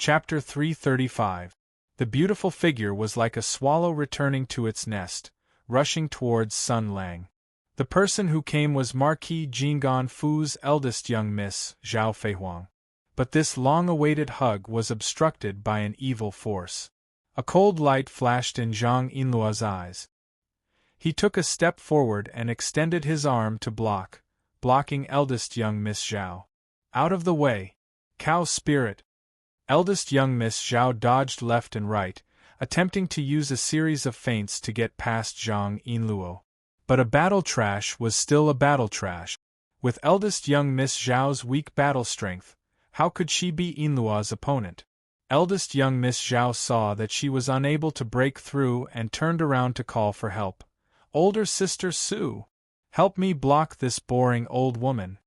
Chapter 335. The beautiful figure was like a swallow returning to its nest, rushing towards Sun Lang. The person who came was Marquis Jingon Fu's eldest young miss, Zhao Feihuang. But this long-awaited hug was obstructed by an evil force. A cold light flashed in Zhang Yinluo's eyes. He took a step forward and extended his arm to blocking eldest young Miss Zhao. Out of the way! Cow spirit! Eldest young Miss Zhao dodged left and right, attempting to use a series of feints to get past Zhang Yinluo. But a battle trash was still a battle trash. With eldest young Miss Zhao's weak battle strength, how could she be Yinluo's opponent? Eldest young Miss Zhao saw that she was unable to break through and turned around to call for help. Older sister Su! Help me block this boring old woman.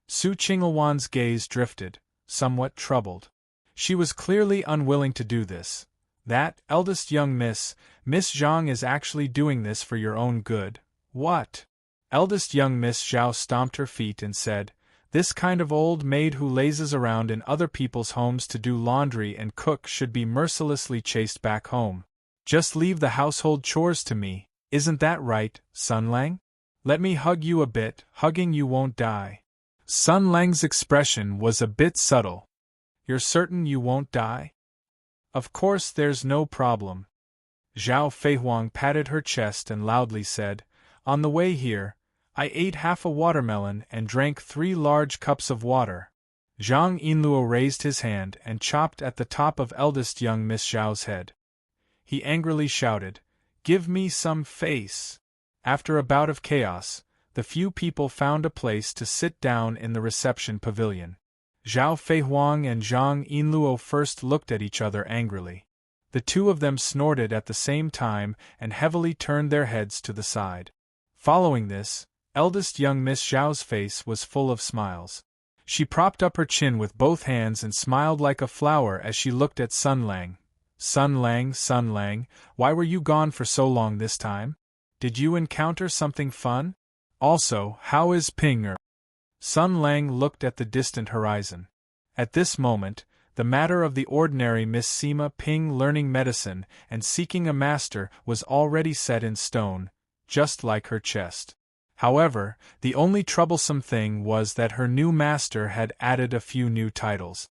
Su Qingluan's gaze drifted, somewhat troubled. She was clearly unwilling to do this. That, eldest young Miss Zhang is actually doing this for your own good. What? Eldest young Miss Zhao stomped her feet and said, "This kind of old maid who lazes around in other people's homes to do laundry and cook should be mercilessly chased back home. Just leave the household chores to me, isn't that right, Sun Lang? Let me hug you a bit, hugging you won't die." Sun Lang's expression was a bit subtle. "You're certain you won't die?" "Of course there's no problem." Zhao Feihuang patted her chest and loudly said, "On the way here, I ate half a watermelon and drank 3 large cups of water." Zhang Yinluo raised his hand and chopped at the top of eldest young Miss Zhao's head. He angrily shouted, "Give me some face!" After a bout of chaos, the few people found a place to sit down in the reception pavilion. Zhao Feihuang and Zhang Yinluo first looked at each other angrily. The two of them snorted at the same time and heavily turned their heads to the side. Following this, eldest young Miss Zhao's face was full of smiles. She propped up her chin with both hands and smiled like a flower as she looked at Sun Lang. Sun Lang, why were you gone for so long this time? Did you encounter something fun? Also, how is Ping? Sun Lang looked at the distant horizon. At this moment, the matter of the ordinary Miss Sima Ping learning medicine and seeking a master was already set in stone, just like her chest. However, the only troublesome thing was that her new master had added a few new titles.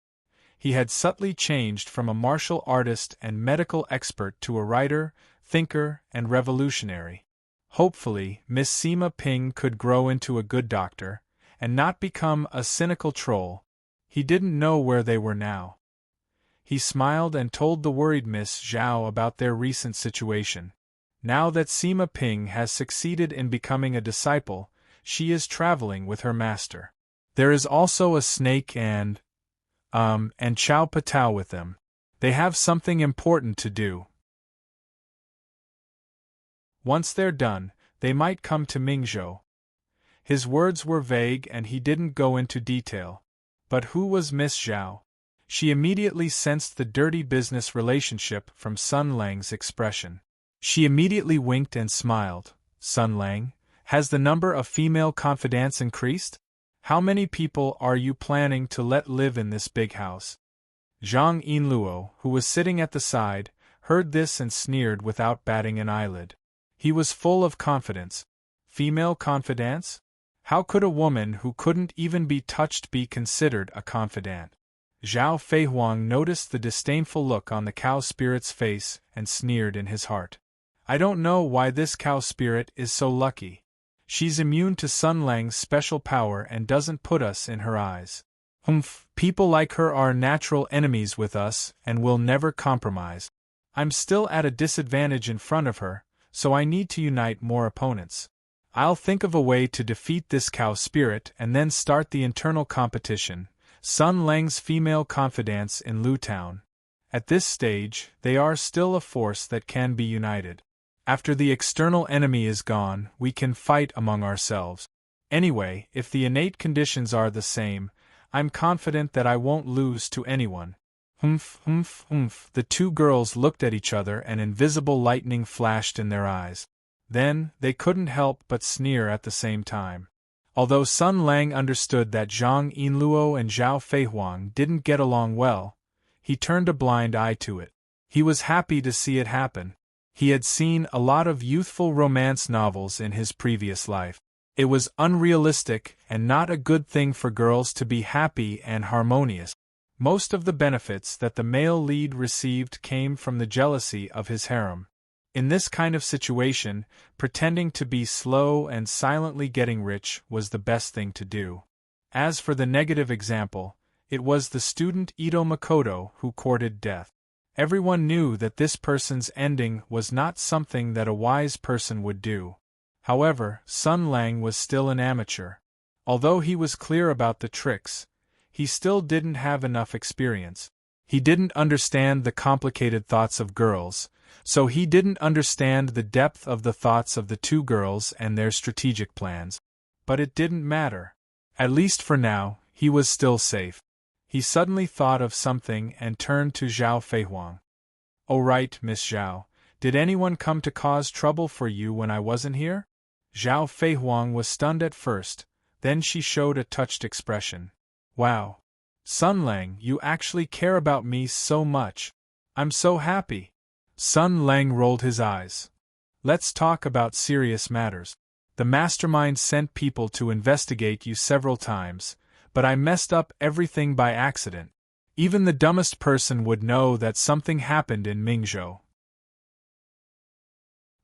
He had subtly changed from a martial artist and medical expert to a writer, thinker, and revolutionary. Hopefully, Miss Sima Ping could grow into a good doctor, and not become a cynical troll. He didn't know where they were now. He smiled and told the worried Miss Zhao about their recent situation. Now that Sima Ping has succeeded in becoming a disciple, she is traveling with her master. There is also a snake and Chow Patao with them. They have something important to do. Once they're done, they might come to Mingzhou. His words were vague and he didn't go into detail. But who was Miss Zhao? She immediately sensed the dirty business relationship from Sun Lang's expression. She immediately winked and smiled. "Sun Lang, has the number of female confidants increased? How many people are you planning to let live in this big house?" Zhang Yinluo, who was sitting at the side, heard this and sneered without batting an eyelid. He was full of confidence. Female confidants? How could a woman who couldn't even be touched be considered a confidant? Zhao Feihuang noticed the disdainful look on the cow spirit's face and sneered in his heart. "I don't know why this cow spirit is so lucky. She's immune to Sun Lang's special power and doesn't put us in her eyes. People like her are natural enemies with us and will never compromise. I'm still at a disadvantage in front of her, so I need to unite more opponents. I'll think of a way to defeat this cow spirit and then start the internal competition." Sun Lang's female confidants in Lu Town. At this stage, they are still a force that can be united. After the external enemy is gone, we can fight among ourselves. Anyway, if the innate conditions are the same, I'm confident that I won't lose to anyone. The two girls looked at each other and invisible lightning flashed in their eyes. Then, they couldn't help but sneer at the same time. Although Sun Lang understood that Zhang Yinluo and Zhao Feihuang didn't get along well, he turned a blind eye to it. He was happy to see it happen. He had seen a lot of youthful romance novels in his previous life. It was unrealistic and not a good thing for girls to be happy and harmonious. Most of the benefits that the male lead received came from the jealousy of his harem. In this kind of situation, pretending to be slow and silently getting rich was the best thing to do. As for the negative example, it was the student Ito Makoto who courted death. Everyone knew that this person's ending was not something that a wise person would do. However, Sun Lang was still an amateur. Although he was clear about the tricks, he still didn't have enough experience. He didn't understand the complicated thoughts of girls, so he didn't understand the depth of the thoughts of the two girls and their strategic plans. But it didn't matter. At least for now, he was still safe. He suddenly thought of something and turned to Zhao Feihuang. "Oh right, Miss Zhao, did anyone come to cause trouble for you when I wasn't here?" Zhao Feihuang was stunned at first, then she showed a touched expression. "Wow. Sun Lang, you actually care about me so much. I'm so happy." Sun Lang rolled his eyes. "Let's talk about serious matters. The mastermind sent people to investigate you several times, but I messed up everything by accident. Even the dumbest person would know that something happened in Mingzhou.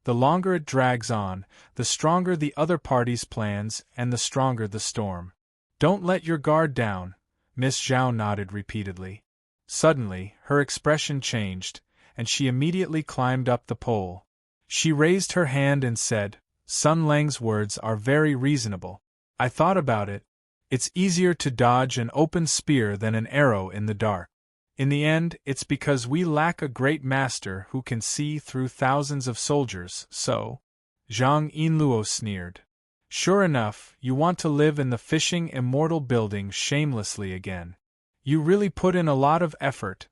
The longer it drags on, the stronger the other party's plans and the stronger the storm. Don't let your guard down," Miss Zhao nodded repeatedly. Suddenly, her expression changed, and she immediately climbed up the pole. She raised her hand and said, "Sun Lang's words are very reasonable. I thought about it. It's easier to dodge an open spear than an arrow in the dark. In the end, it's because we lack a great master who can see through thousands of soldiers, so." Zhang Yinluo sneered. "Sure enough, you want to live in the fishing immortal building shamelessly again. You really put in a lot of effort."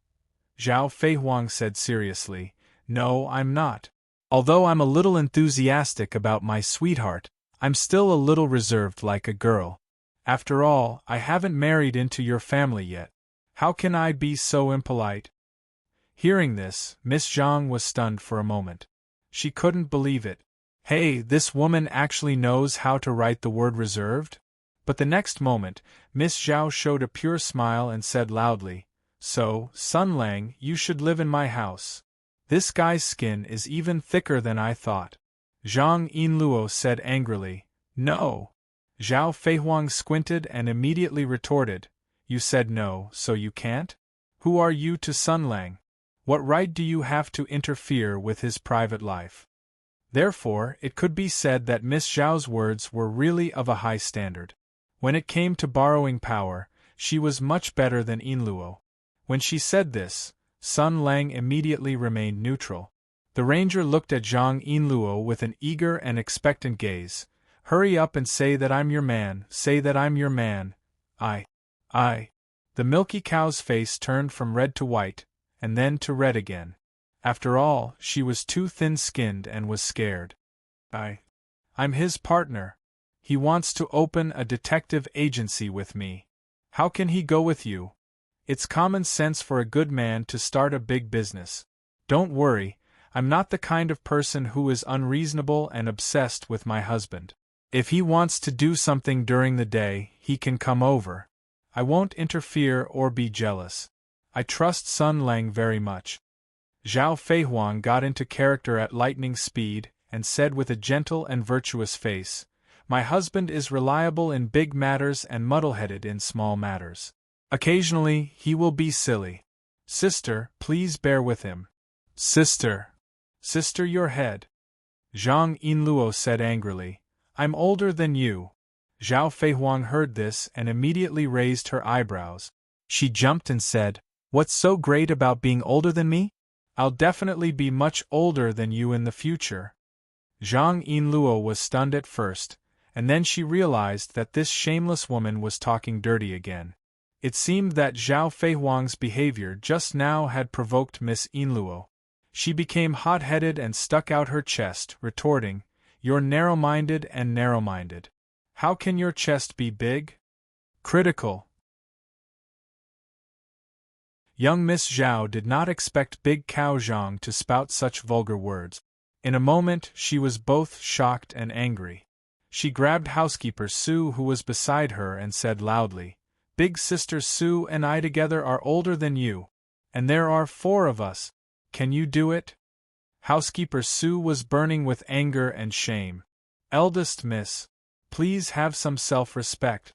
Zhao Feihuang said seriously, "No, I'm not. Although I'm a little enthusiastic about my sweetheart, I'm still a little reserved like a girl. After all, I haven't married into your family yet. How can I be so impolite?" Hearing this, Miss Zhang was stunned for a moment. She couldn't believe it. Hey, this woman actually knows how to write the word reserved? But the next moment, Miss Zhao showed a pure smile and said loudly, "So, Sun Lang, you should live in my house. This guy's skin is even thicker than I thought." Zhang Yinluo said angrily, "No." Zhao Feihuang squinted and immediately retorted, "You said no, so you can't? Who are you to Sun Lang? What right do you have to interfere with his private life?" Therefore, it could be said that Miss Zhao's words were really of a high standard. When it came to borrowing power, she was much better than Yinluo. When she said this, Sun Lang immediately remained neutral. The ranger looked at Zhang Yinluo with an eager and expectant gaze. "Hurry up and say that I'm your man, say that I'm your man. I. The milky cow's face turned from red to white, and then to red again. After all, she was too thin-skinned and was scared. I'm his partner. He wants to open a detective agency with me. How can he go with you? It's common sense for a good man to start a big business. Don't worry, I'm not the kind of person who is unreasonable and obsessed with my husband. If he wants to do something during the day, he can come over. I won't interfere or be jealous. I trust Sun Lang very much." Zhao Feihuang got into character at lightning speed and said with a gentle and virtuous face, "My husband is reliable in big matters and muddle-headed in small matters. Occasionally, he will be silly. Sister, please bear with him." Sister, your head." Zhang Yinluo said angrily, "I'm older than you." Zhao Feihuang heard this and immediately raised her eyebrows. She jumped and said, "What's so great about being older than me? I'll definitely be much older than you in the future." Zhang Yinluo was stunned at first, and then she realized that this shameless woman was talking dirty again. It seemed that Zhao Feihuang's behavior just now had provoked Miss Yinluo. She became hot-headed and stuck out her chest, retorting, "You're narrow-minded and narrow-minded. How can your chest be big? Critical. Young Miss Zhao did not expect Big Cow Zhang to spout such vulgar words. In a moment she was both shocked and angry. She grabbed housekeeper Sue, who was beside her, and said loudly, "Big sister Sue and I together are older than you. And there are 4 of us. Can you do it?" Housekeeper Sue was burning with anger and shame. "Eldest miss, please have some self-respect."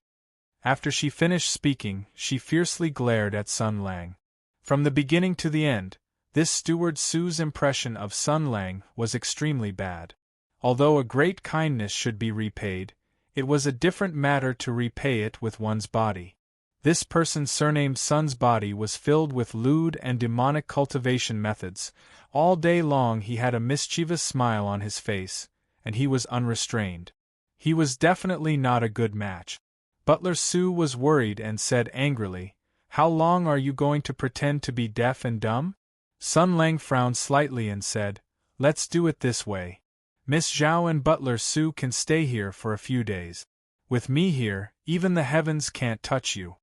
After she finished speaking, she fiercely glared at Sun Lang. From the beginning to the end, this steward Sue's impression of Sun Lang was extremely bad. Although a great kindness should be repaid, it was a different matter to repay it with one's body. This person surnamed Sun's body was filled with lewd and demonic cultivation methods. All day long he had a mischievous smile on his face, and he was unrestrained. He was definitely not a good match. Butler Sue was worried and said angrily, "How long are you going to pretend to be deaf and dumb?" Sun Lang frowned slightly and said, "Let's do it this way. Miss Zhao and Butler Sue can stay here for a few days. With me here, even the heavens can't touch you."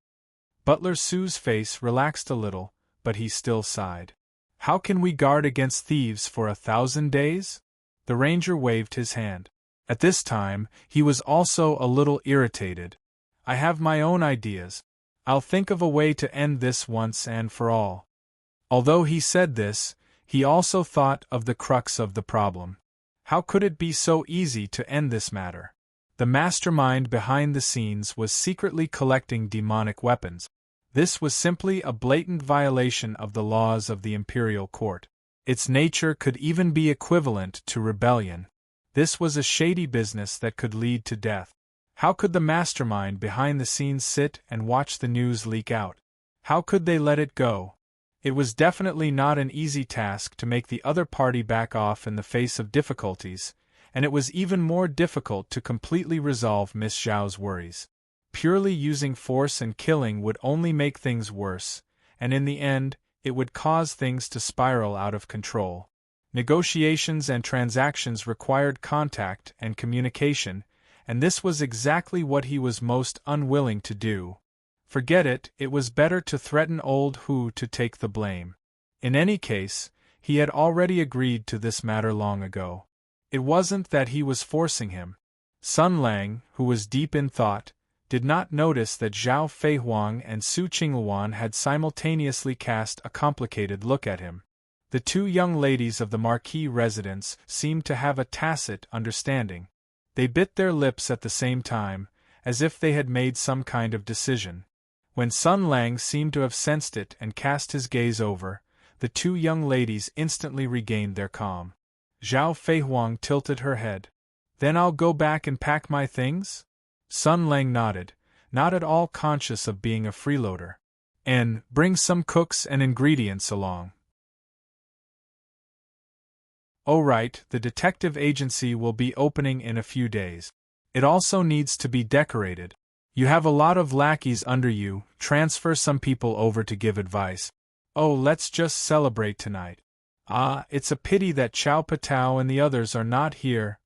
Butler Sue's face relaxed a little, but he still sighed. "How can we guard against thieves for 1,000 days? The ranger waved his hand. At this time, he was also a little irritated. "I have my own ideas. I'll think of a way to end this once and for all." Although he said this, he also thought of the crux of the problem. How could it be so easy to end this matter? The mastermind behind the scenes was secretly collecting demonic weapons. This was simply a blatant violation of the laws of the imperial court. Its nature could even be equivalent to rebellion. This was a shady business that could lead to death. How could the mastermind behind the scenes sit and watch the news leak out? How could they let it go? It was definitely not an easy task to make the other party back off in the face of difficulties, and it was even more difficult to completely resolve Miss Zhao's worries. Purely using force and killing would only make things worse, and in the end, it would cause things to spiral out of control. Negotiations and transactions required contact and communication, and this was exactly what he was most unwilling to do. Forget it, it was better to threaten old Hu to take the blame. In any case, he had already agreed to this matter long ago. It wasn't that he was forcing him. Sun Lang, who was deep in thought, did not notice that Zhao Feihuang and Su Qingluan had simultaneously cast a complicated look at him. The 2 young ladies of the Marquis residence seemed to have a tacit understanding. They bit their lips at the same time, as if they had made some kind of decision. When Sun Lang seemed to have sensed it and cast his gaze over, the 2 young ladies instantly regained their calm. Zhao Feihuang tilted her head. "Then I'll go back and pack my things?" Sun Lang nodded, not at all conscious of being a freeloader. "And bring some cooks and ingredients along." "Oh right, the detective agency will be opening in a few days. It also needs to be decorated. You have a lot of lackeys under you, transfer some people over to give advice. Oh, let's just celebrate tonight. Ah, it's a pity that Chao Patao and the others are not here."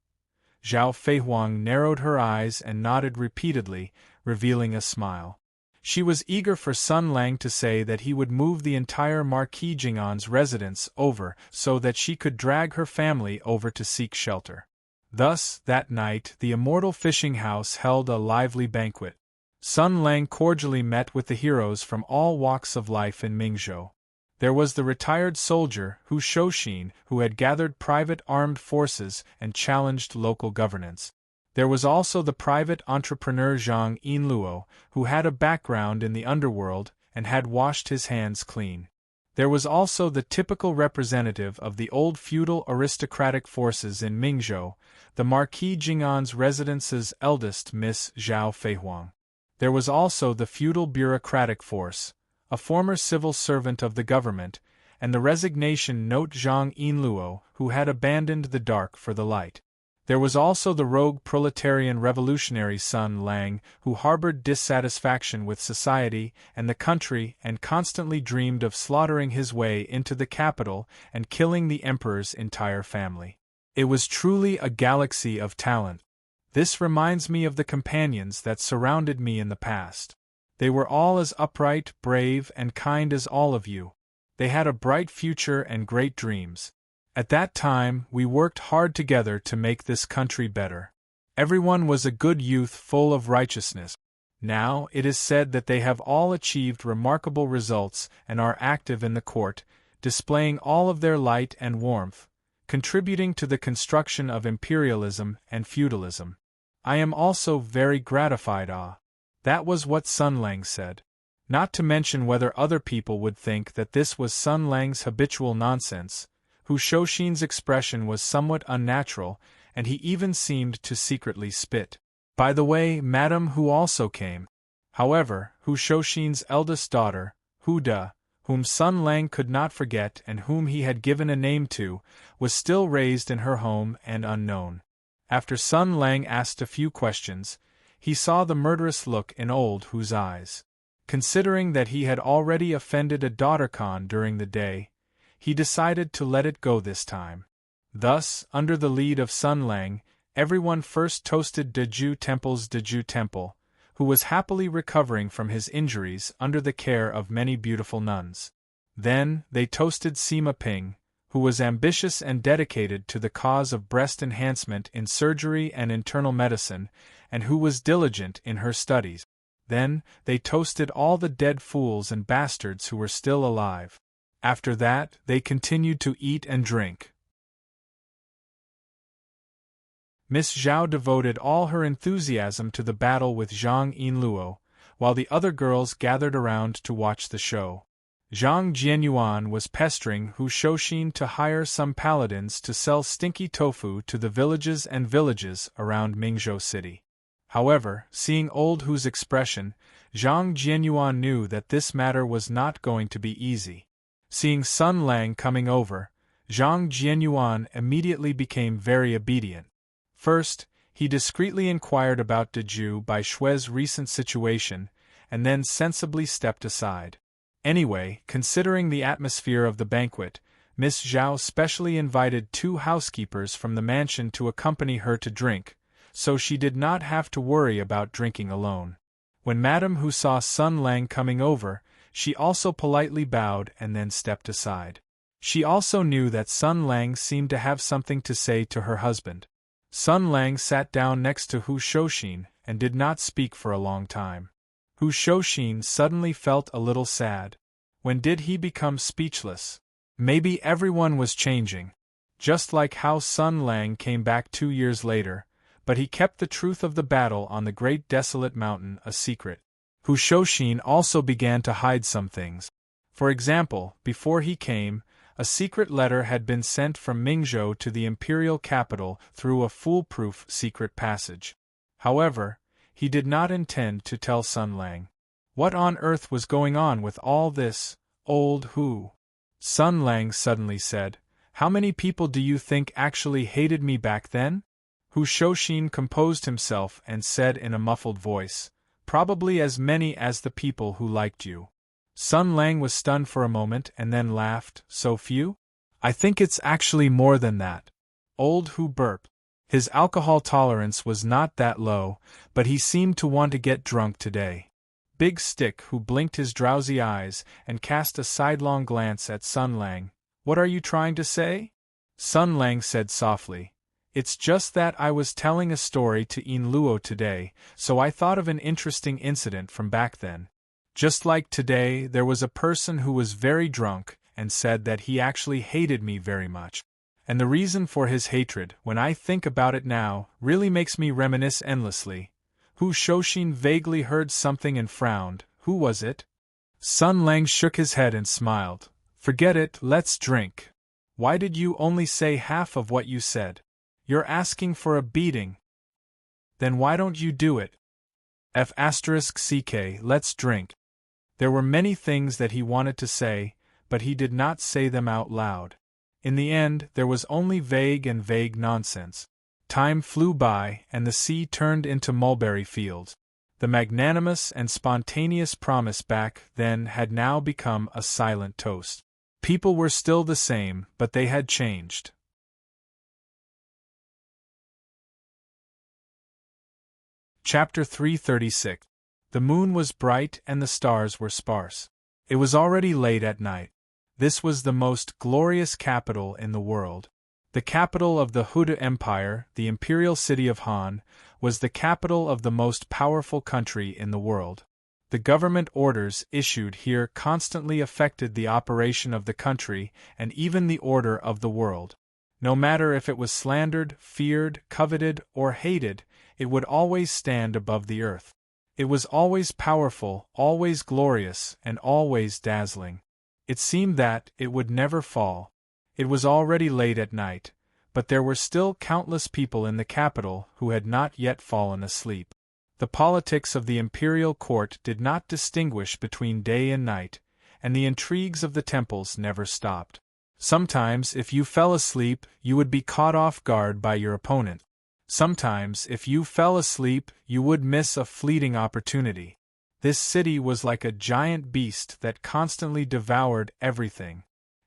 Zhao Feihuang narrowed her eyes and nodded repeatedly, revealing a smile. She was eager for Sun Lang to say that he would move the entire Marquis Jing'an's residence over so that she could drag her family over to seek shelter. Thus, that night, the Immortal Fishing House held a lively banquet. Sun Lang cordially met with the heroes from all walks of life in Mingzhou. There was the retired soldier, Hu Shouxin, who had gathered private armed forces and challenged local governance. There was also the private entrepreneur Zhang Yinluo, who had a background in the underworld and had washed his hands clean. There was also the typical representative of the old feudal aristocratic forces in Mingzhou, the Marquis Jing'an's residence's eldest Miss Zhao Feihuang. There was also the feudal bureaucratic force, a former civil servant of the government, and the resignation note Zhang Yinluo, who had abandoned the dark for the light. There was also the rogue proletarian revolutionary Sun Lang, who harbored dissatisfaction with society and the country and constantly dreamed of slaughtering his way into the capital and killing the emperor's entire family. It was truly a galaxy of talent. This reminds me of the companions that surrounded me in the past. They were all as upright, brave, and kind as all of you. They had a bright future and great dreams. At that time, we worked hard together to make this country better. Everyone was a good youth full of righteousness. Now, it is said that they have all achieved remarkable results and are active in the court, displaying all of their light and warmth, contributing to the construction of imperialism and feudalism. I am also very gratified. That was what Sun Lang said. Not to mention whether other people would think that this was Sun Lang's habitual nonsense, Hu Shoshin's expression was somewhat unnatural, and he even seemed to secretly spit. By the way, Madame Hu also came. However, Hu Shoshin's eldest daughter, Hu Da, whom Sun Lang could not forget and whom he had given a name to, was still raised in her home and unknown. After Sun Lang asked a few questions, he saw the murderous look in old Hu's eyes. Considering that he had already offended a daughter Khan during the day, he decided to let it go this time. Thus, under the lead of Sun Lang, everyone first toasted Deju Temple's Deju Temple, who was happily recovering from his injuries under the care of many beautiful nuns. Then, they toasted Sima Ping, who was ambitious and dedicated to the cause of breast enhancement in surgery and internal medicine, and who was diligent in her studies. Then, they toasted all the dead fools and bastards who were still alive. After that, they continued to eat and drink. Miss Zhao devoted all her enthusiasm to the battle with Zhang Yinluo, while the other girls gathered around to watch the show. Zhang Jianyuan was pestering Hu Shoshin to hire some paladins to sell stinky tofu to the villages and villages around Mingzhou City. However, seeing old Hu's expression, Zhang Jianyuan knew that this matter was not going to be easy. Seeing Sun Lang coming over, Zhang Jianyuan immediately became very obedient. First, he discreetly inquired about Deju Bai Shui's recent situation, and then sensibly stepped aside. Anyway, considering the atmosphere of the banquet, Miss Zhao specially invited 2 housekeepers from the mansion to accompany her to drink, so she did not have to worry about drinking alone. When Madame Hu saw Sun Lang coming over, she also politely bowed and then stepped aside. She also knew that Sun Lang seemed to have something to say to her husband. Sun Lang sat down next to Hu Shoshin and did not speak for a long time. Hu Shoshin suddenly felt a little sad. When did he become speechless? Maybe everyone was changing. Just like how Sun Lang came back 2 years later, but he kept the truth of the battle on the Great Desolate Mountain a secret. Hu Shoshin also began to hide some things. For example, before he came, a secret letter had been sent from Mingzhou to the imperial capital through a foolproof secret passage. However, he did not intend to tell Sun Lang. What on earth was going on with all this, old Hu? Sun Lang suddenly said, "How many people do you think actually hated me back then?" Hu Shoshin composed himself and said in a muffled voice, "Probably as many as the people who liked you." Sun Lang was stunned for a moment and then laughed, "So few? I think it's actually more than that." Old Hu burped. His alcohol tolerance was not that low, but he seemed to want to get drunk today. Big Stick, who blinked his drowsy eyes and cast a sidelong glance at Sun Lang. "What are you trying to say?" Sun Lang said softly, "It's just that I was telling a story to Yinluo today, so I thought of an interesting incident from back then. Just like today, there was a person who was very drunk and said that he actually hated me very much. And the reason for his hatred, when I think about it now, really makes me reminisce endlessly." Hu Shoshin vaguely heard something and frowned. "Who was it?" Sun Lang shook his head and smiled. "Forget it, let's drink." "Why did you only say half of what you said? You're asking for a beating." "Then why don't you do it?" F***ck, let's drink. There were many things that he wanted to say, but he did not say them out loud. In the end, there was only vague nonsense. Time flew by, and the sea turned into mulberry fields. The magnanimous and spontaneous promise back then had now become a silent toast. People were still the same, but they had changed. Chapter 336. The moon was bright and the stars were sparse. It was already late at night. This was the most glorious capital in the world. The capital of the Huda Empire, the imperial city of Han, was the capital of the most powerful country in the world. The government orders issued here constantly affected the operation of the country and even the order of the world. No matter if it was slandered, feared, coveted, or hated, it would always stand above the earth. It was always powerful, always glorious, and always dazzling. It seemed that it would never fall. It was already late at night, but there were still countless people in the capital who had not yet fallen asleep. The politics of the imperial court did not distinguish between day and night, and the intrigues of the temples never stopped. Sometimes, if you fell asleep, you would be caught off guard by your opponent. Sometimes, if you fell asleep, you would miss a fleeting opportunity. This city was like a giant beast that constantly devoured everything.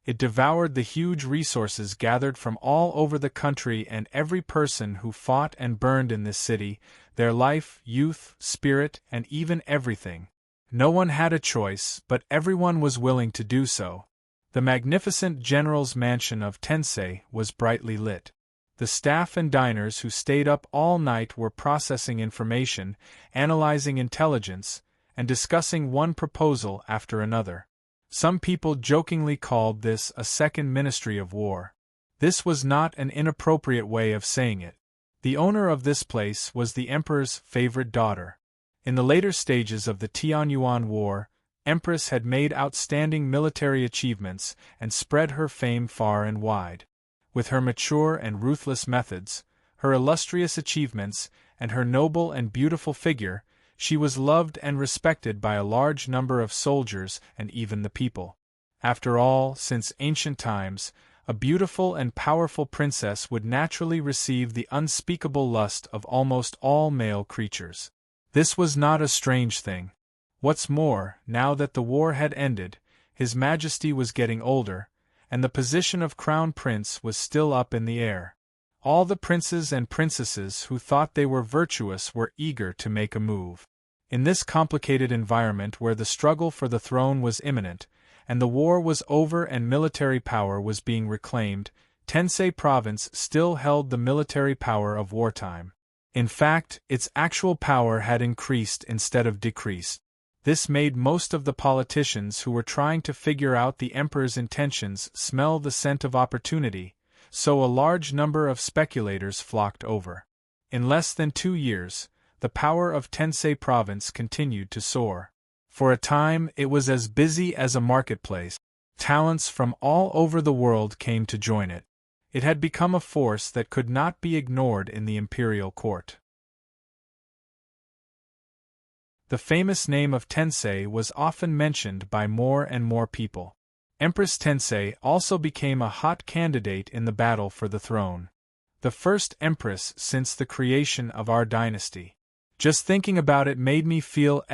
It devoured the huge resources gathered from all over the country and every person who fought and burned in this city, their life, youth, spirit, and even everything. No one had a choice, but everyone was willing to do so. The magnificent general's mansion of Tensei was brightly lit. The staff and diners who stayed up all night were processing information, analyzing intelligence, and discussing one proposal after another. Some people jokingly called this a second Ministry of War. This was not an inappropriate way of saying it. The owner of this place was the emperor's favorite daughter. In the later stages of the Tianyuan War, Empress had made outstanding military achievements and spread her fame far and wide. With her mature and ruthless methods, her illustrious achievements, and her noble and beautiful figure, she was loved and respected by a large number of soldiers and even the people. After all, since ancient times, a beautiful and powerful princess would naturally receive the unspeakable lust of almost all male creatures. This was not a strange thing. What's more, now that the war had ended, His Majesty was getting older, and the position of crown prince was still up in the air. All the princes and princesses who thought they were virtuous were eager to make a move. In this complicated environment where the struggle for the throne was imminent, and the war was over and military power was being reclaimed, Tensei Province still held the military power of wartime. In fact, its actual power had increased instead of decreased. This made most of the politicians who were trying to figure out the emperor's intentions smell the scent of opportunity, so a large number of speculators flocked over. In less than 2 years, the power of Tensei Province continued to soar. For a time, it was as busy as a marketplace. Talents from all over the world came to join it. It had become a force that could not be ignored in the imperial court. The famous name of Tensei was often mentioned by more and more people. Empress Tensei also became a hot candidate in the battle for the throne. The first empress since the creation of our dynasty. Just thinking about it made me feel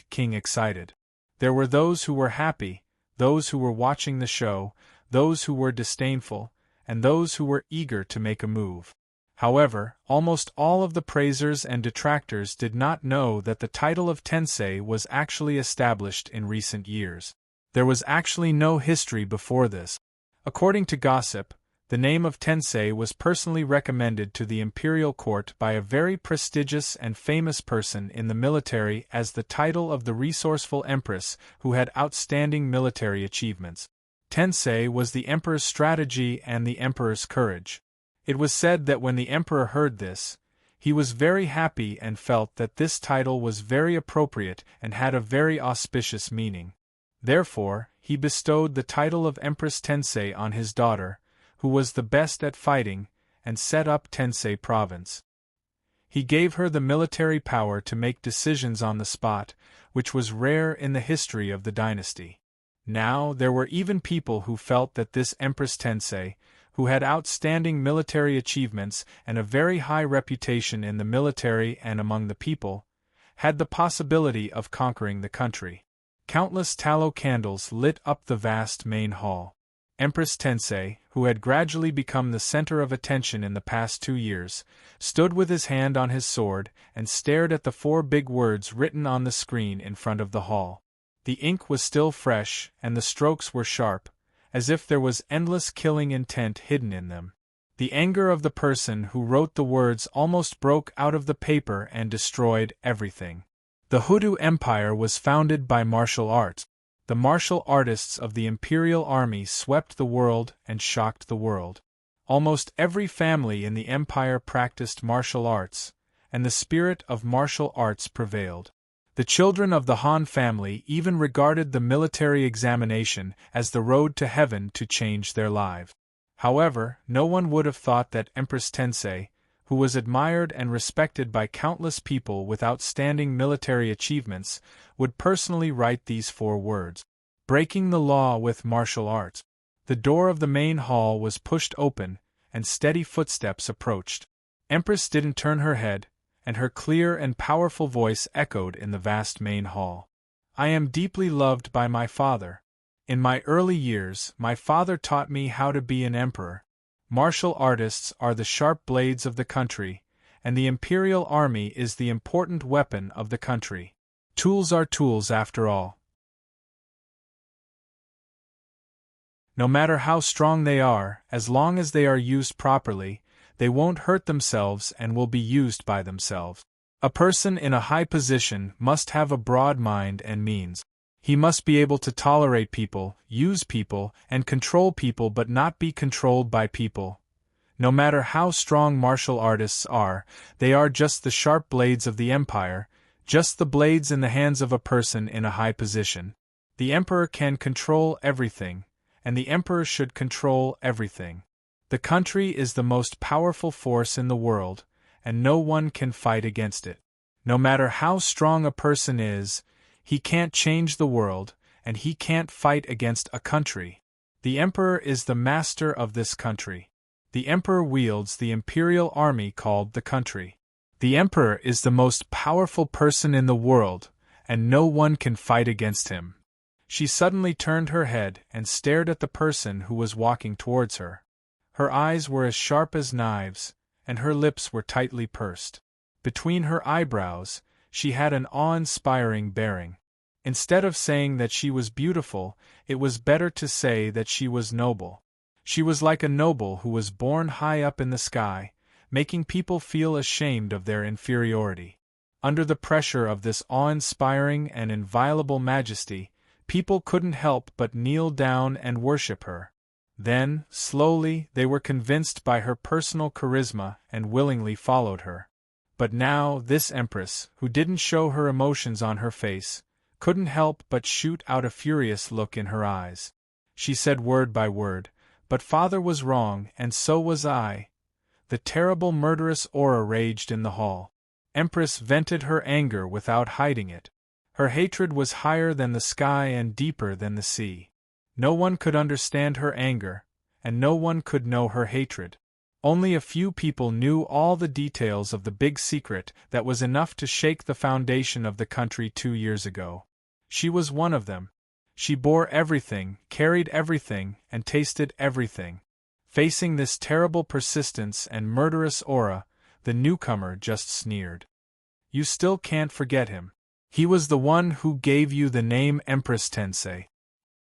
King excited. There were those who were happy, those who were watching the show, those who were disdainful, and those who were eager to make a move. However, almost all of the praisers and detractors did not know that the title of Tensei was actually established in recent years. There was actually no history before this. According to gossip, the name of Tensei was personally recommended to the imperial court by a very prestigious and famous person in the military as the title of the resourceful empress who had outstanding military achievements. Tensei was the emperor's strategy and the emperor's courage. It was said that when the emperor heard this, he was very happy and felt that this title was very appropriate and had a very auspicious meaning. Therefore, he bestowed the title of Empress Tensei on his daughter, who was the best at fighting, and set up Tensei Province. He gave her the military power to make decisions on the spot, which was rare in the history of the dynasty. Now, there were even people who felt that this Empress Tensei, who had outstanding military achievements and a very high reputation in the military and among the people, had the possibility of conquering the country. Countless tallow candles lit up the vast main hall. Empress Tensei, who had gradually become the center of attention in the past 2 years, stood with his hand on his sword and stared at the 4 big words written on the screen in front of the hall. The ink was still fresh, and the strokes were sharp, as if there was endless killing intent hidden in them. The anger of the person who wrote the words almost broke out of the paper and destroyed everything. The Hoodoo Empire was founded by martial arts. The martial artists of the Imperial Army swept the world and shocked the world. Almost every family in the empire practiced martial arts, and the spirit of martial arts prevailed. The children of the Han family even regarded the military examination as the road to heaven to change their lives. However, no one would have thought that Empress Tensei, who was admired and respected by countless people with outstanding military achievements, would personally write these 4 words. Breaking the law with martial arts. The door of the main hall was pushed open, and steady footsteps approached. Empress didn't turn her head, and her clear and powerful voice echoed in the vast main hall. I am deeply loved by my father. In my early years, my father taught me how to be an emperor. Martial artists are the sharp blades of the country, and the Imperial Army is the important weapon of the country. Tools are tools after all. No matter how strong they are, as long as they are used properly, they won't hurt themselves and will be used by themselves. A person in a high position must have a broad mind and means. He must be able to tolerate people, use people, and control people but not be controlled by people. No matter how strong martial artists are, they are just the sharp blades of the empire, just the blades in the hands of a person in a high position. The emperor can control everything, and the emperor should control everything. The country is the most powerful force in the world, and no one can fight against it. No matter how strong a person is, he can't change the world, and he can't fight against a country. The emperor is the master of this country. The emperor wields the imperial army called the country. The emperor is the most powerful person in the world, and no one can fight against him. She suddenly turned her head and stared at the person who was walking towards her. Her eyes were as sharp as knives, and her lips were tightly pursed. Between her eyebrows, she had an awe-inspiring bearing. Instead of saying that she was beautiful, it was better to say that she was noble. She was like a noble who was born high up in the sky, making people feel ashamed of their inferiority. Under the pressure of this awe-inspiring and inviolable majesty, people couldn't help but kneel down and worship her. Then, slowly, they were convinced by her personal charisma and willingly followed her. But now, this empress, who didn't show her emotions on her face, couldn't help but shoot out a furious look in her eyes. She said word by word, "But father was wrong, and so was I." The terrible murderous aura raged in the hall. Empress vented her anger without hiding it. Her hatred was higher than the sky and deeper than the sea. No one could understand her anger, and no one could know her hatred. Only a few people knew all the details of the big secret that was enough to shake the foundation of the country 2 years ago. She was one of them. She bore everything, carried everything, and tasted everything. Facing this terrible persistence and murderous aura, the newcomer just sneered. You still can't forget him. He was the one who gave you the name Empress Tensei.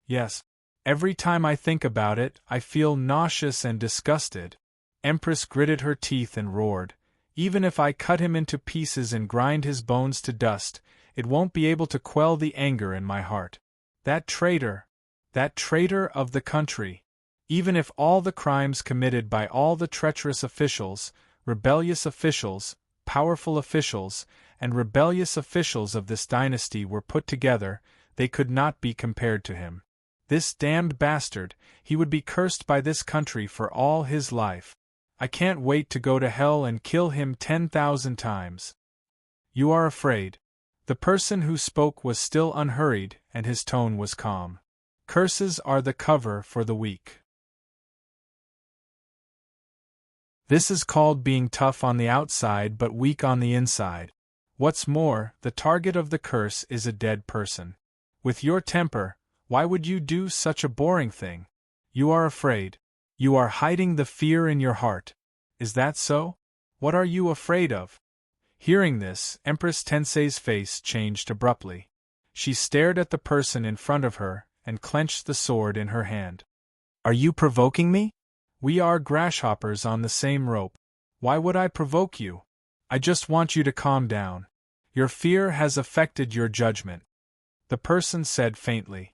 Yes. Every time I think about it, I feel nauseous and disgusted. Empress gritted her teeth and roared. Even if I cut him into pieces and grind his bones to dust, it won't be able to quell the anger in my heart. That traitor of the country. Even if all the crimes committed by all the treacherous officials, rebellious officials, powerful officials, and rebellious officials of this dynasty were put together, they could not be compared to him. This damned bastard, he would be cursed by this country for all his life. I can't wait to go to hell and kill him 10,000 times. You are afraid. The person who spoke was still unhurried, and his tone was calm. Curses are the cover for the weak. This is called being tough on the outside but weak on the inside. What's more, the target of the curse is a dead person. With your temper, why would you do such a boring thing? You are afraid. You are hiding the fear in your heart. Is that so? What are you afraid of? Hearing this, Empress Tensei's face changed abruptly. She stared at the person in front of her and clenched the sword in her hand. Are you provoking me? We are grasshoppers on the same rope. Why would I provoke you? I just want you to calm down. Your fear has affected your judgment. The person said faintly.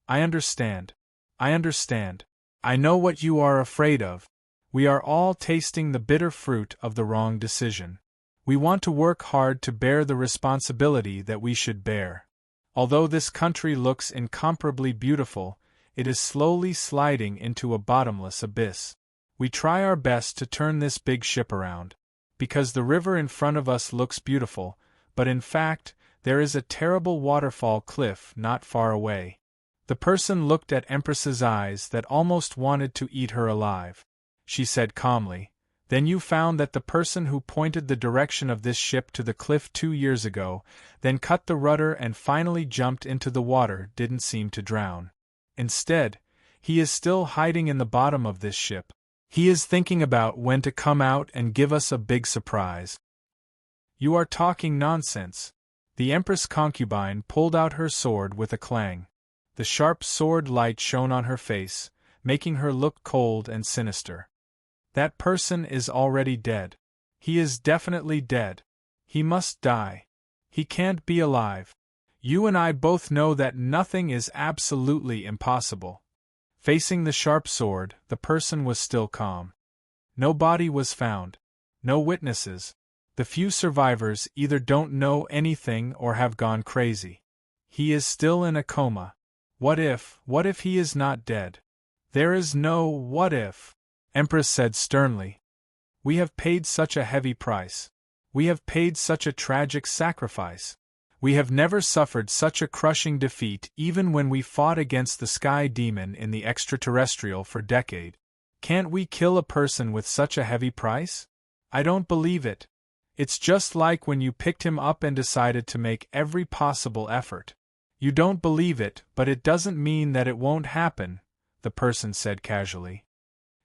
I understand. I understand. I know what you are afraid of. We are all tasting the bitter fruit of the wrong decision. We want to work hard to bear the responsibility that we should bear. Although this country looks incomparably beautiful, it is slowly sliding into a bottomless abyss. We try our best to turn this big ship around. Because the river in front of us looks beautiful, but in fact, there is a terrible waterfall cliff not far away. The person looked at Empress's eyes that almost wanted to eat her alive. She said calmly, Then you found that the person who pointed the direction of this ship to the cliff 2 years ago, then cut the rudder and finally jumped into the water didn't seem to drown. Instead, he is still hiding in the bottom of this ship. He is thinking about when to come out and give us a big surprise. You are talking nonsense. The Empress concubine pulled out her sword with a clang. The sharp sword light shone on her face, making her look cold and sinister. That person is already dead. He is definitely dead. He must die. He can't be alive. You and I both know that nothing is absolutely impossible. Facing the sharp sword, the person was still calm. No body was found. No witnesses. The few survivors either don't know anything or have gone crazy. He is still in a coma. What if he is not dead? There is no what if, Empress said sternly. We have paid such a heavy price. We have paid such a tragic sacrifice. We have never suffered such a crushing defeat even when we fought against the sky demon in the extraterrestrial for decades. Can't we kill a person with such a heavy price? I don't believe it. It's just like when you picked him up and decided to make every possible effort. You don't believe it, but it doesn't mean that it won't happen, the person said casually.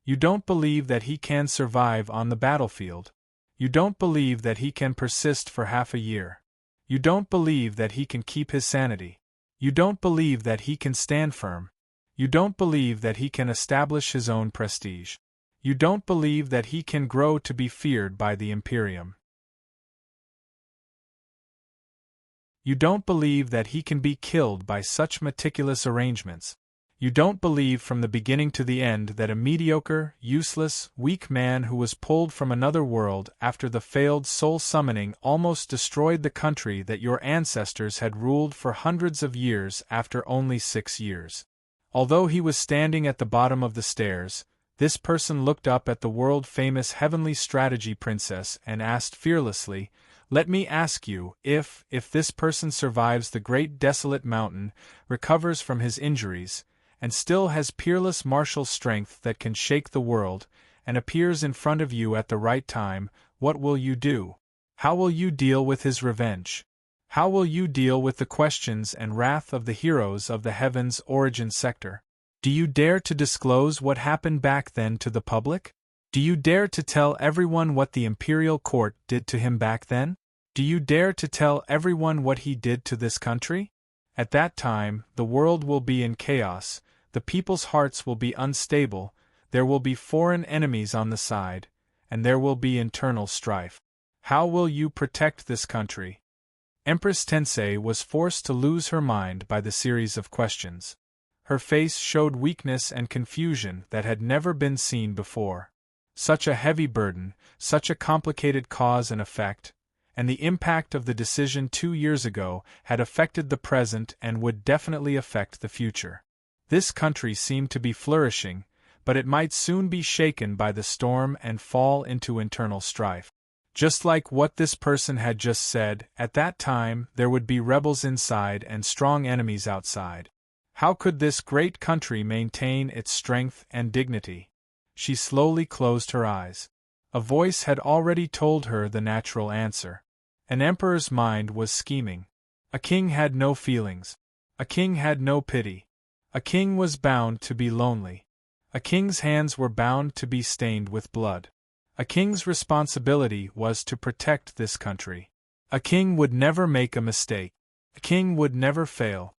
You don't believe that he can survive on the battlefield. You don't believe that he can persist for half a year. You don't believe that he can keep his sanity. You don't believe that he can stand firm. You don't believe that he can establish his own prestige. You don't believe that he can grow to be feared by the Imperium. You don't believe that he can be killed by such meticulous arrangements. You don't believe from the beginning to the end that a mediocre, useless, weak man who was pulled from another world after the failed soul summoning almost destroyed the country that your ancestors had ruled for hundreds of years after only 6 years. Although he was standing at the bottom of the stairs, this person looked up at the world-famous heavenly strategy princess and asked fearlessly, Let me ask you, if this person survives the great desolate mountain, recovers from his injuries, and still has peerless martial strength that can shake the world, and appears in front of you at the right time, what will you do? How will you deal with his revenge? How will you deal with the questions and wrath of the heroes of the Heaven's origin sector? Do you dare to disclose what happened back then to the public? Do you dare to tell everyone what the imperial court did to him back then? Do you dare to tell everyone what he did to this country? At that time, the world will be in chaos, the people's hearts will be unstable, there will be foreign enemies on the side, and there will be internal strife. How will you protect this country? Empress Tensei was forced to lose her mind by the series of questions. Her face showed weakness and confusion that had never been seen before. Such a heavy burden, such a complicated cause and effect, and the impact of the decision 2 years ago had affected the present and would definitely affect the future. This country seemed to be flourishing, but it might soon be shaken by the storm and fall into internal strife. Just like what this person had just said, at that time there would be rebels inside and strong enemies outside. How could this great country maintain its strength and dignity? She slowly closed her eyes. A voice had already told her the natural answer. An emperor's mind was scheming. A king had no feelings. A king had no pity. A king was bound to be lonely. A king's hands were bound to be stained with blood. A king's responsibility was to protect this country. A king would never make a mistake. A king would never fail.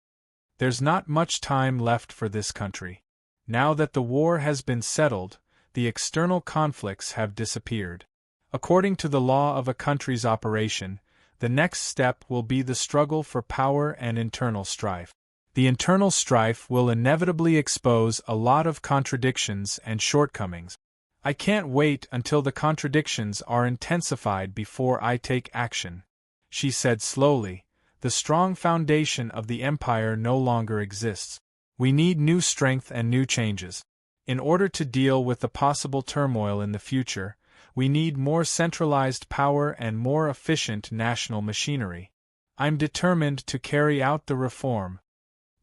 There's not much time left for this country. Now that the war has been settled, the external conflicts have disappeared. According to the law of a country's operation, the next step will be the struggle for power and internal strife. The internal strife will inevitably expose a lot of contradictions and shortcomings. I can't wait until the contradictions are intensified before I take action, she said slowly. The strong foundation of the empire no longer exists. We need new strength and new changes. In order to deal with the possible turmoil in the future, we need more centralized power and more efficient national machinery. I'm determined to carry out the reform.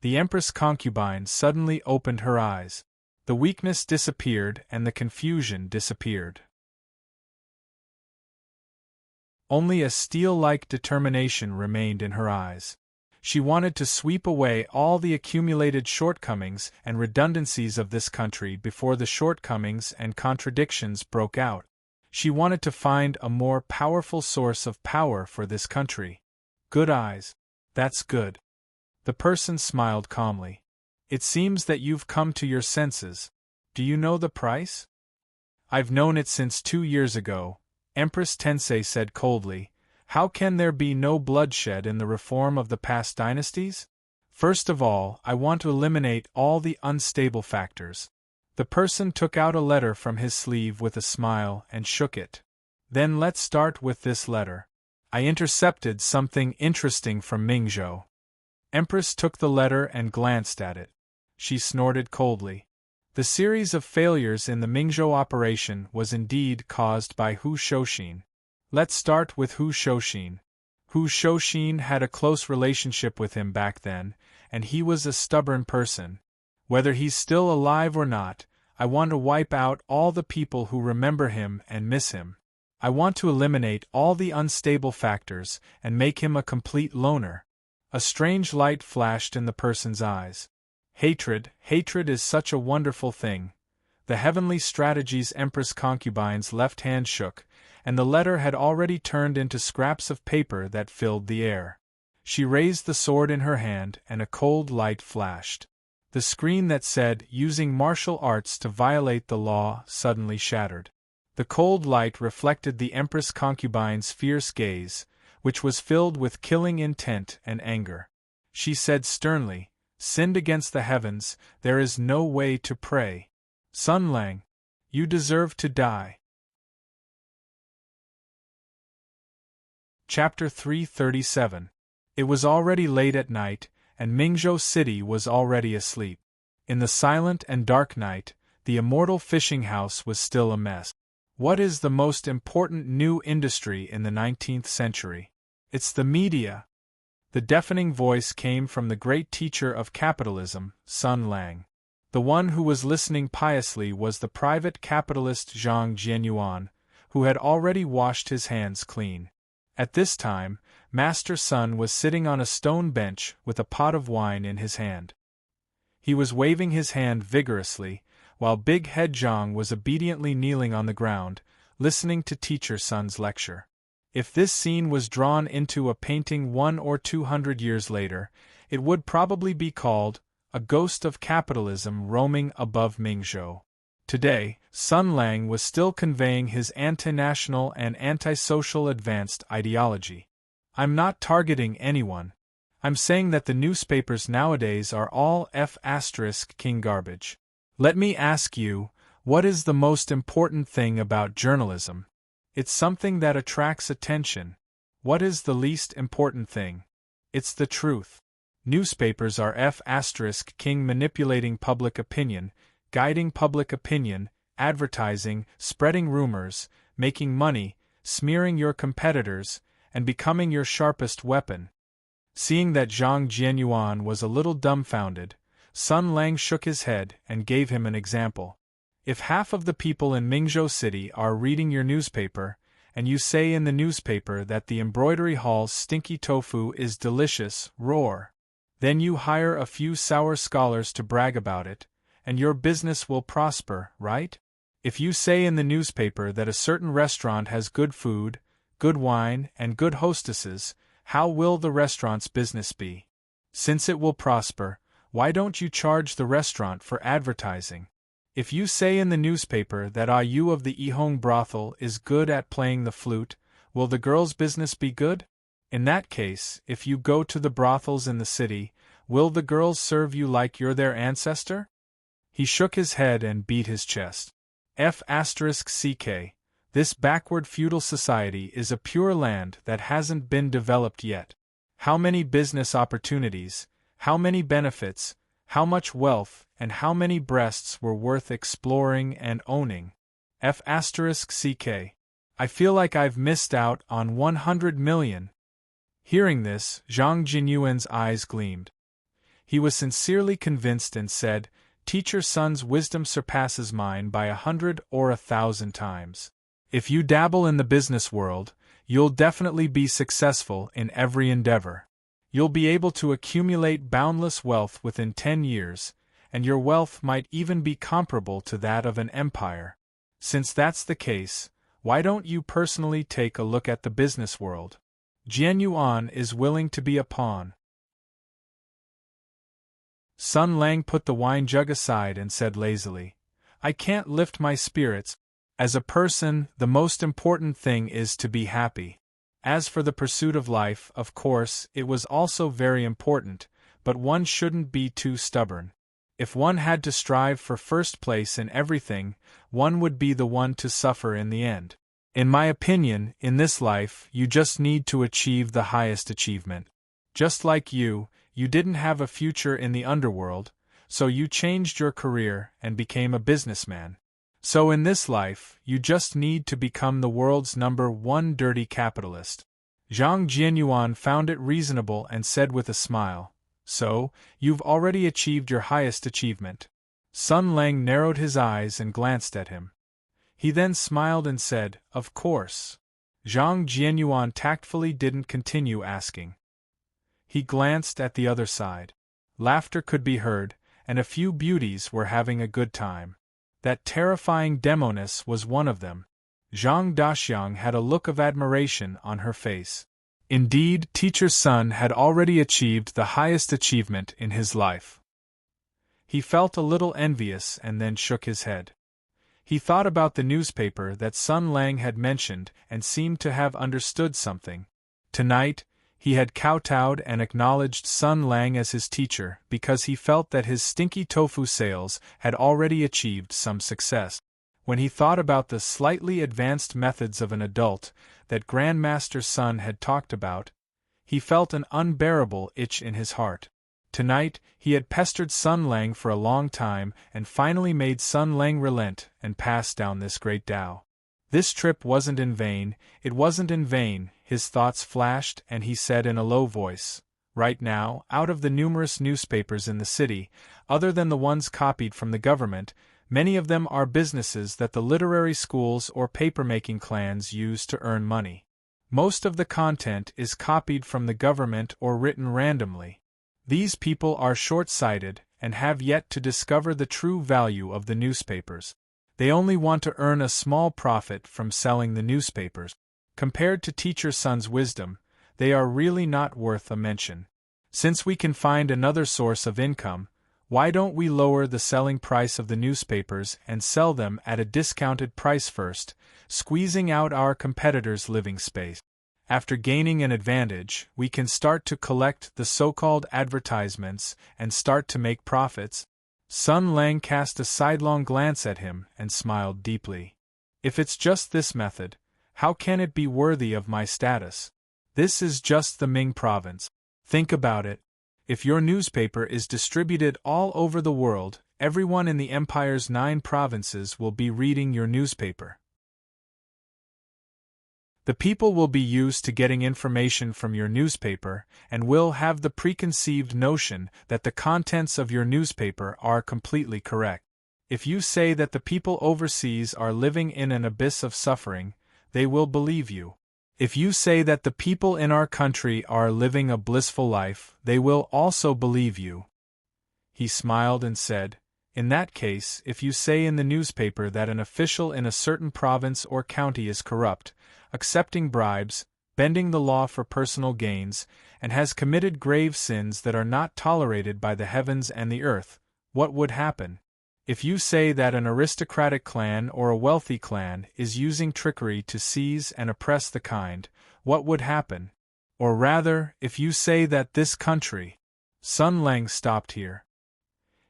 The Empress concubine suddenly opened her eyes. The weakness disappeared and the confusion disappeared. Only a steel-like determination remained in her eyes. She wanted to sweep away all the accumulated shortcomings and redundancies of this country before the shortcomings and contradictions broke out. She wanted to find a more powerful source of power for this country. Good eyes. That's good. The person smiled calmly. It seems that you've come to your senses. Do you know the price? I've known it since 2 years ago, Empress Tensei said coldly. How can there be no bloodshed in the reform of the past dynasties? First of all, I want to eliminate all the unstable factors. The person took out a letter from his sleeve with a smile and shook it. Then let's start with this letter. I intercepted something interesting from Mingzhou. Empress took the letter and glanced at it. She snorted coldly. The series of failures in the Mingzhou operation was indeed caused by Hu Shouxin. Let's start with Hu Shouxin. Hu Shouxin had a close relationship with him back then, and he was a stubborn person. Whether he's still alive or not, I want to wipe out all the people who remember him and miss him. I want to eliminate all the unstable factors and make him a complete loner. A strange light flashed in the person's eyes. Hatred is such a wonderful thing. The heavenly strategies Empress Concubine's left hand shook, and the letter had already turned into scraps of paper that filled the air. She raised the sword in her hand and a cold light flashed. The screen that said, "Using martial arts to violate the law," suddenly shattered. The cold light reflected the Empress Concubine's fierce gaze, which was filled with killing intent and anger. She said sternly, "Sinned against the heavens, there is no way to pray. Sun Lang, you deserve to die." Chapter 337. It was already late at night, and Mingzhou City was already asleep. In the silent and dark night, the immortal fishing house was still a mess. What is the most important new industry in the 19th century? It's the media. The deafening voice came from the great teacher of capitalism, Sun Lang. The one who was listening piously was the private capitalist Zhang Jianyuan, who had already washed his hands clean. At this time, Master Sun was sitting on a stone bench with a pot of wine in his hand. He was waving his hand vigorously, while Big Head Zhang was obediently kneeling on the ground, listening to Teacher Sun's lecture. If this scene was drawn into a painting 100 or 200 years later, it would probably be called A Ghost of Capitalism Roaming Above Mingzhou. Today, Sun Lang was still conveying his anti-national and anti-social advanced ideology. I'm not targeting anyone. I'm saying that the newspapers nowadays are all F***king garbage. Let me ask you, what is the most important thing about journalism? It's something that attracts attention. What is the least important thing? It's the truth. Newspapers are F***king manipulating public opinion, guiding public opinion, advertising, spreading rumors, making money, smearing your competitors, and becoming your sharpest weapon. Seeing that Zhang Jianyuan was a little dumbfounded, Sun Lang shook his head and gave him an example. If half of the people in Mingzhou City are reading your newspaper, and you say in the newspaper that the embroidery hall's stinky tofu is delicious, roar. Then you hire a few sour scholars to brag about it, and your business will prosper, right? If you say in the newspaper that a certain restaurant has good food, good wine, and good hostesses, how will the restaurant's business be? Since it will prosper, why don't you charge the restaurant for advertising? If you say in the newspaper that you of the Ihong brothel is good at playing the flute, will the girl's business be good? In that case, if you go to the brothels in the city, will the girls serve you like you're their ancestor? He shook his head and beat his chest. F***ck, this backward feudal society is a pure land that hasn't been developed yet. How many business opportunities, how many benefits, how much wealth, and how many breasts were worth exploring and owning? F***ck. I feel like I've missed out on 100 million. Hearing this, Zhang Jinyuan's eyes gleamed. He was sincerely convinced and said, Teacher Sun's wisdom surpasses mine by 100 or 1,000 times. If you dabble in the business world, you'll definitely be successful in every endeavor. You'll be able to accumulate boundless wealth within 10 years, and your wealth might even be comparable to that of an empire. Since that's the case, why don't you personally take a look at the business world? Jian Yuan is willing to be a pawn. Sun Lang put the wine jug aside and said lazily, I can't lift my spirits. As a person, the most important thing is to be happy. As for the pursuit of life, of course, it was also very important, but one shouldn't be too stubborn. If one had to strive for first place in everything, one would be the one to suffer in the end. In my opinion, in this life, you just need to achieve the highest achievement. Just like you didn't have a future in the underworld, so you changed your career and became a businessman. So in this life, you just need to become the world's #1 dirty capitalist. Zhang Jianyuan found it reasonable and said with a smile, So, you've already achieved your highest achievement. Sun Lang narrowed his eyes and glanced at him. He then smiled and said, Of course. Zhang Jianyuan tactfully didn't continue asking. He glanced at the other side. Laughter could be heard, and a few beauties were having a good time. That terrifying demoness was one of them. Zhang Daxiang had a look of admiration on her face. Indeed, Teacher Sun had already achieved the highest achievement in his life. He felt a little envious and then shook his head. He thought about the newspaper that Sun Lang had mentioned and seemed to have understood something. Tonight, he had kowtowed and acknowledged Sun Lang as his teacher because he felt that his stinky tofu sales had already achieved some success. When he thought about the slightly advanced methods of an adult that Grandmaster Sun had talked about, he felt an unbearable itch in his heart. Tonight, he had pestered Sun Lang for a long time and finally made Sun Lang relent and pass down this great Tao. This trip wasn't in vain, it wasn't in vain, his thoughts flashed and he said in a low voice, Right now, out of the numerous newspapers in the city, other than the ones copied from the government, many of them are businesses that the literary schools or paper-making clans use to earn money. Most of the content is copied from the government or written randomly. These people are short-sighted and have yet to discover the true value of the newspapers. They only want to earn a small profit from selling the newspapers. Compared to Teacher Sun's wisdom, they are really not worth a mention. Since we can find another source of income, why don't we lower the selling price of the newspapers and sell them at a discounted price first, squeezing out our competitors' living space? After gaining an advantage, we can start to collect the so-called advertisements and start to make profits. Sun Lang cast a sidelong glance at him and smiled deeply. If it's just this method, how can it be worthy of my status? This is just the Ming province. Think about it. If your newspaper is distributed all over the world, everyone in the empire's 9 provinces will be reading your newspaper. The people will be used to getting information from your newspaper and will have the preconceived notion that the contents of your newspaper are completely correct. If you say that the people overseas are living in an abyss of suffering, they will believe you. If you say that the people in our country are living a blissful life, they will also believe you. He smiled and said, In that case, if you say in the newspaper that an official in a certain province or county is corrupt, accepting bribes, bending the law for personal gains, and has committed grave sins that are not tolerated by the heavens and the earth, what would happen? If you say that an aristocratic clan or a wealthy clan is using trickery to seize and oppress the kind, what would happen? Or rather, if you say that this country… Sun Lang stopped here.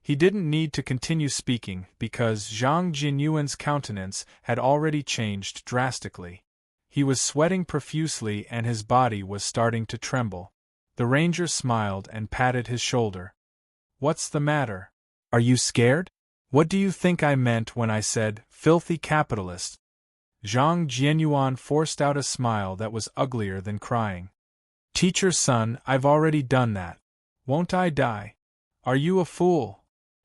He didn't need to continue speaking because Zhang Jinyuan's countenance had already changed drastically. He was sweating profusely and his body was starting to tremble. The ranger smiled and patted his shoulder. "What's the matter? Are you scared? What do you think I meant when I said, filthy capitalist?" Zhang Jianyuan forced out a smile that was uglier than crying. "Teacher's son, I've already done that. Won't I die? Are you a fool?"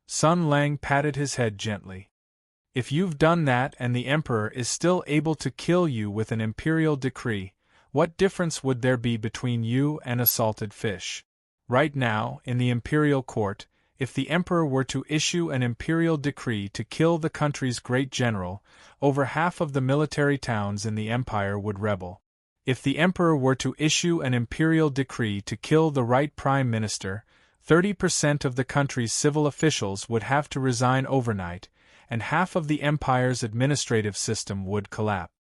Sun Lang patted his head gently. "If you've done that and the emperor is still able to kill you with an imperial decree, what difference would there be between you and a salted fish? Right now, in the imperial court, if the emperor were to issue an imperial decree to kill the country's great general, over half of the military towns in the empire would rebel. If the emperor were to issue an imperial decree to kill the right prime minister, 30% of the country's civil officials would have to resign overnight, and half of the empire's administrative system would collapse.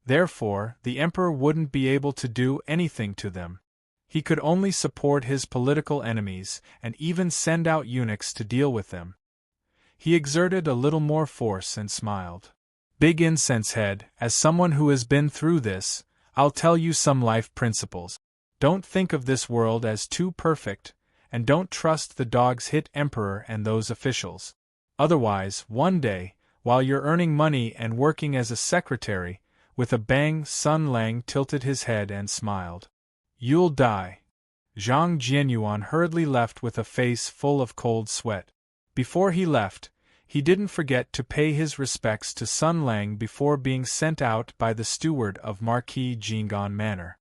Therefore, the emperor wouldn't be able to do anything to them. He could only support his political enemies and even send out eunuchs to deal with them." He exerted a little more force and smiled. "Big Incense Head, as someone who has been through this, I'll tell you some life principles. Don't think of this world as too perfect, and don't trust the dog's hit emperor and those officials. Otherwise, one day, while you're earning money and working as a secretary," with a bang Sun Lang tilted his head and smiled, "you'll die." Zhang Jianyuan hurriedly left with a face full of cold sweat. Before he left, he didn't forget to pay his respects to Sun Lang before being sent out by the steward of Marquis Jingan Manor.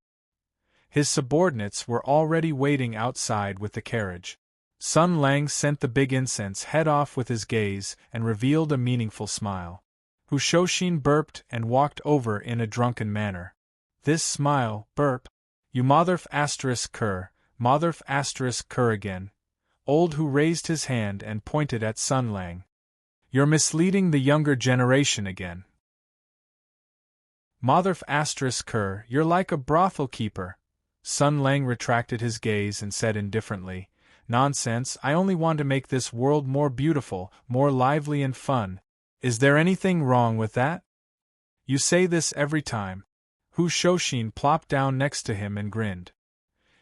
His subordinates were already waiting outside with the carriage. Sun Lang sent the Big Incense Head off with his gaze and revealed a meaningful smile. Hu Shouxin burped and walked over in a drunken manner. This smile, burp. "You motherf asterisk cur again." Old Hu raised his hand and pointed at Sun Lang. "You're misleading the younger generation again. Motherf asterisk cur, you're like a brothel keeper." Sun Lang retracted his gaze and said indifferently, "Nonsense, I only want to make this world more beautiful, more lively and fun. Is there anything wrong with that?" "You say this every time." Hu Shouxin plopped down next to him and grinned.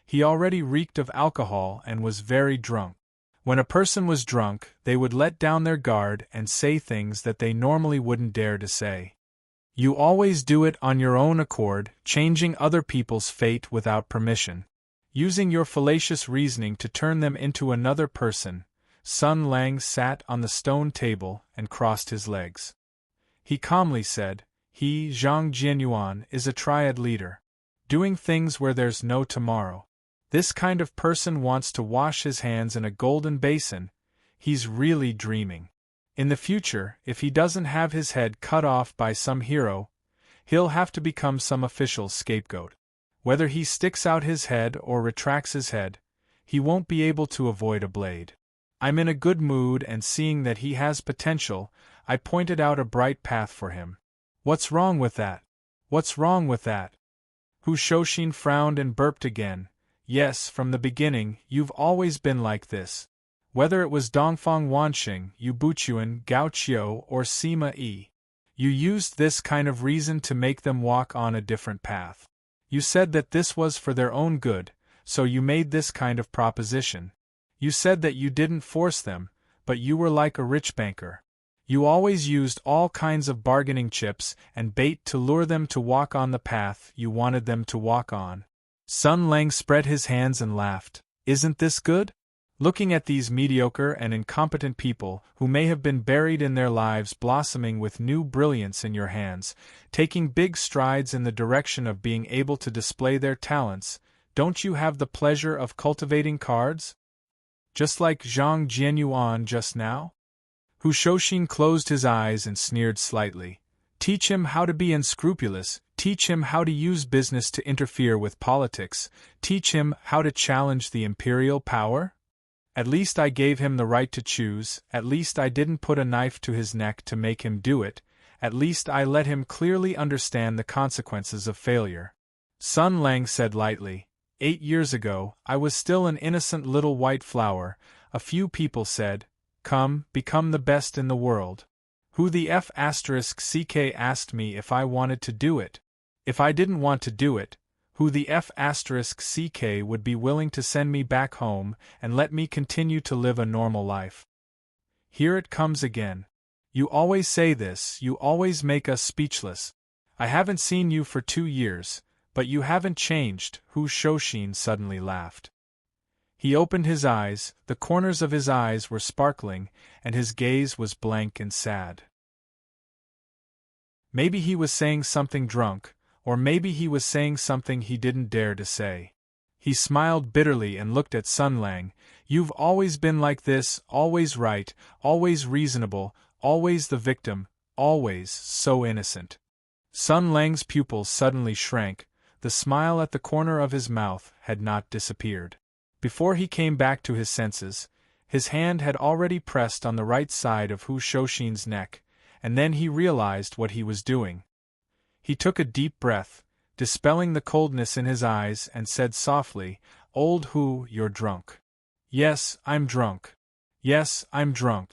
He already reeked of alcohol and was very drunk. When a person was drunk, they would let down their guard and say things that they normally wouldn't dare to say. "You always do it on your own accord, changing other people's fate without permission. Using your fallacious reasoning to turn them into another person." Sun Lang sat on the stone table and crossed his legs. He calmly said, "He, Zhang Jianyuan, is a triad leader. Doing things where there's no tomorrow. This kind of person wants to wash his hands in a golden basin. He's really dreaming. In the future, if he doesn't have his head cut off by some hero, he'll have to become some official's scapegoat. Whether he sticks out his head or retracts his head, he won't be able to avoid a blade. I'm in a good mood, and seeing that he has potential, I pointed out a bright path for him." "What's wrong with that? What's wrong with that?" Hu Shouxin frowned and burped again. "Yes, from the beginning, you've always been like this. Whether it was Dongfang Wanxing, Yu Buchuan, Gao Qiu, or Sima Yi, you used this kind of reason to make them walk on a different path. You said that this was for their own good, so you made this kind of proposition. You said that you didn't force them, but you were like a rich banker. You always used all kinds of bargaining chips and bait to lure them to walk on the path you wanted them to walk on." Sun Lang spread his hands and laughed. "Isn't this good? Looking at these mediocre and incompetent people who may have been buried in their lives blossoming with new brilliance in your hands, taking big strides in the direction of being able to display their talents, don't you have the pleasure of cultivating cards? Just like Zhang Jianyuan just now?" Hu Shoshin closed his eyes and sneered slightly. Teach him how to be unscrupulous, teach him how to use business to interfere with politics, teach him how to challenge the imperial power? At least I gave him the right to choose, at least I didn't put a knife to his neck to make him do it, at least I let him clearly understand the consequences of failure. Sun Lang said lightly, 8 years ago, I was still an innocent little white flower. A few people said, come, become the best in the world. Who the F***ck asked me if I wanted to do it. If I didn't want to do it, who the F***ck would be willing to send me back home and let me continue to live a normal life. Here it comes again. You always say this, you always make us speechless. I haven't seen you for 2 years, but you haven't changed, Hu Shoshin suddenly laughed. He opened his eyes, the corners of his eyes were sparkling, and his gaze was blank and sad. Maybe he was saying something drunk, or maybe he was saying something he didn't dare to say. He smiled bitterly and looked at Sun Lang. You've always been like this, always right, always reasonable, always the victim, always so innocent. Sun Lang's pupils suddenly shrank, the smile at the corner of his mouth had not disappeared. Before he came back to his senses, his hand had already pressed on the right side of Hu Shoshin's neck, and then he realized what he was doing. He took a deep breath, dispelling the coldness in his eyes, and said softly, Old Hu, you're drunk. Yes, I'm drunk. Yes, I'm drunk.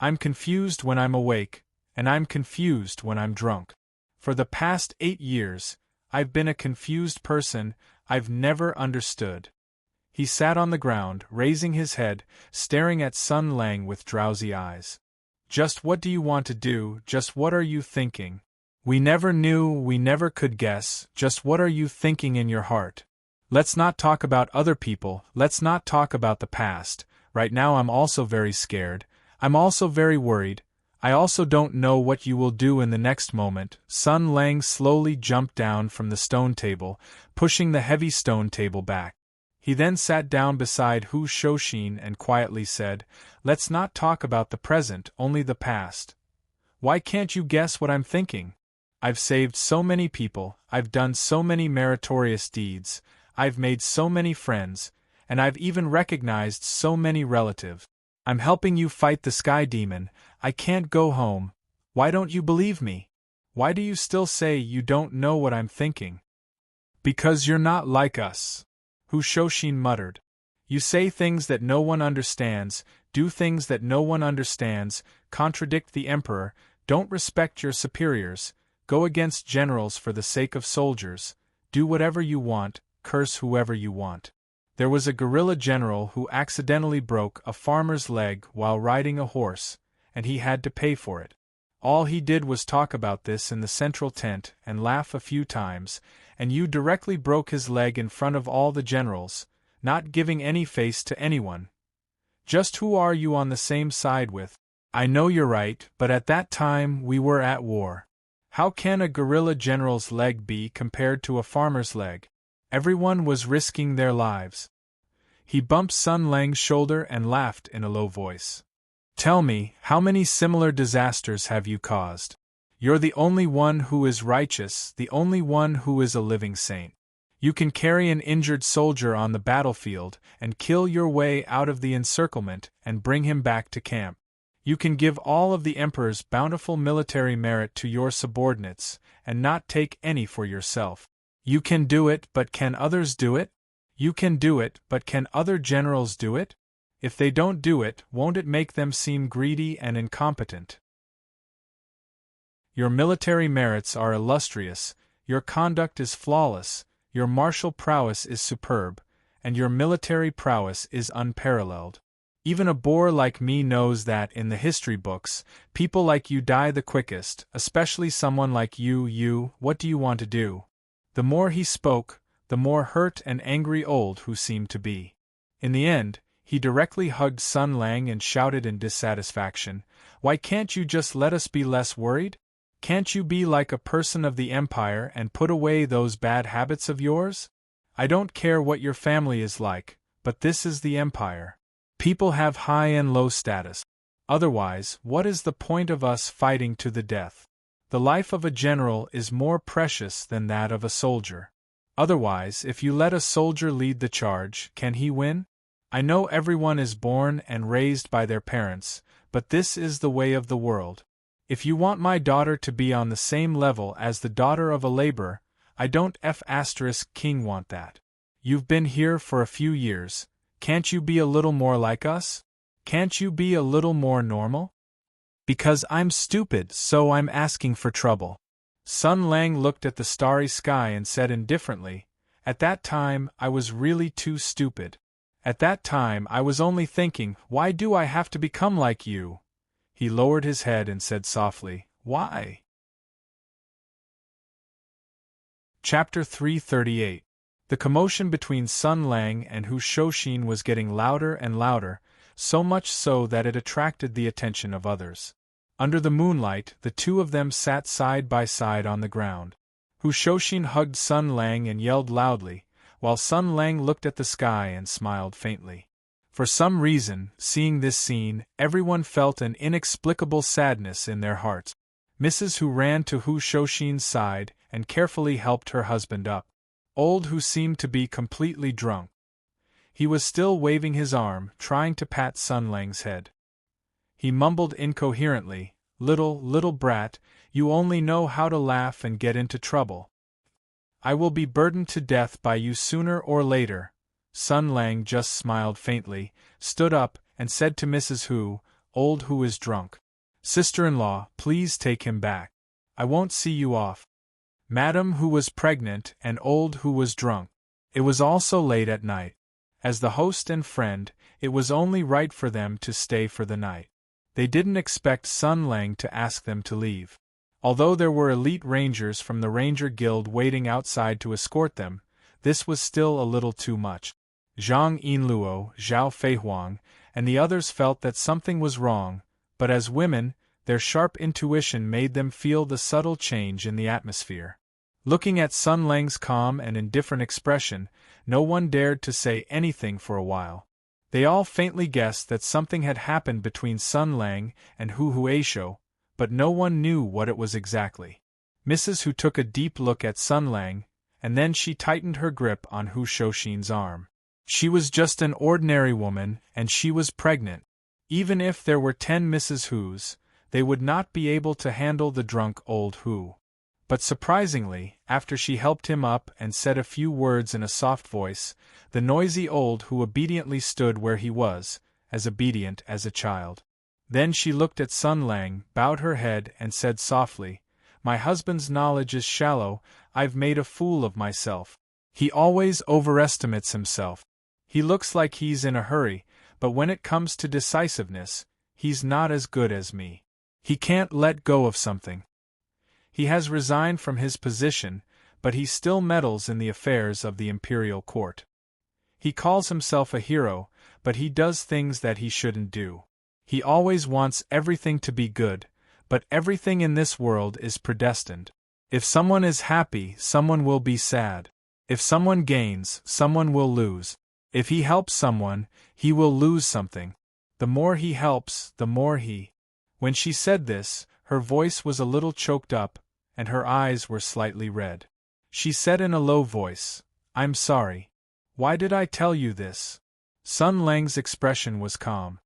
I'm confused when I'm awake, and I'm confused when I'm drunk. For the past 8 years, I've been a confused person, I've never understood. He sat on the ground, raising his head, staring at Sun Lang with drowsy eyes. Just what do you want to do, just what are you thinking? We never knew, we never could guess, just what are you thinking in your heart? Let's not talk about other people, let's not talk about the past. Right now I'm also very scared, I'm also very worried, I also don't know what you will do in the next moment. Sun Lang slowly jumped down from the stone table, pushing the heavy stone table back. He then sat down beside Hu Shoshin and quietly said, Let's not talk about the present, only the past. Why can't you guess what I'm thinking? I've saved so many people, I've done so many meritorious deeds, I've made so many friends, and I've even recognized so many relatives. I'm helping you fight the Sky Demon, I can't go home. Why don't you believe me? Why do you still say you don't know what I'm thinking? Because you're not like us, Hu Shoshin muttered. You say things that no one understands, do things that no one understands, contradict the emperor, don't respect your superiors, go against generals for the sake of soldiers, do whatever you want, curse whoever you want. There was a guerrilla general who accidentally broke a farmer's leg while riding a horse, and he had to pay for it. All he did was talk about this in the central tent and laugh a few times, and you directly broke his leg in front of all the generals, not giving any face to anyone. Just who are you on the same side with? I know you're right, but at that time we were at war. How can a guerrilla general's leg be compared to a farmer's leg? Everyone was risking their lives. He bumped Sun Lang's shoulder and laughed in a low voice. Tell me, how many similar disasters have you caused? You're the only one who is righteous, the only one who is a living saint. You can carry an injured soldier on the battlefield and kill your way out of the encirclement and bring him back to camp. You can give all of the emperor's bountiful military merit to your subordinates and not take any for yourself. You can do it, but can others do it? You can do it, but can other generals do it? If they don't do it, won't it make them seem greedy and incompetent? Your military merits are illustrious, your conduct is flawless, your martial prowess is superb, and your military prowess is unparalleled. Even a boor like me knows that in the history books, people like you die the quickest, especially someone like you. What do you want to do? The more he spoke, the more hurt and angry Old Hu seemed to be. In the end, he directly hugged Sun Lang and shouted in dissatisfaction, Why can't you just let us be less worried? Can't you be like a person of the Empire and put away those bad habits of yours? I don't care what your family is like, but this is the Empire. People have high and low status. Otherwise, what is the point of us fighting to the death? The life of a general is more precious than that of a soldier. Otherwise, if you let a soldier lead the charge, can he win? I know everyone is born and raised by their parents, but this is the way of the world. If you want my daughter to be on the same level as the daughter of a laborer, I don't king want that. You've been here for a few years, can't you be a little more like us? Can't you be a little more normal? Because I'm stupid, so I'm asking for trouble. Sun Lang looked at the starry sky and said indifferently, "At that time, I was really too stupid. At that time I was only thinking, why do I have to become like you?" He lowered his head and said softly, "Why?" Chapter 338. The commotion between Sun Lang and Hu Shoshin was getting louder and louder, so much so that it attracted the attention of others. Under the moonlight, the two of them sat side by side on the ground. Hu Shoshin hugged Sun Lang and yelled loudly, while Sun Lang looked at the sky and smiled faintly. For some reason, seeing this scene, everyone felt an inexplicable sadness in their hearts. Mrs. Hu ran to Hu Shoshin's side and carefully helped her husband up. Old Hu seemed to be completely drunk. He was still waving his arm, trying to pat Sun Lang's head. He mumbled incoherently, little brat, you only know how to laugh and get into trouble. I will be burdened to death by you sooner or later." Sun Lang just smiled faintly, stood up, and said to Mrs. Hu, "Old Hu is drunk. Sister-in-law, please take him back. I won't see you off." Madam Hu was pregnant and Old Hu was drunk. It was also late at night. As the host and friend, it was only right for them to stay for the night. They didn't expect Sun Lang to ask them to leave. Although there were elite rangers from the Ranger Guild waiting outside to escort them, this was still a little too much. Zhang Yinluo, Zhao Feihuang, and the others felt that something was wrong, but as women, their sharp intuition made them feel the subtle change in the atmosphere. Looking at Sun Lang's calm and indifferent expression, no one dared to say anything for a while. They all faintly guessed that something had happened between Sun Lang and Hu Huaisho, but no one knew what it was exactly. Mrs. Hu took a deep look at Sun Lang, and then she tightened her grip on Hu Shoshin's arm. She was just an ordinary woman, and she was pregnant. Even if there were 10 Mrs. Hus, they would not be able to handle the drunk Old Hu. But surprisingly, after she helped him up and said a few words in a soft voice, the noisy Old Hu obediently stood where he was, as obedient as a child. Then she looked at Sun Lang, bowed her head and said softly, "My husband's knowledge is shallow, I've made a fool of myself. He always overestimates himself. He looks like he's in a hurry, but when it comes to decisiveness, he's not as good as me. He can't let go of something. He has resigned from his position, but he still meddles in the affairs of the imperial court. He calls himself a hero, but he does things that he shouldn't do. He always wants everything to be good, but everything in this world is predestined. If someone is happy, someone will be sad. If someone gains, someone will lose. If he helps someone, he will lose something. The more he helps, the more he—" When she said this, her voice was a little choked up, and her eyes were slightly red. She said in a low voice, "I'm sorry. Why did I tell you this?" Sun Lang's expression was calm.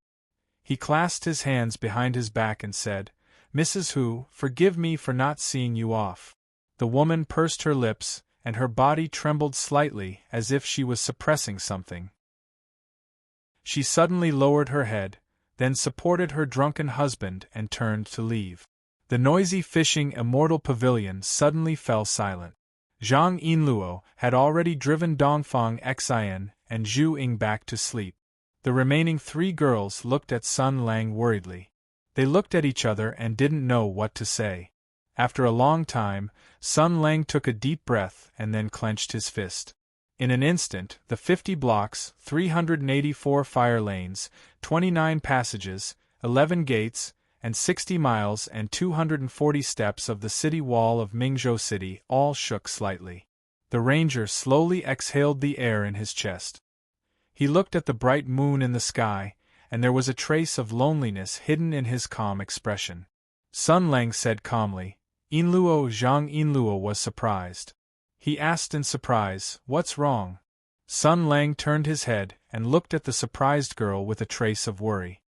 He clasped his hands behind his back and said, "Mrs. Hu, forgive me for not seeing you off." The woman pursed her lips, and her body trembled slightly as if she was suppressing something. She suddenly lowered her head, then supported her drunken husband and turned to leave. The noisy fishing immortal pavilion suddenly fell silent. Zhang Yinluo had already driven Dongfang Xian and Zhu Ying back to sleep. The remaining 3 girls looked at Sun Lang worriedly. They looked at each other and didn't know what to say. After a long time, Sun Lang took a deep breath and then clenched his fist. In an instant, the 50 blocks, 384 fire lanes, 29 passages, 11 gates, and 60 miles and 240 steps of the city wall of Mingzhou City all shook slightly. The ranger slowly exhaled the air in his chest. He looked at the bright moon in the sky, and there was a trace of loneliness hidden in his calm expression. Sun Lang said calmly. Inluo. Zhang Inluo was surprised. He asked in surprise, "What's wrong?" Sun Lang turned his head and looked at the surprised girl with a trace of worry.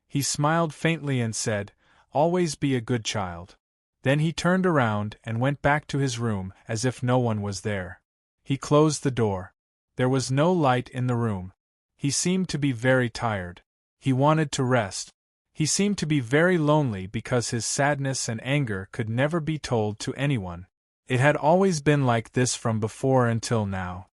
He smiled faintly and said, "Always be a good child." Then he turned around and went back to his room as if no one was there. He closed the door. There was no light in the room. He seemed to be very tired. He wanted to rest. He seemed to be very lonely because his sadness and anger could never be told to anyone. It had always been like this from before until now.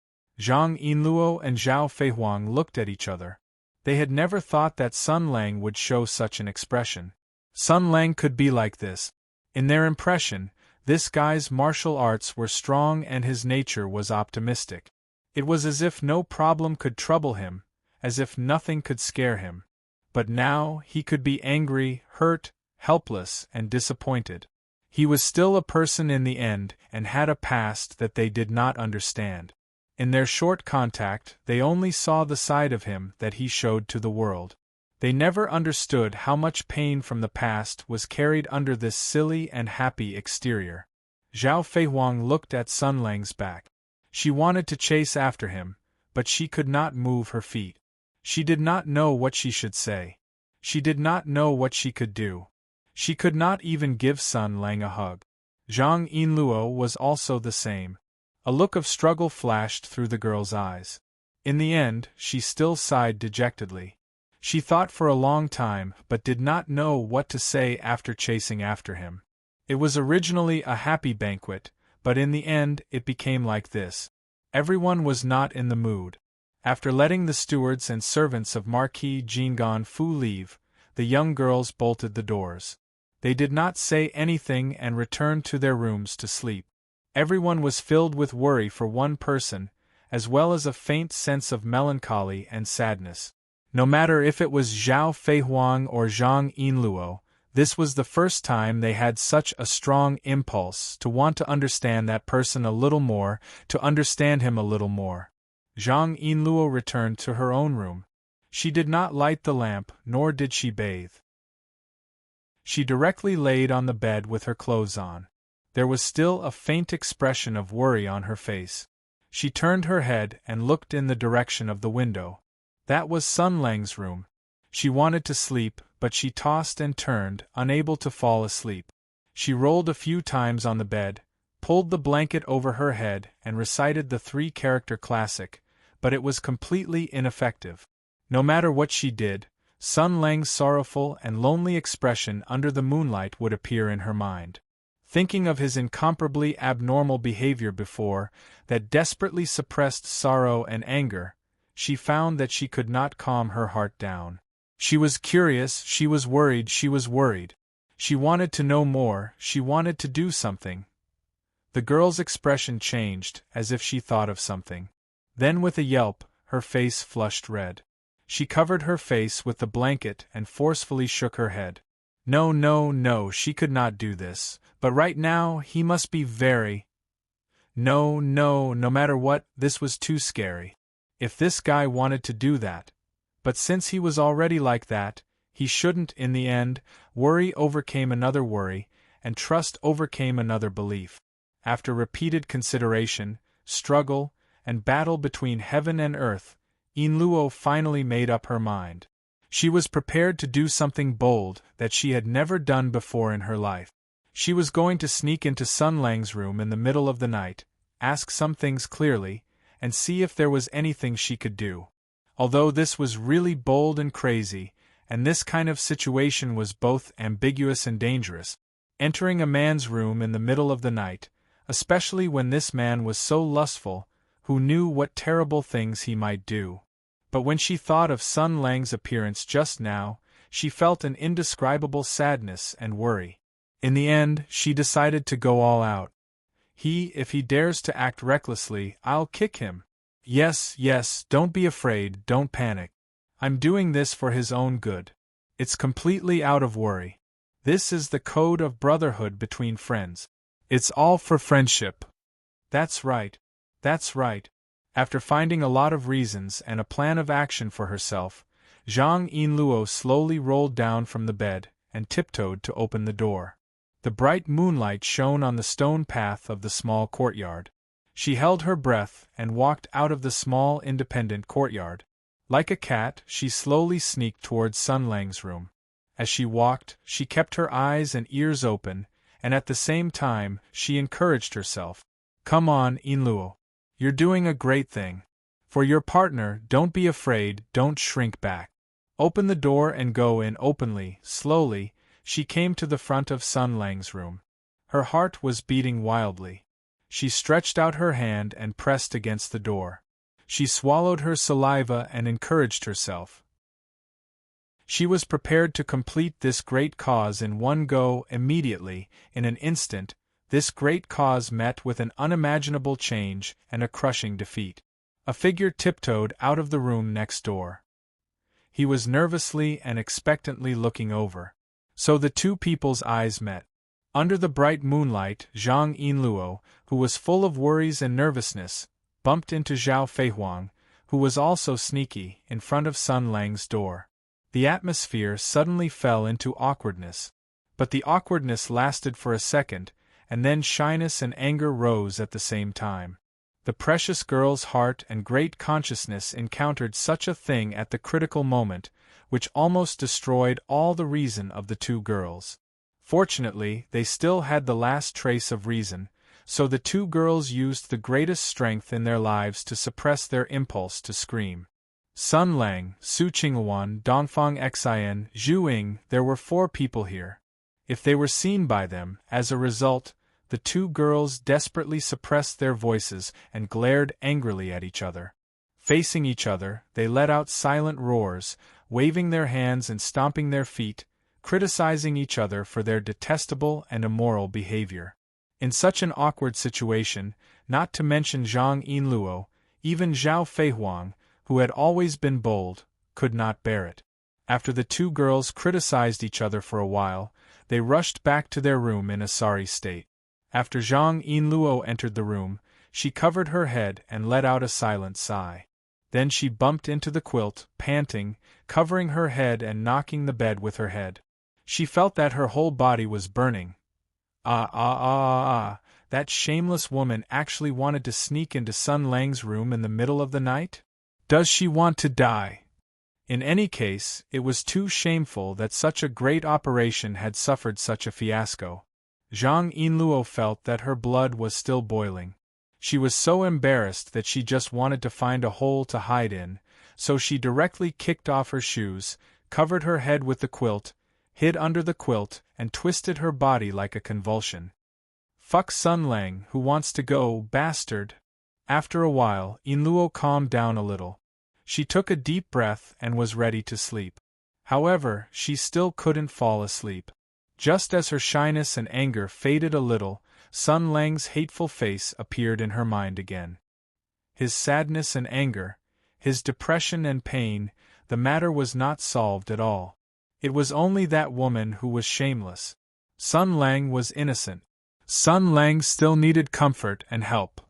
Zhang Yinluo and Zhao Feihuang looked at each other. They had never thought that Sun Lang would show such an expression. Sun Lang could be like this. In their impression, this guy's martial arts were strong and his nature was optimistic. It was as if no problem could trouble him, as if nothing could scare him. But now he could be angry, hurt, helpless, and disappointed. He was still a person in the end and had a past that they did not understand. In their short contact, they only saw the side of him that he showed to the world. They never understood how much pain from the past was carried under this silly and happy exterior. Zhao Feihuang looked at Sun Lang's back. She wanted to chase after him, but she could not move her feet. She did not know what she should say. She did not know what she could do. She could not even give Sun Lang a hug. Zhang Yinluo was also the same. A look of struggle flashed through the girl's eyes. In the end, she still sighed dejectedly. She thought for a long time but did not know what to say after chasing after him. It was originally a happy banquet, but in the end it became like this. Everyone was not in the mood. After letting the stewards and servants of Marquis Jingan Fu leave, the young girls bolted the doors. They did not say anything and returned to their rooms to sleep. Everyone was filled with worry for one person, as well as a faint sense of melancholy and sadness. No matter if it was Zhao Feihuang or Zhang Yinluo, this was the first time they had such a strong impulse to want to understand that person a little more, to understand him a little more. Zhang Yinluo returned to her own room. She did not light the lamp, nor did she bathe. She directly laid on the bed with her clothes on. There was still a faint expression of worry on her face. She turned her head and looked in the direction of the window. That was Sun Lang's room. She wanted to sleep, but she tossed and turned, unable to fall asleep. She rolled a few times on the bed, pulled the blanket over her head and recited the three-character classic, but it was completely ineffective. No matter what she did, Sun Lang's sorrowful and lonely expression under the moonlight would appear in her mind. Thinking of his incomparably abnormal behavior before, that desperately suppressed sorrow and anger, she found that she could not calm her heart down. She was curious, she was worried, she was worried. She wanted to know more, she wanted to do something. The girl's expression changed, as if she thought of something. Then with a yelp, her face flushed red. She covered her face with the blanket and forcefully shook her head. No, no, no, she could not do this, but right now he must be very… No, no, no matter what, this was too scary. If this guy wanted to do that. But since he was already like that, he shouldn't in the end. Worry overcame another worry, and trust overcame another belief. After repeated consideration, struggle, and battle between heaven and earth, Yinluo finally made up her mind. She was prepared to do something bold that she had never done before in her life. She was going to sneak into Sun Lang's room in the middle of the night, ask some things clearly, and see if there was anything she could do. Although this was really bold and crazy, and this kind of situation was both ambiguous and dangerous, entering a man's room in the middle of the night, especially when this man was so lustful, who knew what terrible things he might do. But when she thought of Sun Lang's appearance just now, she felt an indescribable sadness and worry. In the end, she decided to go all out. If he dares to act recklessly, I'll kick him. Yes, yes, don't be afraid, don't panic. I'm doing this for his own good. It's completely out of worry. This is the code of brotherhood between friends. It's all for friendship. That's right. That's right. After finding a lot of reasons and a plan of action for herself, Zhang Yinluo slowly rolled down from the bed and tiptoed to open the door. The bright moonlight shone on the stone path of the small courtyard. She held her breath and walked out of the small independent courtyard. Like a cat, she slowly sneaked towards Sun Lang's room. As she walked, she kept her eyes and ears open, and at the same time, she encouraged herself. Come on, Yinluo. You're doing a great thing. For your partner, don't be afraid, don't shrink back. Open the door and go in openly, slowly. She came to the front of Sun Lang's room. Her heart was beating wildly. She stretched out her hand and pressed against the door. She swallowed her saliva and encouraged herself. She was prepared to complete this great cause in one go, immediately, in an instant. This great cause met with an unimaginable change and a crushing defeat. A figure tiptoed out of the room next door. He was nervously and expectantly looking over. So the two people's eyes met. Under the bright moonlight, Zhang Yinluo, who was full of worries and nervousness, bumped into Zhao Feihuang, who was also sneaky, in front of Sun Lang's door. The atmosphere suddenly fell into awkwardness. But the awkwardness lasted for a second, and then shyness and anger rose at the same time. The precious girl's heart and great consciousness encountered such a thing at the critical moment, which almost destroyed all the reason of the two girls. Fortunately, they still had the last trace of reason, so the two girls used the greatest strength in their lives to suppress their impulse to scream. Sun Lang, Su Qinghuan, Dongfang Xian, Zhu Ying, there were 4 people here. If they were seen by them, as a result, the two girls desperately suppressed their voices and glared angrily at each other. Facing each other, they let out silent roars, waving their hands and stomping their feet, criticizing each other for their detestable and immoral behavior. In such an awkward situation, not to mention Zhang Yinluo, even Zhao Feihuang, who had always been bold, could not bear it. After the two girls criticized each other for a while, they rushed back to their room in a sorry state. After Zhang Yinluo entered the room, she covered her head and let out a silent sigh. Then she bumped into the quilt, panting, covering her head and knocking the bed with her head. She felt that her whole body was burning. That shameless woman actually wanted to sneak into Sun Lang's room in the middle of the night? Does she want to die? In any case, it was too shameful that such a great operation had suffered such a fiasco. Zhang Yinluo felt that her blood was still boiling. She was so embarrassed that she just wanted to find a hole to hide in, so she directly kicked off her shoes, covered her head with the quilt, hid under the quilt, and twisted her body like a convulsion. Fuck Sun Lang, who wants to go, bastard. After a while, Yinluo calmed down a little. She took a deep breath and was ready to sleep. However, she still couldn't fall asleep. Just as her shyness and anger faded a little, Sun Lang's hateful face appeared in her mind again. His sadness and anger, his depression and pain, the matter was not solved at all. It was only that woman who was shameless. Sun Lang was innocent. Sun Lang still needed comfort and help.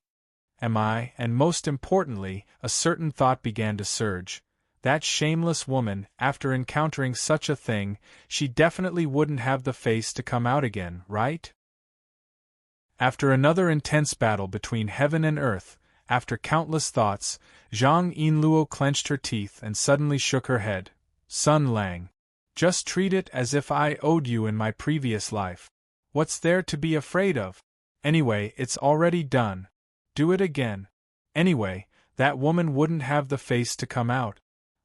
And most importantly, a certain thought began to surge. That shameless woman, after encountering such a thing, she definitely wouldn't have the face to come out again, right? After another intense battle between heaven and earth, after countless thoughts, Zhang Yinluo clenched her teeth and suddenly shook her head. Sun Lang. Just treat it as if I owed you in my previous life. What's there to be afraid of? Anyway, it's already done. Do it again. Anyway, that woman wouldn't have the face to come out.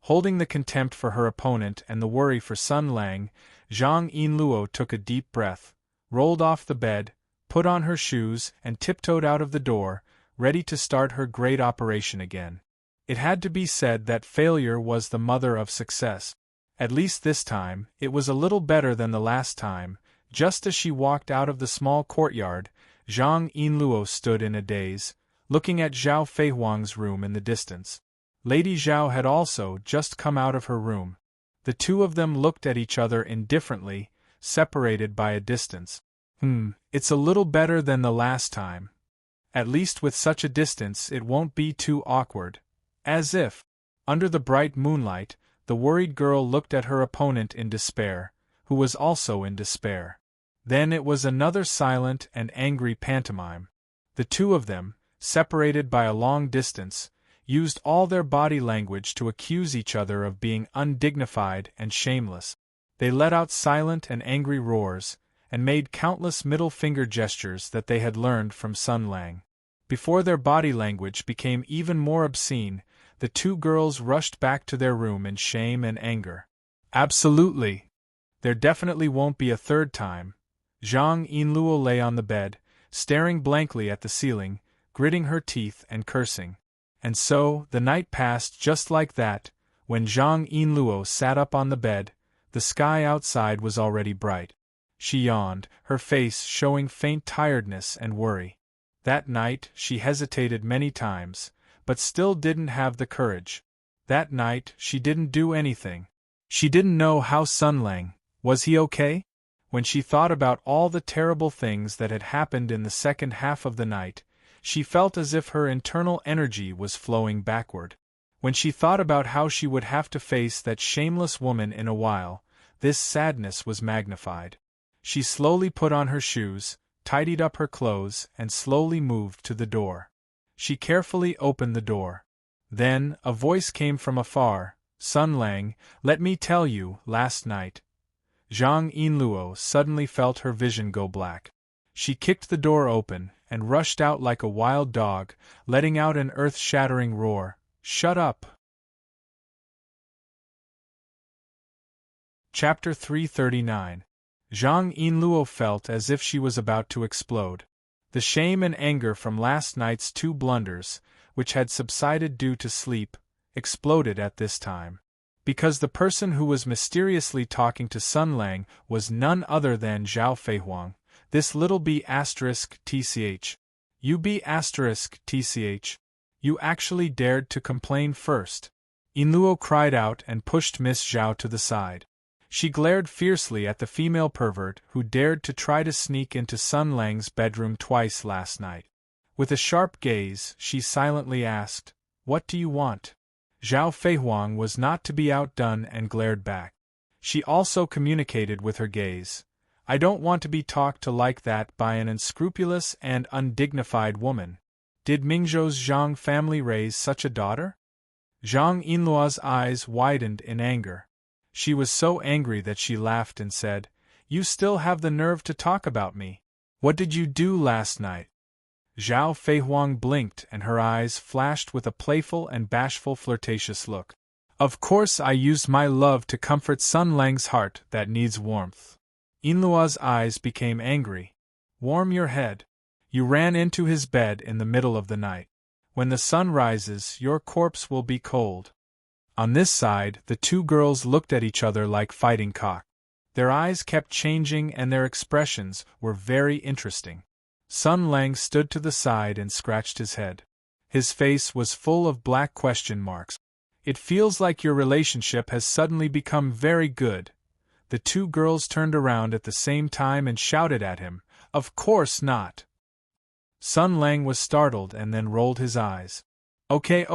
Holding the contempt for her opponent and the worry for Sun Lang, Zhang Yinluo took a deep breath, rolled off the bed, put on her shoes, and tiptoed out of the door, ready to start her great operation again. It had to be said that failure was the mother of success. At least this time, it was a little better than the last time. Just as she walked out of the small courtyard, Zhang Yinluo stood in a daze, looking at Zhao Feihuang's room in the distance. Lady Zhao had also just come out of her room. The two of them looked at each other indifferently, separated by a distance. It's a little better than the last time. At least with such a distance it won't be too awkward. As if, under the bright moonlight, The worried girl looked at her opponent in despair, who was also in despair. Then it was another silent and angry pantomime. The two of them, separated by a long distance, used all their body language to accuse each other of being undignified and shameless. They let out silent and angry roars, and made countless middle-finger gestures that they had learned from Sun Lang. Before their body language became even more obscene, the two girls rushed back to their room in shame and anger. Absolutely! There definitely won't be a third time. Zhang Yinluo lay on the bed, staring blankly at the ceiling, gritting her teeth and cursing. And so, the night passed just like that. When Zhang Yinluo sat up on the bed, the sky outside was already bright. She yawned, her face showing faint tiredness and worry. That night, she hesitated many times, but still didn't have the courage. That night, she didn't do anything. She didn't know how Sun Lang, was he okay? When she thought about all the terrible things that had happened in the second half of the night, she felt as if her internal energy was flowing backward. When she thought about how she would have to face that shameless woman in a while, this sadness was magnified. She slowly put on her shoes, tidied up her clothes, and slowly moved to the door. She carefully opened the door. Then, a voice came from afar, "Sun Lang, let me tell you, last night." Zhang Yinluo suddenly felt her vision go black. She kicked the door open, and rushed out like a wild dog, letting out an earth-shattering roar. "Shut up!" Chapter 339. Zhang Yinluo felt as if she was about to explode. The shame and anger from last night's two blunders, which had subsided due to sleep, exploded at this time. Because the person who was mysteriously talking to Sun Lang was none other than Zhao Feihuang, this little b*tch. You b*tch. You actually dared to complain first. Yinluo cried out and pushed Miss Zhao to the side. She glared fiercely at the female pervert who dared to try to sneak into Sun Lang's bedroom twice last night. With a sharp gaze, she silently asked, "What do you want?" Zhao Feihuang was not to be outdone and glared back. She also communicated with her gaze. "I don't want to be talked to like that by an unscrupulous and undignified woman. Did Mingzhou's Zhang family raise such a daughter?" Zhang Yinluo's eyes widened in anger. She was so angry that she laughed and said, "You still have the nerve to talk about me. What did you do last night?" Zhao Feihuang blinked and her eyes flashed with a playful and bashful flirtatious look. "Of course I used my love to comfort Sun Lang's heart that needs warmth." Yinluo's eyes became angry. "Warm your head. You ran into his bed in the middle of the night. When the sun rises, your corpse will be cold." On this side, the two girls looked at each other like fighting cock. Their eyes kept changing and their expressions were very interesting. Sun Lang stood to the side and scratched his head. His face was full of black question marks. "It feels like your relationship has suddenly become very good." The two girls turned around at the same time and shouted at him, "Of course not!" Sun Lang was startled and then rolled his eyes. Okay.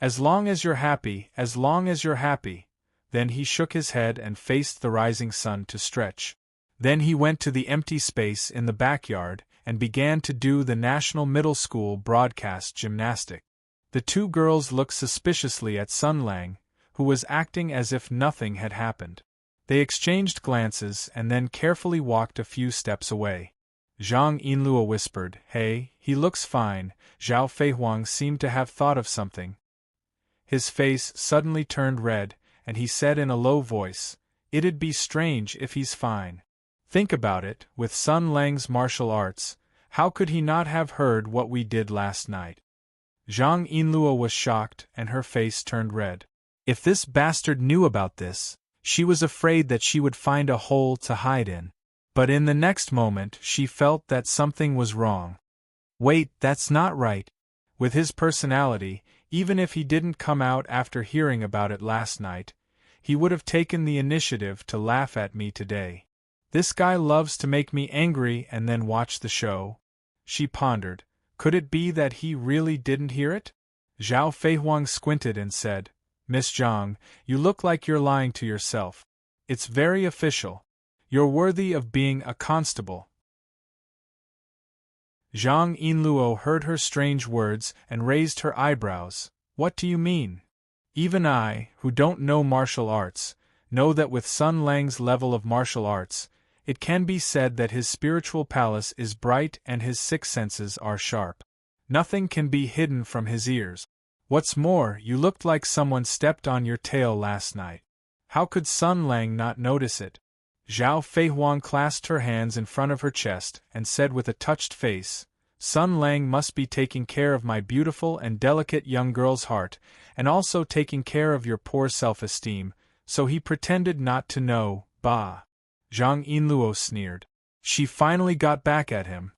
As long as you're happy, as long as you're happy." Then he shook his head and faced the rising sun to stretch. Then he went to the empty space in the backyard and began to do the National Middle School broadcast gymnastic. The two girls looked suspiciously at Sun Lang, who was acting as if nothing had happened. They exchanged glances and then carefully walked a few steps away. Zhang Yinluo whispered, "Hey, he looks fine." Zhao Feihuang seemed to have thought of something. His face suddenly turned red, and he said in a low voice, "It'd be strange if he's fine. Think about it, with Sun Lang's martial arts, how could he not have heard what we did last night?" Zhang Yinluo was shocked, and her face turned red. If this bastard knew about this, she was afraid that she would find a hole to hide in. But in the next moment she felt that something was wrong. Wait, that's not right. With his personality, even if he didn't come out after hearing about it last night, he would have taken the initiative to laugh at me today. This guy loves to make me angry and then watch the show. She pondered, could it be that he really didn't hear it? Zhao Feihuang squinted and said, Miss Zhang, you look like you're lying to yourself. It's very official. You're worthy of being a constable. Zhang Yinluo heard her strange words and raised her eyebrows. What do you mean? Even I, who don't know martial arts, know that with Sun Lang's level of martial arts, it can be said that his spiritual palace is bright and his six senses are sharp. Nothing can be hidden from his ears. What's more, you looked like someone stepped on your tail last night. How could Sun Lang not notice it? Zhao Feihuang clasped her hands in front of her chest and said with a touched face, Sun Lang must be taking care of my beautiful and delicate young girl's heart, and also taking care of your poor self-esteem, so he pretended not to know, bah. Zhang Yinluo sneered. She finally got back at him.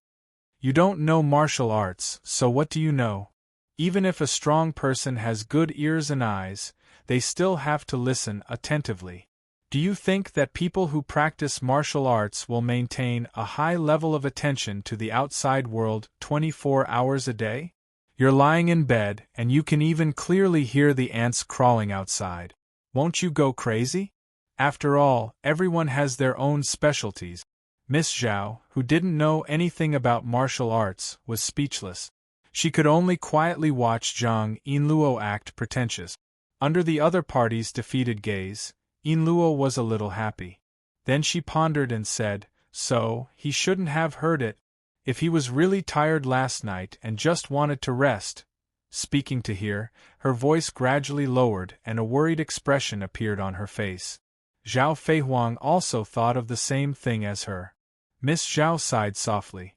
You don't know martial arts, so what do you know? Even if a strong person has good ears and eyes, they still have to listen attentively. Do you think that people who practice martial arts will maintain a high level of attention to the outside world 24 hours a day? You're lying in bed, and you can even clearly hear the ants crawling outside. Won't you go crazy? After all, everyone has their own specialties. Miss Zhao, who didn't know anything about martial arts, was speechless. She could only quietly watch Zhang Yinluo act pretentious. Under the other party's defeated gaze, Yinluo was a little happy. Then she pondered and said, so, he shouldn't have heard it. If he was really tired last night and just wanted to rest. Speaking to her voice gradually lowered and a worried expression appeared on her face. Zhao Feihuang also thought of the same thing as her. Miss Zhao sighed softly.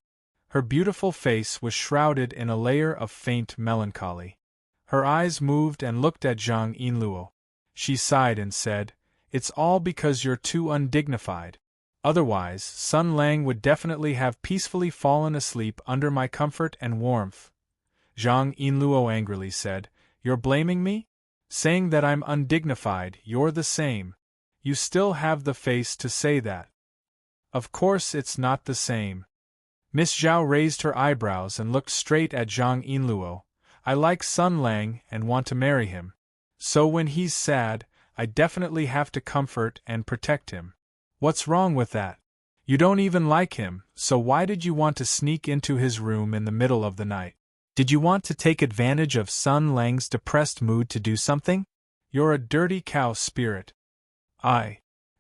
Her beautiful face was shrouded in a layer of faint melancholy. Her eyes moved and looked at Zhang Yinluo. She sighed and said, it's all because you're too undignified. Otherwise, Sun Lang would definitely have peacefully fallen asleep under my comfort and warmth. Zhang Yinluo angrily said, you're blaming me? Saying that I'm undignified, you're the same. You still have the face to say that. Of course it's not the same. Miss Zhao raised her eyebrows and looked straight at Zhang Yinluo. I like Sun Lang and want to marry him. So when he's sad, I definitely have to comfort and protect him. What's wrong with that? You don't even like him, so why did you want to sneak into his room in the middle of the night? Did you want to take advantage of Sun Lang's depressed mood to do something? You're a dirty cow spirit. Zhang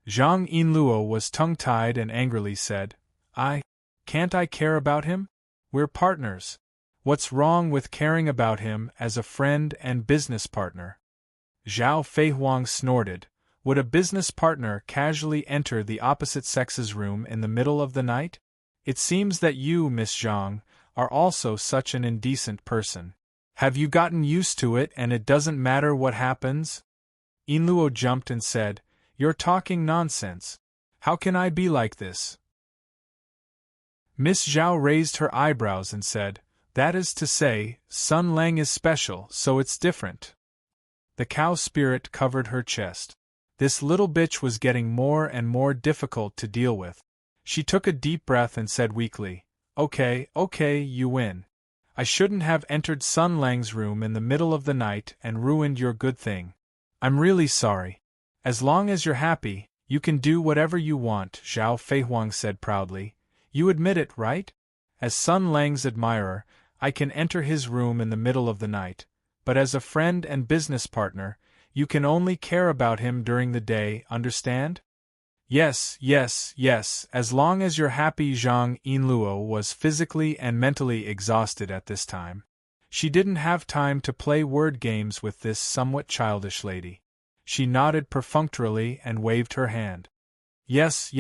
Yinluo was tongue-tied and angrily said, Can't I care about him? We're partners. What's wrong with caring about him as a friend and business partner? Zhao Feihuang snorted. Would a business partner casually enter the opposite sex's room in the middle of the night? It seems that you, Miss Zhang, are also such an indecent person. Have you gotten used to it and it doesn't matter what happens? Yinluo jumped and said, You're talking nonsense. How can I be like this? Miss Zhao raised her eyebrows and said, That is to say, Sun Lang is special, so it's different. The cow spirit covered her chest. This little bitch was getting more and more difficult to deal with. She took a deep breath and said weakly, Okay, you win. I shouldn't have entered Sun Lang's room in the middle of the night and ruined your good thing. I'm really sorry. As long as you're happy, you can do whatever you want, Zhao Feihuang said proudly. You admit it, right? As Sun Lang's admirer, I can enter his room in the middle of the night, but as a friend and business partner, you can only care about him during the day, understand? Yes, as long as you're happy. Zhang Yinluo was physically and mentally exhausted at this time. She didn't have time to play word games with this somewhat childish lady. She nodded perfunctorily and waved her hand. Yes.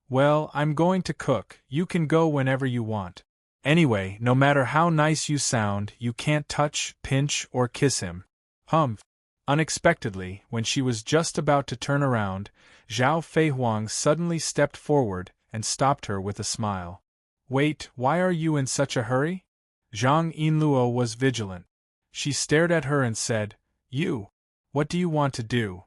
Well, I'm going to cook, you can go whenever you want. Anyway, no matter how nice you sound, you can't touch, pinch, or kiss him. Humph. Unexpectedly, when she was just about to turn around, Zhao Feihuang suddenly stepped forward and stopped her with a smile. Wait, why are you in such a hurry? Zhang Yinluo was vigilant. She stared at her and said, You. What do you want to do?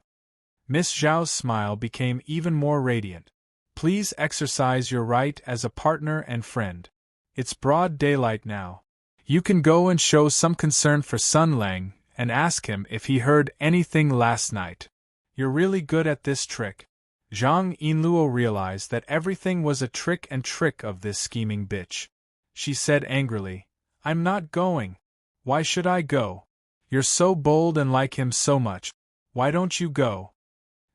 Miss Zhao's smile became even more radiant. Please exercise your right as a partner and friend. It's broad daylight now. You can go and show some concern for Sun Lang, and ask him if he heard anything last night. You're really good at this trick. Zhang Yinluo realized that everything was a trick of this scheming bitch. She said angrily, I'm not going. Why should I go? You're so bold and like him so much. Why don't you go?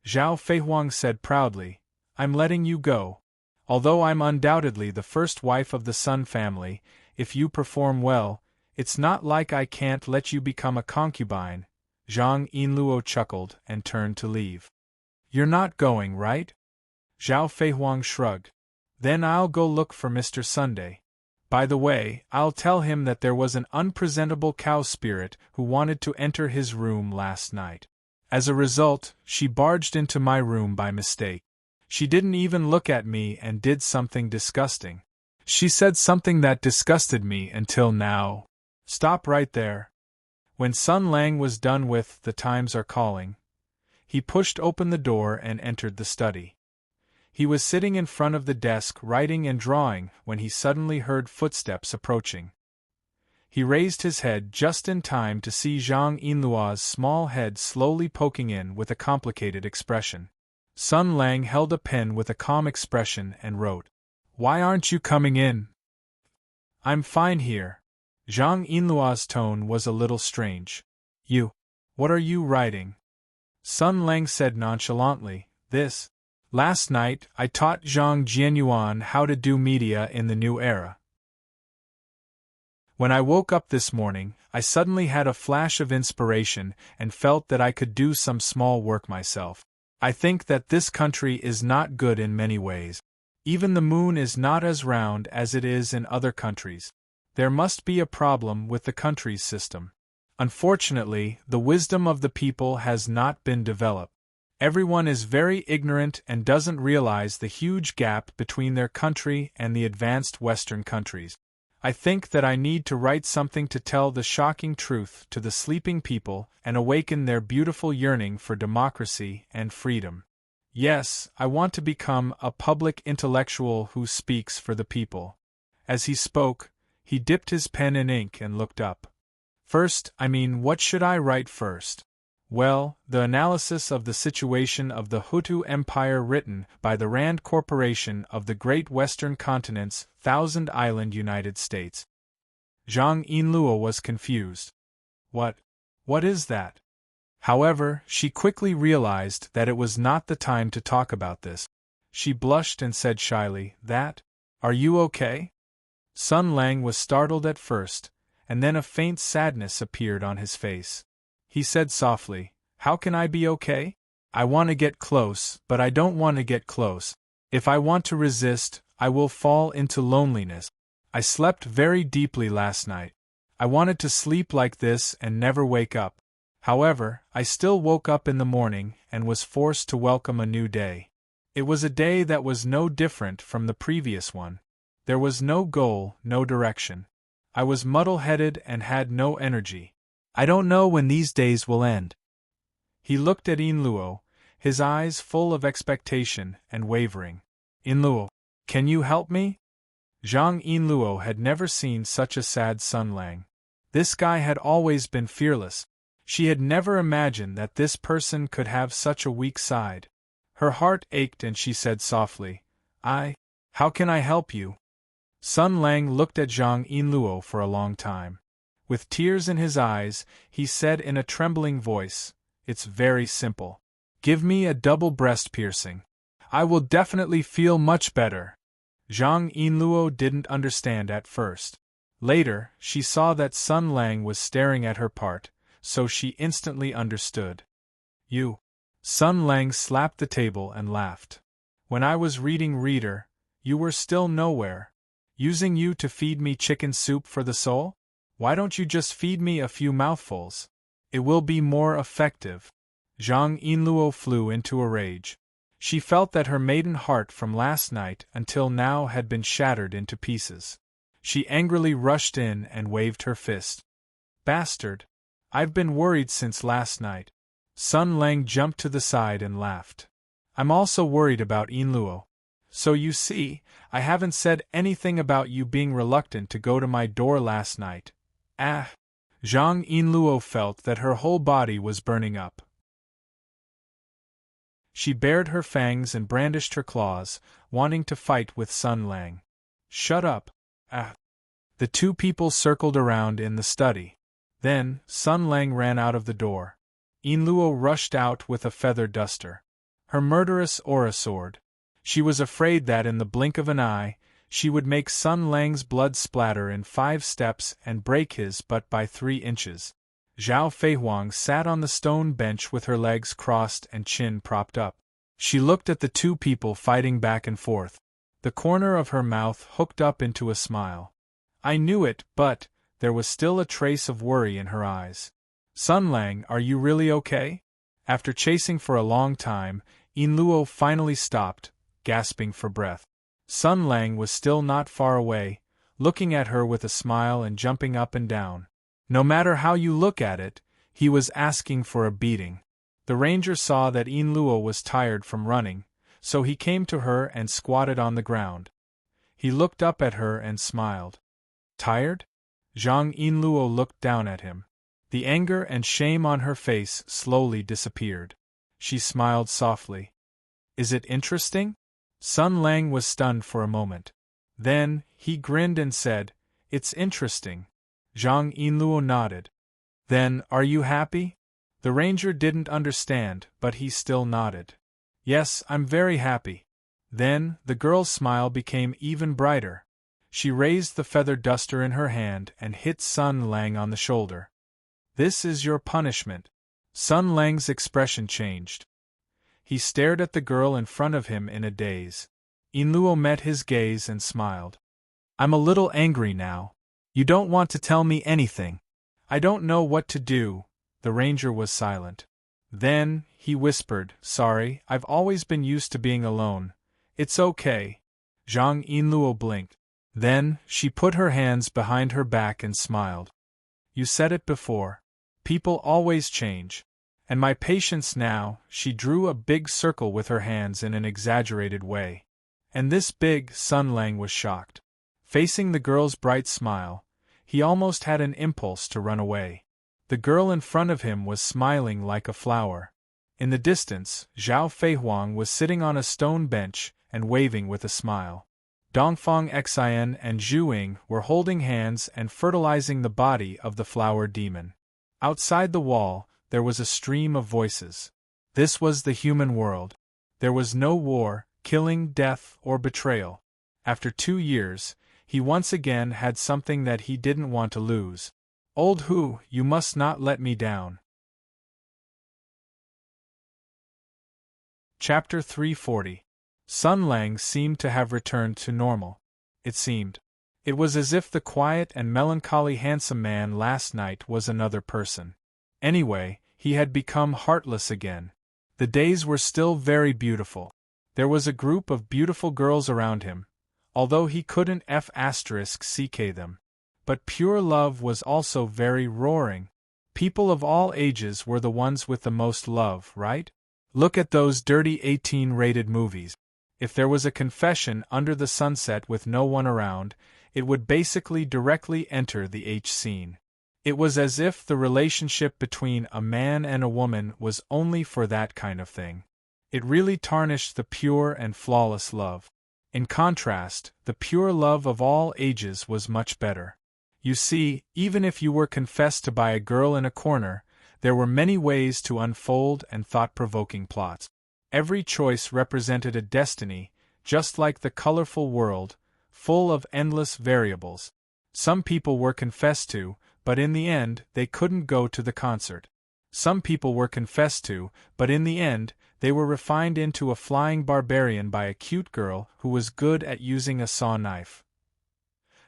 Zhao Feihuang said proudly, I'm letting you go. Although I'm undoubtedly the first wife of the Sun family, if you perform well, it's not like I can't let you become a concubine. Zhang Yinluo chuckled and turned to leave. You're not going, right? Zhao Feihuang shrugged. Then I'll go look for Mr. Sunday. By the way, I'll tell him that there was an unpresentable cow spirit who wanted to enter his room last night. As a result, she barged into my room by mistake. She didn't even look at me and did something disgusting. She said something that disgusted me until now. Stop right there. When Sun Lang was done with The Times Are Calling, he pushed open the door and entered the study. He was sitting in front of the desk writing and drawing when he suddenly heard footsteps approaching. He raised his head just in time to see Zhang Yinluo's small head slowly poking in with a complicated expression. Sun Lang held a pen with a calm expression and wrote, Why aren't you coming in? I'm fine here. Zhang Yinluo's tone was a little strange. What are you writing? Sun Lang said nonchalantly, This. Last night, I taught Zhang Jianyuan how to do media in the new era. When I woke up this morning, I suddenly had a flash of inspiration and felt that I could do some small work myself. I think that this country is not good in many ways. Even the moon is not as round as it is in other countries. There must be a problem with the country's system. Unfortunately, the wisdom of the people has not been developed. Everyone is very ignorant and doesn't realize the huge gap between their country and the advanced Western countries. I think that I need to write something to tell the shocking truth to the sleeping people and awaken their beautiful yearning for democracy and freedom. Yes, I want to become a public intellectual who speaks for the people. As he spoke, he dipped his pen in ink and looked up. What should I write first? Well, the analysis of the situation of the Hutu Empire written by the Rand Corporation of the Great Western Continent's Thousand Island United States. Zhang Yinluo was confused. What is that? However, she quickly realized that it was not the time to talk about this. She blushed and said shyly, Are you okay? Sun Lang was startled at first, and then a faint sadness appeared on his face. He said softly, How can I be okay? I want to get close, but I don't want to get close. If I want to resist, I will fall into loneliness. I slept very deeply last night. I wanted to sleep like this and never wake up. However, I still woke up in the morning and was forced to welcome a new day. It was a day that was no different from the previous one. There was no goal, no direction. I was muddle-headed and had no energy. I don't know when these days will end. He looked at Yinluo, his eyes full of expectation and wavering. Yinluo, can you help me? Zhang Yinluo had never seen such a sad Sun Lang. This guy had always been fearless. She had never imagined that this person could have such a weak side. Her heart ached and she said softly, How can I help you? Sun Lang looked at Zhang Yinluo for a long time. With tears in his eyes, he said in a trembling voice, It's very simple. Give me a double breast piercing. I will definitely feel much better. Zhang Yinluo didn't understand at first. Later, she saw that Sun Lang was staring at her part, so she instantly understood. Sun Lang slapped the table and laughed. When I was reading Reader, you were still nowhere. Using you to feed me chicken soup for the soul? Why don't you just feed me a few mouthfuls? It will be more effective. Zhang Yinluo flew into a rage. She felt that her maiden heart from last night until now had been shattered into pieces. She angrily rushed in and waved her fist. Bastard! I've been worried since last night. Sun Lang jumped to the side and laughed. I'm also worried about Yinluo. So you see, I haven't said anything about you being reluctant to go to my door last night. Zhang Yinluo felt that her whole body was burning up. She bared her fangs and brandished her claws, wanting to fight with Sun Lang. "Shut up! Ah!" The two people circled around in the study. Then, Sun Lang ran out of the door. Yinluo rushed out with a feather duster. Her murderous aura soared. She was afraid that in the blink of an eye, she would make Sun Lang's blood splatter in 5 steps and break his but by 3 inches. Zhao Feihuang sat on the stone bench with her legs crossed and chin propped up. She looked at the two people fighting back and forth. The corner of her mouth hooked up into a smile. "I knew it, but," there was still a trace of worry in her eyes. "Sun Lang, are you really okay?" After chasing for a long time, Yinluo finally stopped, gasping for breath. Sun Lang was still not far away, looking at her with a smile and jumping up and down. No matter how you look at it, he was asking for a beating. The ranger saw that Yinluo was tired from running, so he came to her and squatted on the ground. He looked up at her and smiled. "Tired?" Zhang Yinluo looked down at him. The anger and shame on her face slowly disappeared. She smiled softly. "Is it interesting?" Sun Lang was stunned for a moment. Then, he grinned and said, "It's interesting." Zhang Yinluo nodded. "Then, are you happy?" The ranger didn't understand, but he still nodded. "Yes, I'm very happy." Then, the girl's smile became even brighter. She raised the feather duster in her hand and hit Sun Lang on the shoulder. "This is your punishment." Sun Lang's expression changed. He stared at the girl in front of him in a daze. Yinluo met his gaze and smiled. "I'm a little angry now. You don't want to tell me anything." "I don't know what to do." The ranger was silent. Then, he whispered, "Sorry, I've always been used to being alone. It's okay." Zhang Yinluo blinked. Then, she put her hands behind her back and smiled. "You said it before. People always change. And my patience now," she drew a big circle with her hands in an exaggerated way. "And this big," Sun Lang was shocked. Facing the girl's bright smile, he almost had an impulse to run away. The girl in front of him was smiling like a flower. In the distance, Zhao Feihuang was sitting on a stone bench and waving with a smile. Dongfang Xian and Zhu Ying were holding hands and fertilizing the body of the flower demon. Outside the wall, there was a stream of voices. This was the human world. There was no war, killing, death, or betrayal. After 2 years, he once again had something that he didn't want to lose. "Old Hu, you must not let me down." Chapter 340. Sun Lang seemed to have returned to normal. It seemed. It was as if the quiet and melancholy handsome man last night was another person. Anyway, he had become heartless again. The days were still very beautiful. There was a group of beautiful girls around him, although he couldn't ck them. But pure love was also very roaring. People of all ages were the ones with the most love, right? Look at those dirty 18-rated movies. If there was a confession under the sunset with no one around, it would basically directly enter the H scene. It was as if the relationship between a man and a woman was only for that kind of thing. It really tarnished the pure and flawless love. In contrast, the pure love of all ages was much better. You see, even if you were confessed to by a girl in a corner, there were many ways to unfold and thought-provoking plots. Every choice represented a destiny, just like the colorful world, full of endless variables. Some people were confessed to, but in the end, they couldn't go to the concert. Some people were confessed to, but in the end, they were refined into a flying barbarian by a cute girl who was good at using a saw knife.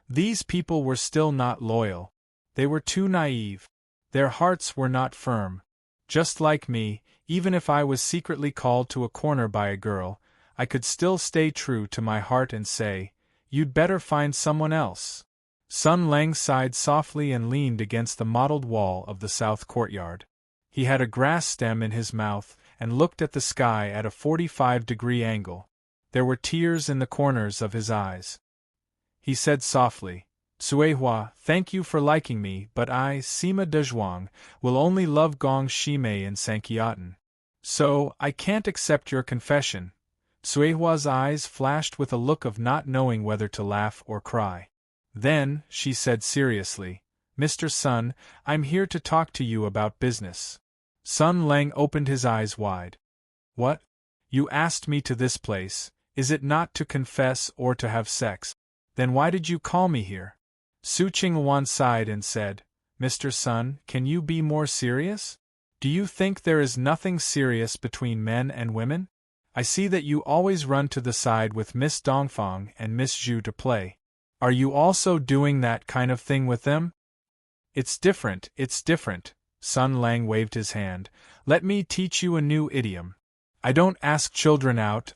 These people were still not loyal. They were too naive. Their hearts were not firm. Just like me, even if I was secretly called to a corner by a girl, I could still stay true to my heart and say, "You'd better find someone else." Sun Lang sighed softly and leaned against the mottled wall of the south courtyard. He had a grass stem in his mouth and looked at the sky at a 45-degree angle. There were tears in the corners of his eyes. He said softly, Suehua, thank you for liking me, but I, Sima Dezhuang, will only love Gong Shimei and Sankiatan. So, I can't accept your confession. Suehua's eyes flashed with a look of not knowing whether to laugh or cry. Then, she said seriously, Mr. Sun, I'm here to talk to you about business. Sun Lang opened his eyes wide. What? You asked me to this place, is it not to confess or to have sex? Then why did you call me here? Su Qingwan sighed and said, Mr. Sun, can you be more serious? Do you think there is nothing serious between men and women? I see that you always run to the side with Miss Dongfang and Miss Zhu to play. Are you also doing that kind of thing with them? It's different, Sun Lang waved his hand. Let me teach you a new idiom. I don't ask children out.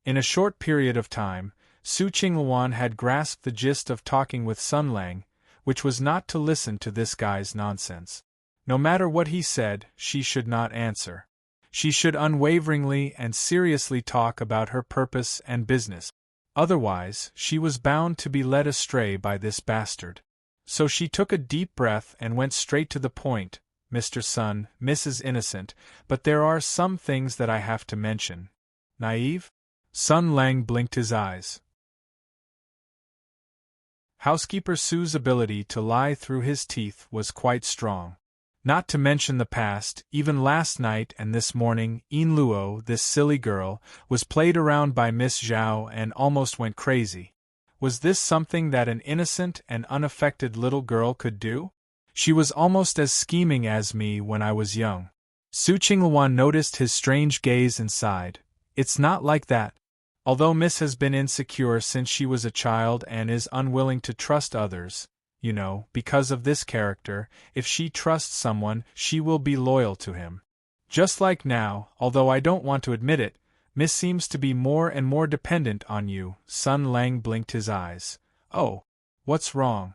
In a short period of time, Su Qingwan had grasped the gist of talking with Sun Lang, which was not to listen to this guy's nonsense. No matter what he said, she should not answer. She should unwaveringly and seriously talk about her purpose and business. Otherwise, she was bound to be led astray by this bastard. So she took a deep breath and went straight to the point. Mr. Sun, Mrs. Innocent, but there are some things that I have to mention. Naive? Sun Lang blinked his eyes. Housekeeper Su's ability to lie through his teeth was quite strong. Not to mention the past, even last night and this morning, Yin Luo, this silly girl, was played around by Miss Zhao and almost went crazy. Was this something that an innocent and unaffected little girl could do? She was almost as scheming as me when I was young. Su Qingluan noticed his strange gaze and sighed. It's not like that. Although Miss has been insecure since she was a child and is unwilling to trust others, because of this character, if she trusts someone, she will be loyal to him. Just like now, although I don't want to admit it, Miss seems to be more and more dependent on you. Sun Lang blinked his eyes. Oh, what's wrong?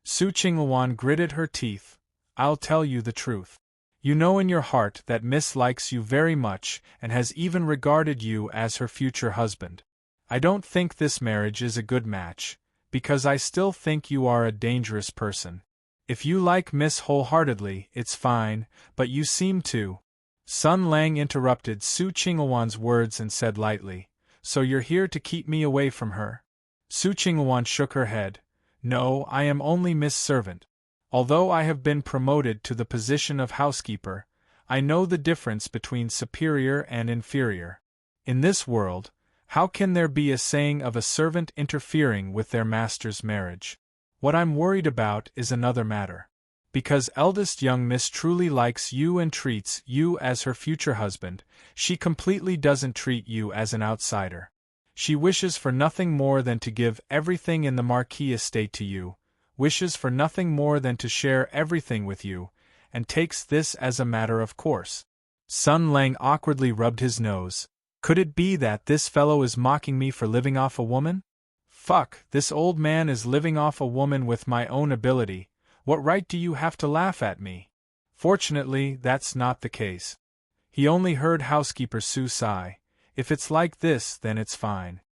Su Qingluan gritted her teeth. I'll tell you the truth. You know in your heart that Miss likes you very much and has even regarded you as her future husband. I don't think this marriage is a good match, because I still think you are a dangerous person. If you like Miss wholeheartedly, it's fine, but you seem to. Sun Lang interrupted Su Qingluan's words and said lightly, So you're here to keep me away from her? Su Qingluan shook her head. No, I am only Miss' servant. Although I have been promoted to the position of housekeeper, I know the difference between superior and inferior. In this world, how can there be a saying of a servant interfering with their master's marriage? What I'm worried about is another matter. Because eldest young Miss truly likes you and treats you as her future husband, she completely doesn't treat you as an outsider. She wishes for nothing more than to give everything in the Marquis estate to you, wishes for nothing more than to share everything with you, and takes this as a matter of course. Sun Lang awkwardly rubbed his nose. Could it be that this fellow is mocking me for living off a woman? Fuck, this old man is living off a woman with my own ability. What right do you have to laugh at me? Fortunately, that's not the case. He only heard housekeeper Su sigh. If it's like this, then it's fine.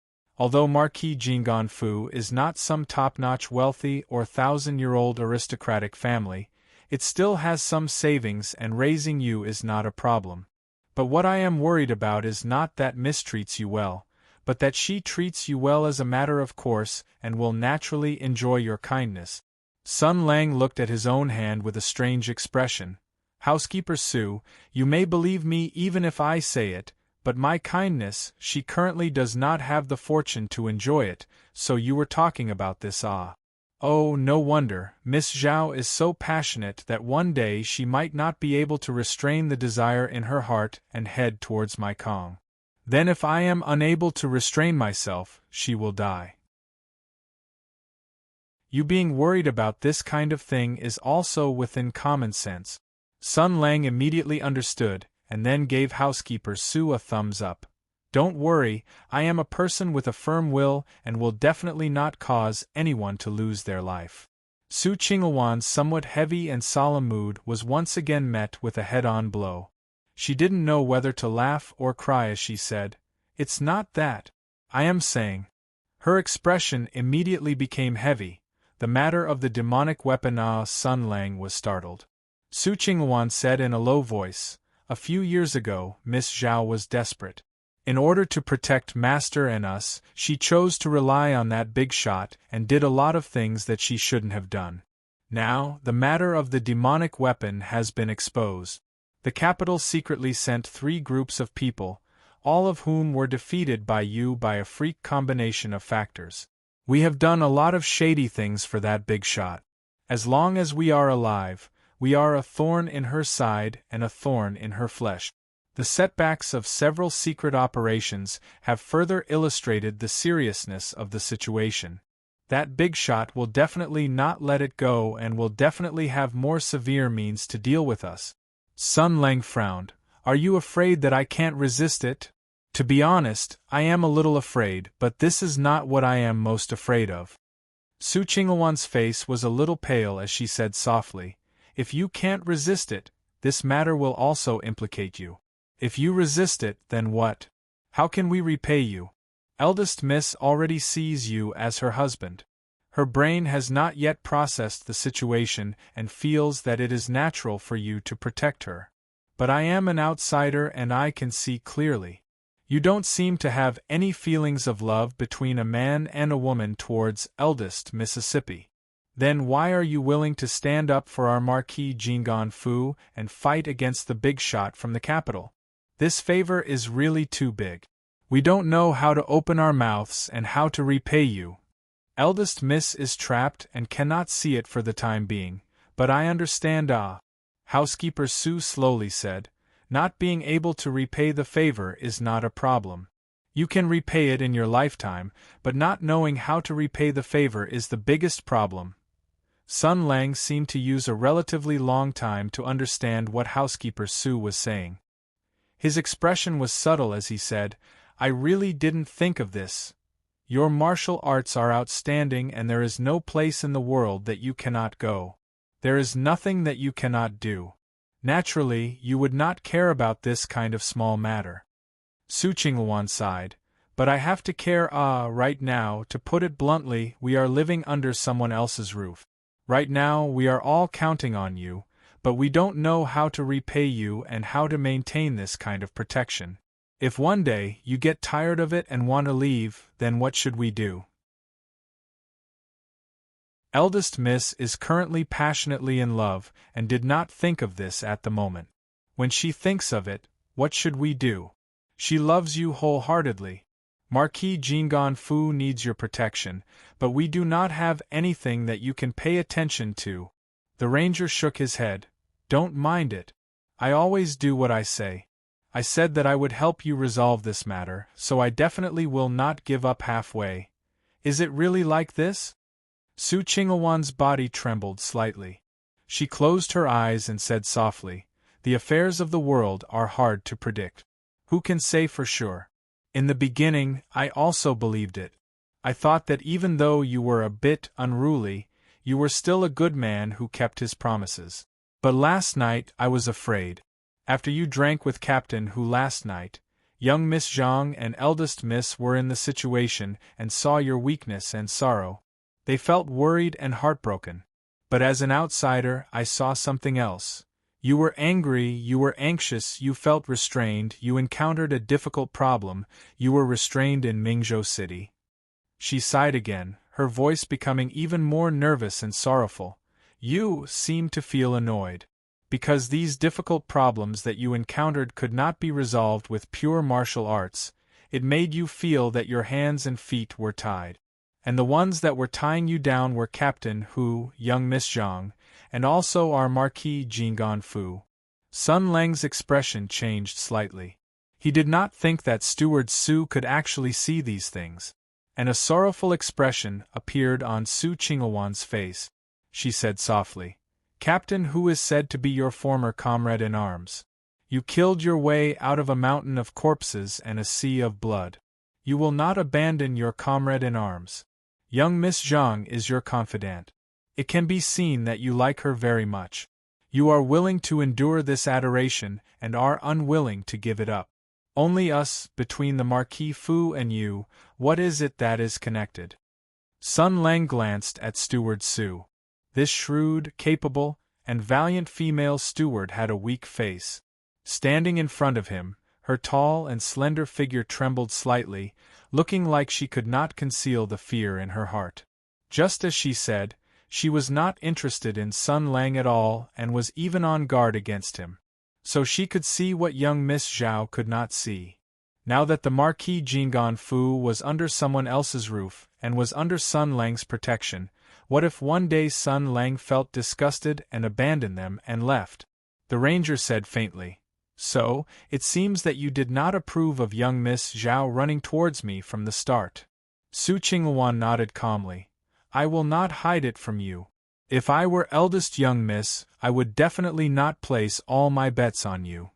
Although Marquis Jinggan Fu is not some top-notch wealthy or 1,000-year-old aristocratic family, it still has some savings and raising you is not a problem. But what I am worried about is not that Miss treats you well, but that she treats you well as a matter of course and will naturally enjoy your kindness. Sun Lang looked at his own hand with a strange expression. Housekeeper Su, you may believe me even if I say it, but my kindness, she currently does not have the fortune to enjoy it, so you were talking about this Oh, no wonder, Miss Zhao is so passionate that one day she might not be able to restrain the desire in her heart and head towards my Kong. Then if I am unable to restrain myself, she will die. You being worried about this kind of thing is also within common sense. Sun Lang immediately understood, and then gave housekeeper Su a thumbs up. Don't worry, I am a person with a firm will and will definitely not cause anyone to lose their life. Su Qingluan's somewhat heavy and solemn mood was once again met with a head-on blow. She didn't know whether to laugh or cry as she said, It's not that. I am saying. Her expression immediately became heavy. The matter of the demonic weapon. Sun Lang was startled. Su Qinghuan said in a low voice, "A few years ago, Miss Zhao was desperate. In order to protect Master and us, she chose to rely on that big shot and did a lot of things that she shouldn't have done. Now, the matter of the demonic weapon has been exposed. The capital secretly sent 3 groups of people, all of whom were defeated by you by a freak combination of factors. We have done a lot of shady things for that big shot. As long as we are alive, we are a thorn in her side and a thorn in her flesh. The setbacks of several secret operations have further illustrated the seriousness of the situation. That big shot will definitely not let it go and will definitely have more severe means to deal with us." Sun Lang frowned. "Are you afraid that I can't resist it?" "To be honest, I am a little afraid, but this is not what I am most afraid of." Su Qinghuan's face was a little pale as she said softly, "If you can't resist it, this matter will also implicate you. If you resist it, then what? How can we repay you? Eldest Miss already sees you as her husband. Her brain has not yet processed the situation and feels that it is natural for you to protect her. But I am an outsider and I can see clearly. You don't seem to have any feelings of love between a man and a woman towards eldest Mississippi. Then why are you willing to stand up for our Marquis Jinggan Fu and fight against the big shot from the capital? This favor is really too big. We don't know how to open our mouths and how to repay you. Eldest Miss is trapped and cannot see it for the time being, but I understand. Housekeeper Su slowly said, "Not being able to repay the favor is not a problem. You can repay it in your lifetime, but not knowing how to repay the favor is the biggest problem." Sun Lang seemed to use a relatively long time to understand what Housekeeper Su was saying. His expression was subtle as he said, "I really didn't think of this. Your martial arts are outstanding and there is no place in the world that you cannot go. There is nothing that you cannot do. Naturally, you would not care about this kind of small matter." Su Qinghuan sighed, "But I have to care right now. To put it bluntly, we are living under someone else's roof. Right now we are all counting on you, but we don't know how to repay you and how to maintain this kind of protection. If one day you get tired of it and want to leave, then what should we do?" Eldest Miss is currently passionately in love and did not think of this at the moment. When she thinks of it, what should we do? She loves you wholeheartedly. Marquis Jinggan Fu needs your protection, but we do not have anything that you can pay attention to. The ranger shook his head. "Don't mind it. I always do what I say. I said that I would help you resolve this matter, so I definitely will not give up halfway. Is it really like this?" Su Qinghuan's body trembled slightly. She closed her eyes and said softly, "The affairs of the world are hard to predict. Who can say for sure? In the beginning, I also believed it. I thought that even though you were a bit unruly, you were still a good man who kept his promises. But last night I was afraid. After you drank with Captain Hu last night, young Miss Zhang and eldest Miss were in the situation and saw your weakness and sorrow. They felt worried and heartbroken. But as an outsider, I saw something else. You were angry, you were anxious, you felt restrained, you encountered a difficult problem, you were restrained in Mingzhou City." She sighed again, her voice becoming even more nervous and sorrowful. "You seemed to feel annoyed. Because these difficult problems that you encountered could not be resolved with pure martial arts, it made you feel that your hands and feet were tied. And the ones that were tying you down were Captain Hu, young Miss Zhang, and also our Marquis Jinggan Fu." Sun Lang's expression changed slightly. He did not think that Steward Su could actually see these things. And a sorrowful expression appeared on Su Qinghuan's face. She said softly, "Captain Hu is said to be your former comrade in arms. You killed your way out of a mountain of corpses and a sea of blood. You will not abandon your comrade in arms. Young Miss Zhang is your confidant. It can be seen that you like her very much. You are willing to endure this adoration and are unwilling to give it up. Only us, between the Marquis Fu and you. What is it that is connected? Sun Lang glanced at Steward Su. This shrewd, capable, and valiant female steward had a weak face. Standing in front of him, her tall and slender figure trembled slightly, looking like she could not conceal the fear in her heart. Just as she said, she was not interested in Sun Lang at all and was even on guard against him. So she could see what young Miss Zhao could not see. Now that the Marquis Jinggan Fu was under someone else's roof and was under Sun Lang's protection, what if one day Sun Lang felt disgusted and abandoned them and left? The ranger said faintly, "So, it seems that you did not approve of young Miss Zhao running towards me from the start." Su Qingluan nodded calmly. "I will not hide it from you. If I were eldest young miss, I would definitely not place all my bets on you.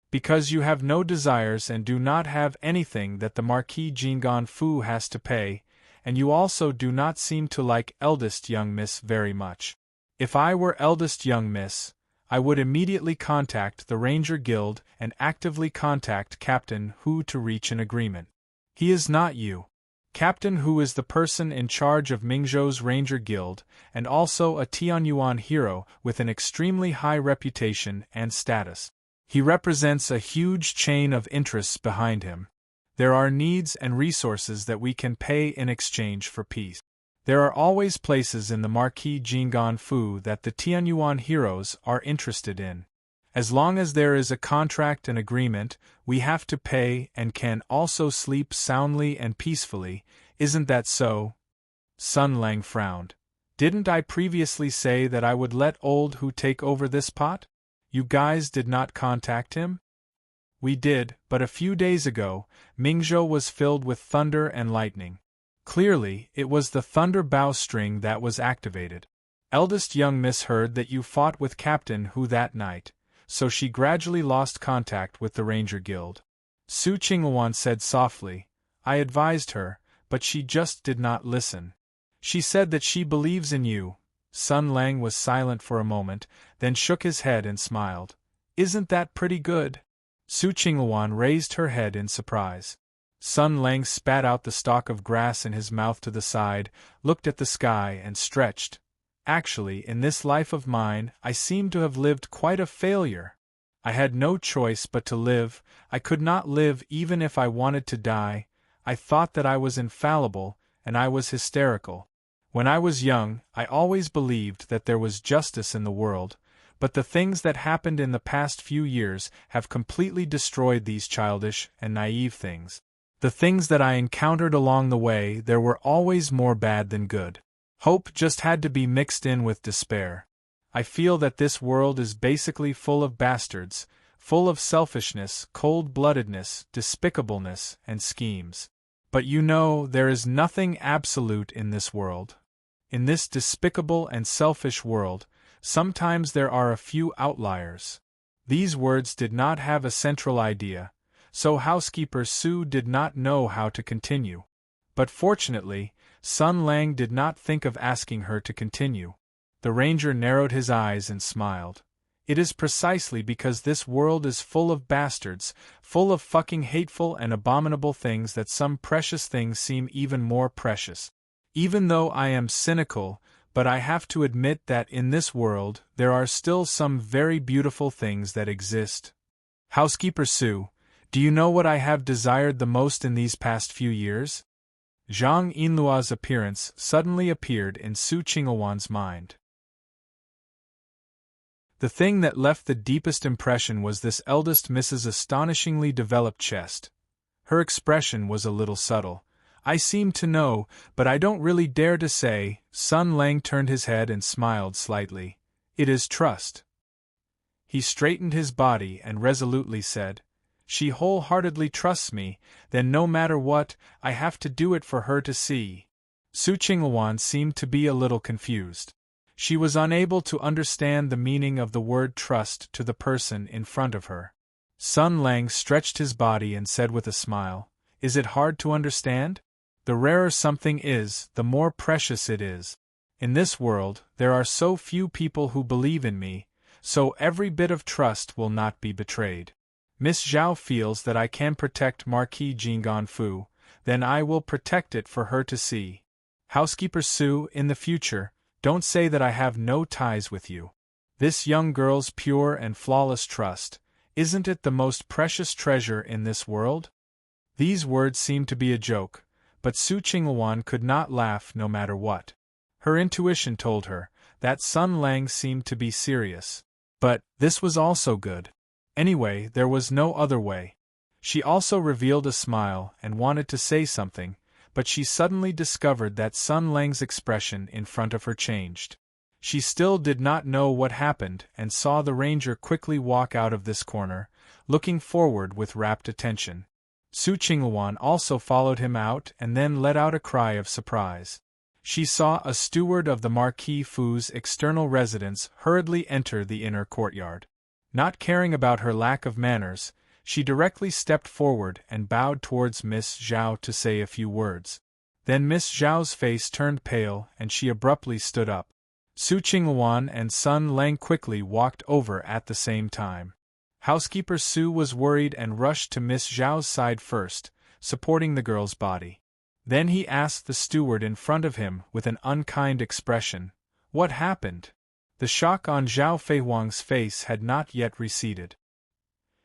Because you have no desires and do not have anything that the Marquis Jinggan Fu has to pay, and you also do not seem to like eldest young miss very much. If I were eldest young miss, I would immediately contact the Ranger Guild and actively contact Captain Hu to reach an agreement. He is not you. Captain Hu is the person in charge of Mingzhou's Ranger Guild, and also a Tianyuan hero with an extremely high reputation and status. He represents a huge chain of interests behind him. There are needs and resources that we can pay in exchange for peace. There are always places in the Marquis Jinggan Fu that the Tianyuan heroes are interested in. As long as there is a contract and agreement, we have to pay and can also sleep soundly and peacefully, isn't that so?" Sun Lang frowned. "Didn't I previously say that I would let old Hu take over this pot? You guys did not contact him?" "We did, but a few days ago, Mingzhou was filled with thunder and lightning. Clearly, it was the thunder bow string that was activated. Eldest young miss heard that you fought with Captain Hu that night, so she gradually lost contact with the Ranger Guild." Su Qingluan said softly, "I advised her, but she just did not listen. She said that she believes in you." Sun Lang was silent for a moment, then shook his head and smiled. "Isn't that pretty good?" Su Qingluan raised her head in surprise. Sun Lang spat out the stalk of grass in his mouth to the side, looked at the sky and stretched. "Actually, in this life of mine, I seem to have lived quite a failure. I had no choice but to live. I could not live even if I wanted to die. I thought that I was infallible, and I was hysterical. When I was young, I always believed that there was justice in the world, but the things that happened in the past few years have completely destroyed these childish and naive things. The things that I encountered along the way, there were always more bad than good. Hope just had to be mixed in with despair. I feel that this world is basically full of bastards, full of selfishness, cold-bloodedness, despicableness, and schemes. But you know, there is nothing absolute in this world. In this despicable and selfish world, sometimes there are a few outliers." These words did not have a central idea, so housekeeper Su did not know how to continue. But fortunately, Sun Lang did not think of asking her to continue. The ranger narrowed his eyes and smiled. "It is precisely because this world is full of bastards, full of fucking hateful and abominable things that some precious things seem even more precious. Even though I am cynical, but I have to admit that in this world there are still some very beautiful things that exist. Housekeeper Su, do you know what I have desired the most in these past few years?" Zhang Yinlua's appearance suddenly appeared in Su Qingluan's mind. The thing that left the deepest impression was this eldest Mrs. astonishingly developed chest. Her expression was a little subtle. "I seem to know, but I don't really dare to say." Sun Lang turned his head and smiled slightly. "It is trust." He straightened his body and resolutely said, "She wholeheartedly trusts me, then no matter what, I have to do it for her to see." Su Qingluan seemed to be a little confused. She was unable to understand the meaning of the word trust to the person in front of her. Sun Lang stretched his body and said with a smile, "Is it hard to understand? The rarer something is, the more precious it is. In this world, there are so few people who believe in me, so every bit of trust will not be betrayed. Miss Zhao feels that I can protect Marquis Jinggan Fu, then I will protect it for her to see. Housekeeper Su, in the future, don't say that I have no ties with you. This young girl's pure and flawless trust, isn't it the most precious treasure in this world? These words seemed to be a joke, but Su Qingluan could not laugh no matter what. Her intuition told her that Sun Lang seemed to be serious. But this was also good. Anyway, there was no other way. She also revealed a smile and wanted to say something, but she suddenly discovered that Sun Lang's expression in front of her changed. She still did not know what happened and saw the ranger quickly walk out of this corner, looking forward with rapt attention. Su Qingluan also followed him out and then let out a cry of surprise. She saw a steward of the Marquis Fu's external residence hurriedly enter the inner courtyard. Not caring about her lack of manners, she directly stepped forward and bowed towards Miss Zhao to say a few words. Then Miss Zhao's face turned pale and she abruptly stood up. Su Qingluan and Sun Lang quickly walked over at the same time. Housekeeper Su was worried and rushed to Miss Zhao's side first, supporting the girl's body. Then he asked the steward in front of him with an unkind expression, "What happened?" The shock on Zhao Feihuang's face had not yet receded.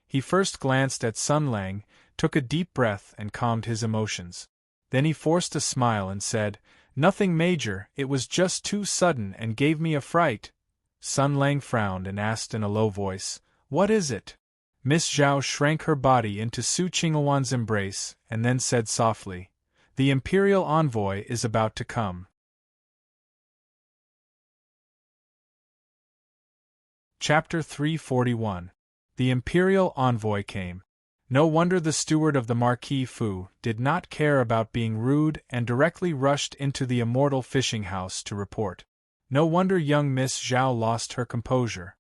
He first glanced at Sun Lang, took a deep breath and calmed his emotions. Then he forced a smile and said, "Nothing major, it was just too sudden and gave me a fright." Sun Lang frowned and asked in a low voice, "What is it?" Miss Zhao shrank her body into Su Qingluan's embrace and then said softly, "The Imperial Envoy is about to come." Chapter 341. The Imperial Envoy came. No wonder the steward of the Marquis Fu did not care about being rude and directly rushed into the immortal fishing house to report. No wonder young Miss Zhao lost her composure.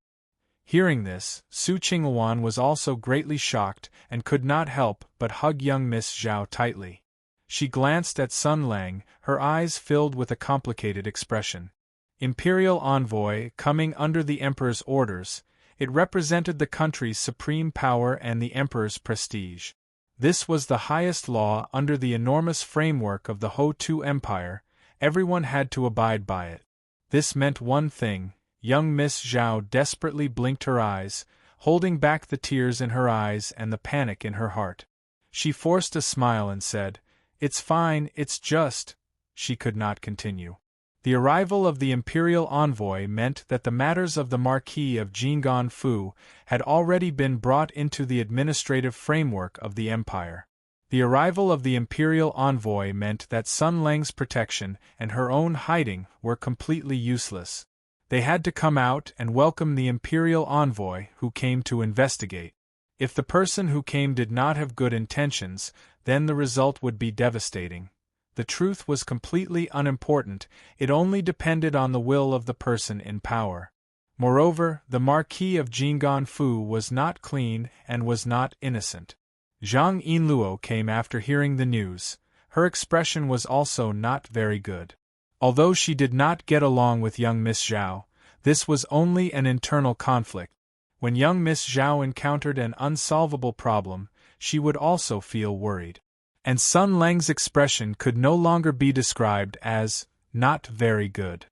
Hearing this, Su Qingluan was also greatly shocked and could not help but hug young Miss Zhao tightly. She glanced at Sun Lang, her eyes filled with a complicated expression. Imperial Envoy, coming under the Emperor's orders, it represented the country's supreme power and the Emperor's prestige. This was the highest law under the enormous framework of the Ho-Tu Empire, everyone had to abide by it. This meant one thing: young Miss Zhao desperately blinked her eyes, holding back the tears in her eyes and the panic in her heart. She forced a smile and said, "It's fine, it's just—" She could not continue. The arrival of the Imperial Envoy meant that the matters of the Marquis of Jinggan Fu had already been brought into the administrative framework of the Empire. The arrival of the Imperial Envoy meant that Sun Lang's protection and her own hiding were completely useless. They had to come out and welcome the Imperial Envoy who came to investigate. If the person who came did not have good intentions, then the result would be devastating. The truth was completely unimportant, it only depended on the will of the person in power. Moreover, the Marquis of Jinggan Fu was not clean and was not innocent. Zhang Yinluo came after hearing the news. Her expression was also not very good. Although she did not get along with young Miss Zhao, this was only an internal conflict. When young Miss Zhao encountered an unsolvable problem, she would also feel worried. And Sun Lang's expression could no longer be described as not very good.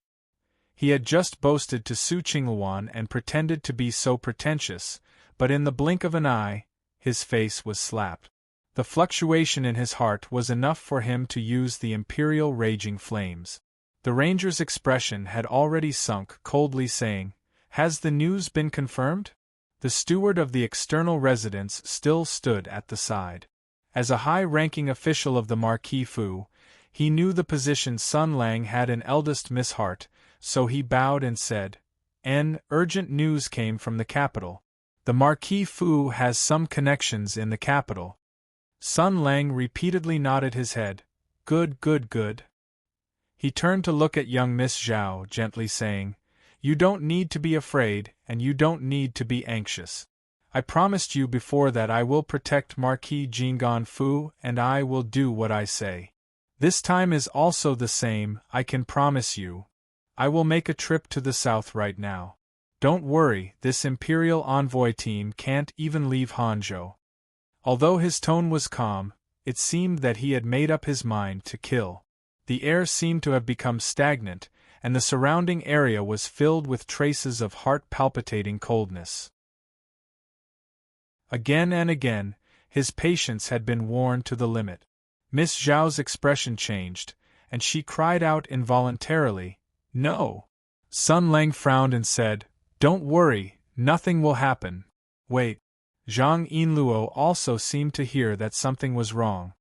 He had just boasted to Su Qingluan and pretended to be so pretentious, but in the blink of an eye, his face was slapped. The fluctuation in his heart was enough for him to use the imperial raging flames. The ranger's expression had already sunk, coldly saying, "Has the news been confirmed?" The steward of the external residence still stood at the side. As a high-ranking official of the Marquis Fu, he knew the position Sun Lang had in eldest Miss Hart, so he bowed and said, "Urgent news came from the capital. The Marquis Fu has some connections in the capital." Sun Lang repeatedly nodded his head. "Good, good, good." He turned to look at young Miss Zhao, gently saying, "You don't need to be afraid, and you don't need to be anxious. I promised you before that I will protect Marquis Jinggan Fu, and I will do what I say. This time is also the same, I can promise you. I will make a trip to the south right now. Don't worry, this Imperial envoy team can't even leave Hanzhou. Although his tone was calm, it seemed that he had made up his mind to kill. The air seemed to have become stagnant, and the surrounding area was filled with traces of heart-palpitating coldness. Again and again, his patience had been worn to the limit. Miss Zhao's expression changed, and she cried out involuntarily, "No!" Sun Lang frowned and said, "Don't worry, nothing will happen. Wait." Zhang Yinluo also seemed to hear that something was wrong.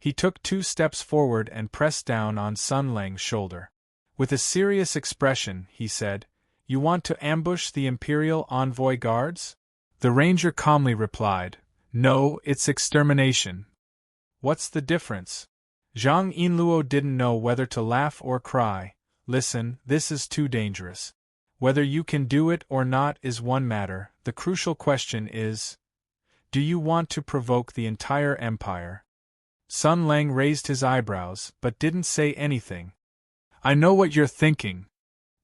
He took 2 steps forward and pressed down on Sun Lang's shoulder. With a serious expression, he said, "You want to ambush the Imperial envoy guards?" The ranger calmly replied, "No, it's extermination." "What's the difference?" Zhang Yinluo didn't know whether to laugh or cry. "Listen, this is too dangerous. Whether you can do it or not is one matter, the crucial question is, do you want to provoke the entire empire?" Sun Lang raised his eyebrows, but didn't say anything. "I know what you're thinking."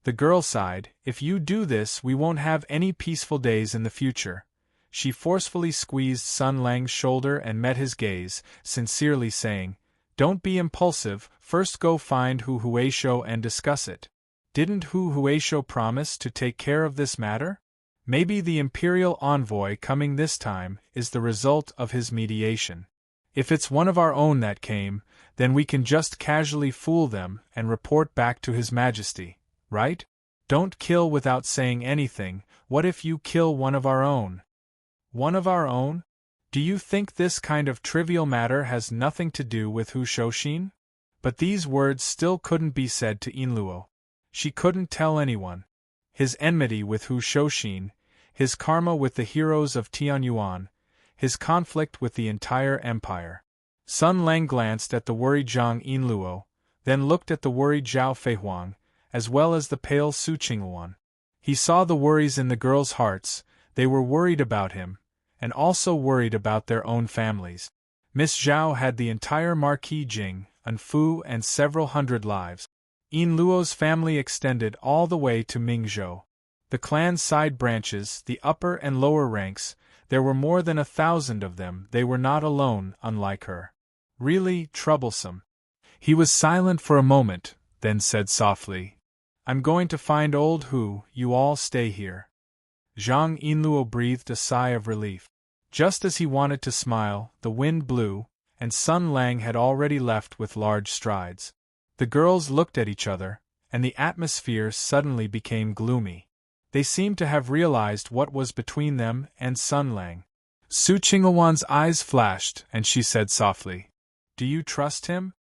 The girl sighed, "If you do this, we won't have any peaceful days in the future." She forcefully squeezed Sun Lang's shoulder and met his gaze, sincerely saying, "Don't be impulsive, first go find Hu Huaishou and discuss it. Didn't Hu Huaishou promise to take care of this matter? Maybe the Imperial envoy coming this time is the result of his mediation. If it's one of our own that came, then we can just casually fool them and report back to His Majesty, right? Don't kill without saying anything. What if you kill one of our own?" "One of our own? Do you think this kind of trivial matter has nothing to do with Hu Shouxin?" But these words still couldn't be said to Yinluo. She couldn't tell anyone. His enmity with Hu Shouxin, his karma with the heroes of Tianyuan, his conflict with the entire empire. Sun Lang glanced at the worried Zhang Yinluo, then looked at the worried Zhao Feihuang, as well as the pale Su Qingluan. He saw the worries in the girls' hearts. They were worried about him, and also worried about their own families. Miss Zhao had the entire Marquis Jing, Anfu and several hundred lives. Yinluo's family extended all the way to Mingzhou. The clan's side branches, the upper and lower ranks, there were more than 1,000 of them. They were not alone, unlike her. Really troublesome. He was silent for a moment, then said softly, "I'm going to find old Hu, you all stay here." Zhang Yinluo breathed a sigh of relief. Just as he wanted to smile, the wind blew, and Sun Lang had already left with large strides. The girls looked at each other, and the atmosphere suddenly became gloomy. They seemed to have realized what was between them and Sun Lang. Su Qingluan's eyes flashed, and she said softly, "Do you trust him?"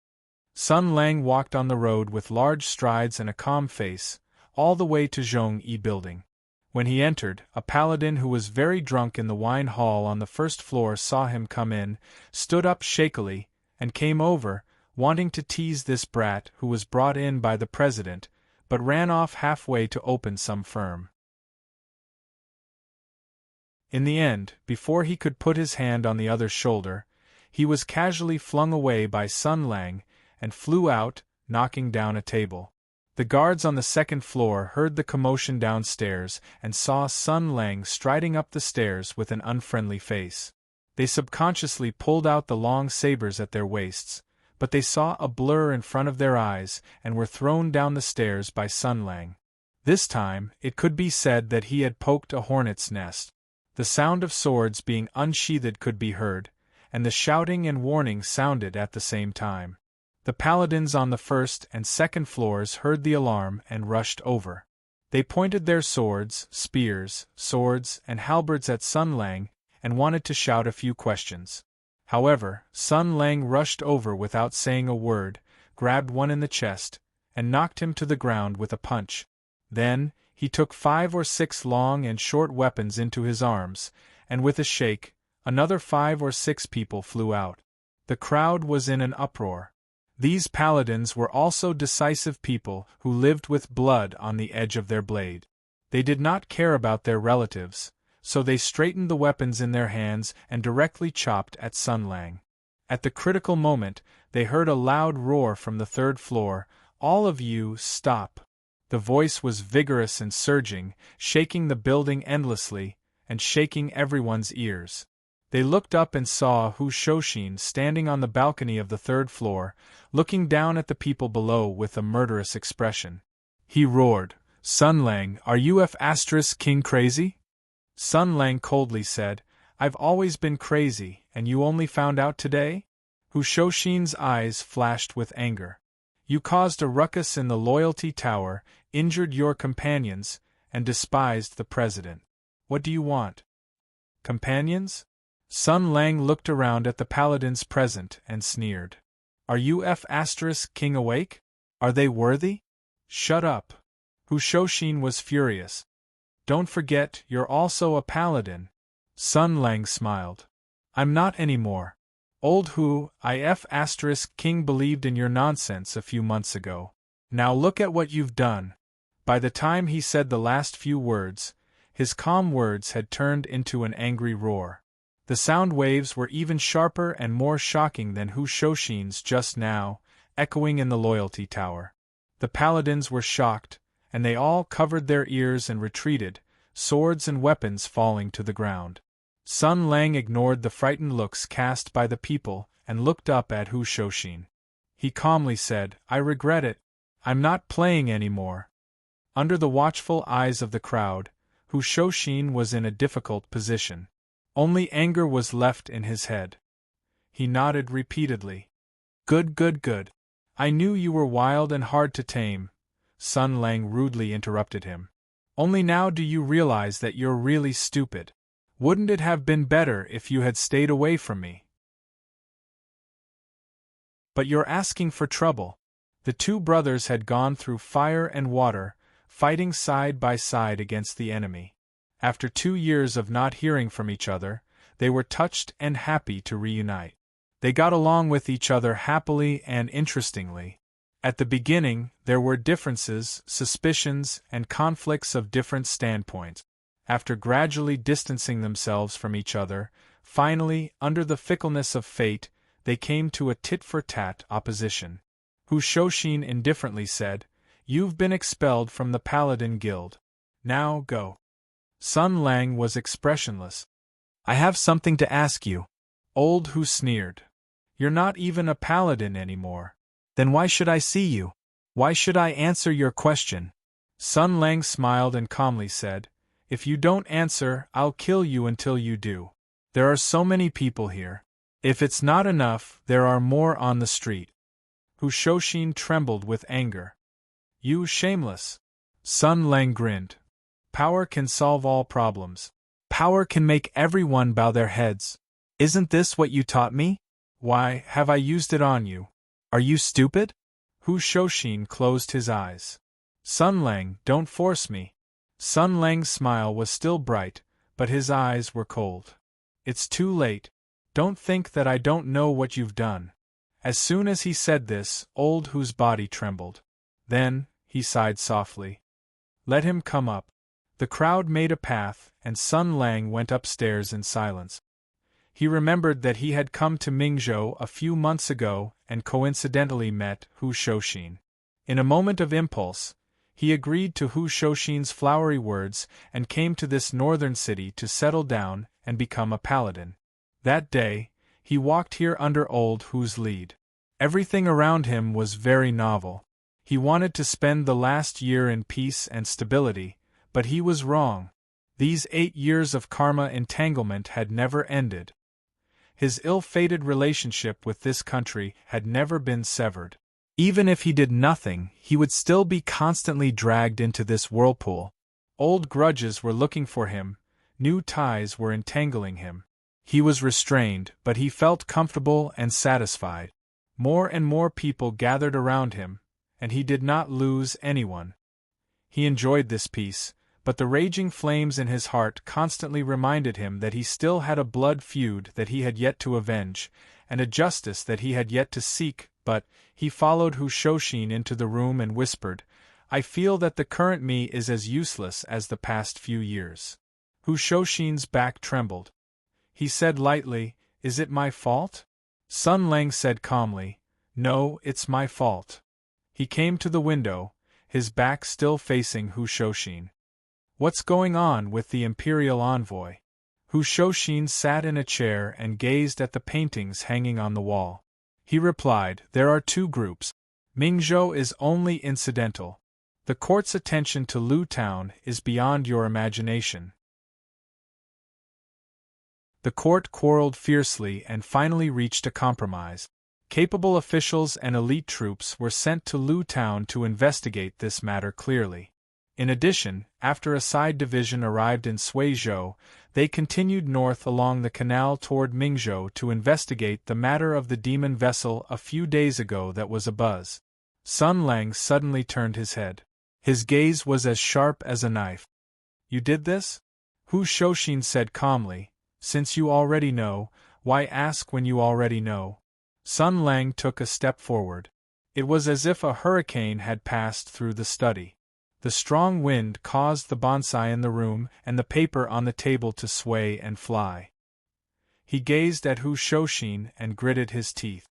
Sun Lang walked on the road with large strides and a calm face, all the way to Zhongyi Building. When he entered, a paladin who was very drunk in the wine hall on the first floor saw him come in, stood up shakily, and came over, wanting to tease this brat who was brought in by the president, but ran off halfway to open some firm. In the end, before he could put his hand on the other's shoulder, he was casually flung away by Sun Lang and flew out, knocking down a table. The guards on the second floor heard the commotion downstairs and saw Sun Lang striding up the stairs with an unfriendly face. They subconsciously pulled out the long sabers at their waists, but they saw a blur in front of their eyes and were thrown down the stairs by Sun Lang. This time, it could be said that he had poked a hornet's nest. The sound of swords being unsheathed could be heard, and the shouting and warning sounded at the same time. The paladins on the first and second floors heard the alarm and rushed over. They pointed their swords, spears, swords, and halberds at Sun Lang and wanted to shout a few questions. However, Sun Lang rushed over without saying a word, grabbed one in the chest, and knocked him to the ground with a punch. Then, he took 5 or 6 long and short weapons into his arms, and with a shake, another 5 or 6 people flew out. The crowd was in an uproar. These paladins were also decisive people who lived with blood on the edge of their blade. They did not care about their relatives, so they straightened the weapons in their hands and directly chopped at Sun Lang. At the critical moment, they heard a loud roar from the third floor, "All of you, stop!" The voice was vigorous and surging, shaking the building endlessly, and shaking everyone's ears. They looked up and saw Hu Shoshin standing on the balcony of the third floor, looking down at the people below with a murderous expression. He roared, "Sun Lang, are you King crazy?" Sun Lang coldly said, "I've always been crazy, and you only found out today?" Hu Shoshin's eyes flashed with anger. "You caused a ruckus in the Loyalty Tower, injured your companions, and despised the president. What do you want? Companions?" Sun Lang looked around at the paladins present and sneered. "Are you King awake? Are they worthy?" "Shut up." Hu Shoshin was furious. "Don't forget, you're also a paladin." Sun Lang smiled. "I'm not anymore. Old Hu King believed in your nonsense a few months ago. Now look at what you've done." By the time he said the last few words, his calm words had turned into an angry roar. The sound waves were even sharper and more shocking than Hu Shoshin's just now, echoing in the Loyalty Tower. The paladins were shocked, and they all covered their ears and retreated, swords and weapons falling to the ground. Sun Lang ignored the frightened looks cast by the people and looked up at Hu Shoshin. He calmly said, "I regret it. I'm not playing anymore." Under the watchful eyes of the crowd, Hu Shoshin was in a difficult position. Only anger was left in his head. He nodded repeatedly. "Good, good, good. I knew you were wild and hard to tame," Sun Lang rudely interrupted him. "Only now do you realize that you're really stupid. Wouldn't it have been better if you had stayed away from me? But you're asking for trouble." The two brothers had gone through fire and water, fighting side by side against the enemy. After 2 years of not hearing from each other, they were touched and happy to reunite. They got along with each other happily and interestingly. At the beginning, there were differences, suspicions, and conflicts of different standpoints. After gradually distancing themselves from each other, finally, under the fickleness of fate, they came to a tit-for-tat opposition. Hu Shoshin indifferently said, "You've been expelled from the Paladin Guild. Now go." Sun Lang was expressionless. "I have something to ask you." Old Hu sneered. "You're not even a paladin anymore. Then why should I see you? Why should I answer your question?" Sun Lang smiled and calmly said, "If you don't answer, I'll kill you until you do. There are so many people here. If it's not enough, there are more on the street." Hu Shoshin trembled with anger. "You shameless!" Sun Lang grinned. "Power can solve all problems. Power can make everyone bow their heads. Isn't this what you taught me? Why, have I used it on you? Are you stupid?" Hu Shoshin closed his eyes. "Sun Lang, don't force me." Sun Lang's smile was still bright, but his eyes were cold. "It's too late. Don't think that I don't know what you've done." As soon as he said this, Old Hu's body trembled. Then, he sighed softly. "Let him come up." The crowd made a path, and Sun Lang went upstairs in silence. He remembered that he had come to Mingzhou a few months ago and coincidentally met Hu Shoshin. In a moment of impulse, he agreed to Hu Shoshin's flowery words and came to this northern city to settle down and become a paladin. That day, he walked here under Old Hu's lead. Everything around him was very novel. He wanted to spend the last year in peace and stability, but he was wrong. These 8 years of karma entanglement had never ended. His ill-fated relationship with this country had never been severed. Even if he did nothing, he would still be constantly dragged into this whirlpool. Old grudges were looking for him, new ties were entangling him. He was restrained, but he felt comfortable and satisfied. More and more people gathered around him, and he did not lose anyone. He enjoyed this peace, but the raging flames in his heart constantly reminded him that he still had a blood feud that he had yet to avenge, and a justice that he had yet to seek. But he followed Hu Shoshin into the room and whispered, "I feel that the current me is as useless as the past few years." Hu Shoshin's back trembled. He said lightly, "Is it my fault?" Sun Lang said calmly, "No, it's my fault." He came to the window, his back still facing Hu Shoshin. What's going on with the imperial envoy? Hu Shoshin sat in a chair and gazed at the paintings hanging on the wall. He replied, there are two groups. Mingzhou is only incidental. The court's attention to Lu Town is beyond your imagination. The court quarreled fiercely and finally reached a compromise. Capable officials and elite troops were sent to Lu Town to investigate this matter clearly. In addition, after a side division arrived in Suizhou, they continued north along the canal toward Mingzhou to investigate the matter of the demon vessel a few days ago that was abuzz. Sun Lang suddenly turned his head. His gaze was as sharp as a knife. You did this? Hu Shoshin said calmly. Since you already know, why ask when you already know? Sun Lang took a step forward. It was as if a hurricane had passed through the study. The strong wind caused the bonsai in the room and the paper on the table to sway and fly. He gazed at Hu Shoshin and gritted his teeth.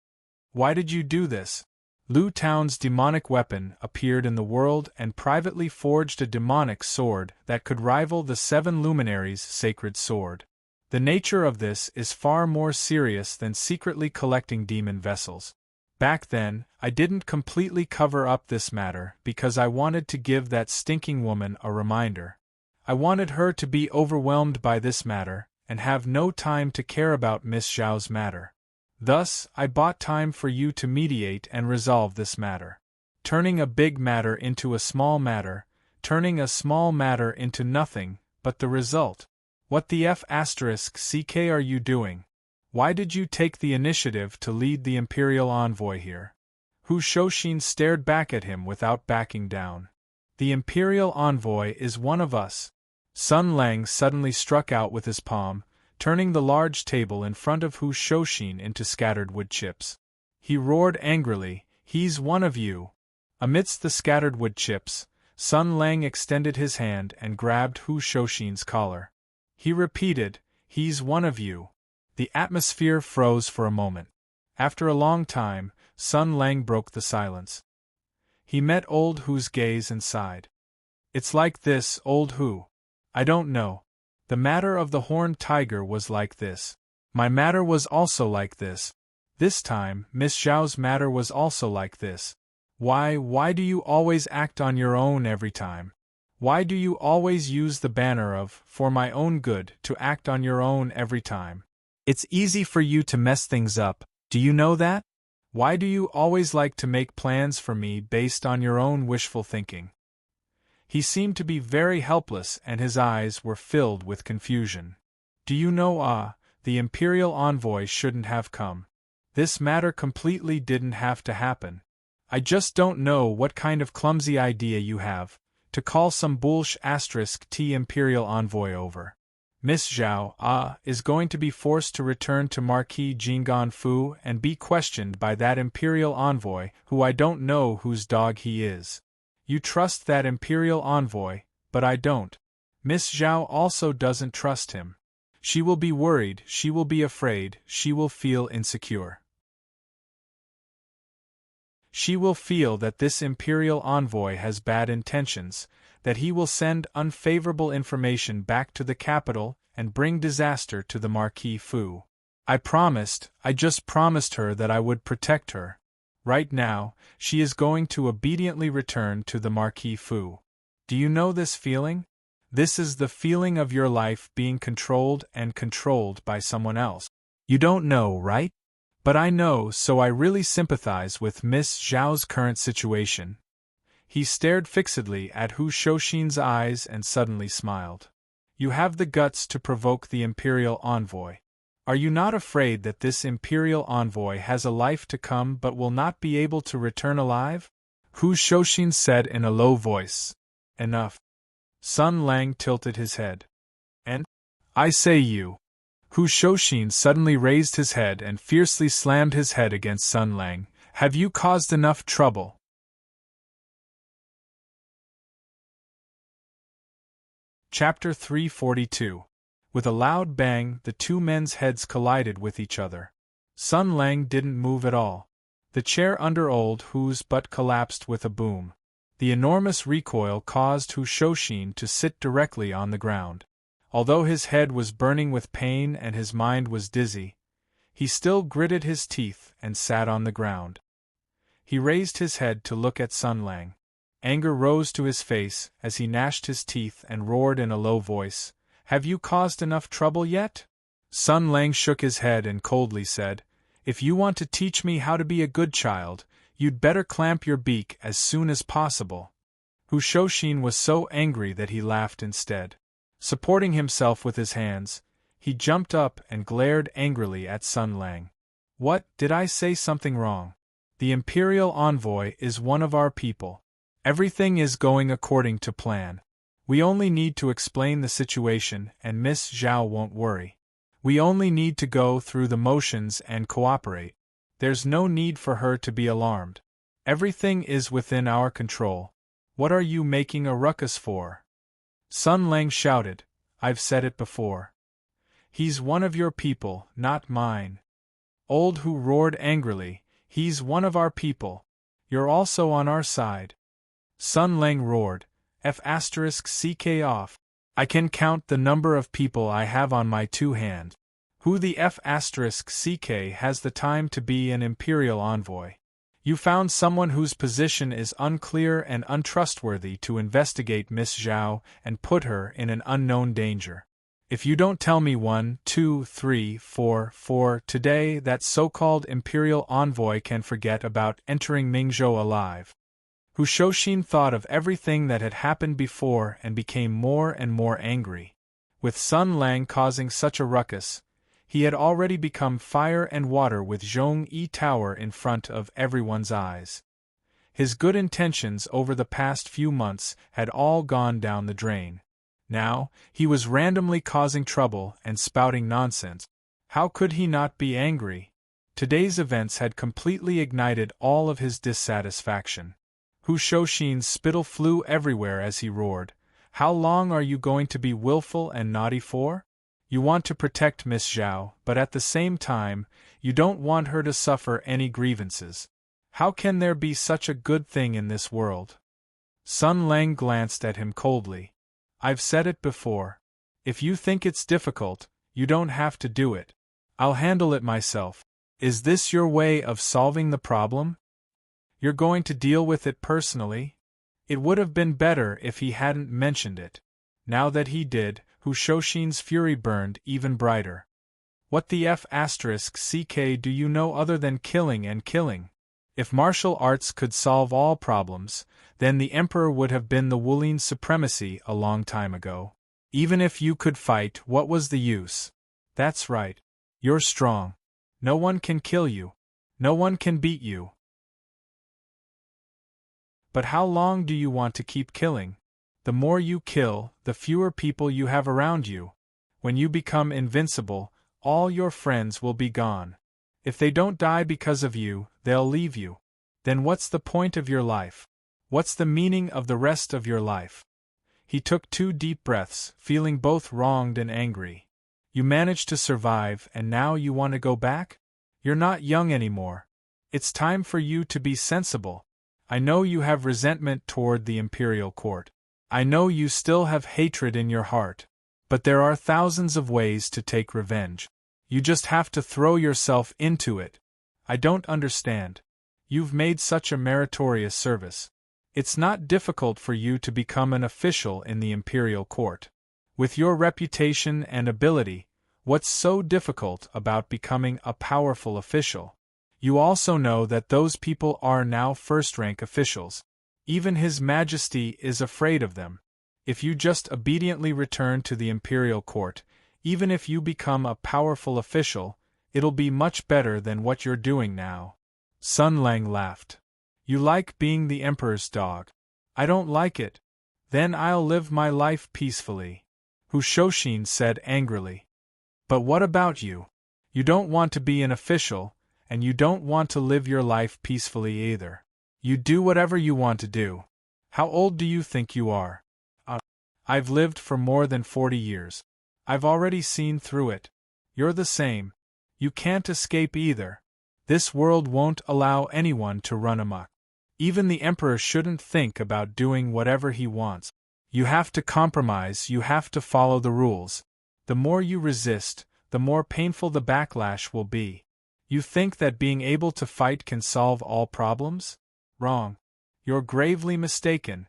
Why did you do this? Lu Town's demonic weapon appeared in the world and privately forged a demonic sword that could rival the Seven Luminaries' sacred sword. The nature of this is far more serious than secretly collecting demon vessels. Back then, I didn't completely cover up this matter because I wanted to give that stinking woman a reminder. I wanted her to be overwhelmed by this matter and have no time to care about Miss Zhao's matter. Thus, I bought time for you to mediate and resolve this matter. Turning a big matter into a small matter, turning a small matter into nothing, but the result. What the F***ck are you doing? Why did you take the initiative to lead the Imperial envoy here? Hu Shoshin stared back at him without backing down. The Imperial envoy is one of us. Sun Lang suddenly struck out with his palm, turning the large table in front of Hu Shoshin into scattered wood chips. He roared angrily, he's one of you. Amidst the scattered wood chips, Sun Lang extended his hand and grabbed Hu Shoshin's collar. He repeated, he's one of you. The atmosphere froze for a moment. After a long time, Sun Lang broke the silence. He met old Hu's gaze and sighed. It's like this, old Hu. I don't know. The matter of the horned tiger was like this. My matter was also like this. This time, Miss Zhao's matter was also like this. Why do you always act on your own every time? Why do you always use the banner of, for my own good, to act on your own every time? It's easy for you to mess things up, do you know that? Why do you always like to make plans for me based on your own wishful thinking? He seemed to be very helpless and his eyes were filled with confusion. Do you know, the Imperial envoy shouldn't have come. This matter completely didn't have to happen. I just don't know what kind of clumsy idea you have, to call some **T Imperial envoy over. Miss Zhao, is going to be forced to return to Marquis Jinggan Fu and be questioned by that Imperial envoy who I don't know whose dog he is. You trust that Imperial envoy, but I don't. Miss Zhao also doesn't trust him. She will be worried, she will be afraid, she will feel insecure. She will feel that this Imperial envoy has bad intentions, that he will send unfavorable information back to the capital and bring disaster to the Marquis Fu. I just promised her that I would protect her. Right now, she is going to obediently return to the Marquis Fu. Do you know this feeling? This is the feeling of your life being controlled and controlled by someone else. You don't know, right? But I know, so I really sympathize with Miss Zhao's current situation. He stared fixedly at Hu Shoshin's eyes and suddenly smiled. You have the guts to provoke the Imperial envoy. Are you not afraid that this Imperial envoy has a life to come but will not be able to return alive? Hu Shoshin said in a low voice. Enough. Sun Lang tilted his head. And? I say you. Hu Shoshin suddenly raised his head and fiercely slammed his head against Sun Lang. Have you caused enough trouble? Chapter 342. With a loud bang, the two men's heads collided with each other. Sun Lang didn't move at all. The chair under old Hu's butt collapsed with a boom. The enormous recoil caused Hu Shoshin to sit directly on the ground. Although his head was burning with pain and his mind was dizzy, he still gritted his teeth and sat on the ground. He raised his head to look at Sun Lang. Anger rose to his face as he gnashed his teeth and roared in a low voice, "Have you caused enough trouble yet?" Sun Lang shook his head and coldly said, "If you want to teach me how to be a good child, you'd better clamp your beak as soon as possible." Hu Shoshin was so angry that he laughed instead. Supporting himself with his hands, he jumped up and glared angrily at Sun Lang. "What, did I say something wrong? The Imperial Envoy is one of our people. Everything is going according to plan. We only need to explain the situation and Miss Zhao won't worry. We only need to go through the motions and cooperate. There's no need for her to be alarmed. Everything is within our control. What are you making a ruckus for?" Sun Lang shouted, "I've said it before. He's one of your people, not mine." Old Hu roared angrily, "He's one of our people. You're also on our side." Sun Lang roared, F***ck off. I can count the number of people I have on my two hands. Who the F***ck has the time to be an Imperial Envoy? You found someone whose position is unclear and untrustworthy to investigate Miss Zhao and put her in an unknown danger. If you don't tell me 1, 2, 3, 4 today, that so-called Imperial Envoy can forget about entering Mingzhou alive." Hu Shoshin thought of everything that had happened before and became more and more angry. With Sun Lang causing such a ruckus, he had already become fire and water with Zhong Yi Tower in front of everyone's eyes. His good intentions over the past few months had all gone down the drain. Now, he was randomly causing trouble and spouting nonsense. How could he not be angry? Today's events had completely ignited all of his dissatisfaction. Hu Shoshin's spittle flew everywhere as he roared, "How long are you going to be willful and naughty for? You want to protect Miss Zhao, but at the same time, you don't want her to suffer any grievances. How can there be such a good thing in this world?" Sun Lang glanced at him coldly. "I've said it before. If you think it's difficult, you don't have to do it. I'll handle it myself. Is this your way of solving the problem? You're going to deal with it personally?" It would have been better if he hadn't mentioned it. Now that he did, Hu Shoshin's fury burned even brighter. "What the F***ck do you know other than killing and killing? If martial arts could solve all problems, then the Emperor would have been the Wulin supremacy a long time ago. Even if you could fight, what was the use? That's right. You're strong. No one can kill you. No one can beat you. But how long do you want to keep killing? The more you kill, the fewer people you have around you. When you become invincible, all your friends will be gone. If they don't die because of you, they'll leave you. Then what's the point of your life? What's the meaning of the rest of your life?" He took 2 deep breaths, feeling both wronged and angry. "You managed to survive and now you want to go back? You're not young anymore. It's time for you to be sensible. I know you have resentment toward the Imperial Court. I know you still have hatred in your heart. But there are thousands of ways to take revenge. You just have to throw yourself into it. I don't understand. You've made such a meritorious service. It's not difficult for you to become an official in the Imperial Court. With your reputation and ability, what's so difficult about becoming a powerful official? You also know that those people are now first-rank officials. Even His Majesty is afraid of them. If you just obediently return to the Imperial Court, even if you become a powerful official, it'll be much better than what you're doing now." Sun Lang laughed. "You like being the Emperor's dog. I don't like it. Then I'll live my life peacefully," Hu Shoshin said angrily. "But what about you? You don't want to be an official, and you don't want to live your life peacefully either. You do whatever you want to do. How old do you think you are?" I've lived for more than 40 years. I've already seen through it. You're the same. You can't escape either. This world won't allow anyone to run amok. Even the emperor shouldn't think about doing whatever he wants. You have to compromise, you have to follow the rules. The more you resist, the more painful the backlash will be. You think that being able to fight can solve all problems? Wrong. You're gravely mistaken.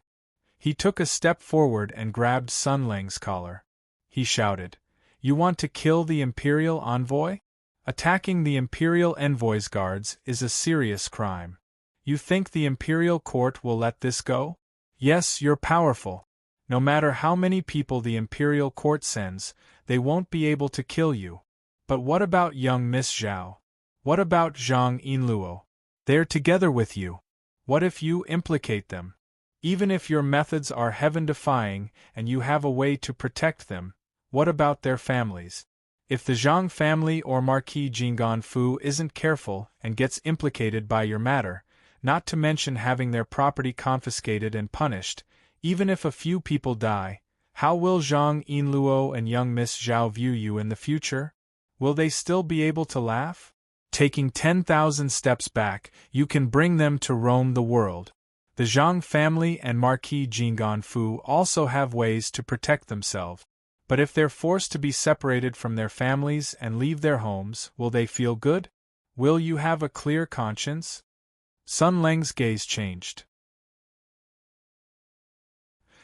He took a step forward and grabbed Sun Lang's collar. He shouted, "You want to kill the imperial envoy? Attacking the imperial envoy's guards is a serious crime. You think the imperial court will let this go? Yes, you're powerful. No matter how many people the imperial court sends, they won't be able to kill you. But what about young Miss Zhao? What about Zhang Yinluo? They're together with you. What if you implicate them? Even if your methods are heaven-defying and you have a way to protect them, what about their families? If the Zhang family or Marquis Jingganfu isn't careful and gets implicated by your matter, not to mention having their property confiscated and punished, even if a few people die, how will Zhang Yinluo and young Miss Zhao view you in the future? Will they still be able to laugh? Taking 10,000 steps back, you can bring them to roam the world. The Zhang family and Marquis Jingganfu also have ways to protect themselves. But if they're forced to be separated from their families and leave their homes, will they feel good? Will you have a clear conscience? Sun Lang's gaze changed.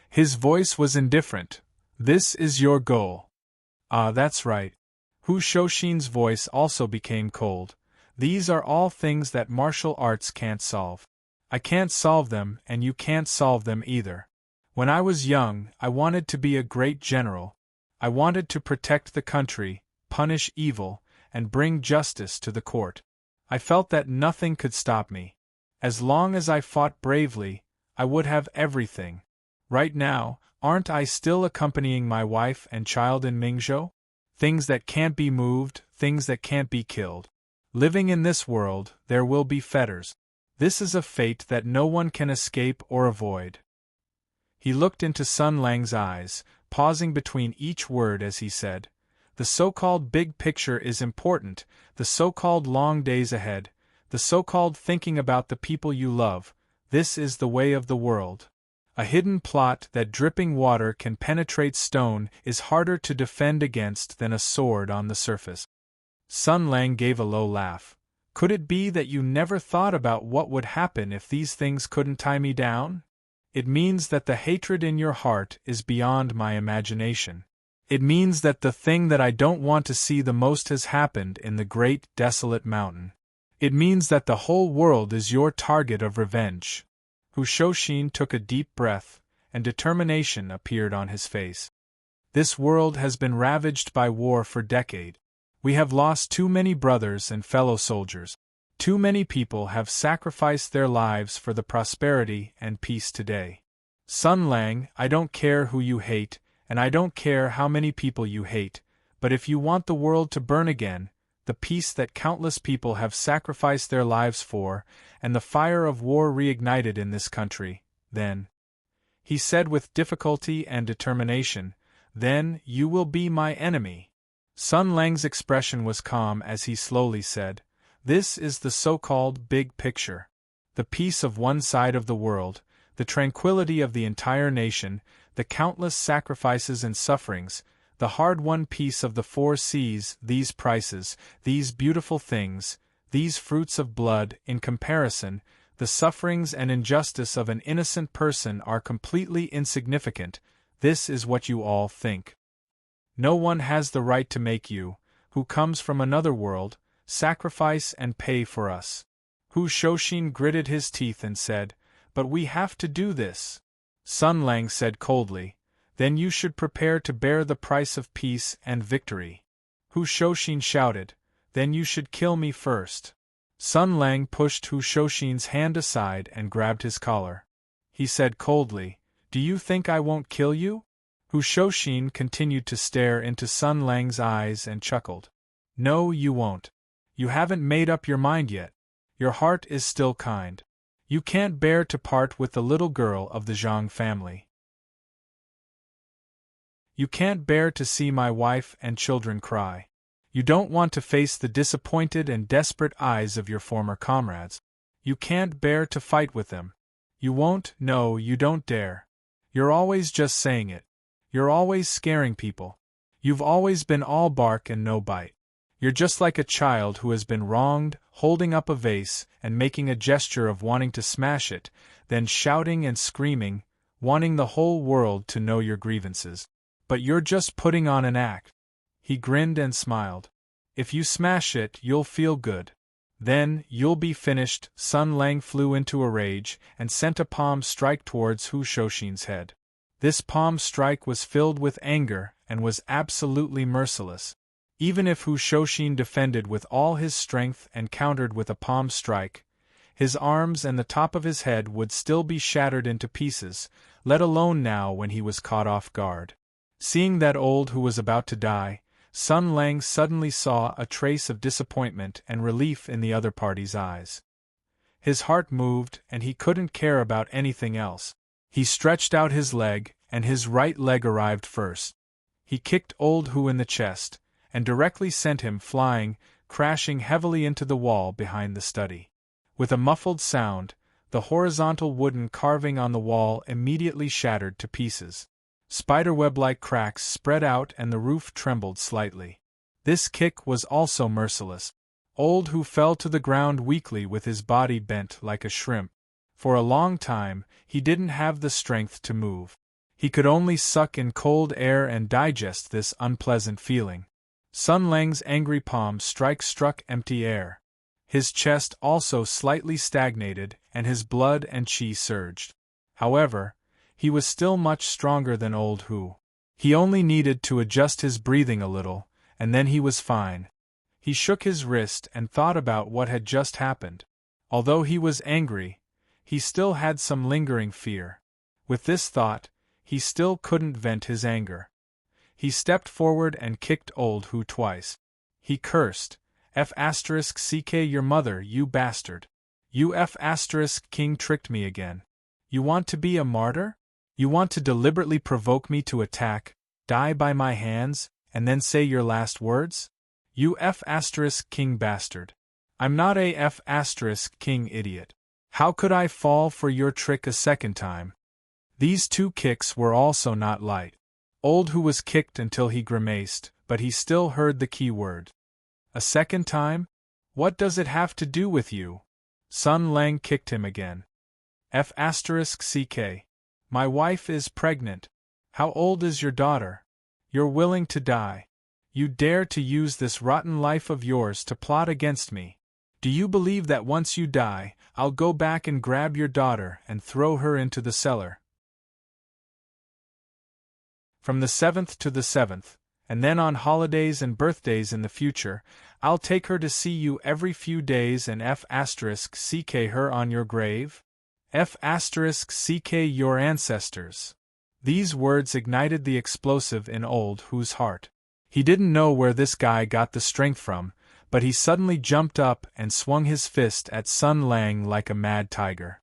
His voice was indifferent. This is your goal. Ah, that's right. Hu Shouxin's voice also became cold. These are all things that martial arts can't solve. I can't solve them, and you can't solve them either. When I was young, I wanted to be a great general. I wanted to protect the country, punish evil, and bring justice to the court. I felt that nothing could stop me. As long as I fought bravely, I would have everything. Right now, aren't I still accompanying my wife and child in Mingzhou? Things that can't be moved, things that can't be killed. Living in this world, there will be fetters. This is a fate that no one can escape or avoid. He looked into Sun Lang's eyes, pausing between each word as he said, "The so-called big picture is important, the so-called long days ahead, the so-called thinking about the people you love, this is the way of the world. A hidden plot that dripping water can penetrate stone is harder to defend against than a sword on the surface." Sun Lang gave a low laugh. "Could it be that you never thought about what would happen if these things couldn't tie me down? It means that the hatred in your heart is beyond my imagination. It means that the thing that I don't want to see the most has happened in the great desolate mountain. It means that the whole world is your target of revenge." Hu Shouxin took a deep breath, and determination appeared on his face. "This world has been ravaged by war for decades. We have lost too many brothers and fellow soldiers. Too many people have sacrificed their lives for the prosperity and peace today. Sun Lang, I don't care who you hate, and I don't care how many people you hate, but if you want the world to burn again, the peace that countless people have sacrificed their lives for, and the fire of war reignited in this country, then," he said with difficulty and determination, "then you will be my enemy." Sun Lang's expression was calm as he slowly said, "This is the so-called big picture. The peace of one side of the world, the tranquility of the entire nation, the countless sacrifices and sufferings, the hard-won peace of the 4 seas, these prices, these beautiful things, these fruits of blood, in comparison, the sufferings and injustice of an innocent person are completely insignificant. This is what you all think. No one has the right to make you, who comes from another world, sacrifice and pay for us." Hu Shouxin gritted his teeth and said, "But we have to do this." Sun Lang said coldly, "Then you should prepare to bear the price of peace and victory." Hu Shouxin shouted, "Then you should kill me first." Sun Lang pushed Hu Shouxin's hand aside and grabbed his collar. He said coldly, "Do you think I won't kill you?" Hu Shouxin continued to stare into Sun Lang's eyes and chuckled. "No, you won't. You haven't made up your mind yet. Your heart is still kind. You can't bear to part with the little girl of the Zhang family. You can't bear to see my wife and children cry. You don't want to face the disappointed and desperate eyes of your former comrades. You can't bear to fight with them. You won't, no, you don't dare. You're always just saying it. You're always scaring people. You've always been all bark and no bite. You're just like a child who has been wronged, holding up a vase and making a gesture of wanting to smash it, then shouting and screaming, wanting the whole world to know your grievances. But you're just putting on an act. He grinned and smiled. If you smash it, you'll feel good. Then, you'll be finished. Sun Lang flew into a rage and sent a palm strike towards Hu Shoshin's head. This palm strike was filled with anger and was absolutely merciless. Even if Hu Shoshin defended with all his strength and countered with a palm strike, his arms and the top of his head would still be shattered into pieces, let alone now when he was caught off guard. Seeing that old Hu was about to die, Sun Lang suddenly saw a trace of disappointment and relief in the other party's eyes. His heart moved and he couldn't care about anything else. He stretched out his leg, and his right leg arrived first. He kicked old Hu in the chest, and directly sent him flying, crashing heavily into the wall behind the study. With a muffled sound, the horizontal wooden carving on the wall immediately shattered to pieces. Spiderweb-like cracks spread out and the roof trembled slightly. This kick was also merciless. Old Hu fell to the ground weakly with his body bent like a shrimp. For a long time, he didn't have the strength to move. He could only suck in cold air and digest this unpleasant feeling. Sun Lang's angry palm strike struck empty air. His chest also slightly stagnated, and his blood and chi surged. However, he was still much stronger than old Hu. He only needed to adjust his breathing a little, and then he was fine. He shook his wrist and thought about what had just happened. Although he was angry, he still had some lingering fear. With this thought, he still couldn't vent his anger. He stepped forward and kicked old Hu twice. He cursed, F***ck your mother, you bastard. You F***king tricked me again. You want to be a martyr? You want to deliberately provoke me to attack, die by my hands, and then say your last words? You F***king bastard. I'm not a F***king idiot. How could I fall for your trick a second time? These two kicks were also not light. Old Hu was kicked until he grimaced, but he still heard the key word. A second time? What does it have to do with you? Sun Lang kicked him again. F***ck. My wife is pregnant. How old is your daughter? You're willing to die. You dare to use this rotten life of yours to plot against me. Do you believe that once you die, I'll go back and grab your daughter and throw her into the cellar? From the 7th to the 7th, and then on holidays and birthdays in the future, I'll take her to see you every few days and F***ck her on your grave? F***ck your ancestors. These words ignited the explosive in old Hu's heart. He didn't know where this guy got the strength from, but he suddenly jumped up and swung his fist at Sun Lang like a mad tiger.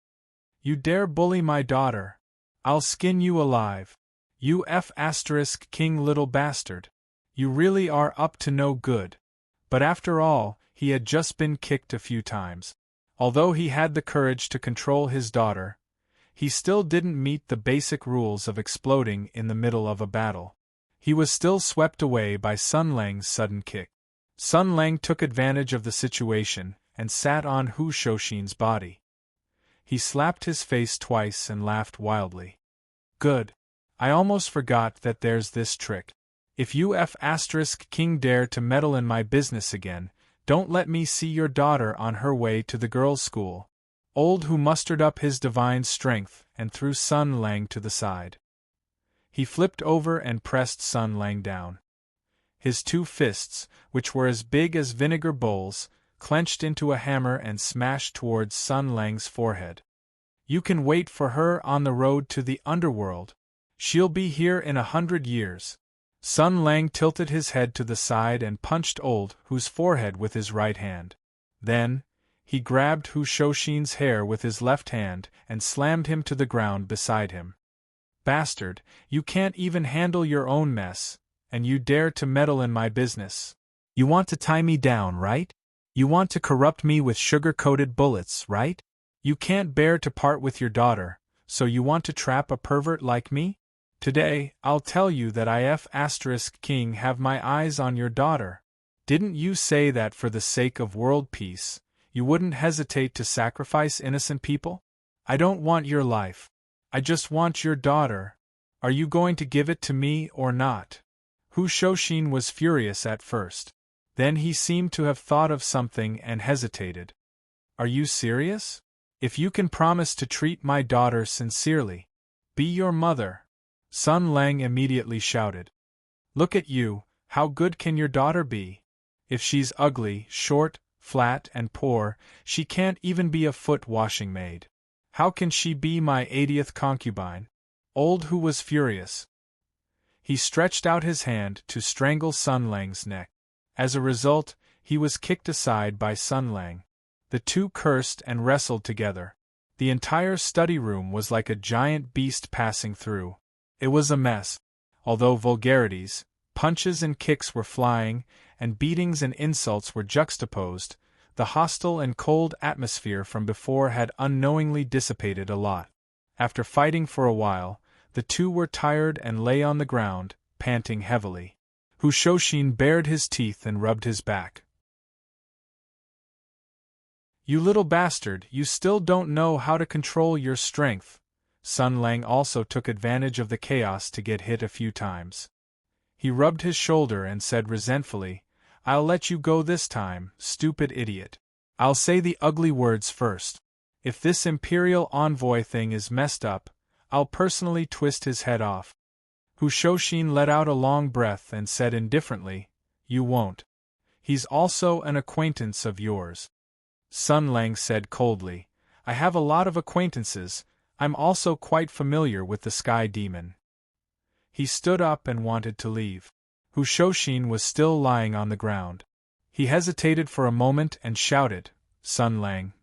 You dare bully my daughter? I'll skin you alive. You F***king little bastard. You really are up to no good. But after all, he had just been kicked a few times. Although he had the courage to control his daughter, he still didn't meet the basic rules of exploding in the middle of a battle. He was still swept away by Sun Lang's sudden kick. Sun Lang took advantage of the situation and sat on Hu Shoshin's body. He slapped his face twice and laughed wildly. Good. I almost forgot that there's this trick. If you F***king dare to meddle in my business again, don't let me see your daughter on her way to the girls' school. Old Hu mustered up his divine strength and threw Sun Lang to the side. He flipped over and pressed Sun Lang down. His two fists, which were as big as vinegar bowls, clenched into a hammer and smashed towards Sun Lang's forehead. You can wait for her on the road to the underworld. She'll be here in 100 years. Sun Lang tilted his head to the side and punched old Hu's forehead with his right hand. Then, he grabbed Hu Shoshin's hair with his left hand and slammed him to the ground beside him. Bastard, you can't even handle your own mess, and you dare to meddle in my business. You want to tie me down, right? You want to corrupt me with sugar-coated bullets, right? You can't bear to part with your daughter, so you want to trap a pervert like me? Today, I'll tell you that King have my eyes on your daughter. Didn't you say that for the sake of world peace, you wouldn't hesitate to sacrifice innocent people? I don't want your life. I just want your daughter. Are you going to give it to me or not? Shoshin was furious at first. Then he seemed to have thought of something and hesitated. Are you serious? If you can promise to treat my daughter sincerely, be your mother. Sun Lang immediately shouted. Look at you, how good can your daughter be? If she's ugly, short, flat and poor, she can't even be a foot washing maid. How can she be my 80th concubine? Old Hu was furious. He stretched out his hand to strangle Sun Lang's neck. As a result, he was kicked aside by Sun Lang. The two cursed and wrestled together. The entire study room was like a giant beast passing through. It was a mess. Although vulgarities, punches and kicks were flying, and beatings and insults were juxtaposed, the hostile and cold atmosphere from before had unknowingly dissipated a lot. After fighting for a while, the two were tired and lay on the ground, panting heavily. Shoshin bared his teeth and rubbed his back. You little bastard, you still don't know how to control your strength. Sun Lang also took advantage of the chaos to get hit a few times. He rubbed his shoulder and said resentfully, I'll let you go this time, stupid idiot. I'll say the ugly words first. If this Imperial envoy thing is messed up, I'll personally twist his head off. Shoshin let out a long breath and said indifferently, You won't. He's also an acquaintance of yours. Sun Lang said coldly, I have a lot of acquaintances, I'm also quite familiar with the Sky Demon. He stood up and wanted to leave. Shoshin was still lying on the ground. He hesitated for a moment and shouted, Sun Lang,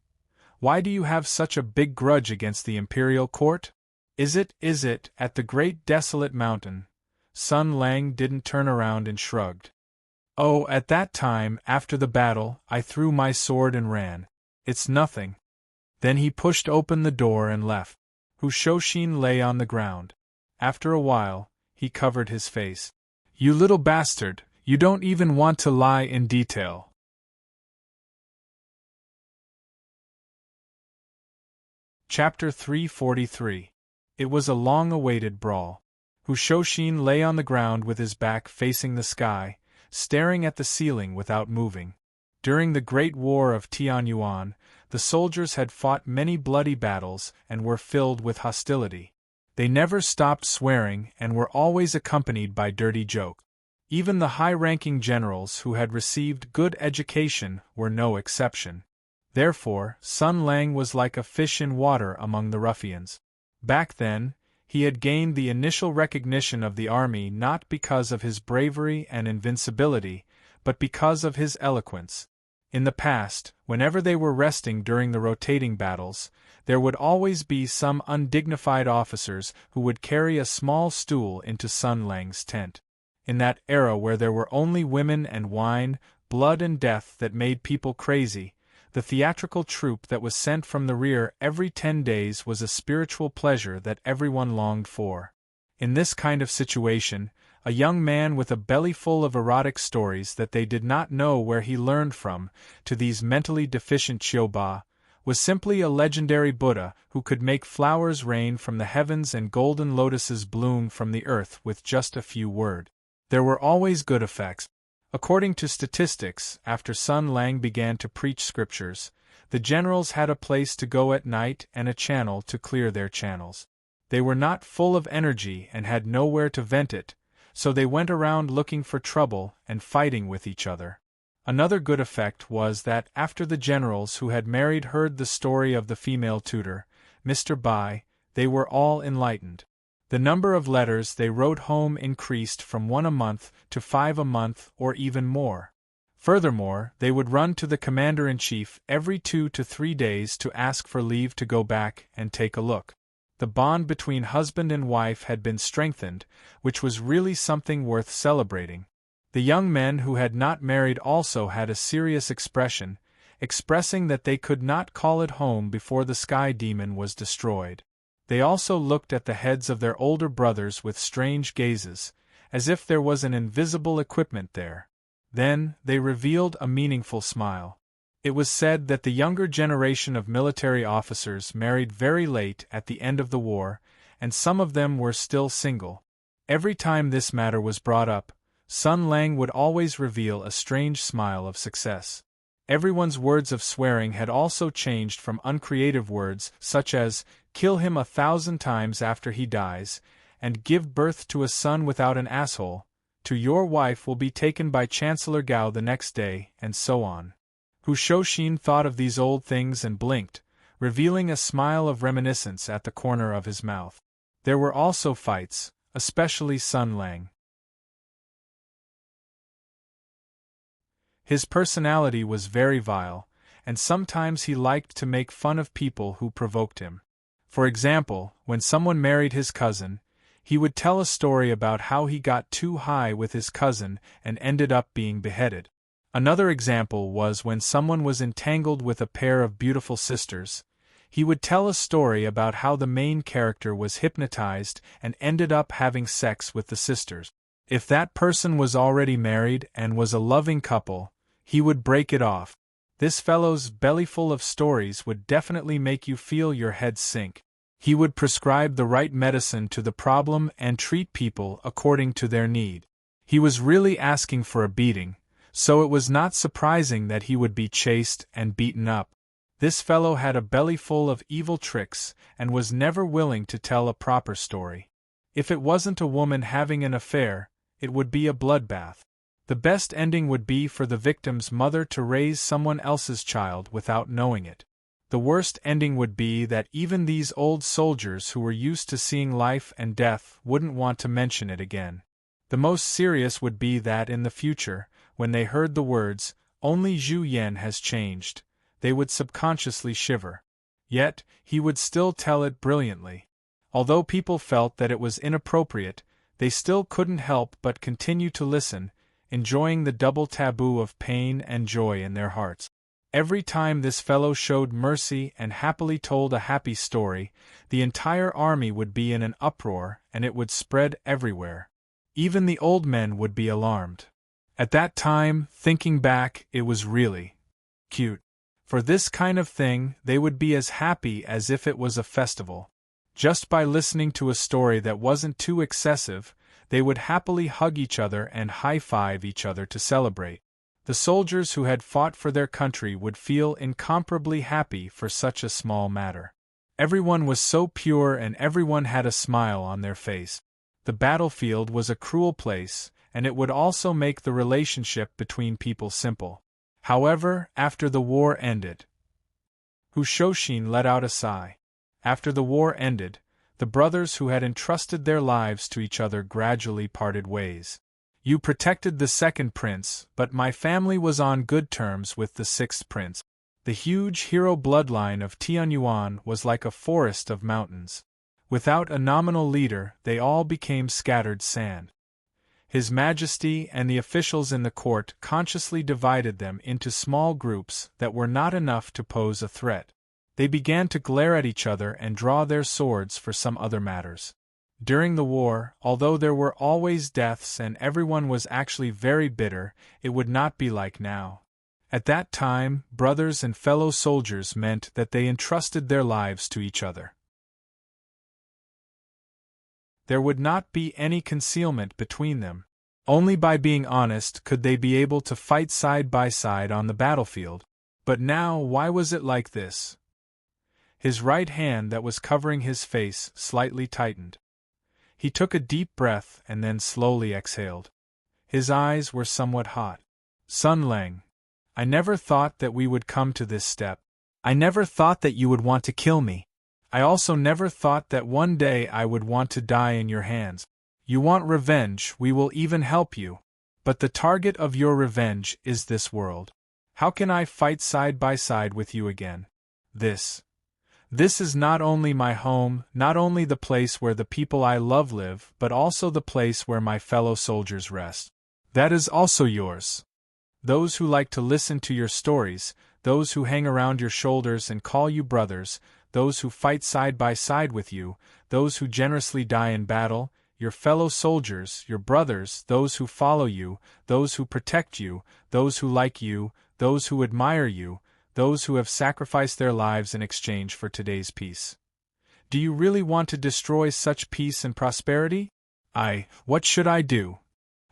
why do you have such a big grudge against the Imperial Court? Is it at the great desolate mountain? Sun Lang didn't turn around and shrugged. Oh, at that time, after the battle, I threw my sword and ran. It's nothing. Then he pushed open the door and left. Shoshin lay on the ground. After a while, he covered his face. You little bastard, you don't even want to lie in detail. Chapter 343. It was a long-awaited brawl. Shoshin lay on the ground with his back facing the sky, staring at the ceiling without moving. During the Great War of Tianyuan, the soldiers had fought many bloody battles and were filled with hostility. They never stopped swearing and were always accompanied by dirty jokes. Even the high-ranking generals who had received good education were no exception. Therefore, Sun Lang was like a fish in water among the ruffians. Back then, he had gained the initial recognition of the army not because of his bravery and invincibility, but because of his eloquence. In the past, whenever they were resting during the rotating battles, there would always be some undignified officers who would carry a small stool into Sun Lang's tent. In that era where there were only women and wine, blood and death that made people crazy, the theatrical troupe that was sent from the rear every 10 days was a spiritual pleasure that everyone longed for. In this kind of situation, a young man with a belly full of erotic stories that they did not know where he learned from, to these mentally deficient Chioba, was simply a legendary Buddha who could make flowers rain from the heavens and golden lotuses bloom from the earth with just a few words. There were always good effects. According to statistics, after Sun Lang began to preach scriptures, the generals had a place to go at night and a channel to clear their channels. They were not full of energy and had nowhere to vent it, so they went around looking for trouble and fighting with each other. Another good effect was that after the generals who had married heard the story of the female tutor, Mr. Bai, they were all enlightened. The number of letters they wrote home increased from 1 a month to 5 a month or even more. Furthermore, they would run to the commander-in-chief every 2 to 3 days to ask for leave to go back and take a look. The bond between husband and wife had been strengthened, which was really something worth celebrating. The young men who had not married also had a serious expression, expressing that they could not call it home before the sky demon was destroyed. They also looked at the heads of their older brothers with strange gazes, as if there was an invisible equipment there. Then, they revealed a meaningful smile. It was said that the younger generation of military officers married very late at the end of the war, and some of them were still single. Every time this matter was brought up, Sun Lang would always reveal a strange smile of success. Everyone's words of swearing had also changed from uncreative words such as, "Kill him 1,000 times after he dies," and "Give birth to a son without an asshole," to "Your wife will be taken by Chancellor Gao the next day," and so on. Hu Shouxin thought of these old things and blinked, revealing a smile of reminiscence at the corner of his mouth. There were also fights, especially Sun Lang. His personality was very vile, and sometimes he liked to make fun of people who provoked him. For example, when someone married his cousin, he would tell a story about how he got too high with his cousin and ended up being beheaded. Another example was when someone was entangled with a pair of beautiful sisters. He would tell a story about how the main character was hypnotized and ended up having sex with the sisters. If that person was already married and was a loving couple, he would break it off. This fellow's bellyful of stories would definitely make you feel your head sink. He would prescribe the right medicine to the problem and treat people according to their need. He was really asking for a beating, so it was not surprising that he would be chased and beaten up. This fellow had a bellyful of evil tricks and was never willing to tell a proper story. If it wasn't a woman having an affair, it would be a bloodbath. The best ending would be for the victim's mother to raise someone else's child without knowing it. The worst ending would be that even these old soldiers who were used to seeing life and death wouldn't want to mention it again. The most serious would be that in the future, when they heard the words, "Only Zhu Yan has changed," they would subconsciously shiver. Yet, he would still tell it brilliantly. Although people felt that it was inappropriate, they still couldn't help but continue to listen, enjoying the double taboo of pain and joy in their hearts. Every time this fellow showed mercy and happily told a happy story, the entire army would be in an uproar and it would spread everywhere. Even the old men would be alarmed. At that time, thinking back, it was really cute. For this kind of thing, they would be as happy as if it was a festival. Just by listening to a story that wasn't too excessive, they would happily hug each other and high-five each other to celebrate. The soldiers who had fought for their country would feel incomparably happy for such a small matter. Everyone was so pure and everyone had a smile on their face. The battlefield was a cruel place, and it would also make the relationship between people simple. However, after the war ended, Hu Shouxin let out a sigh. After the war ended, the brothers who had entrusted their lives to each other gradually parted ways. You protected the second prince, but my family was on good terms with the sixth prince. The huge hero bloodline of Tianyuan was like a forest of mountains. Without a nominal leader, they all became scattered sand. His Majesty and the officials in the court consciously divided them into small groups that were not enough to pose a threat. They began to glare at each other and draw their swords for some other matters. During the war, although there were always deaths and everyone was actually very bitter, it would not be like now. At that time, brothers and fellow soldiers meant that they entrusted their lives to each other. There would not be any concealment between them. Only by being honest could they be able to fight side by side on the battlefield. But now, why was it like this? His right hand that was covering his face slightly tightened. He took a deep breath and then slowly exhaled. His eyes were somewhat hot. Sun Lang, I never thought that we would come to this step. I never thought that you would want to kill me. I also never thought that one day I would want to die in your hands. You want revenge, we will even help you. But the target of your revenge is this world. How can I fight side by side with you again? This is not only my home, not only the place where the people I love live, but also the place where my fellow soldiers rest. That is also yours. Those who like to listen to your stories, those who hang around your shoulders and call you brothers, those who fight side by side with you, those who generously die in battle, your fellow soldiers, your brothers, those who follow you, those who protect you, those who like you, those who admire you, those who have sacrificed their lives in exchange for today's peace. Do you really want to destroy such peace and prosperity? What should I do?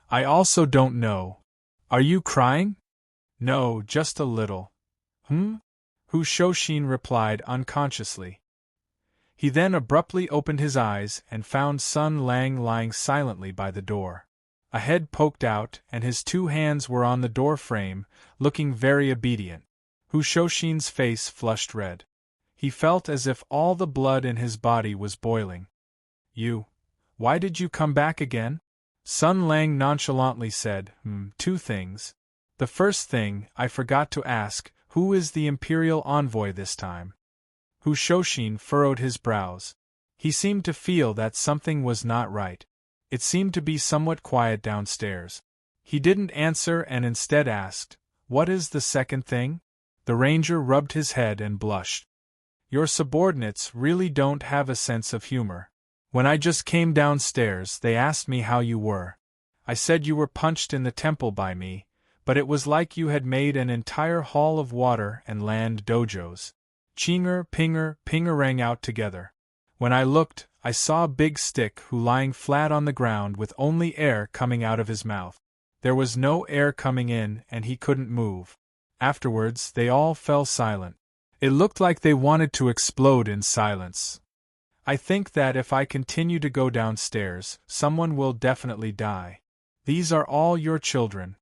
I also don't know. Are you crying? No, just a little. Hu Shoshin replied unconsciously. He then abruptly opened his eyes and found Sun Lang lying silently by the door. A head poked out and his 2 hands were on the door frame, looking very obedient. Hu Shoshin's face flushed red. He felt as if all the blood in his body was boiling. Why did you come back again? Sun Lang nonchalantly said, 2 things. The first thing, I forgot to ask, who is the Imperial envoy this time? Hu Shoshin furrowed his brows. He seemed to feel that something was not right. It seemed to be somewhat quiet downstairs. He didn't answer and instead asked, what is the second thing? The ranger rubbed his head and blushed. Your subordinates really don't have a sense of humor. When I just came downstairs, they asked me how you were. I said you were punched in the temple by me, but it was like you had made an entire hall of water and land dojos. Chinger, pinger, pinger rang out together. When I looked, I saw a big stick who lying flat on the ground with only air coming out of his mouth. There was no air coming in and he couldn't move. Afterwards, they all fell silent. It looked like they wanted to explode in silence. I think that if I continue to go downstairs, someone will definitely die. These are all your children.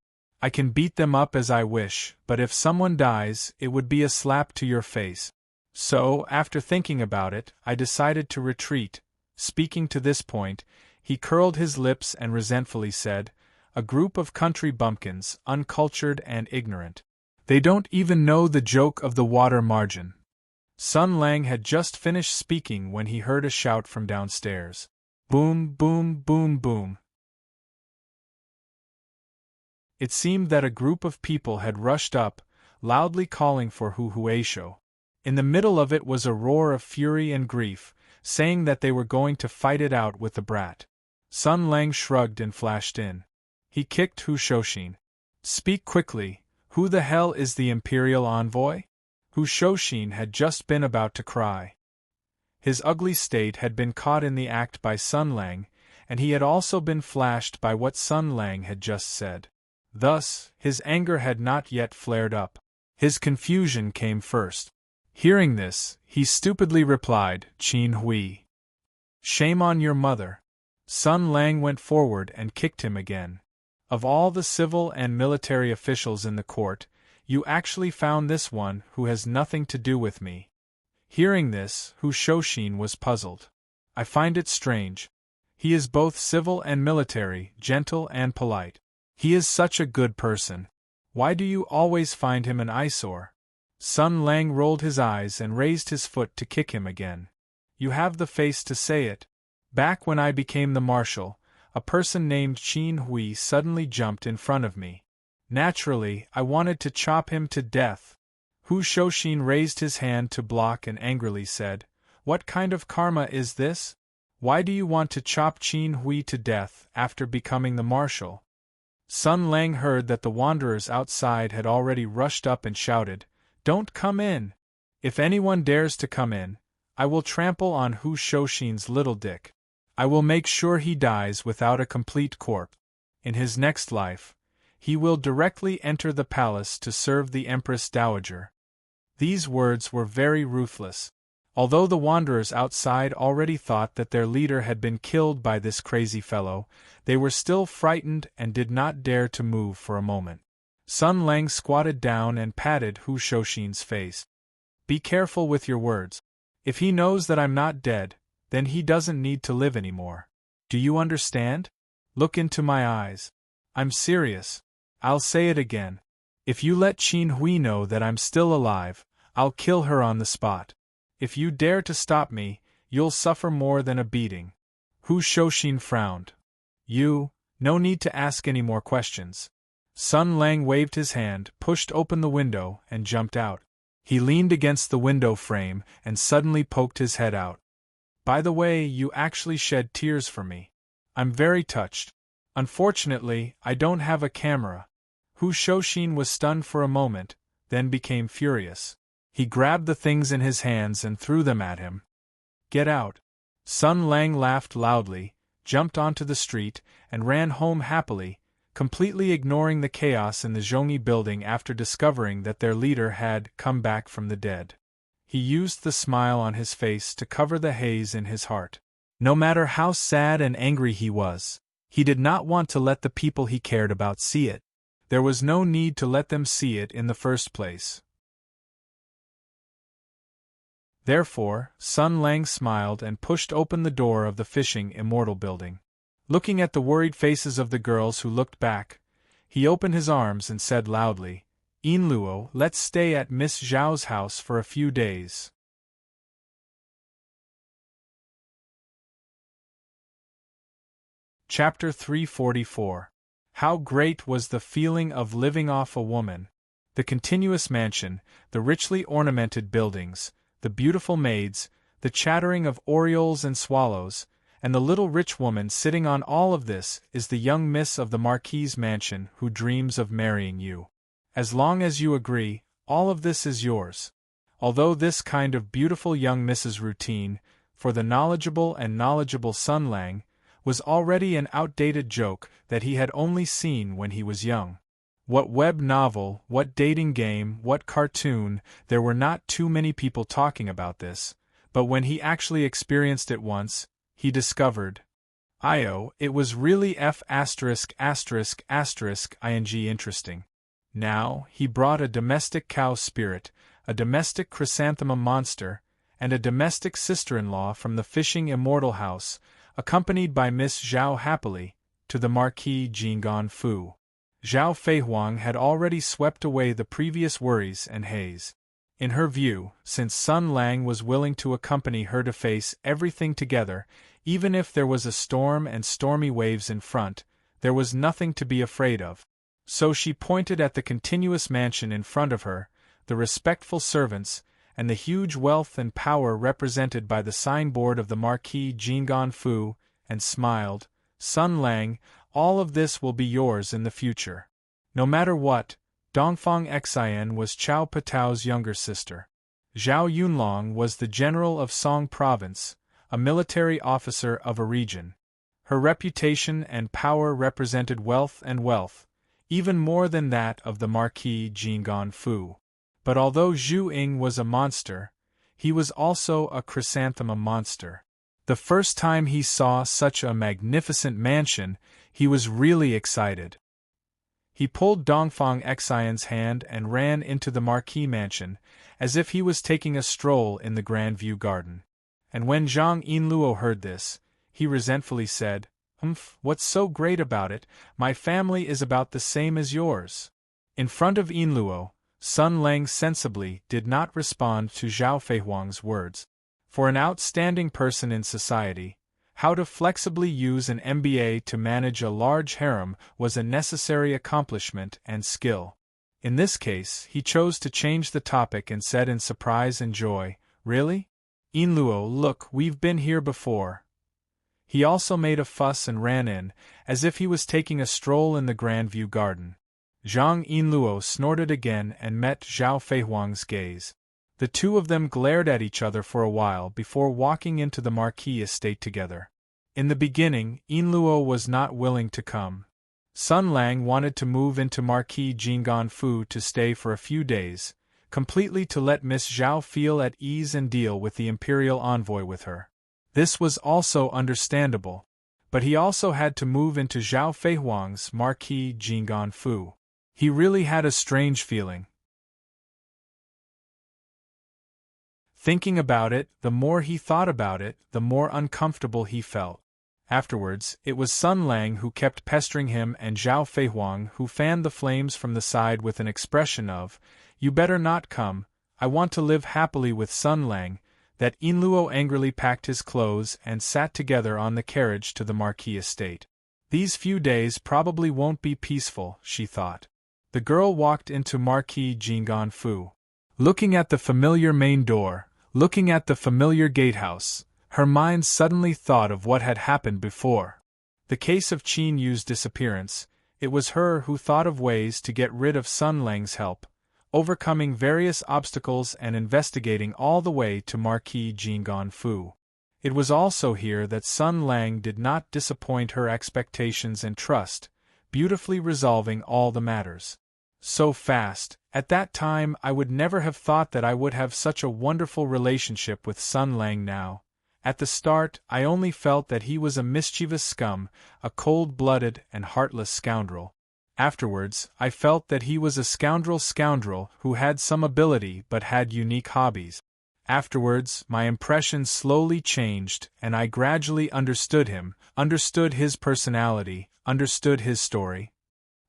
I can beat them up as I wish, but if someone dies, it would be a slap to your face. So, after thinking about it, I decided to retreat. Speaking to this point, he curled his lips and resentfully said, a group of country bumpkins, uncultured and ignorant. They don't even know the joke of the water margin. Sun Lang had just finished speaking when he heard a shout from downstairs. Boom, boom, boom, boom. It seemed that a group of people had rushed up, loudly calling for Hu Huaisho. In the middle of it was a roar of fury and grief, saying that they were going to fight it out with the brat. Sun Lang shrugged and flashed in. He kicked Hu Shoshin. Speak quickly, who the hell is the Imperial envoy? Hu Shoshin had just been about to cry. His ugly state had been caught in the act by Sun Lang, and he had also been flashed by what Sun Lang had just said. Thus, his anger had not yet flared up. His confusion came first. Hearing this, he stupidly replied, Qin Hui. Shame on your mother. Sun Lang went forward and kicked him again. Of all the civil and military officials in the court, you actually found this one who has nothing to do with me. Hearing this, Hu Shoshin was puzzled. I find it strange. He is both civil and military, gentle and polite. He is such a good person. Why do you always find him an eyesore? Sun Lang rolled his eyes and raised his foot to kick him again. You have the face to say it. Back when I became the marshal, a person named Qin Hui suddenly jumped in front of me. Naturally, I wanted to chop him to death. Hu Shoshin raised his hand to block and angrily said, What kind of karma is this? Why do you want to chop Qin Hui to death after becoming the marshal? Sun Lang heard that the wanderers outside had already rushed up and shouted, Don't come in! If anyone dares to come in, I will trample on Hu Shoshin's little dick. I will make sure he dies without a complete corpse. In his next life, he will directly enter the palace to serve the Empress Dowager. These words were very ruthless. Although the wanderers outside already thought that their leader had been killed by this crazy fellow, they were still frightened and did not dare to move for a moment. Sun Lang squatted down and patted Hu Shoshin's face. Be careful with your words. If he knows that I'm not dead, then he doesn't need to live anymore. Do you understand? Look into my eyes. I'm serious. I'll say it again. If you let Qin Hui know that I'm still alive, I'll kill her on the spot. If you dare to stop me, you'll suffer more than a beating. Hu Shoshin frowned. No need to ask any more questions. Sun Lang waved his hand, pushed open the window, and jumped out. He leaned against the window frame and suddenly poked his head out. By the way, you actually shed tears for me. I'm very touched. Unfortunately, I don't have a camera. Hu Shoshin was stunned for a moment, then became furious. He grabbed the things in his hands and threw them at him. Get out. Sun Lang laughed loudly, jumped onto the street, and ran home happily, completely ignoring the chaos in the Zhongyi building after discovering that their leader had come back from the dead. He used the smile on his face to cover the haze in his heart. No matter how sad and angry he was, he did not want to let the people he cared about see it. There was no need to let them see it in the first place. Therefore, Sun Lang smiled and pushed open the door of the fishing immortal building. Looking at the worried faces of the girls who looked back, he opened his arms and said loudly, "Yinluo, let's stay at Miss Zhao's house for a few days." Chapter 344. How great was the feeling of living off a woman. The continuous mansion, the richly ornamented buildings, the beautiful maids, the chattering of orioles and swallows, and the little rich woman sitting on all of this is the young miss of the Marquis's mansion who dreams of marrying you. As long as you agree, all of this is yours. Although this kind of beautiful young miss's routine, for the knowledgeable Sun Lang, was already an outdated joke that he had only seen when he was young. What web novel, what dating game, what cartoon, there were not too many people talking about this, but when he actually experienced it once, he discovered, it was really ****ing interesting. Now, he brought a domestic cow spirit, a domestic chrysanthemum monster, and a domestic sister-in-law from the fishing immortal house, accompanied by Miss Zhao happily, to the Marquis Jinggan Fu. Zhao Feihuang had already swept away the previous worries and haze. In her view, since Sun Lang was willing to accompany her to face everything together, even if there was a storm and stormy waves in front, there was nothing to be afraid of. So she pointed at the continuous mansion in front of her, the respectful servants, and the huge wealth and power represented by the signboard of the Marquis Jinggan Fu, and smiled, "Sun Lang, all of this will be yours in the future." No matter what, Dongfang Xian was Chao Patao's younger sister. Zhao Yunlong was the general of Song Province, a military officer of a region. Her reputation and power represented wealth, even more than that of the Marquis Jinggan Fu. But although Zhu Ying was a monster, he was also a chrysanthemum monster. The first time he saw such a magnificent mansion, he was really excited. He pulled Dongfang Xian's hand and ran into the Marquis mansion, as if he was taking a stroll in the Grand View Garden. And when Zhang Yinluo heard this, he resentfully said, "What's so great about it? My family is about the same as yours." In front of Yinluo, Sun Lang sensibly did not respond to Zhao Feihuang's words. For an outstanding person in society, how to flexibly use an MBA to manage a large harem was a necessary accomplishment and skill. In this case, he chose to change the topic and said in surprise and joy, "Really? Yinluo, look, we've been here before." He also made a fuss and ran in, as if he was taking a stroll in the Grand View Garden. Zhang Yinluo snorted again and met Zhao Feihuang's gaze. The two of them glared at each other for a while before walking into the Marquis estate together. In the beginning, Yinluo was not willing to come. Sun Lang wanted to move into Marquis Jinggan Fu to stay for a few days, completely to let Miss Zhao feel at ease and deal with the imperial envoy with her. This was also understandable, but he also had to move into Zhao Feihuang's Marquis Jinggan Fu. He really had a strange feeling. Thinking about it, the more he thought about it, the more uncomfortable he felt. Afterwards, it was Sun Lang who kept pestering him and Zhao Feihuang who fanned the flames from the side with an expression of, "You better not come, I want to live happily with Sun Lang," that Yinluo angrily packed his clothes and sat together on the carriage to the Marquis estate. These few days probably won't be peaceful, she thought. The girl walked into Marquis Jingon Fu. Looking at the familiar main door, looking at the familiar gatehouse, her mind suddenly thought of what had happened before. The case of Qin Yu's disappearance. It was her who thought of ways to get rid of Sun Lang's help, overcoming various obstacles and investigating all the way to Marquis Jingon Fu. It was also here that Sun Lang did not disappoint her expectations and trust, beautifully resolving all the matters. So fast, at that time I would never have thought that I would have such a wonderful relationship with Sun Lang now. At the start, I only felt that he was a mischievous scum, a cold-blooded and heartless scoundrel. Afterwards, I felt that he was a scoundrel who had some ability but had unique hobbies. Afterwards, my impression slowly changed, and I gradually understood him, understood his personality, understood his story.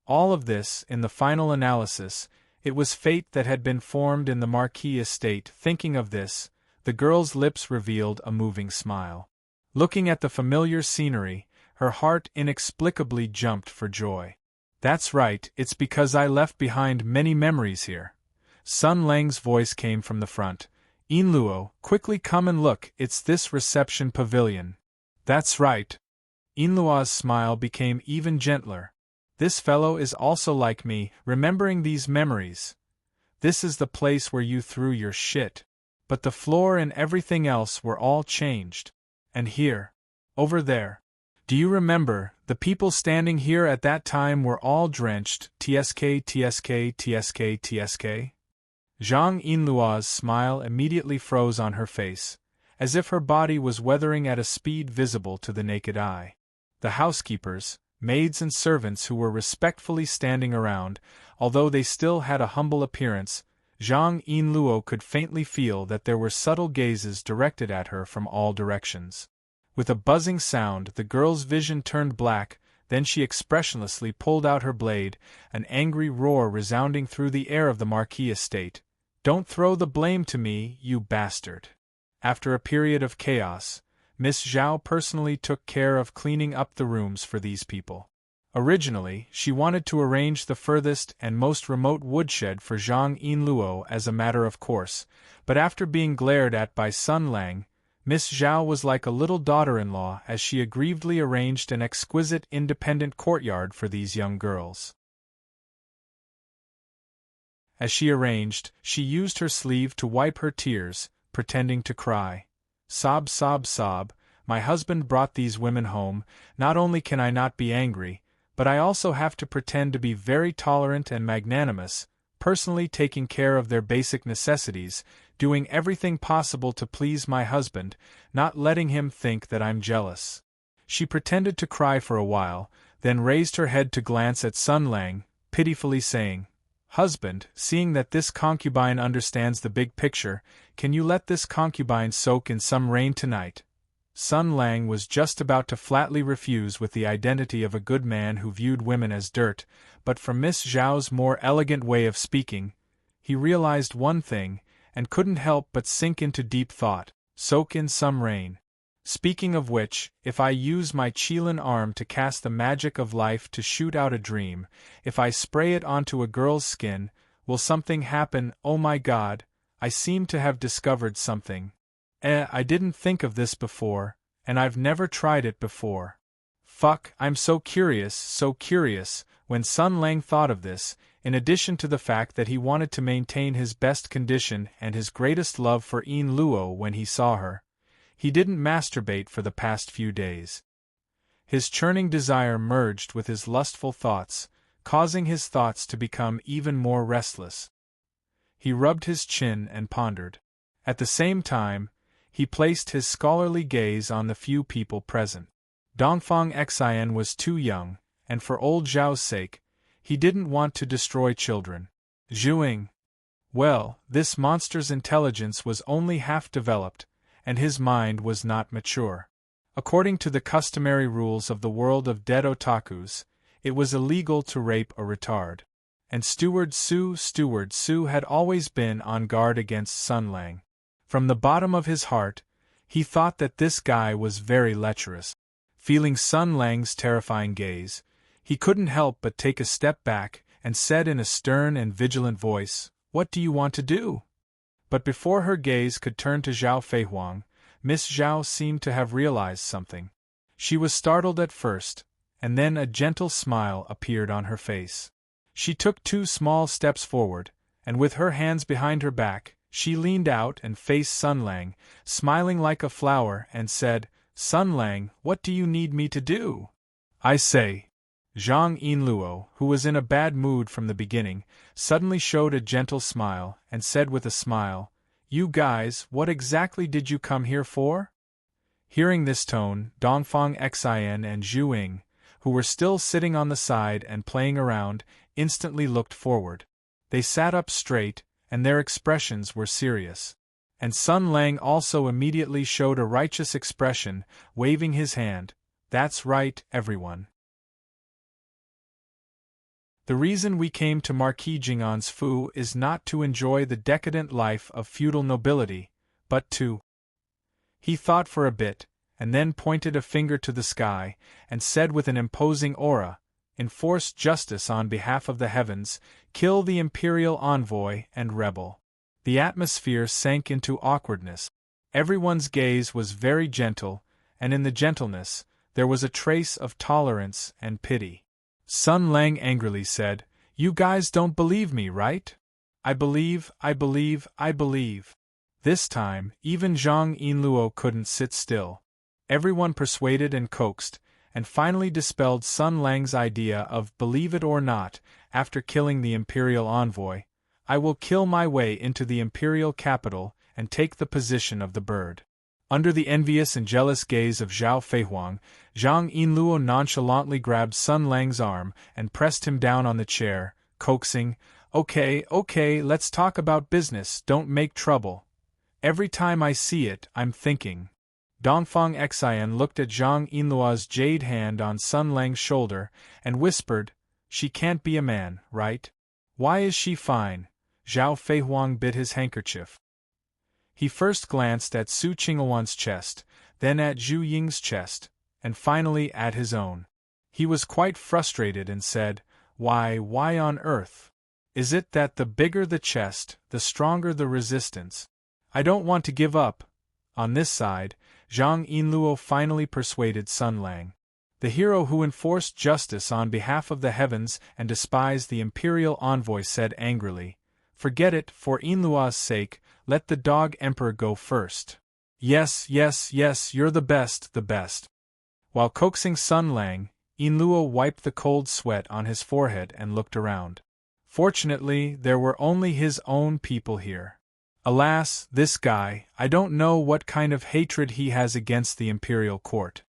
All of this, in the final analysis, it was fate that had been formed in the Marquis estate. Thinking of this, the girl's lips revealed a moving smile. Looking at the familiar scenery, her heart inexplicably jumped for joy. That's right, it's because I left behind many memories here. Sun Lang's voice came from the front. Inluo, quickly come and look, it's this reception pavilion. That's right. Inluo's smile became even gentler. This fellow is also like me, remembering these memories. This is the place where you threw your shit. But the floor and everything else were all changed. And here. Over there. Do you remember, the people standing here at that time were all drenched, tsk. Zhang Yinluo's smile immediately froze on her face, as if her body was weathering at a speed visible to the naked eye. The housekeepers, maids and servants who were respectfully standing around, although they still had a humble appearance, Zhang Yinluo could faintly feel that there were subtle gazes directed at her from all directions. With a buzzing sound, the girl's vision turned black, then she expressionlessly pulled out her blade, an angry roar resounding through the air of the Marquis estate. Don't throw the blame to me, you bastard. After a period of chaos, Miss Zhao personally took care of cleaning up the rooms for these people. Originally, she wanted to arrange the furthest and most remote woodshed for Zhang Yinluo as a matter of course, but after being glared at by Sun Lang, Miss Zhao was like a little daughter-in-law as she aggrievedly arranged an exquisite independent courtyard for these young girls. As she arranged, she used her sleeve to wipe her tears, pretending to cry. Sob, sob, sob, my husband brought these women home, not only can I not be angry, but I also have to pretend to be very tolerant and magnanimous, personally taking care of their basic necessities, doing everything possible to please my husband, not letting him think that I'm jealous. She pretended to cry for a while, then raised her head to glance at Sun Lang, pitifully saying, "Husband, seeing that this concubine understands the big picture, can you let this concubine soak in some rain tonight?" Sun Lang was just about to flatly refuse with the identity of a good man who viewed women as dirt, but from Miss Zhao's more elegant way of speaking, he realized one thing, and couldn't help but sink into deep thought. Soak in some rain. Speaking of which, if I use my Qilin arm to cast the magic of life to shoot out a dream, if I spray it onto a girl's skin, will something happen? Oh my God, I seem to have discovered something. I didn't think of this before, and I've never tried it before. Fuck, I'm so curious, so curious. When Sun Lang thought of this, in addition to the fact that he wanted to maintain his best condition and his greatest love for Yinluo when he saw her, he didn't masturbate for the past few days. His churning desire merged with his lustful thoughts, causing his thoughts to become even more restless. He rubbed his chin and pondered. At the same time, he placed his scholarly gaze on the few people present. Dongfang Xian was too young, and for old Zhao's sake, he didn't want to destroy children. Zhuing. Well, this monster's intelligence was only half developed, and his mind was not mature. According to the customary rules of the world of dead otakus, it was illegal to rape a retard. And Steward Su had always been on guard against Sun Lang. From the bottom of his heart, he thought that this guy was very lecherous. Feeling Sun Lang's terrifying gaze, he couldn't help but take a step back and said in a stern and vigilant voice, "What do you want to do?" But before her gaze could turn to Zhao Feihuang, Miss Zhao seemed to have realized something. She was startled at first, and then a gentle smile appeared on her face. She took 2 small steps forward, and with her hands behind her back, she leaned out and faced Sun Lang, smiling like a flower, and said, "Sun Lang, what do you need me to do?" "I say." Zhang Yinluo, who was in a bad mood from the beginning, suddenly showed a gentle smile, and said with a smile, "You guys, what exactly did you come here for?" Hearing this tone, Dongfang Xin and Zhu Ying, who were still sitting on the side and playing around, instantly looked forward. They sat up straight, and their expressions were serious. And Sun Lang also immediately showed a righteous expression, waving his hand. "That's right, everyone. The reason we came to Marquis Jing'an's Fu is not to enjoy the decadent life of feudal nobility, but to—" He thought for a bit, and then pointed a finger to the sky, and said with an imposing aura, "Enforce justice on behalf of the heavens, kill the imperial envoy and rebel." The atmosphere sank into awkwardness. Everyone's gaze was very gentle, and in the gentleness, there was a trace of tolerance and pity. Sun Lang angrily said, "You guys don't believe me, right? I believe. This time, even Zhang Yinluo couldn't sit still. Everyone persuaded and coaxed, and finally dispelled Sun Lang's idea of believe it or not. After killing the imperial envoy, I will kill my way into the imperial capital and take the position of the bird. Under the envious and jealous gaze of Zhao Feihuang, Zhang Yinluo nonchalantly grabbed Sun Lang's arm and pressed him down on the chair, coaxing, Okay, let's talk about business, don't make trouble. Every time I see it, I'm thinking." Dongfang Xin looked at Zhang Yinluo's jade hand on Sun Lang's shoulder, and whispered, "She can't be a man, right? Why is she fine?" Zhao Feihuang bit his handkerchief. He first glanced at Su Qinghuan's chest, then at Zhu Ying's chest, and finally at his own. He was quite frustrated and said, why on earth? Is it that the bigger the chest, the stronger the resistance? I don't want to give up." On this side, Zhang Yinluo finally persuaded Sun Lang. The hero who enforced justice on behalf of the heavens and despised the imperial envoy said angrily, "Forget it, for Yinluo's sake, let the dog emperor go first." Yes, you're the best. While coaxing Sun Lang, Yinluo wiped the cold sweat on his forehead and looked around. Fortunately, there were only his own people here. Alas, this guy, I don't know what kind of hatred he has against the imperial court.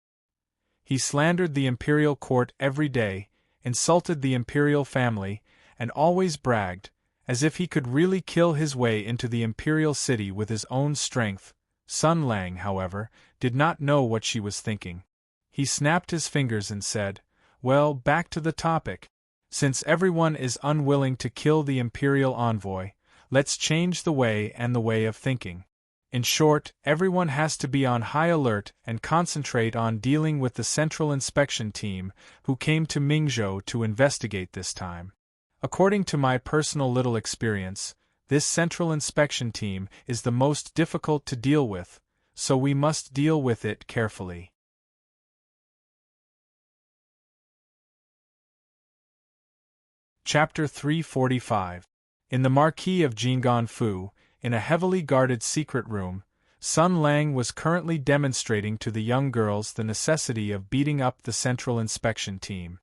He slandered the imperial court every day, insulted the imperial family, and always bragged, as if he could really kill his way into the imperial city with his own strength. Sun Lang, however, did not know what she was thinking. He snapped his fingers and said, "Well, back to the topic. Since everyone is unwilling to kill the imperial envoy, let's change the way and the way of thinking. In short, everyone has to be on high alert and concentrate on dealing with the Central Inspection Team, who came to Mingzhou to investigate this time. According to my personal little experience, this Central Inspection Team is the most difficult to deal with, so we must deal with it carefully." Chapter 345. In the Marquis of Jing'an Fu, in a heavily guarded secret room, Sun Lang was currently demonstrating to the young girls the necessity of beating up the Central Inspection Team.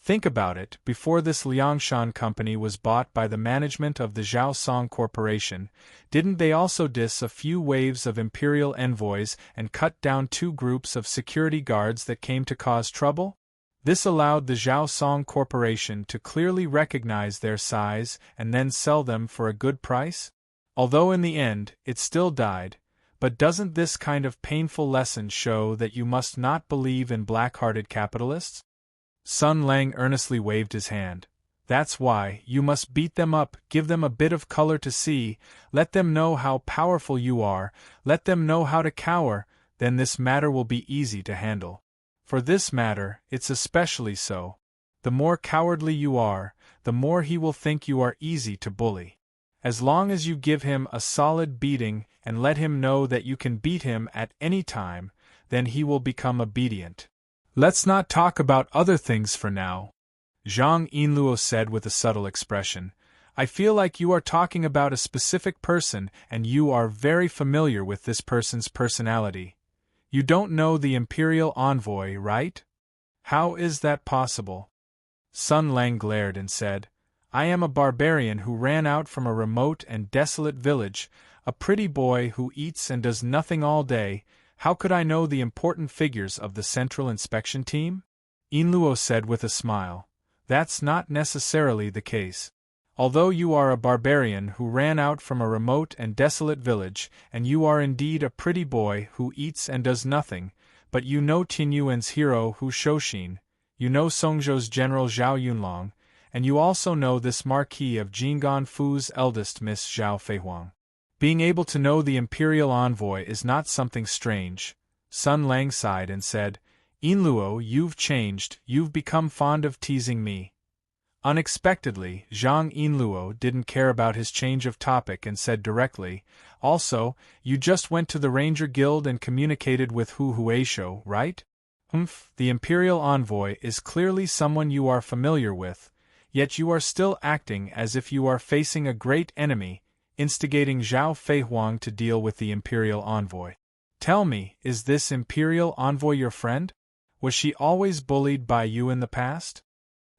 Think about it, before this Liangshan company was bought by the management of the Zhaosong Corporation, didn't they also diss a few waves of imperial envoys and cut down 2 groups of security guards that came to cause trouble? This allowed the Zhaosong Corporation to clearly recognize their size and then sell them for a good price? Although in the end, it still died, but doesn't this kind of painful lesson show that you must not believe in black-hearted capitalists? Sun Lang earnestly waved his hand. "That's why, you must beat them up, give them a bit of color to see, let them know how powerful you are, let them know how to cower, then this matter will be easy to handle. For this matter, it's especially so. The more cowardly you are, the more he will think you are easy to bully. As long as you give him a solid beating and let him know that you can beat him at any time, then he will become obedient. Let's not talk about other things for now, Zhang Yinluo said with a subtle expression. I feel like you are talking about a specific person and you are very familiar with this person's personality. You don't know the Imperial Envoy, right? How is that possible? Sun Lang glared and said, I am a barbarian who ran out from a remote and desolate village, a pretty boy who eats and does nothing all day. How could I know the important figures of the Central Inspection Team? Yinluo said with a smile. That's not necessarily the case. Although you are a barbarian who ran out from a remote and desolate village, and you are indeed a pretty boy who eats and does nothing, but you know Tianyuan's hero Hu Shouxin, you know Songzhou's general Zhao Yunlong, and you also know this Marquis of Jinggan Fu's eldest Miss Zhao Feihuang. Being able to know the Imperial Envoy is not something strange. Sun Lang sighed and said, Yinluo, you've changed, you've become fond of teasing me. Unexpectedly, Zhang Yinluo didn't care about his change of topic and said directly, Also, you just went to the Ranger Guild and communicated with Hu Huaishou, right? The Imperial Envoy is clearly someone you are familiar with, yet you are still acting as if you are facing a great enemy, instigating Zhao Feihuang to deal with the Imperial Envoy. Tell me, is this Imperial Envoy your friend? Was she always bullied by you in the past?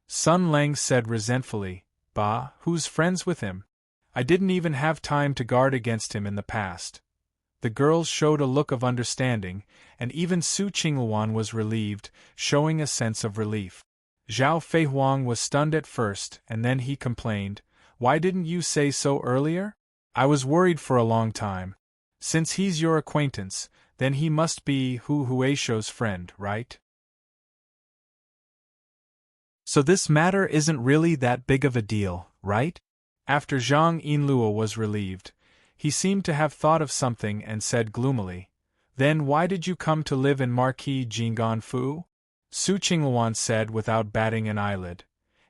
Sun Lang said resentfully, Bah, who's friends with him? I didn't even have time to guard against him in the past. The girls showed a look of understanding, and even Su Qingluan was relieved, showing a sense of relief. Zhao Feihuang was stunned at first, and then he complained, Why didn't you say so earlier? I was worried for a long time. Since he's your acquaintance, then he must be Hu Huaishou's friend, right? So this matter isn't really that big of a deal, right? After Zhang Yinluo was relieved, he seemed to have thought of something and said gloomily, Then why did you come to live in Marquis Jinggan Fu? Su Qingluan said without batting an eyelid.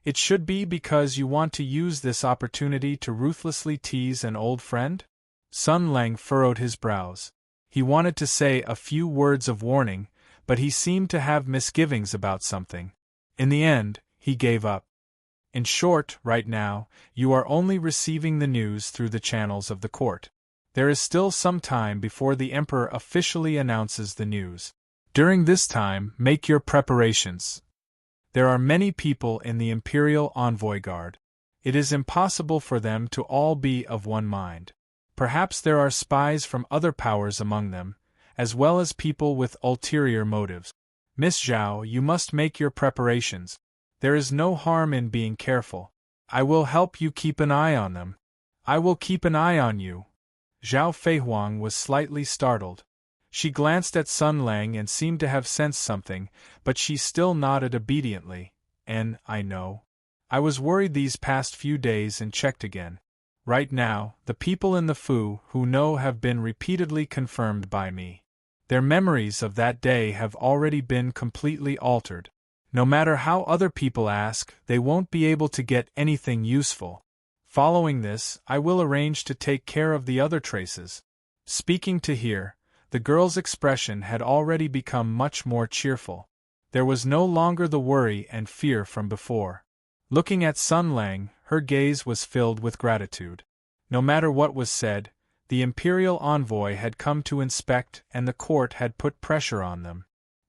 It should be because you want to use this opportunity to ruthlessly tease an old friend? Sun Lang furrowed his brows. He wanted to say a few words of warning, but he seemed to have misgivings about something. In the end, he gave up. In short, right now, you are only receiving the news through the channels of the court. There is still some time before the Emperor officially announces the news. During this time, make your preparations. There are many people in the Imperial Envoy Guard. It is impossible for them to all be of one mind. Perhaps there are spies from other powers among them, as well as people with ulterior motives. Miss Zhao, you must make your preparations. There is no harm in being careful. I will help you keep an eye on them. I will keep an eye on you. Zhao Feihuang was slightly startled. She glanced at Sun Lang and seemed to have sensed something, but she still nodded obediently. I know. I was worried these past few days and checked again. Right now, the people in the Fu who know have been repeatedly confirmed by me. Their memories of that day have already been completely altered. No matter how other people ask, they won't be able to get anything useful. Following this, I will arrange to take care of the other traces. Speaking to her, the girl's expression had already become much more cheerful. There was no longer the worry and fear from before. Looking at Sun Lang, her gaze was filled with gratitude. No matter what was said, the Imperial Envoy had come to inspect and the court had put pressure on them.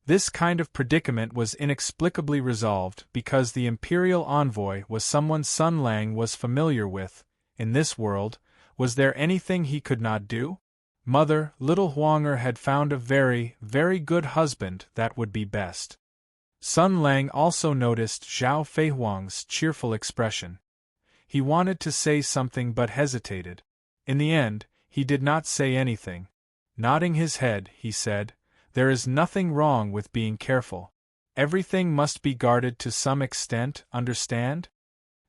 This kind of predicament was inexplicably resolved because the Imperial Envoy was someone Sun Lang was familiar with. In this world, was there anything he could not do? Mother, little Huanger had found a very, very good husband that would be best. Sun Lang also noticed Zhao Feihuang's cheerful expression. He wanted to say something but hesitated. In the end, he did not say anything. Nodding his head, he said, There is nothing wrong with being careful. Everything must be guarded to some extent, understand?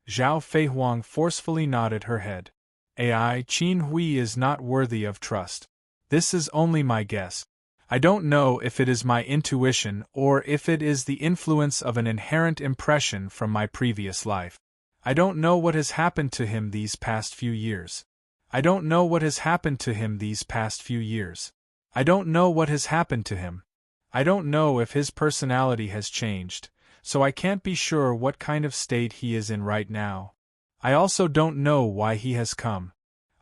Zhao Feihuang forcefully nodded her head. Ai Qin Hui is not worthy of trust. This is only my guess. I don't know if it is my intuition or if it is the influence of an inherent impression from my previous life. I don't know what has happened to him these past few years. I don't know what has happened to him these past few years. I don't know what has happened to him. I don't know if his personality has changed, so I can't be sure what kind of state he is in right now. I also don't know why he has come.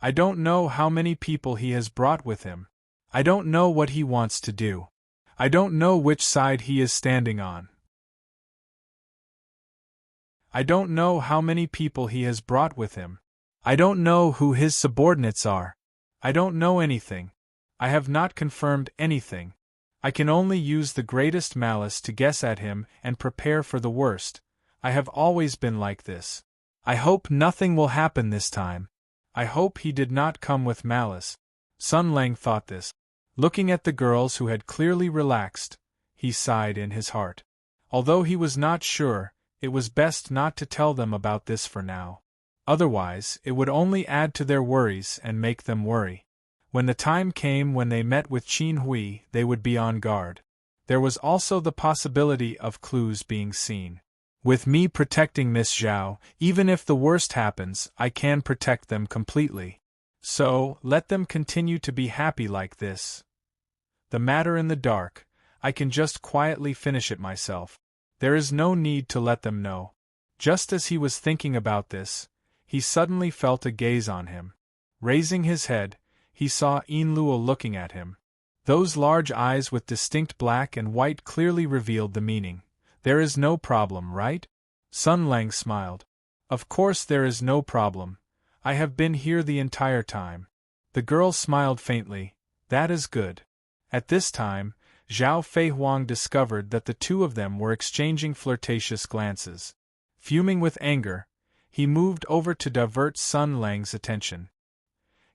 I don't know how many people he has brought with him. I don't know what he wants to do. I don't know which side he is standing on. I don't know how many people he has brought with him. I don't know who his subordinates are. I don't know anything. I have not confirmed anything. I can only use the greatest malice to guess at him and prepare for the worst. I have always been like this. I hope nothing will happen this time. I hope he did not come with malice. Sun Lang thought this. Looking at the girls who had clearly relaxed, he sighed in his heart. Although he was not sure, it was best not to tell them about this for now. Otherwise, it would only add to their worries and make them worry. When the time came when they met with Qin Hui, they would be on guard. There was also the possibility of clues being seen. With me protecting Miss Zhao, even if the worst happens, I can protect them completely. So, let them continue to be happy like this. The matter in the dark, I can just quietly finish it myself. There is no need to let them know. Just as he was thinking about this, he suddenly felt a gaze on him. Raising his head, he saw Yin Luo looking at him. Those large eyes with distinct black and white clearly revealed the meaning. There is no problem, right? Sun Lang smiled. Of course there is no problem. I have been here the entire time. The girl smiled faintly. That is good. At this time, Zhao Feihuang discovered that the two of them were exchanging flirtatious glances. Fuming with anger, he moved over to divert Sun Lang's attention.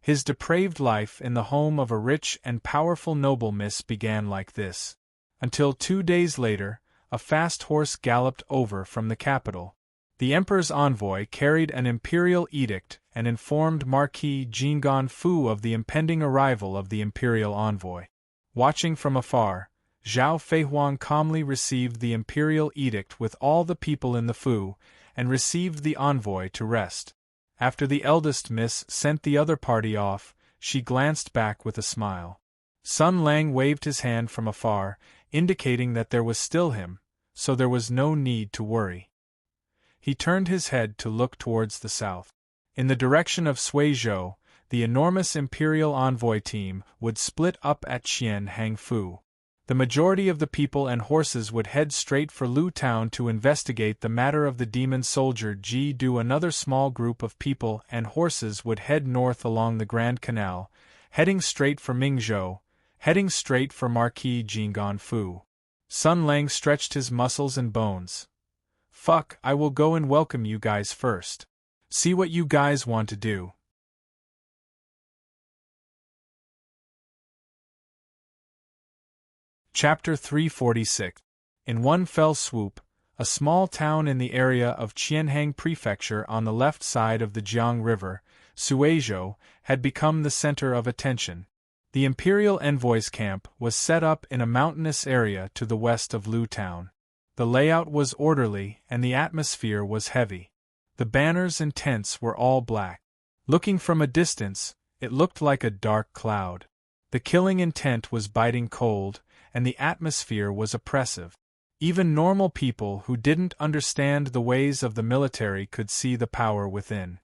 His depraved life in the home of a rich and powerful noble miss began like this. Until 2 days later, a fast horse galloped over from the capital. The emperor's envoy carried an imperial edict and informed Marquis Jinggan Fu of the impending arrival of the imperial envoy. Watching from afar, Zhao Feihuang calmly received the imperial edict with all the people in the Fu, and received the envoy to rest. After the eldest miss sent the other party off, she glanced back with a smile. Sun Lang waved his hand from afar, indicating that there was still him, so there was no need to worry. He turned his head to look towards the south. In the direction of Suizhou, the enormous imperial envoy team would split up at Hangfu. The majority of the people and horses would head straight for Lu Town to investigate the matter of the demon soldier Ji Du. Another small group of people and horses would head north along the Grand Canal, heading straight for Mingzhou, heading straight for Marquis Jinggan Fu. Sun Lang stretched his muscles and bones. Fuck, I will go and welcome you guys first. See what you guys want to do. Chapter 346. In one fell swoop, a small town in the area of Qianhang Prefecture on the left side of the Jiang River, Suizhou, had become the center of attention. The imperial envoy's camp was set up in a mountainous area to the west of Lu Town. The layout was orderly and the atmosphere was heavy. The banners and tents were all black. Looking from a distance, it looked like a dark cloud. The killing intent was biting cold, and the atmosphere was oppressive. Even normal people who didn't understand the ways of the military could see the power within.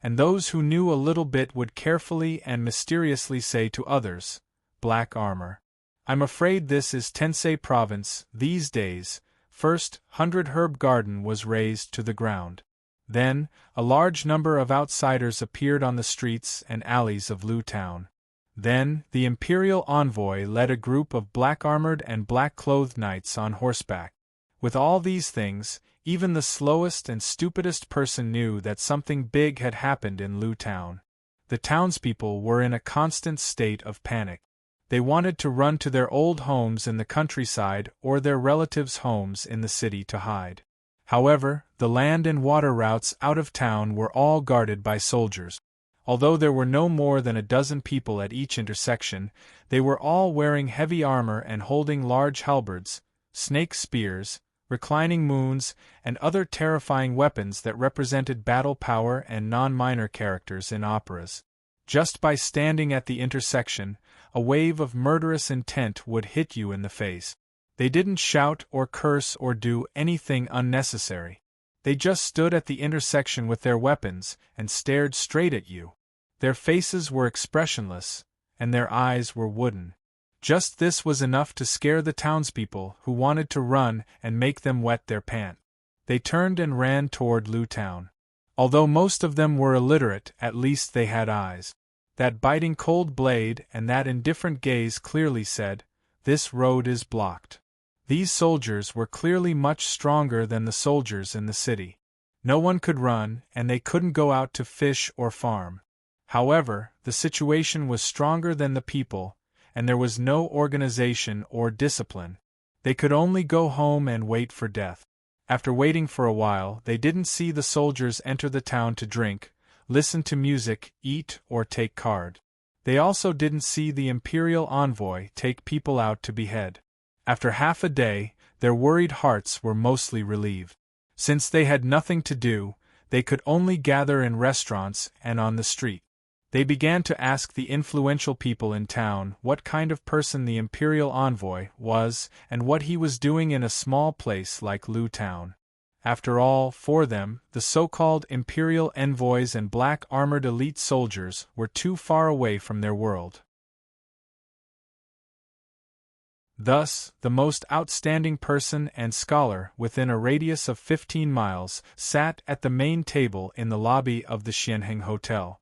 And those who knew a little bit would carefully and mysteriously say to others, "Black armor." I'm afraid this is Tensei province these days. First, 100 Herb Garden was razed to the ground. Then, a large number of outsiders appeared on the streets and alleys of Lu Town. Then, the imperial envoy led a group of black-armored and black-clothed knights on horseback. With all these things, even the slowest and stupidest person knew that something big had happened in Lu Town. The townspeople were in a constant state of panic. They wanted to run to their old homes in the countryside or their relatives' homes in the city to hide. However, the land and water routes out of town were all guarded by soldiers. Although there were no more than a dozen people at each intersection, they were all wearing heavy armor and holding large halberds, snake spears, reclining moons, and other terrifying weapons that represented battle power and non-minor characters in operas. Just by standing at the intersection, a wave of murderous intent would hit you in the face. They didn't shout or curse or do anything unnecessary. They just stood at the intersection with their weapons and stared straight at you. Their faces were expressionless, and their eyes were wooden. Just this was enough to scare the townspeople who wanted to run and make them wet their pants. They turned and ran toward Lewtown. Although most of them were illiterate, at least they had eyes. That biting cold blade and that indifferent gaze clearly said, "This road is blocked." These soldiers were clearly much stronger than the soldiers in the city. No one could run, and they couldn't go out to fish or farm. However, the situation was stronger than the people, and there was no organization or discipline. They could only go home and wait for death. After waiting for a while, they didn't see the soldiers enter the town to drink, listen to music, eat, or take card. They also didn't see the imperial envoy take people out to behead. After half a day, their worried hearts were mostly relieved. Since they had nothing to do, they could only gather in restaurants and on the street. They began to ask the influential people in town what kind of person the imperial envoy was and what he was doing in a small place like Lewtown. After all, for them, the so-called imperial envoys and black-armored elite soldiers were too far away from their world. Thus, the most outstanding person and scholar within a radius of 15 miles sat at the main table in the lobby of the Xianheng Hotel.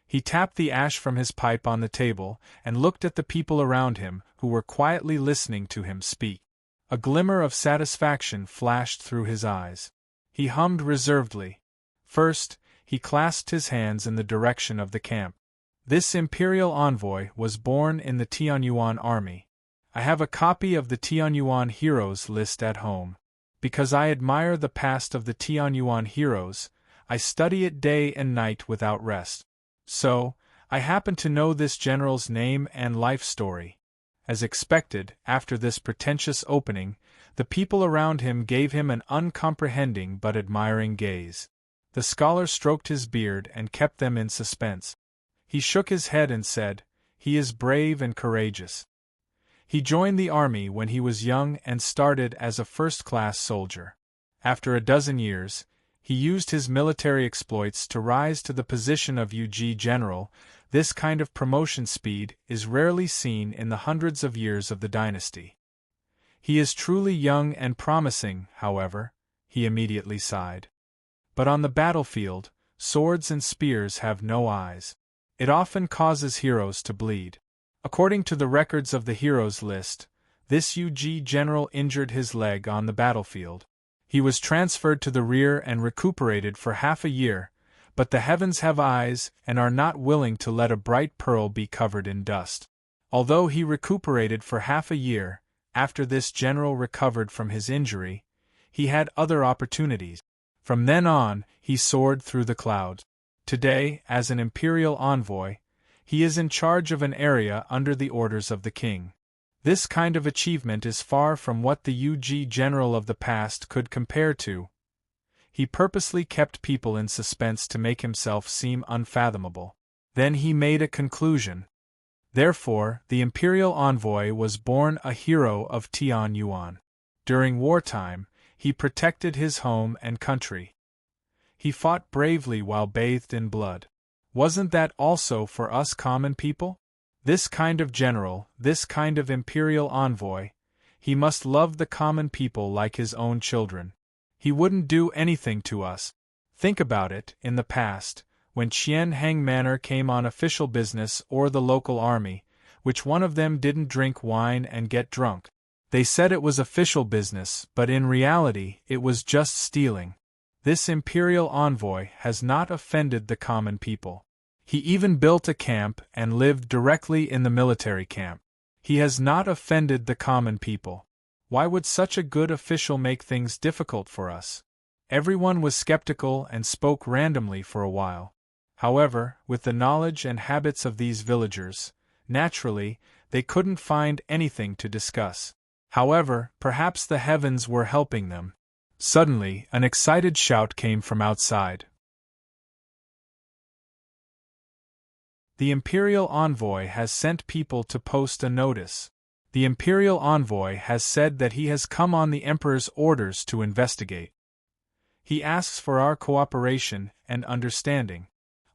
He tapped the ash from his pipe on the table and looked at the people around him who were quietly listening to him speak. A glimmer of satisfaction flashed through his eyes. He hummed reservedly. First, he clasped his hands in the direction of the camp. This imperial envoy was born in the Tianyuan army. I have a copy of the Tianyuan heroes list at home. Because I admire the past of the Tianyuan heroes, I study it day and night without rest. So, I happen to know this general's name and life story. As expected, after this pretentious opening, the people around him gave him an uncomprehending but admiring gaze. The scholar stroked his beard and kept them in suspense. He shook his head and said, "He is brave and courageous." He joined the army when he was young and started as a first-class soldier. After a dozen years, he used his military exploits to rise to the position of UG general. This kind of promotion speed is rarely seen in the hundreds of years of the dynasty. He is truly young and promising, however, he immediately sighed. But on the battlefield, swords and spears have no eyes. It often causes heroes to bleed. According to the records of the heroes list, this UG general injured his leg on the battlefield. He was transferred to the rear and recuperated for half a year, but the heavens have eyes and are not willing to let a bright pearl be covered in dust. Although he recuperated for half a year, after this general recovered from his injury, he had other opportunities. From then on, he soared through the clouds. Today, as an imperial envoy, he is in charge of an area under the orders of the king. This kind of achievement is far from what the UG general of the past could compare to. He purposely kept people in suspense to make himself seem unfathomable. Then he made a conclusion. Therefore, the imperial envoy was born a hero of Tianyuan. During wartime, he protected his home and country. He fought bravely while bathed in blood. Wasn't that also for us common people? This kind of general, this kind of imperial envoy, he must love the common people like his own children. He wouldn't do anything to us. Think about it, in the past, when Qianheng Manor came on official business or the local army, which one of them didn't drink wine and get drunk? They said it was official business, but in reality it was just stealing. This imperial envoy has not offended the common people. He even built a camp and lived directly in the military camp. He has not offended the common people. Why would such a good official make things difficult for us? Everyone was skeptical and spoke randomly for a while. However, with the knowledge and habits of these villagers, naturally, they couldn't find anything to discuss. However, perhaps the heavens were helping them. Suddenly, an excited shout came from outside. The Imperial Envoy has sent people to post a notice. The Imperial Envoy has said that he has come on the Emperor's orders to investigate. He asks for our cooperation and understanding.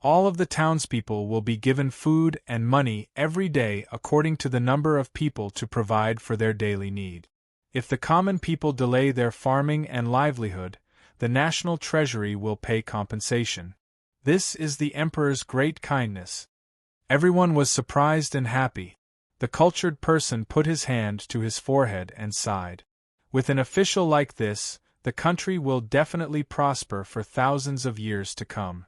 All of the townspeople will be given food and money every day according to the number of people to provide for their daily need. If the common people delay their farming and livelihood, the national treasury will pay compensation. This is the Emperor's great kindness. Everyone was surprised and happy. The cultured person put his hand to his forehead and sighed. With an official like this, the country will definitely prosper for thousands of years to come.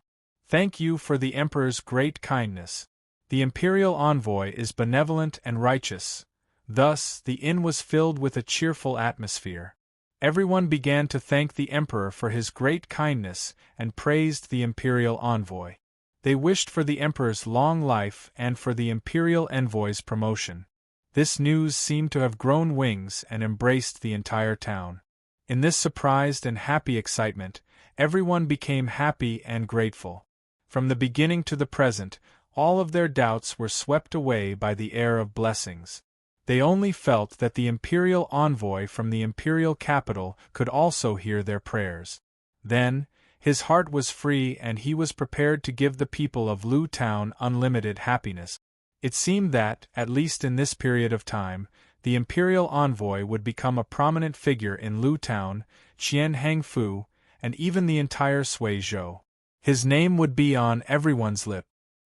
Thank you for the Emperor's great kindness. The Imperial Envoy is benevolent and righteous. Thus, the inn was filled with a cheerful atmosphere. Everyone began to thank the Emperor for his great kindness and praised the Imperial Envoy. They wished for the Emperor's long life and for the Imperial Envoy's promotion. This news seemed to have grown wings and embraced the entire town. In this surprised and happy excitement, everyone became happy and grateful. From the beginning to the present, all of their doubts were swept away by the air of blessings. They only felt that the Imperial Envoy from the Imperial capital could also hear their prayers. Then, his heart was free and he was prepared to give the people of Lu Town unlimited happiness. It seemed that, at least in this period of time, the Imperial Envoy would become a prominent figure in Lu Town, Qian Hangfu, and even the entire Suizhou. His name would be on everyone's lip.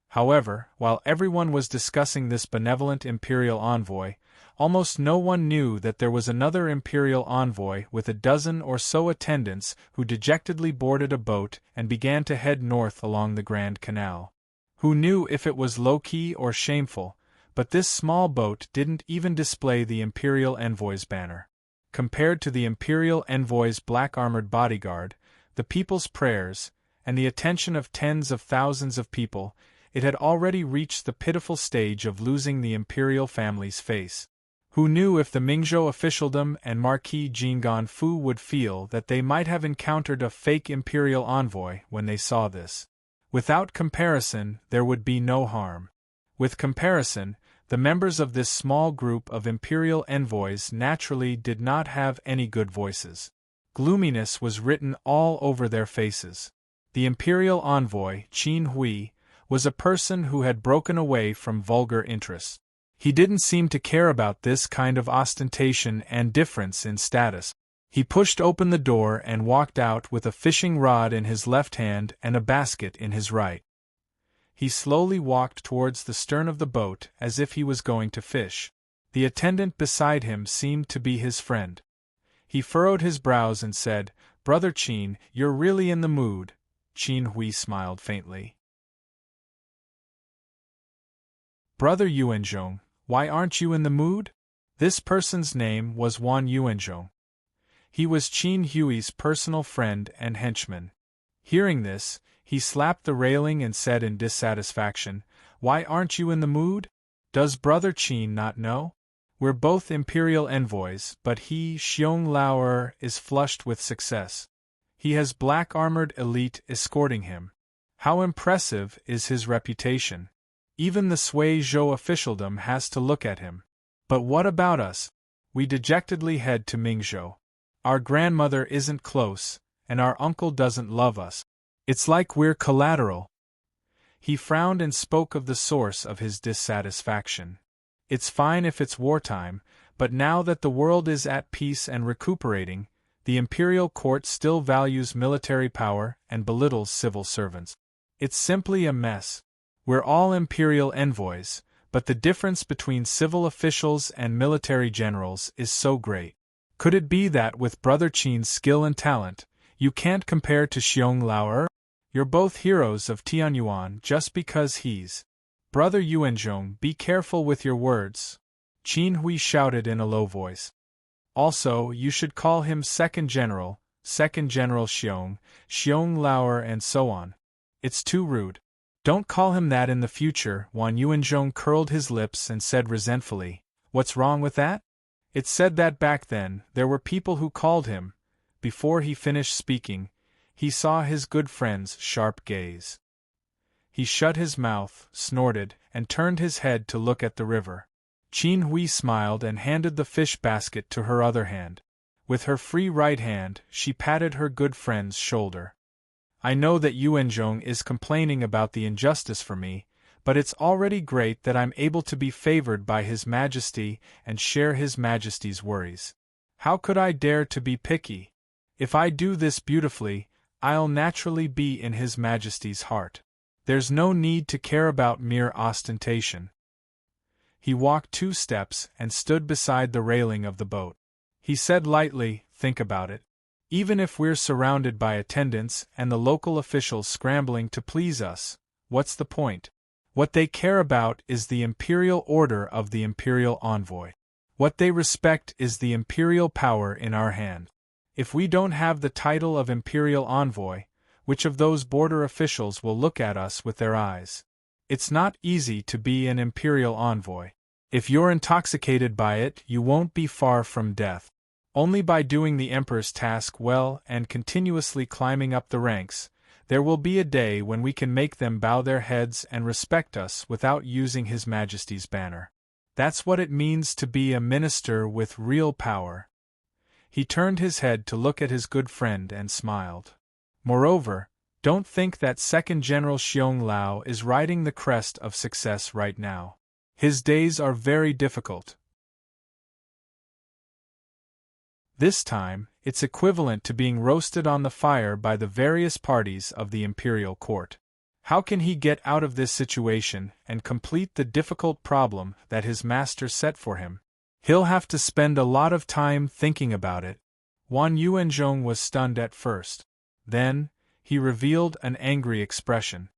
However, while everyone was discussing this benevolent Imperial Envoy, almost no one knew that there was another Imperial Envoy with a dozen or so attendants who dejectedly boarded a boat and began to head north along the Grand Canal. Who knew if it was low-key or shameful, but this small boat didn't even display the Imperial Envoy's banner. Compared to the Imperial Envoy's black-armored bodyguard, the people's prayers, and the attention of tens of thousands of people, it had already reached the pitiful stage of losing the imperial family's face. Who knew if the Mingzhou officialdom and Marquis Jinggan Fu would feel that they might have encountered a fake imperial envoy when they saw this? Without comparison, there would be no harm. With comparison, the members of this small group of imperial envoys naturally did not have any good voices. Gloominess was written all over their faces. The imperial envoy, Qin Hui, was a person who had broken away from vulgar interests. He didn't seem to care about this kind of ostentation and difference in status. He pushed open the door and walked out with a fishing rod in his left hand and a basket in his right. He slowly walked towards the stern of the boat as if he was going to fish. The attendant beside him seemed to be his friend. He furrowed his brows and said, "Brother Qin, you're really in the mood." Qin Hui smiled faintly. "Brother Yuanzhong, why aren't you in the mood?" This person's name was Wan Yuanzhong. He was Qin Hui's personal friend and henchman. Hearing this, he slapped the railing and said in dissatisfaction, "Why aren't you in the mood? Does Brother Qin not know? We're both imperial envoys, but he, Xiong Laoer, is flushed with success. He has black-armored elite escorting him. How impressive is his reputation. Even the Suizhou officialdom has to look at him. But what about us? We dejectedly head to Mingzhou. Our grandmother isn't close, and our uncle doesn't love us. It's like we're collateral." He frowned and spoke of the source of his dissatisfaction. "It's fine if it's wartime, but now that the world is at peace and recuperating, the imperial court still values military power and belittles civil servants. It's simply a mess. We're all imperial envoys, but the difference between civil officials and military generals is so great. Could it be that with Brother Qin's skill and talent, you can't compare to Xiong Laoer? You're both heroes of Tianyuan just because he's—" "Brother Yuanzhong, be careful with your words," Qin Hui shouted in a low voice. "Also, you should call him Second General Xiong, Xiong Laoer and so on. It's too rude." Don't call him that in the future. Wan Yuanzhong curled his lips and said resentfully, "What's wrong with that?" It said that back then, there were people who called him. Before he finished speaking, he saw his good friend's sharp gaze. He shut his mouth, snorted, and turned his head to look at the river. Qin Hui smiled and handed the fish basket to her other hand. With her free right hand, she patted her good friend's shoulder. "I know that Yuanzhong is complaining about the injustice for me, but it's already great that I'm able to be favored by His Majesty and share His Majesty's worries. How could I dare to be picky? If I do this beautifully, I'll naturally be in His Majesty's heart. There's no need to care about mere ostentation." He walked 2 steps and stood beside the railing of the boat. He said lightly, "Think about it. Even if we're surrounded by attendants and the local officials scrambling to please us, what's the point? What they care about is the imperial order of the imperial envoy. What they respect is the imperial power in our hand. If we don't have the title of imperial envoy, which of those border officials will look at us with their eyes? It's not easy to be an imperial envoy. If you're intoxicated by it, you won't be far from death. Only by doing the emperor's task well and continuously climbing up the ranks, there will be a day when we can make them bow their heads and respect us without using His Majesty's banner. That's what it means to be a minister with real power." He turned his head to look at his good friend and smiled. "Moreover, don't think that Second General Xiong Lao is riding the crest of success right now. His days are very difficult. This time, it's equivalent to being roasted on the fire by the various parties of the imperial court. How can he get out of this situation and complete the difficult problem that his master set for him? He'll have to spend a lot of time thinking about it." Wan Yuanzhong was stunned at first. Then, he revealed an angry expression.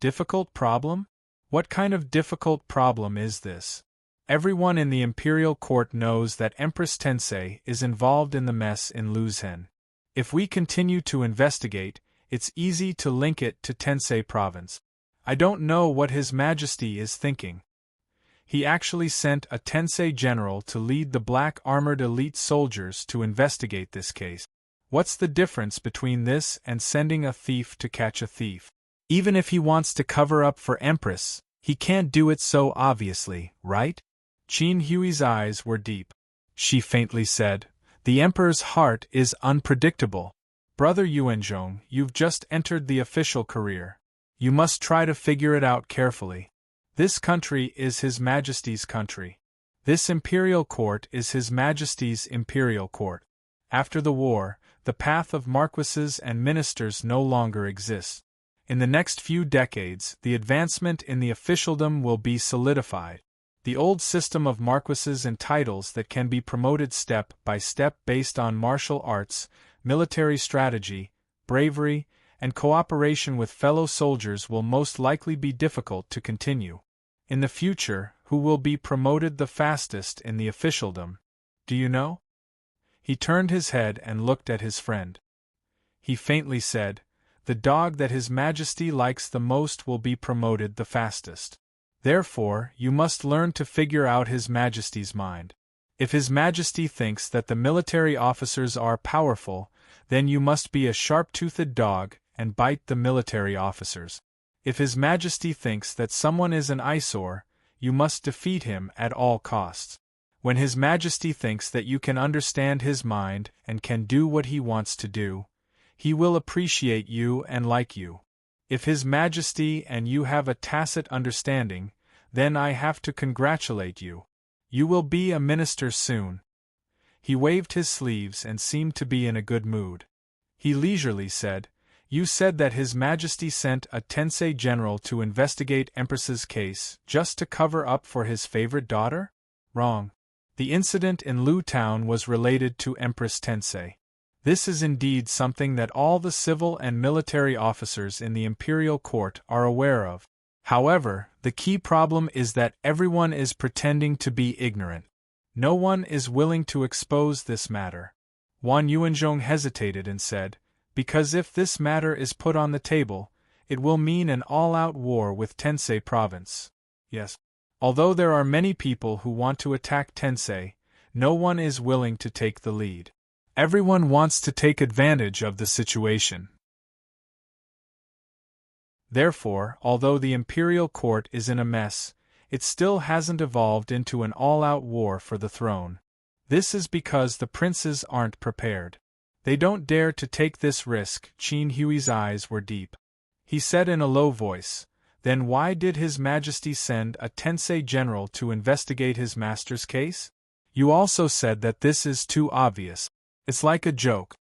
"Difficult problem? What kind of difficult problem is this? Everyone in the imperial court knows that Empress Tensei is involved in the mess in Luzhen. If we continue to investigate, it's easy to link it to Tensei province. I don't know what His Majesty is thinking. He actually sent a Tensei general to lead the black-armored elite soldiers to investigate this case. What's the difference between this and sending a thief to catch a thief? Even if he wants to cover up for Empress, he can't do it so obviously, right?" Qin Hui's eyes were deep. She faintly said, "The Emperor's heart is unpredictable. Brother Yuanzhong, you've just entered the official career. You must try to figure it out carefully. This country is His Majesty's country. This imperial court is His Majesty's imperial court. After the war, the path of marquises and ministers no longer exists. In the next few decades, the advancement in the officialdom will be solidified. The old system of marquises and titles that can be promoted step by step based on martial arts, military strategy, bravery, and cooperation with fellow soldiers will most likely be difficult to continue. In the future, who will be promoted the fastest in the officialdom? Do you know?" He turned his head and looked at his friend. He faintly said, "The dog that His Majesty likes the most will be promoted the fastest. Therefore, you must learn to figure out His Majesty's mind. If His Majesty thinks that the military officers are powerful, then you must be a sharp-toothed dog and bite the military officers. If His Majesty thinks that someone is an eyesore, you must defeat him at all costs. When His Majesty thinks that you can understand his mind and can do what he wants to do, he will appreciate you and like you. If His Majesty and you have a tacit understanding, then I have to congratulate you. You will be a minister soon." He waved his sleeves and seemed to be in a good mood. He leisurely said, "You said that His Majesty sent a Tensei general to investigate Empress's case just to cover up for his favorite daughter?" "Wrong. The incident in Lu Town was related to Empress Tensei. This is indeed something that all the civil and military officers in the imperial court are aware of. However, the key problem is that everyone is pretending to be ignorant. No one is willing to expose this matter." Wan Yuanzhong hesitated and said, "Because if this matter is put on the table, it will mean an all-out war with Tensei province. Yes. Although there are many people who want to attack Tensei, no one is willing to take the lead. Everyone wants to take advantage of the situation. Therefore, although the imperial court is in a mess, it still hasn't evolved into an all-out war for the throne. This is because the princes aren't prepared. They don't dare to take this risk. Qin Hui's eyes were deep. He said in a low voice, "Then why did His Majesty send a Tensei general to investigate his master's case? You also said that this is too obvious. It's like a joke.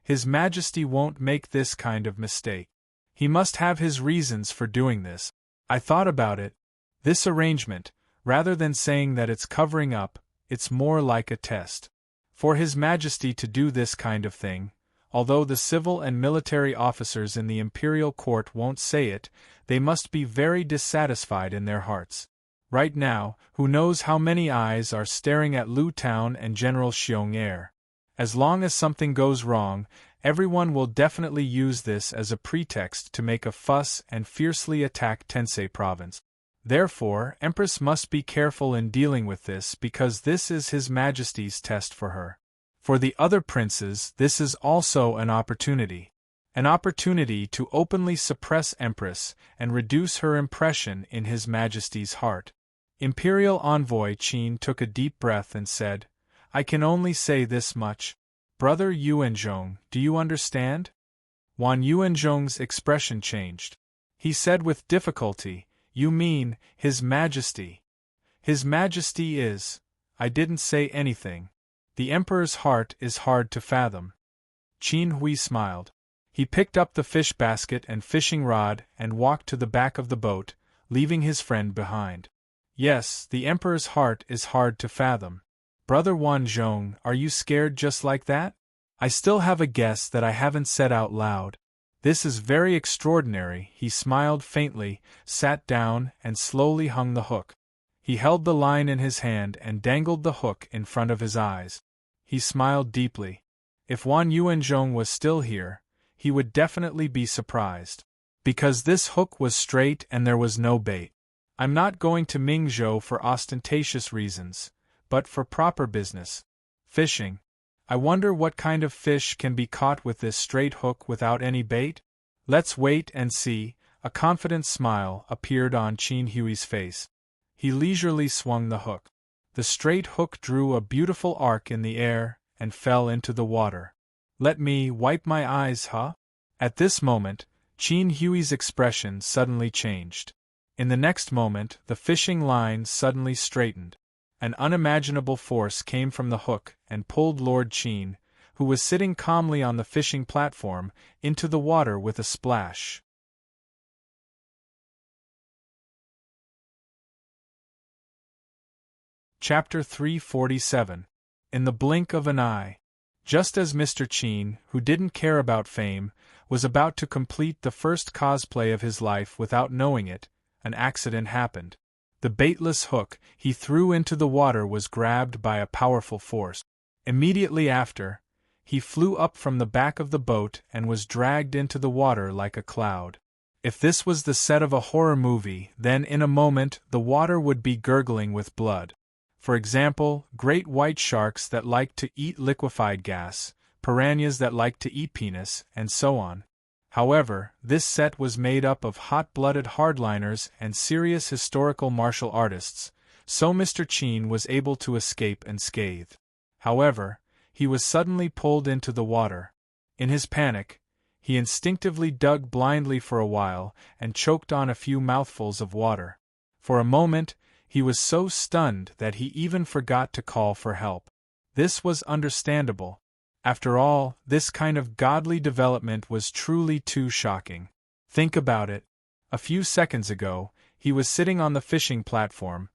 His Majesty won't make this kind of mistake. He must have his reasons for doing this. I thought about it. This arrangement, rather than saying that it's covering up, it's more like a test. For His Majesty to do this kind of thing, although the civil and military officers in the imperial court won't say it, they must be very dissatisfied in their hearts. Right now, who knows how many eyes are staring at Lu Town and General Xiong. As long as something goes wrong, everyone will definitely use this as a pretext to make a fuss and fiercely attack Tensei province. Therefore, Empress must be careful in dealing with this because this is His Majesty's test for her. For the other princes, this is also an opportunity. An opportunity to openly suppress Empress and reduce her impression in His Majesty's heart." Imperial Envoy Qin took a deep breath and said, "I can only say this much. Brother Yuanzhong, do you understand?" Wan Yuanzhong's expression changed. He said with difficulty, "You mean, His Majesty." "His Majesty is. I didn't say anything. The Emperor's heart is hard to fathom." Qin Hui smiled. He picked up the fish basket and fishing rod and walked to the back of the boat, leaving his friend behind. "Yes, the Emperor's heart is hard to fathom. Brother Wanzhong, are you scared just like that? I still have a guess that I haven't said out loud. This is very extraordinary." He smiled faintly, sat down, and slowly hung the hook. He held the line in his hand and dangled the hook in front of his eyes. He smiled deeply. If Wan Yuanzhong was still here, he would definitely be surprised. Because this hook was straight and there was no bait. "I'm not going to Mingzhou for ostentatious reasons, but for proper business. Fishing. I wonder what kind of fish can be caught with this straight hook without any bait? Let's wait and see." A confident smile appeared on Qin Hui's face. He leisurely swung the hook. The straight hook drew a beautiful arc in the air and fell into the water. "Let me wipe my eyes, huh?" At this moment, Qin Hui's expression suddenly changed. In the next moment, the fishing line suddenly straightened. An unimaginable force came from the hook and pulled Lord Qin, who was sitting calmly on the fishing platform, into the water with a splash. Chapter 347. In the blink of an eye. Just as Mr. Qin, who didn't care about fame, was about to complete the first cosplay of his life without knowing it, an accident happened. The baitless hook he threw into the water was grabbed by a powerful force. Immediately after, he flew up from the back of the boat and was dragged into the water like a cloud. If this was the set of a horror movie, then in a moment the water would be gurgling with blood. For example, great white sharks that like to eat liquefied gas, piranhas that like to eat penis, and so on. However, this set was made up of hot-blooded hardliners and serious historical martial artists, so Mr. Qin was able to escape unscathed. However, he was suddenly pulled into the water. In his panic, he instinctively dug blindly for a while and choked on a few mouthfuls of water. For a moment, he was so stunned that he even forgot to call for help. This was understandable. After all, this kind of godly development was truly too shocking. Think about it. A few seconds ago, he was sitting on the fishing platform,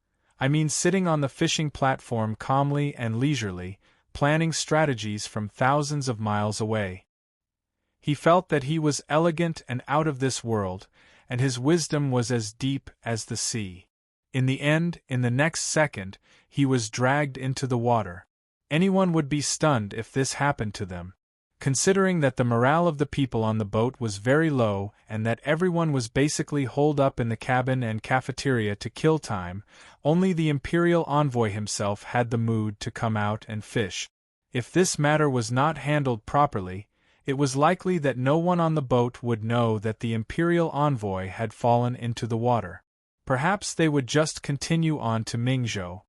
sitting on the fishing platform calmly and leisurely, planning strategies from thousands of miles away. He felt that he was elegant and out of this world, and his wisdom was as deep as the sea. In the end, in the next second, he was dragged into the water. Anyone would be stunned if this happened to them. Considering that the morale of the people on the boat was very low and that everyone was basically holed up in the cabin and cafeteria to kill time, only the Imperial envoy himself had the mood to come out and fish. If this matter was not handled properly, it was likely that no one on the boat would know that the Imperial envoy had fallen into the water. Perhaps they would just continue on to Mingzhou.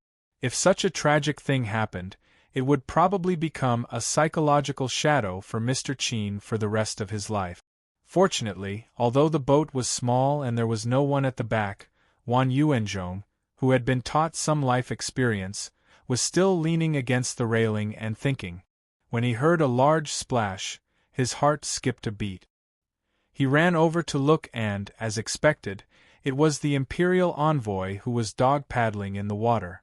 If such a tragic thing happened, it would probably become a psychological shadow for Mr. Qin for the rest of his life. Fortunately, although the boat was small and there was no one at the back, Wan Yuanzhong, who had been taught some life experience, was still leaning against the railing and thinking. When he heard a large splash, his heart skipped a beat. He ran over to look and, as expected, it was the Imperial envoy who was dog-paddling in the water.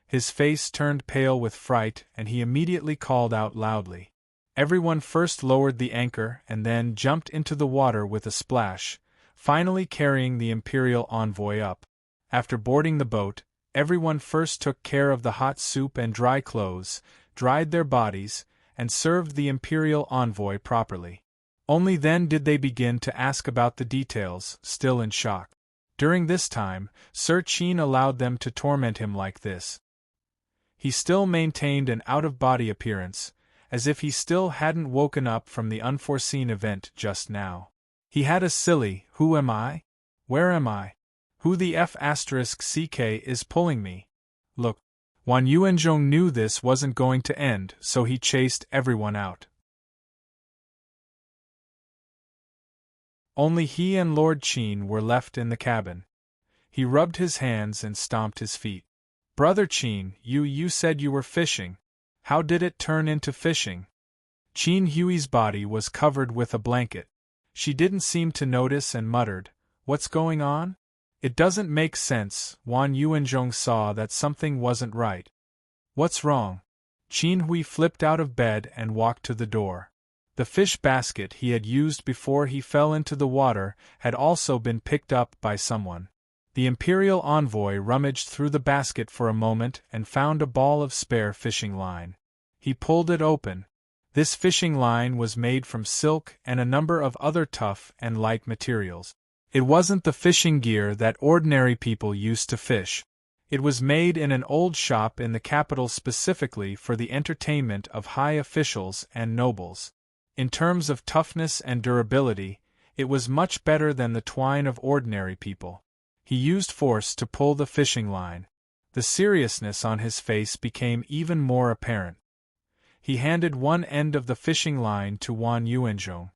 His face turned pale with fright and he immediately called out loudly. Everyone first lowered the anchor and then jumped into the water with a splash, finally carrying the Imperial envoy up. After boarding the boat, everyone first took care of the hot soup and dry clothes, dried their bodies, and served the Imperial envoy properly. Only then did they begin to ask about the details, still in shock. During this time, Sir Qin allowed them to torment him like this. He still maintained an out-of-body appearance, as if he still hadn't woken up from the unforeseen event just now. He had a silly, "Who am I? Where am I? Who the F***ck is pulling me?" look. Wan Yuanzhong knew this wasn't going to end, so he chased everyone out. Only he and Lord Qin were left in the cabin. He rubbed his hands and stomped his feet. "Brother Qin, you said you were fishing. How did it turn into fishing?" Qin Hui's body was covered with a blanket. She didn't seem to notice and muttered, "What's going on? It doesn't make sense." Wan Yuanzhong saw that something wasn't right. "What's wrong?" Qin Hui flipped out of bed and walked to the door. The fish basket he had used before he fell into the water had also been picked up by someone. The Imperial envoy rummaged through the basket for a moment and found a ball of spare fishing line. He pulled it open. This fishing line was made from silk and a number of other tough and light materials. It wasn't the fishing gear that ordinary people used to fish. It was made in an old shop in the capital specifically for the entertainment of high officials and nobles. In terms of toughness and durability, it was much better than the twine of ordinary people. He used force to pull the fishing line. The seriousness on his face became even more apparent. He handed one end of the fishing line to Wan Yuanzhong.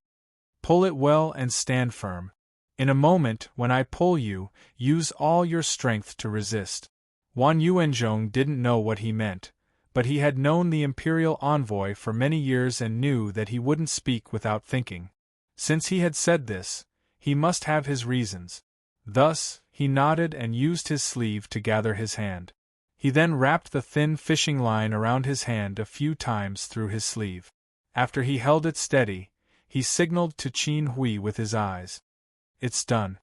"Pull it well and stand firm. In a moment, when I pull you, use all your strength to resist." Wan Yuanzhong didn't know what he meant, but he had known the Imperial envoy for many years and knew that he wouldn't speak without thinking. Since he had said this, he must have his reasons. Thus, he nodded and used his sleeve to gather his hand. He then wrapped the thin fishing line around his hand a few times through his sleeve. After he held it steady, he signaled to Qin Hui with his eyes. "It's done."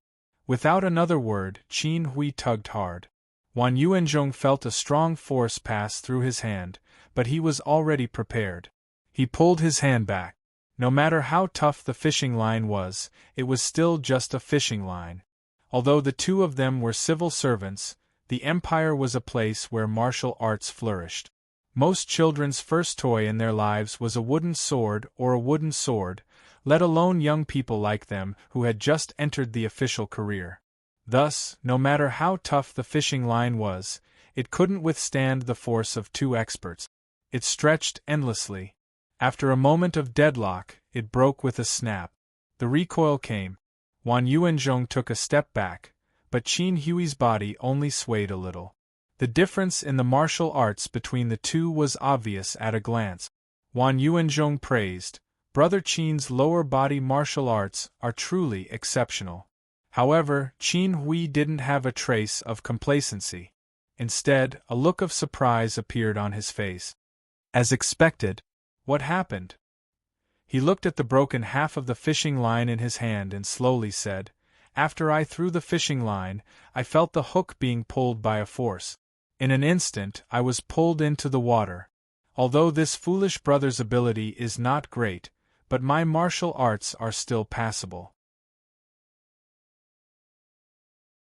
Without another word, Qin Hui tugged hard. Wan Yuanzhong felt a strong force pass through his hand, but he was already prepared. He pulled his hand back. No matter how tough the fishing line was, it was still just a fishing line. Although the two of them were civil servants, the empire was a place where martial arts flourished. Most children's first toy in their lives was a wooden sword or a wooden sword, let alone young people like them who had just entered the official career. Thus, no matter how tough the fishing line was, it couldn't withstand the force of two experts. It stretched endlessly. After a moment of deadlock, it broke with a snap. The recoil came. Wan Yuanzhong took a step back, but Qin Hui's body only swayed a little. The difference in the martial arts between the two was obvious at a glance. Wan Yuanzhong praised, "Brother Qin's lower body martial arts are truly exceptional." However, Qin Hui didn't have a trace of complacency. Instead, a look of surprise appeared on his face. As expected. What happened? He looked at the broken half of the fishing line in his hand and slowly said, "After I threw the fishing line, I felt the hook being pulled by a force. In an instant, I was pulled into the water. Although this foolish brother's ability is not great, but my martial arts are still passable.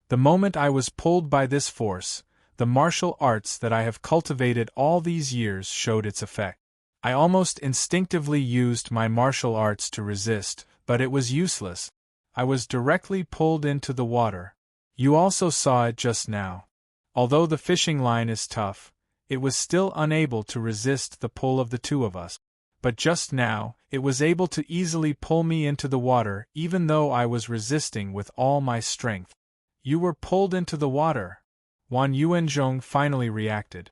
The moment I was pulled by this force, the martial arts that I have cultivated all these years showed its effect. I almost instinctively used my martial arts to resist, but it was useless. I was directly pulled into the water. You also saw it just now. Although the fishing line is tough, it was still unable to resist the pull of the two of us. But just now, it was able to easily pull me into the water even though I was resisting with all my strength. You were pulled into the water. Wan Yuanzhong finally reacted.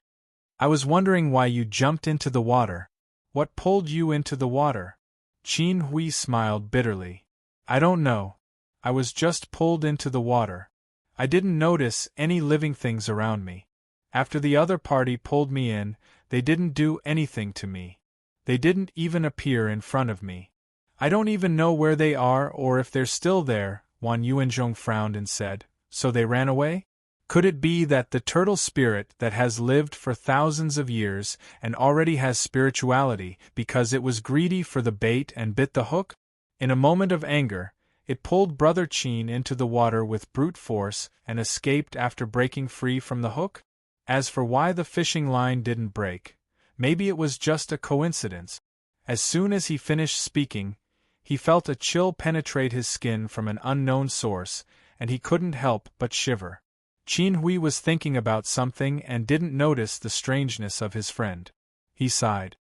I was wondering why you jumped into the water. What pulled you into the water? Qin Hui smiled bitterly. I don't know. I was just pulled into the water. I didn't notice any living things around me. After the other party pulled me in, they didn't do anything to me. They didn't even appear in front of me. I don't even know where they are or if they're still there, Wan Yuanzhong frowned and said. So they ran away? Could it be that the turtle spirit that has lived for thousands of years and already has spirituality because it was greedy for the bait and bit the hook? In a moment of anger, it pulled Brother Qin into the water with brute force and escaped after breaking free from the hook? As for why the fishing line didn't break, maybe it was just a coincidence. As soon as he finished speaking, he felt a chill penetrate his skin from an unknown source, and he couldn't help but shiver. Qin Hui was thinking about something and didn't notice the strangeness of his friend. He sighed.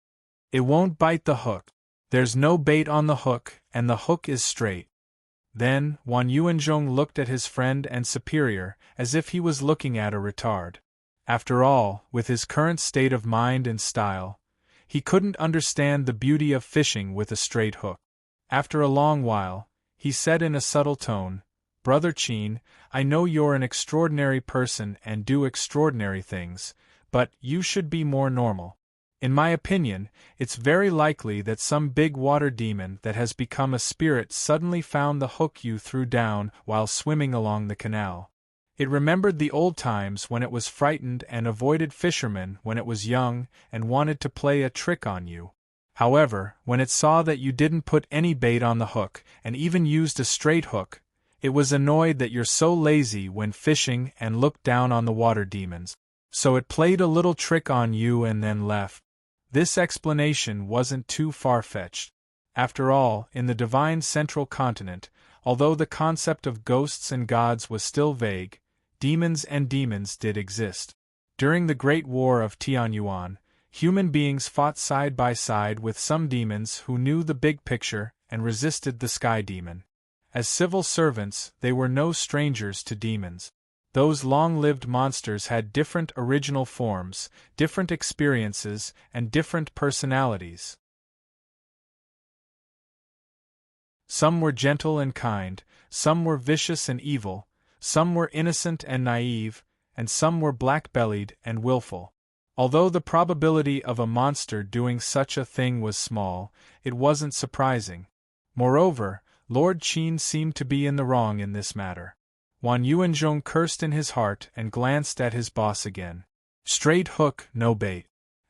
It won't bite the hook. There's no bait on the hook, and the hook is straight. Then, Wan Yuanzhong looked at his friend and superior as if he was looking at a retard. After all, with his current state of mind and style, he couldn't understand the beauty of fishing with a straight hook. After a long while, he said in a subtle tone, Brother Qin, I know you're an extraordinary person and do extraordinary things, but you should be more normal. In my opinion, it's very likely that some big water demon that has become a spirit suddenly found the hook you threw down while swimming along the canal. It remembered the old times when it was frightened and avoided fishermen when it was young and wanted to play a trick on you. However, when it saw that you didn't put any bait on the hook and even used a straight hook, it was annoyed that you're so lazy when fishing and looked down on the water demons. So it played a little trick on you and then left. This explanation wasn't too far-fetched. After all, in the divine central continent, although the concept of ghosts and gods was still vague, demons and demons did exist. During the Great War of Tianyuan, human beings fought side by side with some demons who knew the big picture and resisted the sky demon. As civil servants, they were no strangers to demons. Those long-lived monsters had different original forms, different experiences, and different personalities. Some were gentle and kind, some were vicious and evil, some were innocent and naive, and some were black-bellied and willful. Although the probability of a monster doing such a thing was small, it wasn't surprising. Moreover, Lord Qin seemed to be in the wrong in this matter. Wan Yuanzhong cursed in his heart and glanced at his boss again. Straight hook, no bait.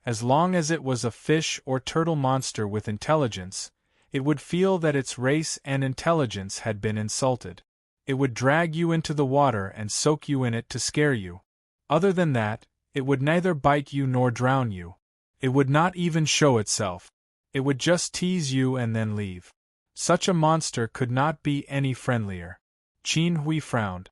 As long as it was a fish or turtle monster with intelligence, it would feel that its race and intelligence had been insulted. It would drag you into the water and soak you in it to scare you. Other than that, it would neither bite you nor drown you. It would not even show itself. It would just tease you and then leave. Such a monster could not be any friendlier. Qin Hui frowned.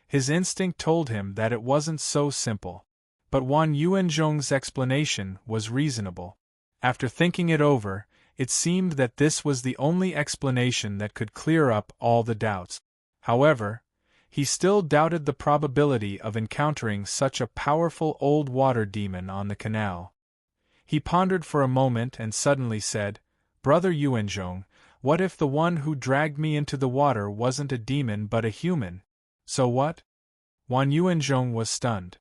His instinct told him that it wasn't so simple. But Wan Yuanzhong's explanation was reasonable. After thinking it over, it seemed that this was the only explanation that could clear up all the doubts. However, he still doubted the probability of encountering such a powerful old water demon on the canal. He pondered for a moment and suddenly said, Brother Yuanzhong, what if the one who dragged me into the water wasn't a demon but a human? So what? Wan Yuanzhong was stunned.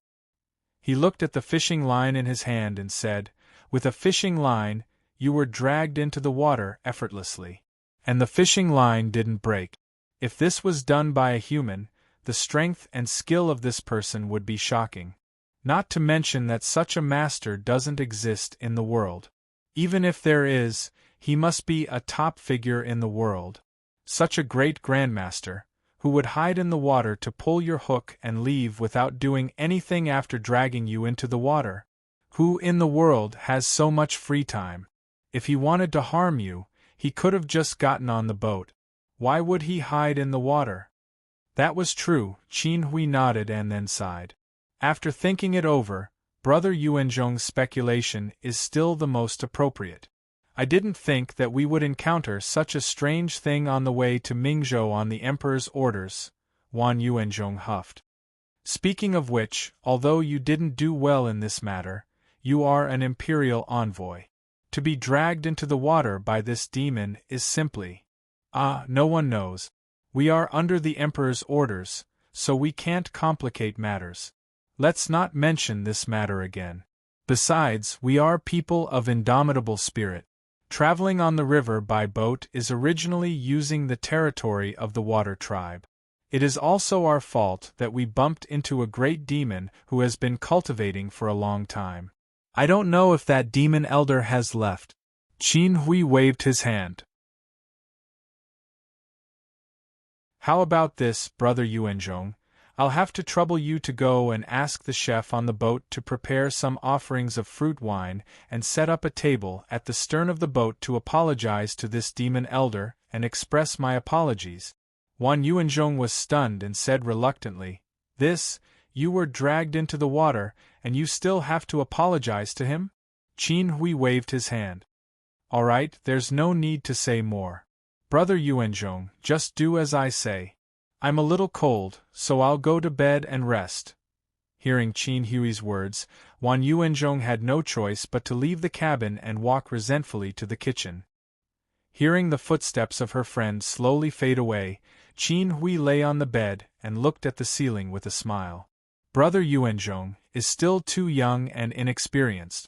He looked at the fishing line in his hand and said, With a fishing line, you were dragged into the water effortlessly. And the fishing line didn't break. If this was done by a human, the strength and skill of this person would be shocking. Not to mention that such a master doesn't exist in the world. Even if there is, he must be a top figure in the world. Such a great grandmaster, who would hide in the water to pull your hook and leave without doing anything after dragging you into the water. Who in the world has so much free time? If he wanted to harm you, he could have just gotten on the boat. Why would he hide in the water? That was true. Qin Hui nodded and then sighed. After thinking it over, Brother Yuanzhong's speculation is still the most appropriate. I didn't think that we would encounter such a strange thing on the way to Mingzhou on the Emperor's orders, Wan Yuanzhong huffed. Speaking of which, although you didn't do well in this matter, you are an imperial envoy. To be dragged into the water by this demon is simply… no one knows. We are under the Emperor's orders, so we can't complicate matters. Let's not mention this matter again. Besides, we are people of indomitable spirit. Traveling on the river by boat is originally using the territory of the water tribe. It is also our fault that we bumped into a great demon who has been cultivating for a long time. I don't know if that demon elder has left. Qin Hui waved his hand. How about this, Brother Yuanzhong? I'll have to trouble you to go and ask the chef on the boat to prepare some offerings of fruit wine and set up a table at the stern of the boat to apologize to this demon elder and express my apologies. Wan Yuanzhong was stunned and said reluctantly, "This, you were dragged into the water, and you still have to apologize to him?" Qin Hui waved his hand. "All right, there's no need to say more. Brother Yuanzhong, just do as I say. I'm a little cold, so I'll go to bed and rest." Hearing Qin Hui's words, Wan Yuanzhong had no choice but to leave the cabin and walk resentfully to the kitchen. Hearing the footsteps of her friend slowly fade away, Qin Hui lay on the bed and looked at the ceiling with a smile. Brother Yuanzhong is still too young and inexperienced.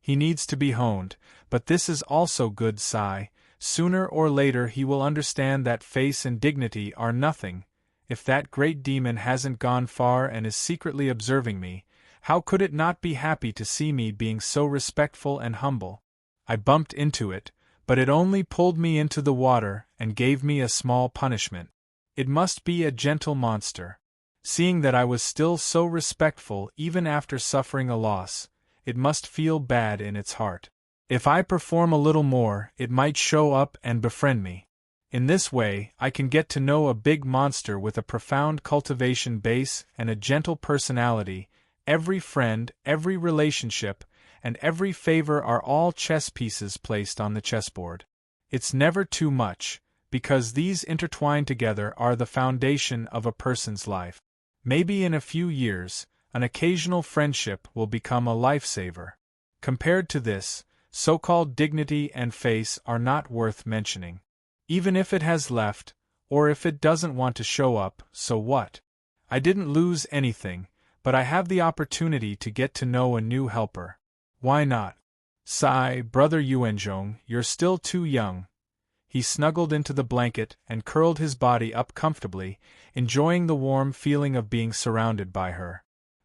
He needs to be honed, but this is also good sigh. Sooner or later he will understand that face and dignity are nothing. If that great demon hasn't gone far and is secretly observing me, how could it not be happy to see me being so respectful and humble? I bumped into it, but it only pulled me into the water and gave me a small punishment. It must be a gentle monster. Seeing that I was still so respectful even after suffering a loss, it must feel bad in its heart. If I perform a little more, it might show up and befriend me. In this way, I can get to know a big monster with a profound cultivation base and a gentle personality. Every friend, every relationship, and every favor are all chess pieces placed on the chessboard. It's never too much, because these intertwined together are the foundation of a person's life. Maybe in a few years, an occasional friendship will become a lifesaver. Compared to this, so-called dignity and face are not worth mentioning. Even if it has left, or if it doesn't want to show up, so what? I didn't lose anything, but I have the opportunity to get to know a new helper. Why not? Sigh, Brother Yuanzhong, you're still too young. He snuggled into the blanket and curled his body up comfortably, enjoying the warm feeling of being surrounded by her.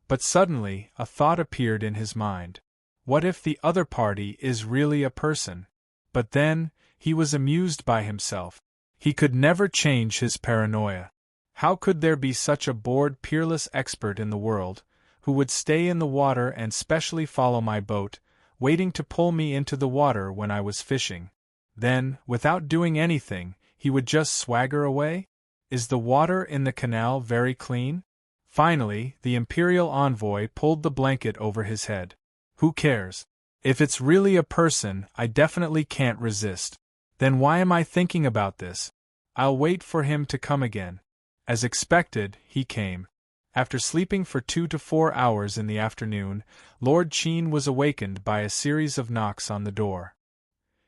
But suddenly, a thought appeared in his mind. What if the other party is really a person? But then, he was amused by himself. He could never change his paranoia. How could there be such a bored, peerless expert in the world, who would stay in the water and specially follow my boat, waiting to pull me into the water when I was fishing? Then, without doing anything, he would just swagger away? Is the water in the canal very clean? Finally, the imperial envoy pulled the blanket over his head. Who cares? If it's really a person, I definitely can't resist. Then why am I thinking about this? I'll wait for him to come again. As expected, he came. After sleeping for 2 to 4 hours in the afternoon, Lord Qin was awakened by a series of knocks on the door.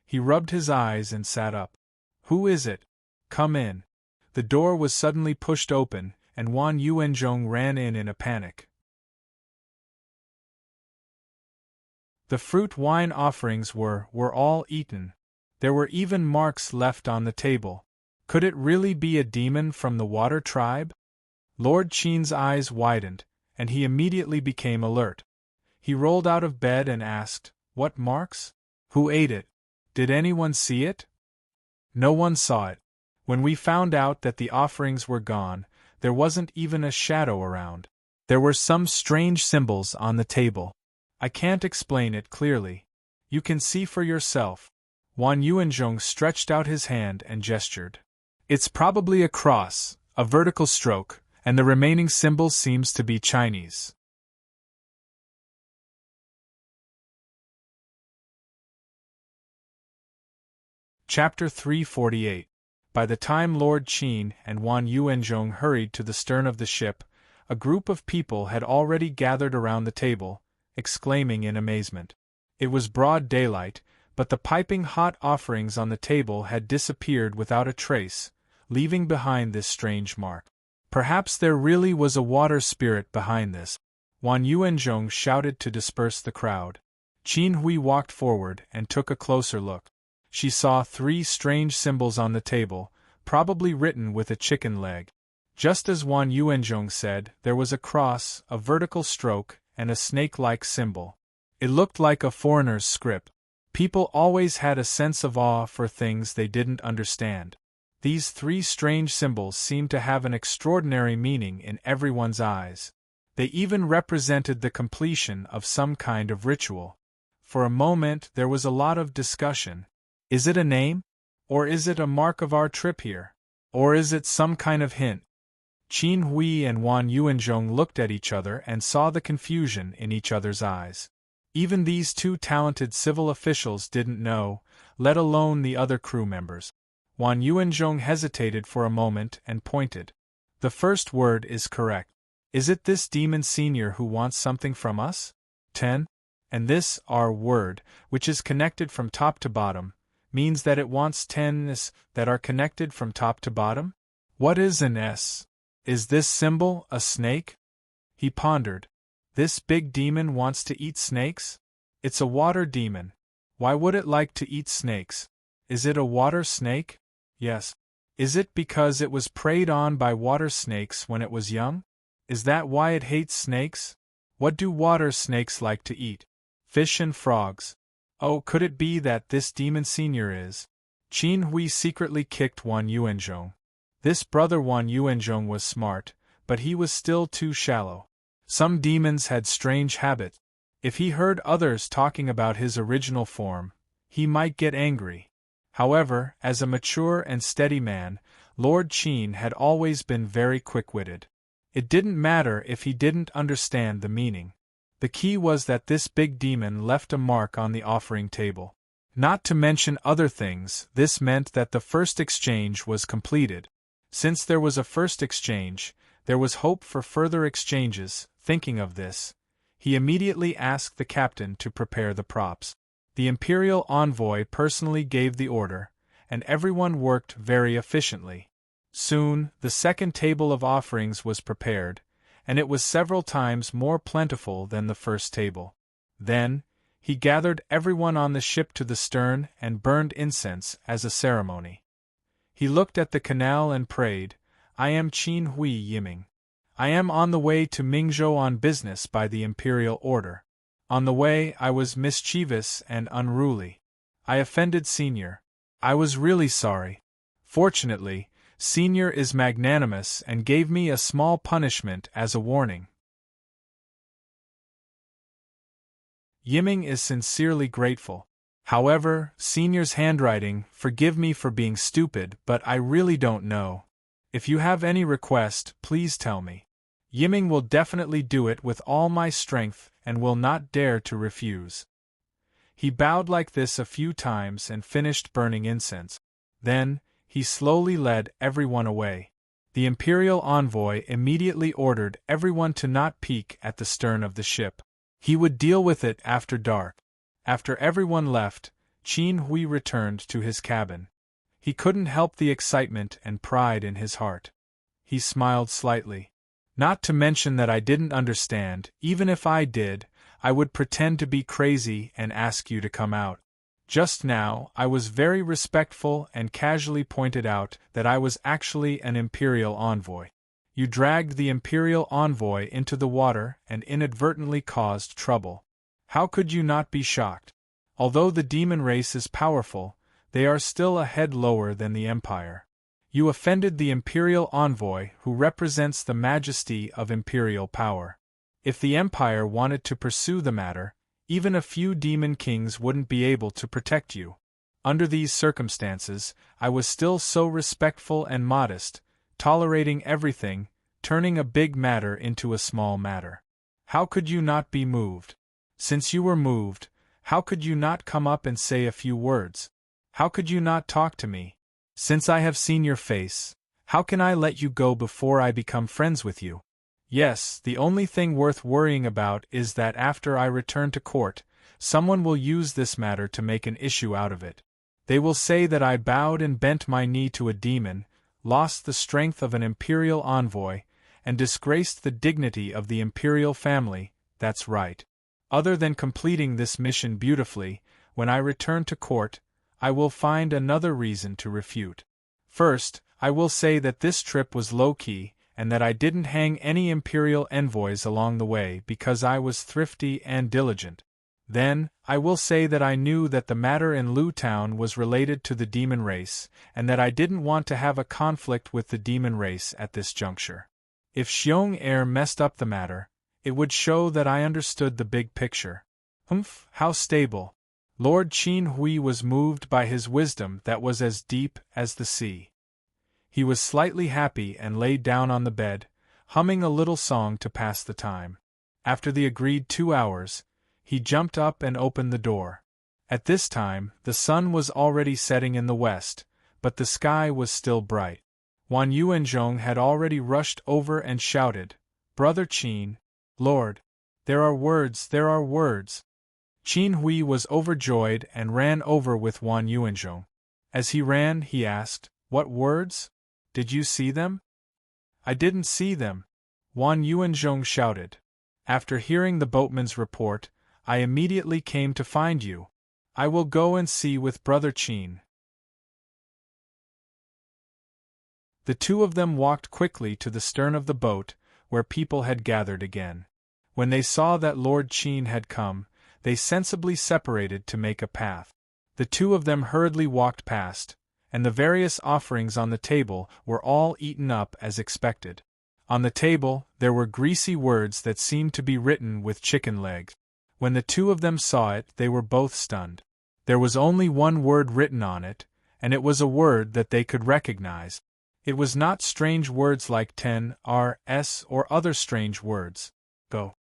He rubbed his eyes and sat up. Who is it? Come in. The door was suddenly pushed open, and Wan Yuanzhong ran in a panic. The fruit wine offerings were all eaten. There were even marks left on the table. Could it really be a demon from the water tribe? Lord Qin's eyes widened, and he immediately became alert. He rolled out of bed and asked, "What marks? Who ate it? Did anyone see it?" No one saw it. When we found out that the offerings were gone, there wasn't even a shadow around. There were some strange symbols on the table. I can't explain it clearly. You can see for yourself. Wan Yuanzhong stretched out his hand and gestured. It's probably a cross, a vertical stroke, and the remaining symbol seems to be Chinese. Chapter 348. By the time Lord Qin and Wan Yuanzhong hurried to the stern of the ship, a group of people had already gathered around the table, exclaiming in amazement. It was broad daylight, but the piping hot offerings on the table had disappeared without a trace, leaving behind this strange mark. Perhaps there really was a water spirit behind this. Wan Yuanzhong shouted to disperse the crowd. Qin Hui walked forward and took a closer look. She saw 3 strange symbols on the table, probably written with a chicken leg. Just as Wan Yuanzhong said, there was a cross, a vertical stroke, and a snake-like symbol. It looked like a foreigner's script. People always had a sense of awe for things they didn't understand. These 3 strange symbols seemed to have an extraordinary meaning in everyone's eyes. They even represented the completion of some kind of ritual. For a moment there was a lot of discussion. Is it a name? Or is it a mark of our trip here? Or is it some kind of hint? Qin Hui and Wan Yuanzhong looked at each other and saw the confusion in each other's eyes. Even these 2 talented civil officials didn't know, let alone the other crew members. Wan Yuanzhong hesitated for a moment and pointed. The first word is correct. Is it this demon senior who wants something from us? 10. And this, our word, which is connected from top to bottom, means that it wants 10 s that are connected from top to bottom? What is an S? Is this symbol a snake? He pondered. This big demon wants to eat snakes? It's a water demon. Why would it like to eat snakes? Is it a water snake? Yes. Is it because it was preyed on by water snakes when it was young? Is that why it hates snakes? What do water snakes like to eat? Fish and frogs. Oh, could it be that this demon senior is? Qin Hui secretly kicked Wan Yuanzhong. This brother Wan Yuanzhong was smart, but he was still too shallow. Some demons had strange habits. If he heard others talking about his original form, he might get angry. However, as a mature and steady man, Lord Qin had always been very quick-witted. It didn't matter if he didn't understand the meaning. The key was that this big demon left a mark on the offering table. Not to mention other things, this meant that the first exchange was completed. Since there was a first exchange, there was hope for further exchanges. Thinking of this, he immediately asked the captain to prepare the props. The imperial envoy personally gave the order, and everyone worked very efficiently. Soon, the second table of offerings was prepared, and it was several times more plentiful than the first table. Then, he gathered everyone on the ship to the stern and burned incense as a ceremony. He looked at the canal and prayed, "I am Qin Hui Yiming. I am on the way to Mingzhou on business by the imperial order. On the way I was mischievous and unruly. I offended Senior. I was really sorry. Fortunately, Senior is magnanimous and gave me a small punishment as a warning. Yiming is sincerely grateful. However, Senior's handwriting, forgive me for being stupid, but I really don't know. If you have any request, please tell me. Yiming will definitely do it with all my strength and will not dare to refuse." He bowed like this a few times and finished burning incense. Then, he slowly led everyone away. The imperial envoy immediately ordered everyone to not peek at the stern of the ship. He would deal with it after dark. After everyone left, Qin Hui returned to his cabin. He couldn't help the excitement and pride in his heart. He smiled slightly. "Not to mention that I didn't understand, even if I did, I would pretend to be crazy and ask you to come out. Just now, I was very respectful and casually pointed out that I was actually an imperial envoy. You dragged the imperial envoy into the water and inadvertently caused trouble. How could you not be shocked? Although the demon race is powerful, they are still a head lower than the Empire. You offended the imperial envoy who represents the majesty of imperial power. If the Empire wanted to pursue the matter, even a few demon kings wouldn't be able to protect you. Under these circumstances, I was still so respectful and modest, tolerating everything, turning a big matter into a small matter. How could you not be moved? Since you were moved, how could you not come up and say a few words? How could you not talk to me? Since I have seen your face, how can I let you go before I become friends with you? Yes, the only thing worth worrying about is that after I return to court, someone will use this matter to make an issue out of it. They will say that I bowed and bent my knee to a demon, lost the strength of an imperial envoy, and disgraced the dignity of the imperial family. That's right. Other than completing this mission beautifully, when I return to court, I will find another reason to refute. First, I will say that this trip was low-key, and that I didn't hang any imperial envoys along the way because I was thrifty and diligent. Then, I will say that I knew that the matter in Lu Town was related to the demon race, and that I didn't want to have a conflict with the demon race at this juncture. If Xiong Er messed up the matter, it would show that I understood the big picture. Humph, how stable. Lord Qin Hui was moved by his wisdom that was as deep as the sea. He was slightly happy and lay down on the bed, humming a little song to pass the time. After the agreed 2 hours, he jumped up and opened the door. At this time, the sun was already setting in the west, but the sky was still bright. Wan Yuanzhong had already rushed over and shouted, "Brother Qin, Lord, there are words, there are words." Qin Hui was overjoyed and ran over with Wan Yuanzhong. As he ran, he asked, "What words? Did you see them?" "I didn't see them," Wan Yuanzhong shouted. "After hearing the boatman's report, I immediately came to find you. I will go and see with Brother Qin." The two of them walked quickly to the stern of the boat, where people had gathered again. When they saw that Lord Qin had come, they sensibly separated to make a path. The two of them hurriedly walked past, and the various offerings on the table were all eaten up as expected. On the table, there were greasy words that seemed to be written with chicken legs. When the two of them saw it, they were both stunned. There was only one word written on it, and it was a word that they could recognize. It was not strange words like ten, rs, or other strange words. Go.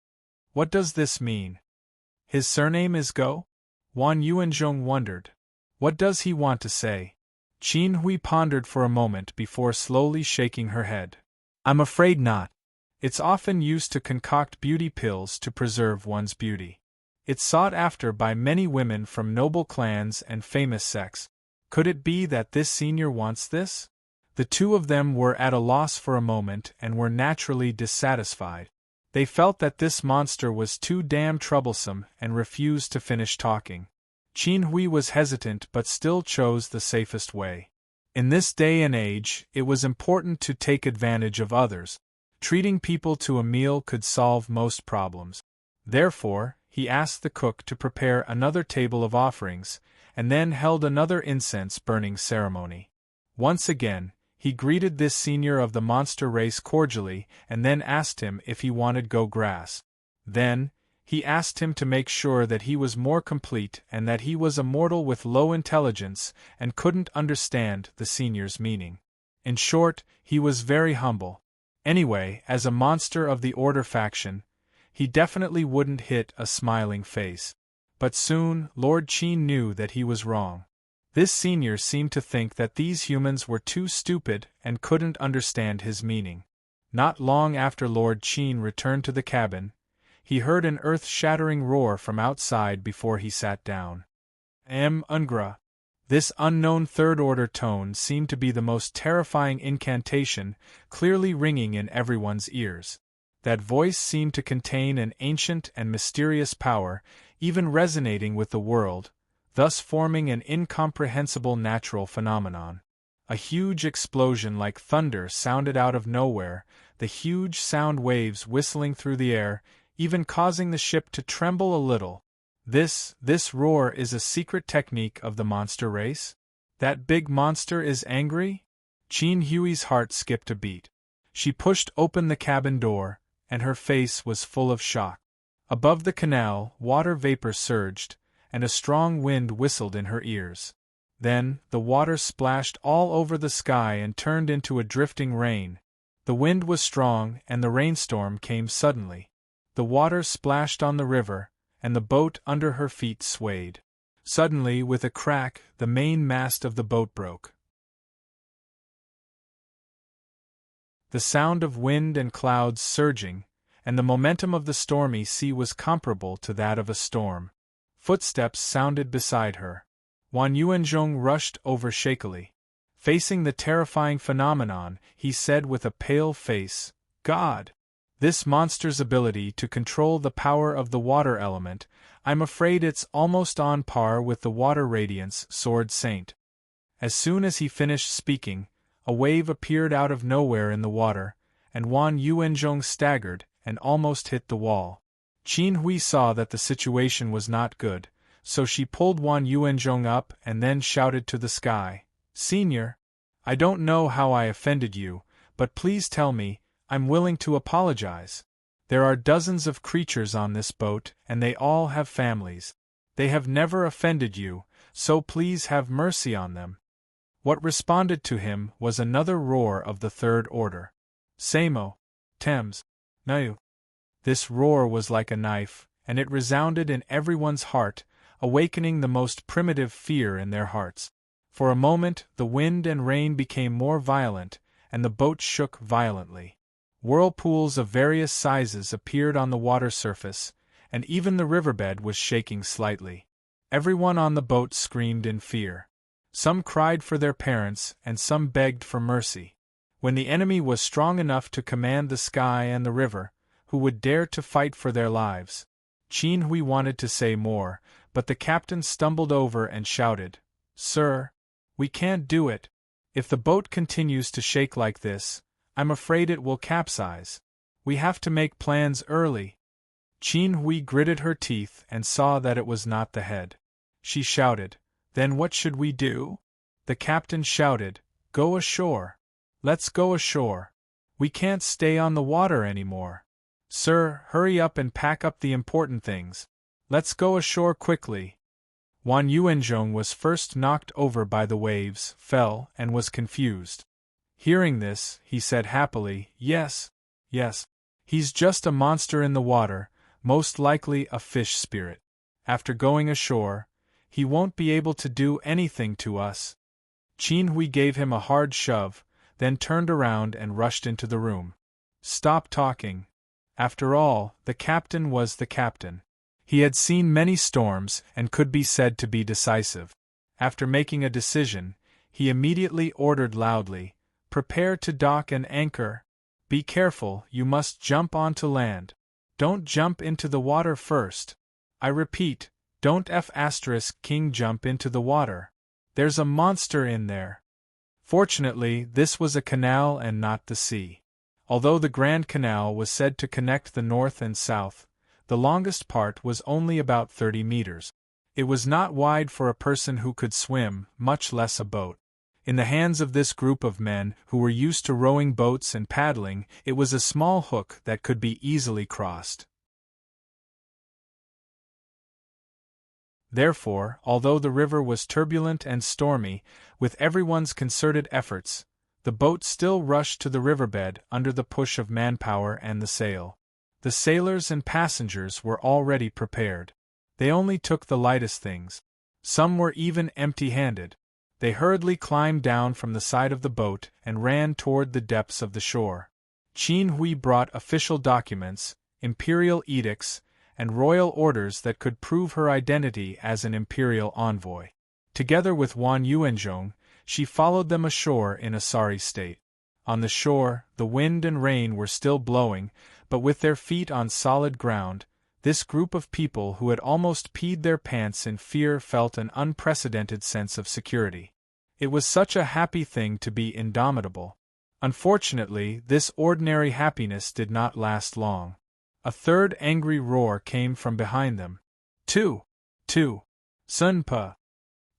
What does this mean? His surname is Go? Wan Yuanzhong wondered. What does he want to say? Qin Hui pondered for a moment before slowly shaking her head. I'm afraid not. It's often used to concoct beauty pills to preserve one's beauty. It's sought after by many women from noble clans and famous sects. Could it be that this senior wants this? The two of them were at a loss for a moment and were naturally dissatisfied. They felt that this monster was too damn troublesome and refused to finish talking. Qin Hui was hesitant but still chose the safest way. In this day and age, it was important to take advantage of others. Treating people to a meal could solve most problems. Therefore, he asked the cook to prepare another table of offerings, and then held another incense-burning ceremony. Once again, he greeted this senior of the monster race cordially and then asked him if he wanted go grass. Then, he asked him to make sure that he was more complete and that he was a mortal with low intelligence and couldn't understand the senior's meaning. In short, he was very humble. Anyway, as a monster of the Order faction, he definitely wouldn't hit a smiling face. But soon, Lord Qin knew that he was wrong. This senior seemed to think that these humans were too stupid and couldn't understand his meaning. Not long after Lord Qin returned to the cabin, he heard an earth-shattering roar from outside before he sat down. Ungra. This unknown third-order tone seemed to be the most terrifying incantation, clearly ringing in everyone's ears. That voice seemed to contain an ancient and mysterious power, even resonating with the world, thus forming an incomprehensible natural phenomenon. A huge explosion like thunder sounded out of nowhere, the huge sound waves whistling through the air, even causing the ship to tremble a little. This roar is a secret technique of the monster race? That big monster is angry? Qin Hui's heart skipped a beat. She pushed open the cabin door, and her face was full of shock. Above the canal, water vapor surged, and a strong wind whistled in her ears. Then, the water splashed all over the sky and turned into a drifting rain. The wind was strong, and the rainstorm came suddenly. The water splashed on the river, and the boat under her feet swayed. Suddenly, with a crack, the main mast of the boat broke. The sound of wind and clouds surging, and the momentum of the stormy sea was comparable to that of a storm. Footsteps sounded beside her. Wan Yuanzhong rushed over shakily. Facing the terrifying phenomenon, he said with a pale face, "God! This monster's ability to control the power of the water element, I'm afraid it's almost on par with the water radiance Sword Saint." As soon as he finished speaking, a wave appeared out of nowhere in the water, and Wan Yuanzhong staggered and almost hit the wall. Qin Hui saw that the situation was not good, so she pulled Wan Yuanzhong up and then shouted to the sky, "Senior, I don't know how I offended you, but please tell me, I'm willing to apologize. There are dozens of creatures on this boat, and they all have families. They have never offended you, so please have mercy on them." What responded to him was another roar of the third order. "Samo! Thames! Nayu!" This roar was like a knife, and it resounded in everyone's heart, awakening the most primitive fear in their hearts. For a moment, the wind and rain became more violent, and the boat shook violently. Whirlpools of various sizes appeared on the water surface, and even the riverbed was shaking slightly. Everyone on the boat screamed in fear. Some cried for their parents, and some begged for mercy. When the enemy was strong enough to command the sky and the river, who would dare to fight for their lives? Qin Hui wanted to say more, but the captain stumbled over and shouted, "Sir, we can't do it. If the boat continues to shake like this, I'm afraid it will capsize. We have to make plans early." Qin Hui gritted her teeth and saw that it was not the head. She shouted, "Then what should we do?" The captain shouted, "Go ashore. Let's go ashore. We can't stay on the water anymore. Sir, hurry up and pack up the important things. Let's go ashore quickly." Wan Yuanzhong was first knocked over by the waves, fell, and was confused. Hearing this, he said happily, Yes. He's just a monster in the water, most likely a fish spirit. After going ashore, he won't be able to do anything to us." Qin Hui gave him a hard shove, then turned around and rushed into the room. "Stop talking." After all, the captain was the captain. He had seen many storms and could be said to be decisive. After making a decision, he immediately ordered loudly, "Prepare to dock and anchor. Be careful, you must jump onto land. Don't jump into the water first. I repeat, don't King jump into the water. There's a monster in there." Fortunately, this was a canal and not the sea. Although the Grand Canal was said to connect the north and south, the longest part was only about 30 meters. It was not wide for a person who could swim, much less a boat. In the hands of this group of men, who were used to rowing boats and paddling, it was a small hook that could be easily crossed. Therefore, although the river was turbulent and stormy, with everyone's concerted efforts, the boat still rushed to the riverbed under the push of manpower and the sail. The sailors and passengers were already prepared. They only took the lightest things. Some were even empty-handed. They hurriedly climbed down from the side of the boat and ran toward the depths of the shore. Qin Hui brought official documents, imperial edicts, and royal orders that could prove her identity as an imperial envoy. Together with Wan Yuanzhong, she followed them ashore in a sorry state. On the shore, the wind and rain were still blowing, but with their feet on solid ground, this group of people who had almost peed their pants in fear felt an unprecedented sense of security. It was such a happy thing to be indomitable. Unfortunately, this ordinary happiness did not last long. A third angry roar came from behind them. Tu! Tu! Sun Pa!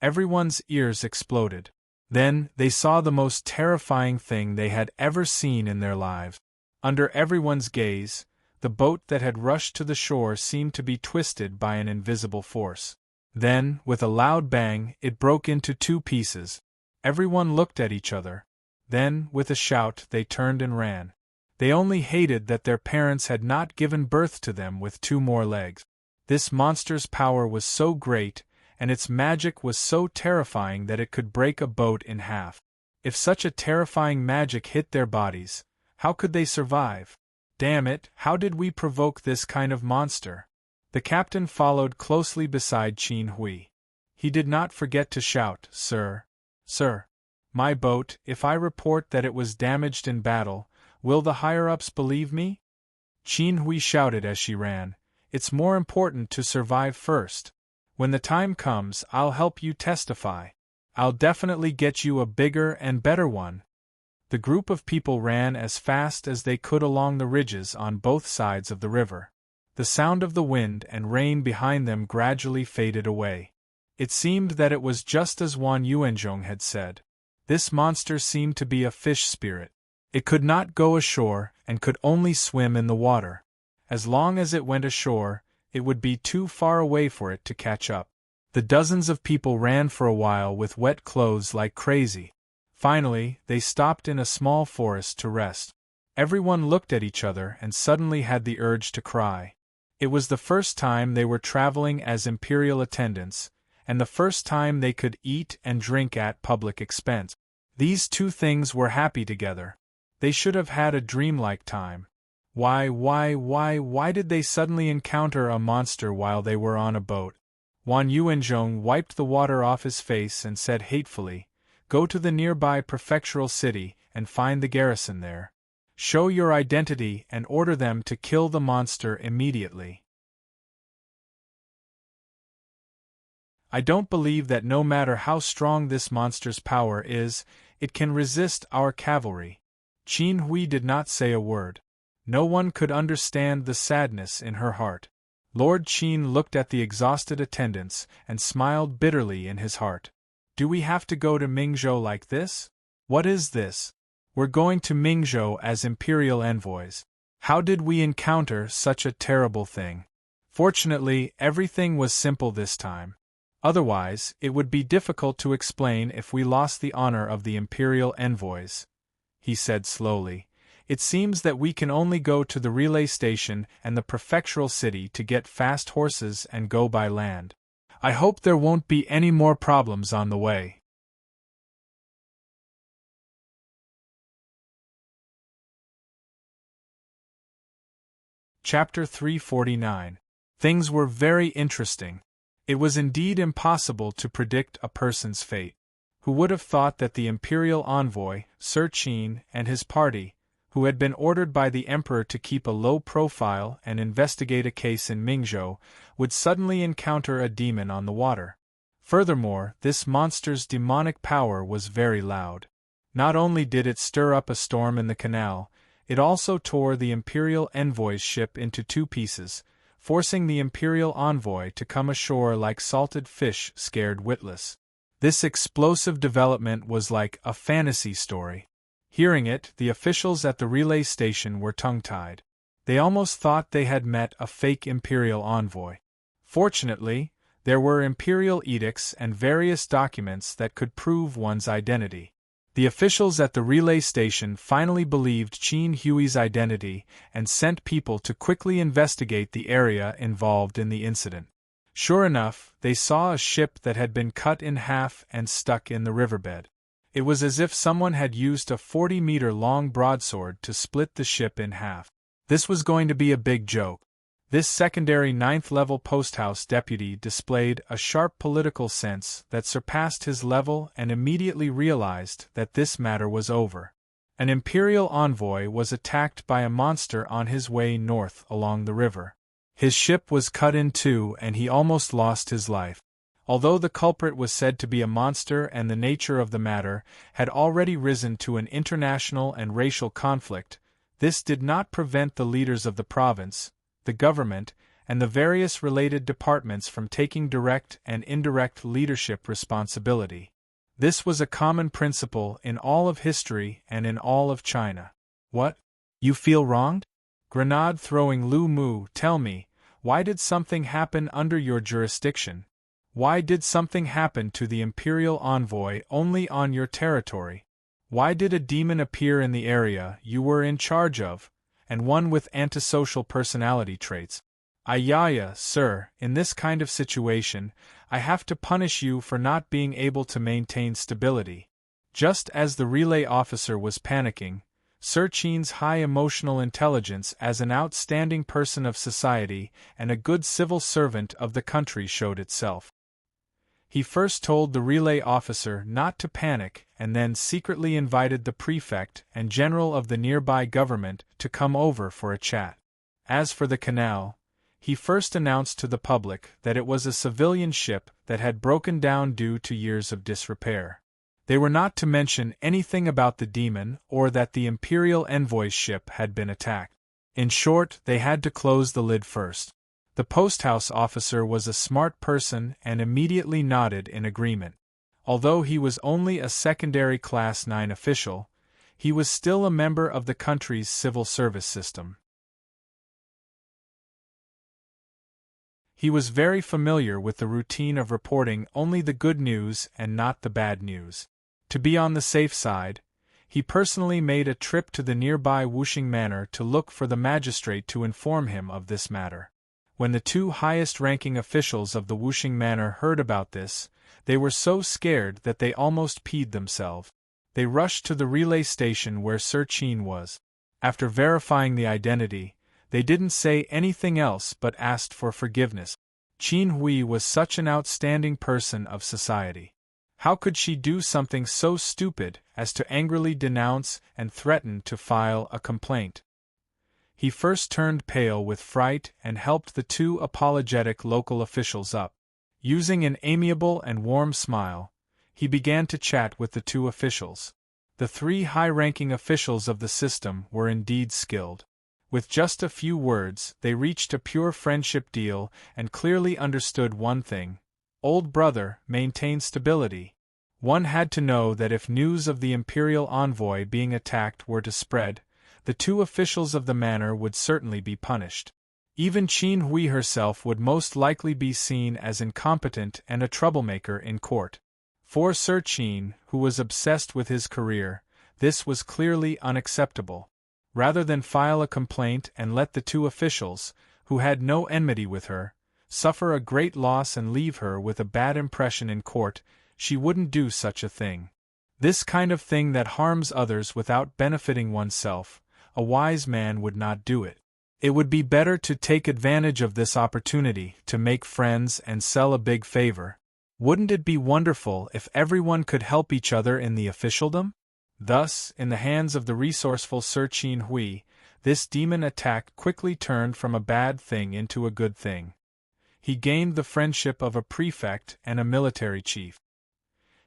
Everyone's ears exploded. Then, they saw the most terrifying thing they had ever seen in their lives. Under everyone's gaze, the boat that had rushed to the shore seemed to be twisted by an invisible force. Then, with a loud bang, it broke into two pieces. Everyone looked at each other. Then, with a shout, they turned and ran. They only hated that their parents had not given birth to them with two more legs. This monster's power was so great, and its magic was so terrifying that it could break a boat in half. If such a terrifying magic hit their bodies, how could they survive? Damn it, how did we provoke this kind of monster? The captain followed closely beside Qin Hui. He did not forget to shout, "Sir! Sir! My boat, if I report that it was damaged in battle, will the higher-ups believe me?" Qin Hui shouted as she ran, "It's more important to survive first. When the time comes, I'll help you testify. I'll definitely get you a bigger and better one." The group of people ran as fast as they could along the ridges on both sides of the river. The sound of the wind and rain behind them gradually faded away. It seemed that it was just as Wan Yuanzhong had said. This monster seemed to be a fish spirit. It could not go ashore and could only swim in the water. As long as it went ashore, it would be too far away for it to catch up. The dozens of people ran for a while with wet clothes like crazy. Finally, they stopped in a small forest to rest. Everyone looked at each other and suddenly had the urge to cry. It was the first time they were traveling as imperial attendants, and the first time they could eat and drink at public expense. These two things were happy together. They should have had a dreamlike time. Why did they suddenly encounter a monster while they were on a boat? Wan Yuanzhong wiped the water off his face and said hatefully, "Go to the nearby prefectural city and find the garrison there. Show your identity and order them to kill the monster immediately." I don't believe that no matter how strong this monster's power is, it can resist our cavalry. Qin Hui did not say a word. No one could understand the sadness in her heart. Lord Qin looked at the exhausted attendants and smiled bitterly in his heart. "Do we have to go to Mingzhou like this? What is this? We're going to Mingzhou as imperial envoys. How did we encounter such a terrible thing?" Fortunately, everything was simple this time. Otherwise, it would be difficult to explain if we lost the honor of the imperial envoys. He said slowly, "It seems that we can only go to the relay station and the prefectural city to get fast horses and go by land. I hope there won't be any more problems on the way." Chapter 349. Things were very interesting. It was indeed impossible to predict a person's fate. Who would have thought that the imperial envoy, Sir Qin, and his party, who had been ordered by the emperor to keep a low profile and investigate a case in Mingzhou, would suddenly encounter a demon on the water? Furthermore, this monster's demonic power was very loud. Not only did it stir up a storm in the canal, it also tore the imperial envoy's ship into two pieces, forcing the imperial envoy to come ashore like salted fish scared witless. This explosive development was like a fantasy story. Hearing it, the officials at the relay station were tongue-tied. They almost thought they had met a fake imperial envoy. Fortunately, there were imperial edicts and various documents that could prove one's identity. The officials at the relay station finally believed Qin Hui's identity and sent people to quickly investigate the area involved in the incident. Sure enough, they saw a ship that had been cut in half and stuck in the riverbed. It was as if someone had used a 40-meter-long broadsword to split the ship in half. This was going to be a big joke. This secondary 9th-level posthouse deputy displayed a sharp political sense that surpassed his level and immediately realized that this matter was over. An imperial envoy was attacked by a monster on his way north along the river. His ship was cut in two and he almost lost his life. Although the culprit was said to be a monster and the nature of the matter had already risen to an international and racial conflict, this did not prevent the leaders of the province, the government, and the various related departments from taking direct and indirect leadership responsibility. This was a common principle in all of history and in all of China. What? You feel wronged? Grenade-throwing Lu Mu, tell me, why did something happen under your jurisdiction? Why did something happen to the imperial envoy only on your territory? Why did a demon appear in the area you were in charge of, and one with antisocial personality traits? Ayaya, sir, in this kind of situation, I have to punish you for not being able to maintain stability. Just as the relay officer was panicking, Sir Qin's high emotional intelligence as an outstanding person of society and a good civil servant of the country showed itself. He first told the relay officer not to panic and then secretly invited the prefect and general of the nearby government to come over for a chat. As for the canal, he first announced to the public that it was a civilian ship that had broken down due to years of disrepair. They were not to mention anything about the demon or that the imperial envoy's ship had been attacked. In short, they had to close the lid first. The posthouse officer was a smart person and immediately nodded in agreement. Although he was only a secondary Class 9 official, he was still a member of the country's civil service system. He was very familiar with the routine of reporting only the good news and not the bad news. To be on the safe side, he personally made a trip to the nearby Wuxing Manor to look for the magistrate to inform him of this matter. When the two highest-ranking officials of the Wuxing Manor heard about this, they were so scared that they almost peed themselves. They rushed to the relay station where Sir Qin was. After verifying the identity, they didn't say anything else but asked for forgiveness. Qin Hui was such an outstanding person of society. How could she do something so stupid as to angrily denounce and threaten to file a complaint? He first turned pale with fright and helped the two apologetic local officials up. Using an amiable and warm smile, he began to chat with the two officials. The three high-ranking officials of the system were indeed skilled. With just a few words, they reached a pure friendship deal and clearly understood one thing: old brother, maintain stability. One had to know that if news of the imperial envoy being attacked were to spread, the two officials of the manor would certainly be punished. Even Qin Hui herself would most likely be seen as incompetent and a troublemaker in court. For Sir Qin, who was obsessed with his career, this was clearly unacceptable. Rather than file a complaint and let the two officials, who had no enmity with her, suffer a great loss and leave her with a bad impression in court, she wouldn't do such a thing. This kind of thing that harms others without benefiting oneself, a wise man would not do it. It would be better to take advantage of this opportunity to make friends and sell a big favor. Wouldn't it be wonderful if everyone could help each other in the officialdom? Thus, in the hands of the resourceful Sir Qin Hui, this demon attack quickly turned from a bad thing into a good thing. He gained the friendship of a prefect and a military chief.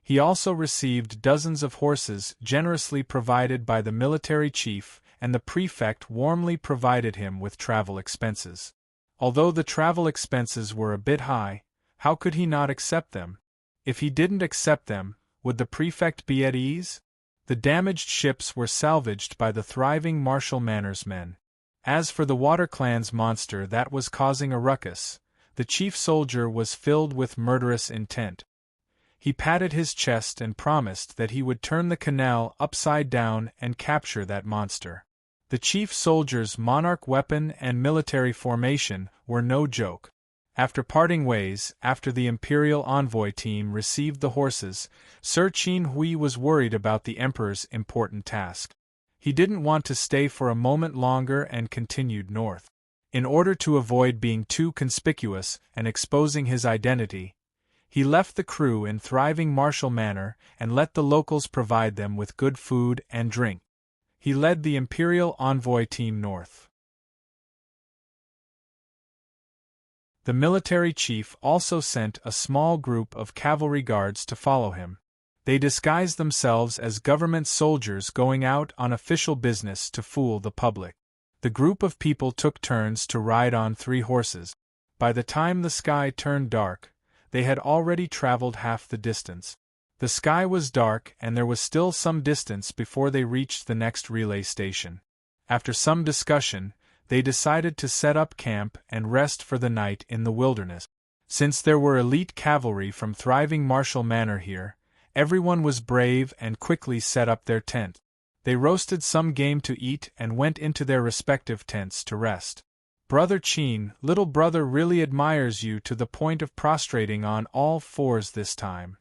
He also received dozens of horses generously provided by the military chief, and the prefect warmly provided him with travel expenses. Although the travel expenses were a bit high, how could he not accept them? If he didn't accept them, would the prefect be at ease? The damaged ships were salvaged by the thriving Marshal Manor's men. As for the WaterClan's monster that was causing a ruckus, the chief soldier was filled with murderous intent. He patted his chest and promised that he would turn the canal upside down and capture that monster. The chief soldier's monarch weapon and military formation were no joke. After parting ways, after the imperial envoy team received the horses, Sir Qin Hui was worried about the emperor's important task. He didn't want to stay for a moment longer and continued north. In order to avoid being too conspicuous and exposing his identity, he left the crew in thriving Marshal Manor and let the locals provide them with good food and drink. He led the imperial envoy team north. The military chief also sent a small group of cavalry guards to follow him. They disguised themselves as government soldiers going out on official business to fool the public. The group of people took turns to ride on 3 horses. By the time the sky turned dark, they had already traveled half the distance. The sky was dark and there was still some distance before they reached the next relay station. After some discussion, they decided to set up camp and rest for the night in the wilderness. Since there were elite cavalry from thriving Marshall Manor here, everyone was brave and quickly set up their tent. They roasted some game to eat and went into their respective tents to rest. Brother Chin, little brother really admires you to the point of prostrating on all 4s this time.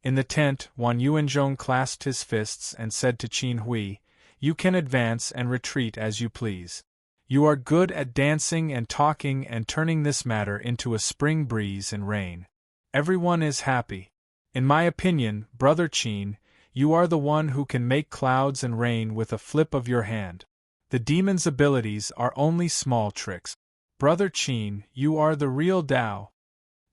In the tent, Wan Yuanzhong clasped his fists and said to Qin Hui, "You can advance and retreat as you please. You are good at dancing and talking and turning this matter into a spring breeze and rain. Everyone is happy. In my opinion, Brother Qin, you are the one who can make clouds and rain with a flip of your hand. The demon's abilities are only small tricks. Brother Qin, you are the real Tao."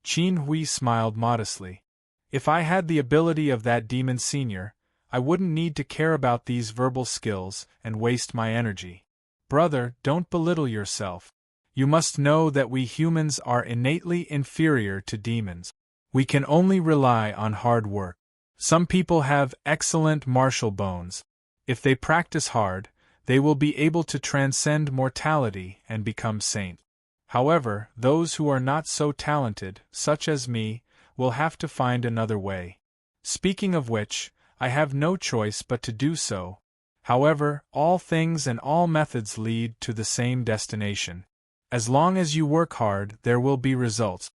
Qin Hui smiled modestly. "If I had the ability of that demon senior, I wouldn't need to care about these verbal skills and waste my energy. Brother, don't belittle yourself. You must know that we humans are innately inferior to demons. We can only rely on hard work. Some people have excellent martial bones. If they practice hard, they will be able to transcend mortality and become saints. However, those who are not so talented, such as me, will have to find another way. Speaking of which, I have no choice but to do so. However, all things and all methods lead to the same destination. As long as you work hard, there will be results."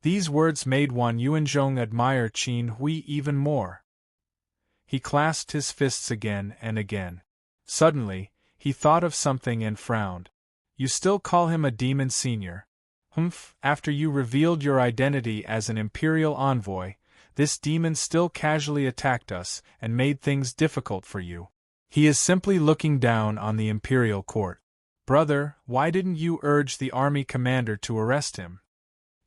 These words made Wan Yuanzhong admire Qin Hui even more. He clasped his fists again and again. Suddenly, he thought of something and frowned. "You still call him a demon senior? Humph, after you revealed your identity as an imperial envoy, this demon still casually attacked us and made things difficult for you. He is simply looking down on the imperial court. Brother, why didn't you urge the army commander to arrest him?"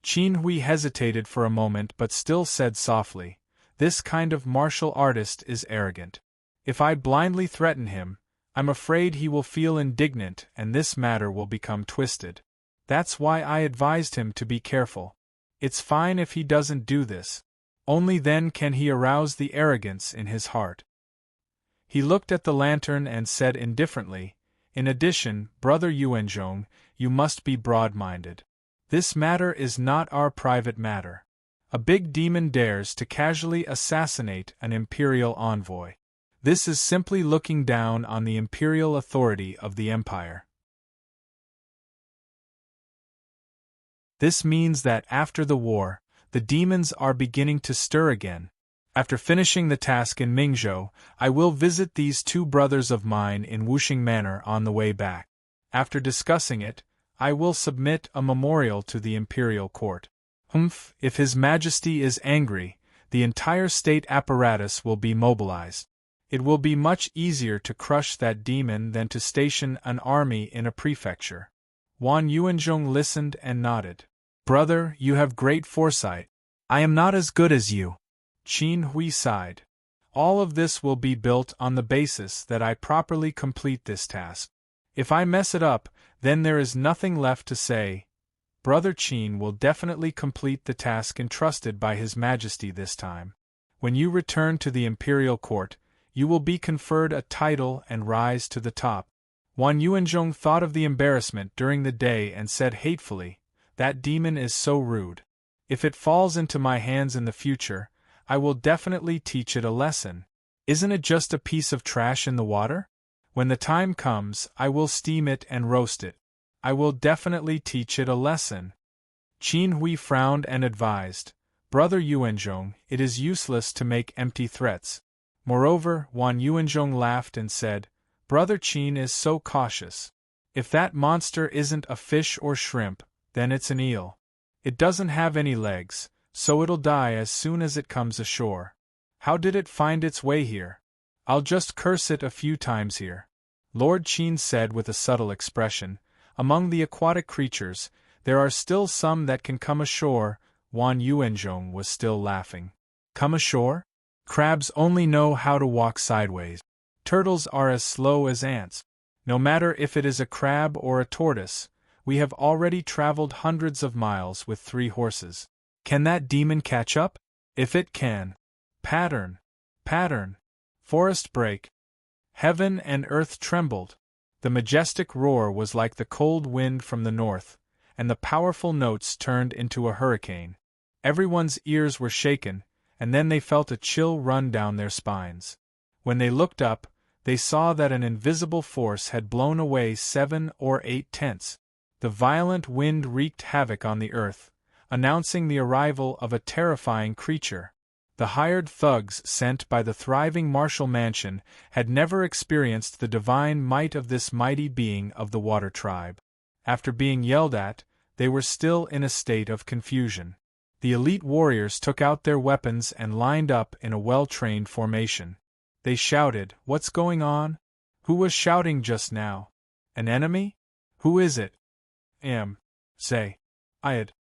Qin Hui hesitated for a moment but still said softly, "This kind of martial artist is arrogant. If I blindly threaten him, I'm afraid he will feel indignant and this matter will become twisted. That's why I advised him to be careful. It's fine if he doesn't do this. Only then can he arouse the arrogance in his heart." He looked at the lantern and said indifferently, "In addition, Brother Yuanzhong, you must be broad-minded. This matter is not our private matter. A big demon dares to casually assassinate an imperial envoy. This is simply looking down on the imperial authority of the empire. This means that after the war, the demons are beginning to stir again. After finishing the task in Mingzhou, I will visit these 2 brothers of mine in Wuxing Manor on the way back. After discussing it, I will submit a memorial to the imperial court. Humph, if His Majesty is angry, the entire state apparatus will be mobilized. It will be much easier to crush that demon than to station an army in a prefecture." Wan Yuanzhong listened and nodded. "Brother, you have great foresight. I am not as good as you." Qin Hui sighed. "All of this will be built on the basis that I properly complete this task. If I mess it up, then there is nothing left to say. Brother Qin will definitely complete the task entrusted by His Majesty this time. When you return to the imperial court, you will be conferred a title and rise to the top." Wan Yuanzhong thought of the embarrassment during the day and said hatefully, "That demon is so rude. If it falls into my hands in the future, I will definitely teach it a lesson. Isn't it just a piece of trash in the water? When the time comes, I will steam it and roast it. I will definitely teach it a lesson." Qin Hui frowned and advised, "Brother Yuanzhong, it is useless to make empty threats." Moreover, Wan Yuanzhong laughed and said, "Brother Qin is so cautious. If that monster isn't a fish or shrimp, then it's an eel. It doesn't have any legs, so it'll die as soon as it comes ashore. How did it find its way here? I'll just curse it a few times here." Lord Qin said with a subtle expression, "Among the aquatic creatures, There are still some that can come ashore. Wan Yuanzhong was still laughing. Come ashore? Crabs only know how to walk sideways. Turtles are as slow as ants. No matter if it is a crab or a tortoise, we have already traveled hundreds of miles with 3 horses. Can that demon catch up? If it can. Pattern. Pattern. Forest break. Heaven and earth trembled. The majestic roar was like the cold wind from the north, and the powerful notes turned into a hurricane. Everyone's ears were shaken, and then they felt a chill run down their spines. When they looked up, they saw that an invisible force had blown away 7 or 8 tents. The violent wind wreaked havoc on the earth, announcing the arrival of a terrifying creature. The hired thugs sent by the thriving Marshall Mansion had never experienced the divine might of this mighty being of the water tribe. After being yelled at, they were still in a state of confusion. The elite warriors took out their weapons and lined up in a well-trained formation. They shouted, "What's going on? Who was shouting just now? An enemy? Who is it?" Say. I'd.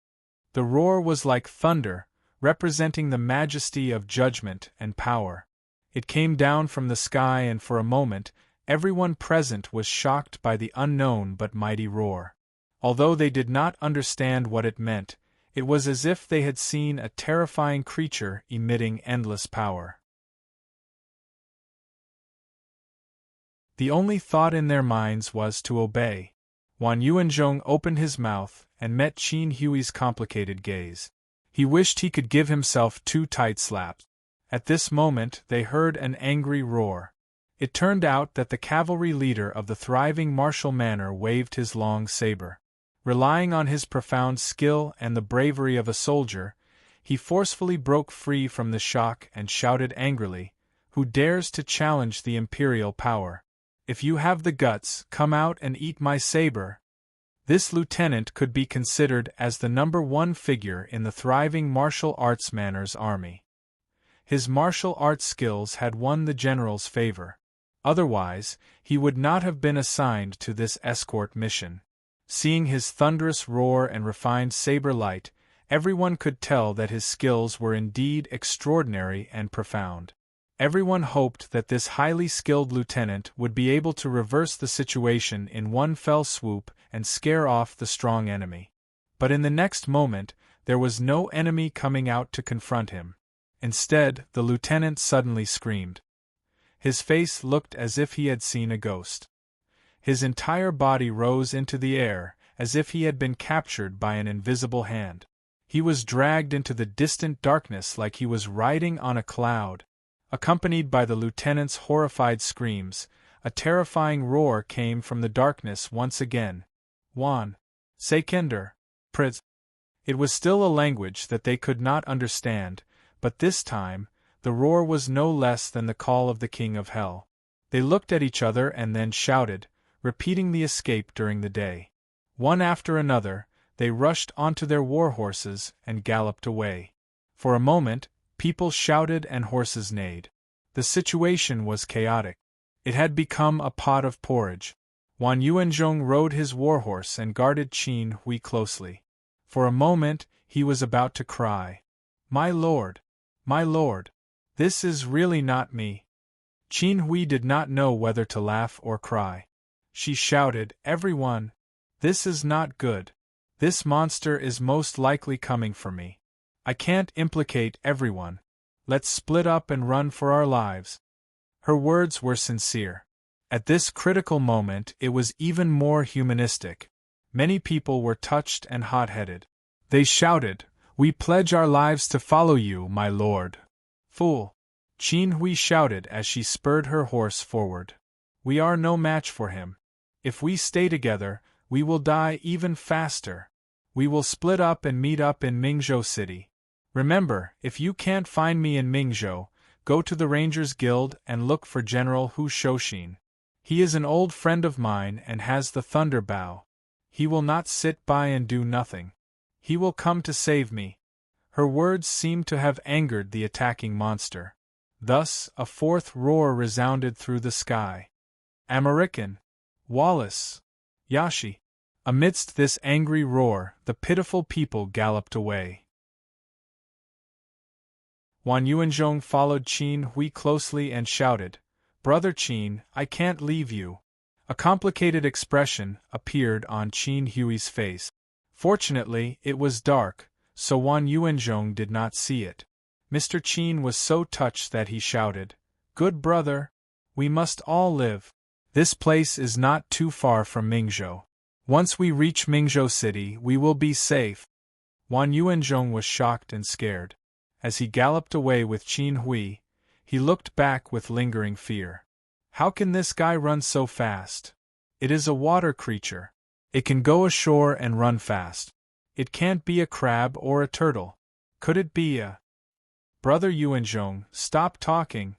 The roar was like thunder, representing the majesty of judgment and power. It came down from the sky, and for a moment, everyone present was shocked by the unknown but mighty roar. Although they did not understand what it meant, it was as if they had seen a terrifying creature emitting endless power. The only thought in their minds was to obey. Wan Yuanzhong opened his mouth and met Qin Hui's complicated gaze. He wished he could give himself 2 tight slaps. At this moment they heard an angry roar. It turned out that the cavalry leader of the thriving Marshall Manor waved his long saber. Relying on his profound skill and the bravery of a soldier, he forcefully broke free from the shock and shouted angrily, "Who dares to challenge the imperial power? If you have the guts, come out and eat my saber." This lieutenant could be considered as the #1 figure in the thriving martial arts Manor's army. His martial arts skills had won the general's favor. Otherwise, he would not have been assigned to this escort mission. Seeing his thunderous roar and refined saber light, everyone could tell that his skills were indeed extraordinary and profound. Everyone hoped that this highly skilled lieutenant would be able to reverse the situation in one fell swoop and scare off the strong enemy. But in the next moment, there was no enemy coming out to confront him. Instead, the lieutenant suddenly screamed. His face looked as if he had seen a ghost. His entire body rose into the air, as if he had been captured by an invisible hand. He was dragged into the distant darkness like he was riding on a cloud. Accompanied by the lieutenant's horrified screams, a terrifying roar came from the darkness once again. "Wan. Sekender. Pritz." It was still a language that they could not understand, but this time, the roar was no less than the call of the King of Hell. They looked at each other and then shouted, repeating the escape during the day. One after another, they rushed onto their war horses and galloped away. For a moment, people shouted and horses neighed. The situation was chaotic. It had become a pot of porridge. Wan Yuanzhong rode his warhorse and guarded Qin Hui closely. For a moment, he was about to cry, "My lord! My lord! This is really not me." Qin Hui did not know whether to laugh or cry. She shouted, "Everyone! This is not good. This monster is most likely coming for me. I can't implicate everyone. Let's split up and run for our lives." Her words were sincere. At this critical moment it was even more humanistic. Many people were touched and hot-headed. They shouted, "We pledge our lives to follow you, my lord." "Fool!" Qin Hui shouted as she spurred her horse forward. "We are no match for him. If we stay together, we will die even faster. We will split up and meet up in Mingzhou City. Remember, if you can't find me in Mingzhou, go to the Rangers Guild and look for General Hu Shouxin. He is an old friend of mine and has the thunder bow. He will not sit by and do nothing. He will come to save me." Her words seemed to have angered the attacking monster. Thus, a fourth roar resounded through the sky. "American! Wallace! Yashi! Amidst this angry roar, the pitiful people galloped away. Wan Yuanzhong followed Qin Hui closely and shouted, "Brother Qin, I can't leave you." A complicated expression appeared on Qin Hui's face. Fortunately, it was dark, so Wan Yuanzhong did not see it. Mr. Qin was so touched that he shouted, "Good brother! We must all live. This place is not too far from Mingzhou. Once we reach Mingzhou City, we will be safe." Wan Yuanzhong was shocked and scared. As he galloped away with Qin Hui, he looked back with lingering fear. How can this guy run so fast? It is a water creature. It can go ashore and run fast. It can't be a crab or a turtle. Could it be a... Brother Yuanzhong, stop talking.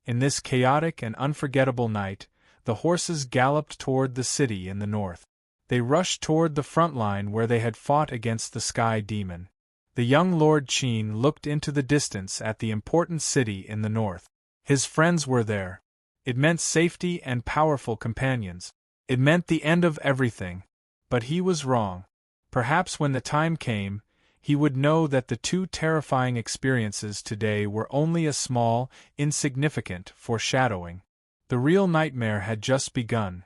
In this chaotic and unforgettable night, the horses galloped toward the city in the north. They rushed toward the front line where they had fought against the Sky Demon. The young Lord Qin looked into the distance at the important city in the north. His friends were there. It meant safety and powerful companions. It meant the end of everything. But he was wrong. Perhaps when the time came, he would know that the two terrifying experiences today were only a small, insignificant foreshadowing. The real nightmare had just begun.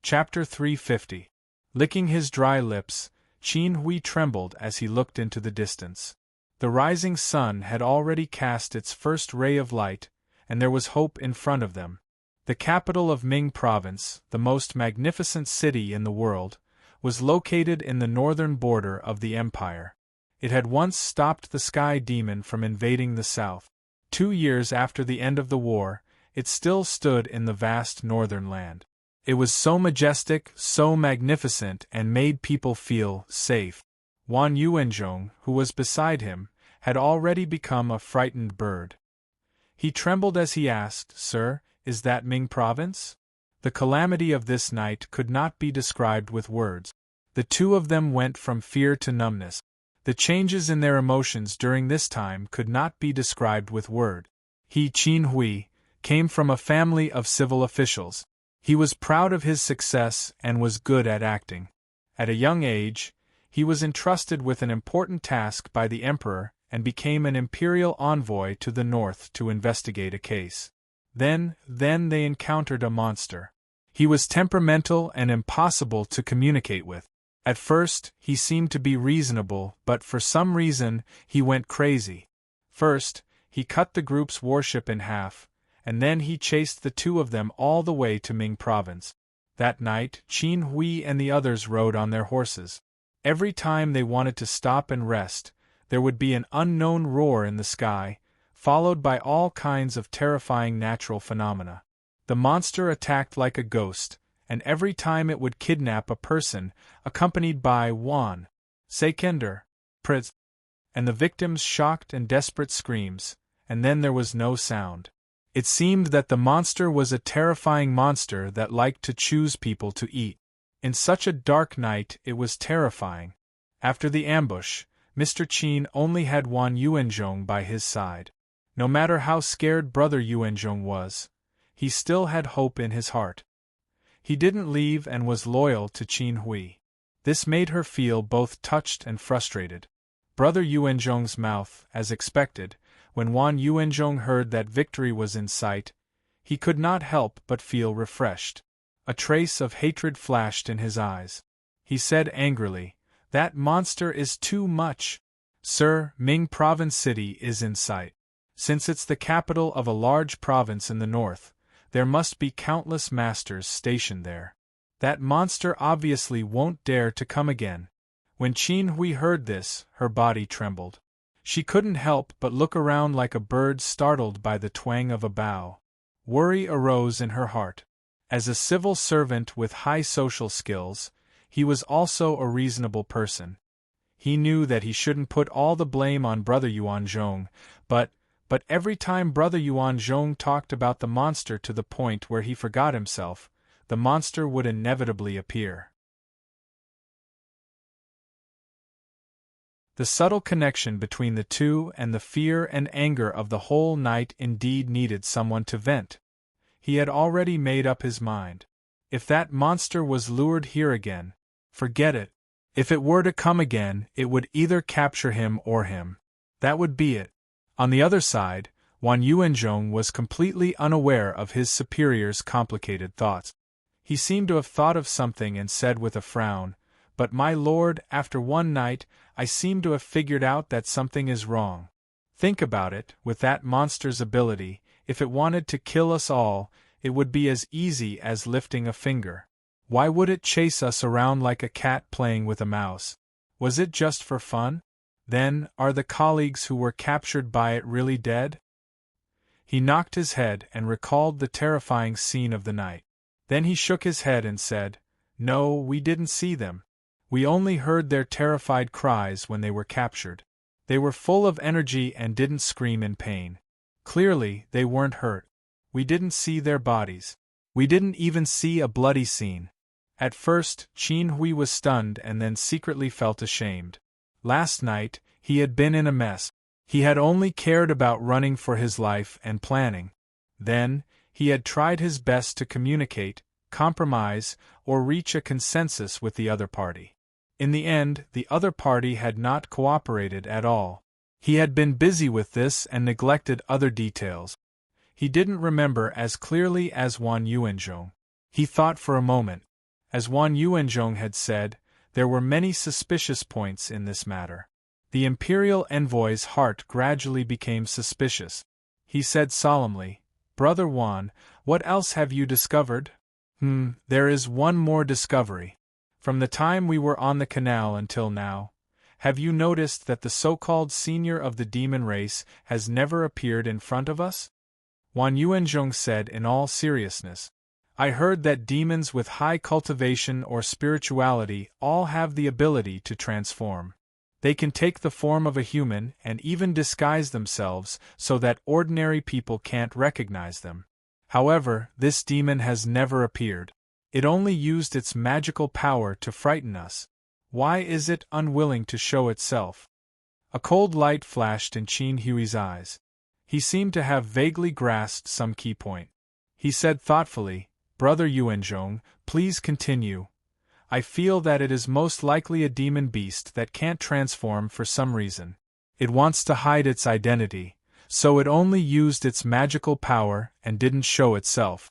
Chapter 350. Licking his dry lips, Qin Hui trembled as he looked into the distance. The rising sun had already cast its first ray of light, and there was hope in front of them. The capital of Ming Province, the most magnificent city in the world, was located in the northern border of the empire. It had once stopped the Sky Demon from invading the south. 2 years after the end of the war, it still stood in the vast northern land. It was so majestic, so magnificent, and made people feel safe. Wan Yuanzhong, who was beside him, had already become a frightened bird. He trembled as he asked, "Sir, is that Ming Province?" The calamity of this night could not be described with words. The two of them went from fear to numbness. The changes in their emotions during this time could not be described with words. He, Qin Hui, came from a family of civil officials. He was proud of his success and was good at acting. At a young age, he was entrusted with an important task by the emperor and became an imperial envoy to the north to investigate a case. Then they encountered a monster. He was temperamental and impossible to communicate with. At first, he seemed to be reasonable, but for some reason, he went crazy. First, he cut the group's warship in half, and then he chased the two of them all the way to Ming Province. That night, Qin Hui and the others rode on their horses. Every time they wanted to stop and rest, there would be an unknown roar in the sky, followed by all kinds of terrifying natural phenomena. The monster attacked like a ghost, and every time it would kidnap a person, accompanied by Wan, Sekender, Pritz, and the victim's shocked and desperate screams, and then there was no sound. It seemed that the monster was a terrifying monster that liked to choose people to eat. In such a dark night it was terrifying. After the ambush, Mr. Qin only had Wan Yuanzhong by his side. No matter how scared Brother Yuanzhong was, he still had hope in his heart. He didn't leave and was loyal to Qin Hui. This made her feel both touched and frustrated. Brother Yuanzhong's mouth, as expected, when Wan Yuanzhong heard that victory was in sight, he could not help but feel refreshed. A trace of hatred flashed in his eyes. He said angrily, "That monster is too much. Sir, Ming Province City is in sight. Since it's the capital of a large province in the north, there must be countless masters stationed there. That monster obviously won't dare to come again." When Qin Hui heard this, her body trembled. She couldn't help but look around like a bird startled by the twang of a bow. Worry arose in her heart. As a civil servant with high social skills, he was also a reasonable person. He knew that he shouldn't put all the blame on Brother Yuanzhong, but every time Brother Yuanzhong talked about the monster to the point where he forgot himself, the monster would inevitably appear. The subtle connection between the two and the fear and anger of the whole night indeed needed someone to vent. He had already made up his mind. If that monster was lured here again, forget it. If it were to come again, it would either capture him or him. That would be it. On the other side, Wan Yuanzhong was completely unaware of his superior's complicated thoughts. He seemed to have thought of something and said with a frown, "But my lord, after one night, I seem to have figured out that something is wrong. Think about it, with that monster's ability, if it wanted to kill us all, it would be as easy as lifting a finger. Why would it chase us around like a cat playing with a mouse? Was it just for fun? Then, are the colleagues who were captured by it really dead?" He knocked his head and recalled the terrifying scene of the night. Then he shook his head and said, "No, we didn't see them. We only heard their terrified cries when they were captured. They were full of energy and didn't scream in pain. Clearly, they weren't hurt. We didn't see their bodies. We didn't even see a bloody scene." At first, Qin Hui was stunned and then secretly felt ashamed. Last night, he had been in a mess. He had only cared about running for his life and planning. Then, he had tried his best to communicate, compromise, or reach a consensus with the other party. In the end, the other party had not cooperated at all. He had been busy with this and neglected other details. He didn't remember as clearly as Wan Yuanzhong. He thought for a moment. As Wan Yuanzhong had said, there were many suspicious points in this matter. The imperial envoy's heart gradually became suspicious. He said solemnly, "Brother Wan, what else have you discovered?" There is one more discovery. From the time we were on the canal until now, have you noticed that the so-called senior of the demon race has never appeared in front of us?" Wan Yuanzhong said in all seriousness. "I heard that demons with high cultivation or spirituality all have the ability to transform. They can take the form of a human and even disguise themselves so that ordinary people can't recognize them. However, this demon has never appeared. It only used its magical power to frighten us. Why is it unwilling to show itself?" A cold light flashed in Qin Hui's eyes. He seemed to have vaguely grasped some key point. He said thoughtfully, "Brother Yuanzhong, please continue. I feel that it is most likely a demon beast that can't transform for some reason. It wants to hide its identity, so it only used its magical power and didn't show itself.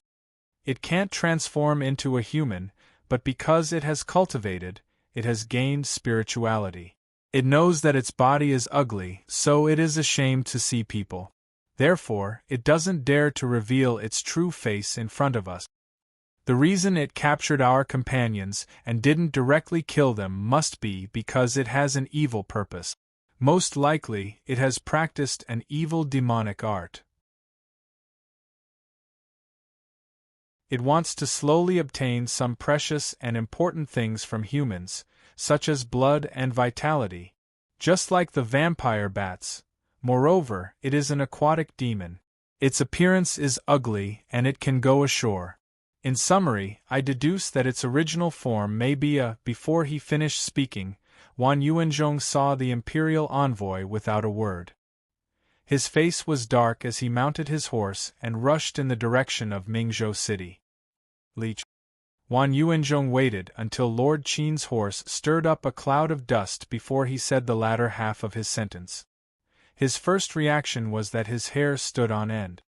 It can't transform into a human, but because it has cultivated, it has gained spirituality. It knows that its body is ugly, so it is ashamed to see people. Therefore, it doesn't dare to reveal its true face in front of us. The reason it captured our companions and didn't directly kill them must be because it has an evil purpose. Most likely, it has practiced an evil demonic art. It wants to slowly obtain some precious and important things from humans, such as blood and vitality, just like the vampire bats. Moreover, it is an aquatic demon. Its appearance is ugly and it can go ashore. In summary, I deduce that its original form may be a..." Before he finished speaking, Wan Yuanzhong saw the imperial envoy without a word. His face was dark as he mounted his horse and rushed in the direction of Mingzhou City. Leech. Wan Yuanzhong waited until Lord Qin's horse stirred up a cloud of dust before he said the latter half of his sentence. His first reaction was that his hair stood on end.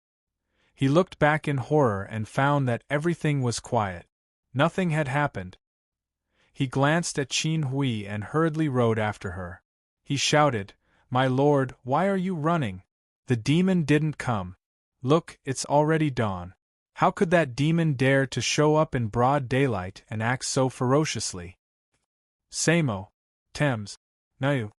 He looked back in horror and found that everything was quiet. Nothing had happened. He glanced at Qin Hui and hurriedly rode after her. He shouted, "My lord, why are you running? The demon didn't come. Look, it's already dawn. How could that demon dare to show up in broad daylight and act so ferociously? Samo. Thames. Nayu.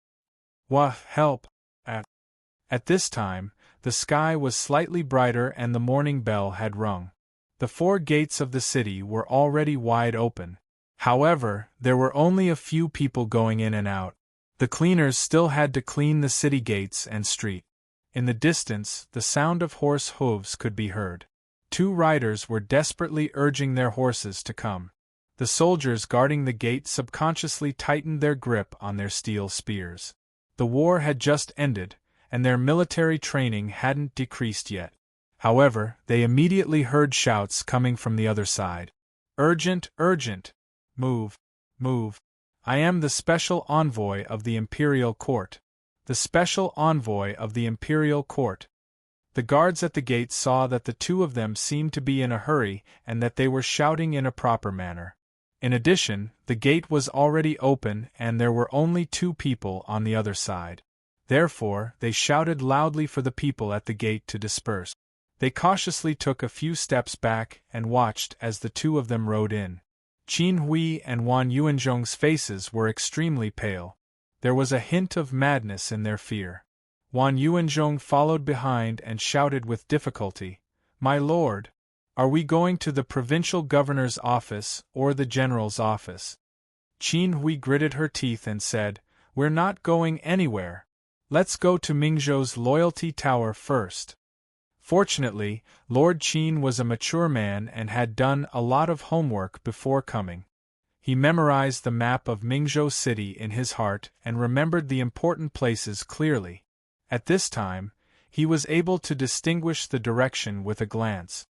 Wah, help. At this time, the sky was slightly brighter and the morning bell had rung. The 4 gates of the city were already wide open. However, there were only a few people going in and out. The cleaners still had to clean the city gates and street. In the distance, the sound of horse hooves could be heard. 2 riders were desperately urging their horses to come. The soldiers guarding the gate subconsciously tightened their grip on their steel spears. The war had just ended, and their military training hadn't decreased yet. However, they immediately heard shouts coming from the other side. Urgent, urgent! Move, move! I am the special envoy of the Imperial Court. The special envoy of the Imperial Court. The guards at the gate saw that the two of them seemed to be in a hurry and that they were shouting in a proper manner. In addition, the gate was already open and there were only two people on the other side. Therefore, they shouted loudly for the people at the gate to disperse. They cautiously took a few steps back and watched as the two of them rode in. Qin Hui and Wan Yuanzhong's faces were extremely pale. There was a hint of madness in their fear. Wan Yuanzhong followed behind and shouted with difficulty, "My lord! Are we going to the provincial governor's office or the general's office?" Qin Hui gritted her teeth and said, "We're not going anywhere. Let's go to Mingzhou's loyalty tower first." Fortunately, Lord Qin was a mature man and had done a lot of homework before coming. He memorized the map of Mingzhou City in his heart and remembered the important places clearly. At this time, he was able to distinguish the direction with a glance.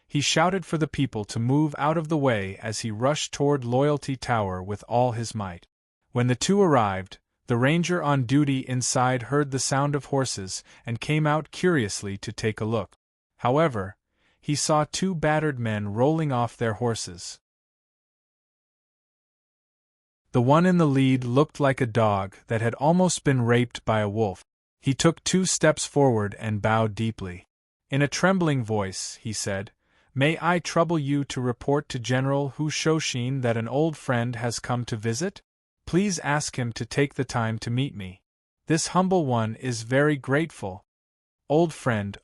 He shouted for the people to move out of the way as he rushed toward Loyalty Tower with all his might. When the two arrived, the ranger on duty inside heard the sound of horses and came out curiously to take a look. However, he saw two battered men rolling off their horses. The one in the lead looked like a dog that had almost been raped by a wolf. He took 2 steps forward and bowed deeply. In a trembling voice, he said, "May I trouble you to report to General Hu Shouxin that an old friend has come to visit? Please ask him to take the time to meet me. This humble one is very grateful." Old friend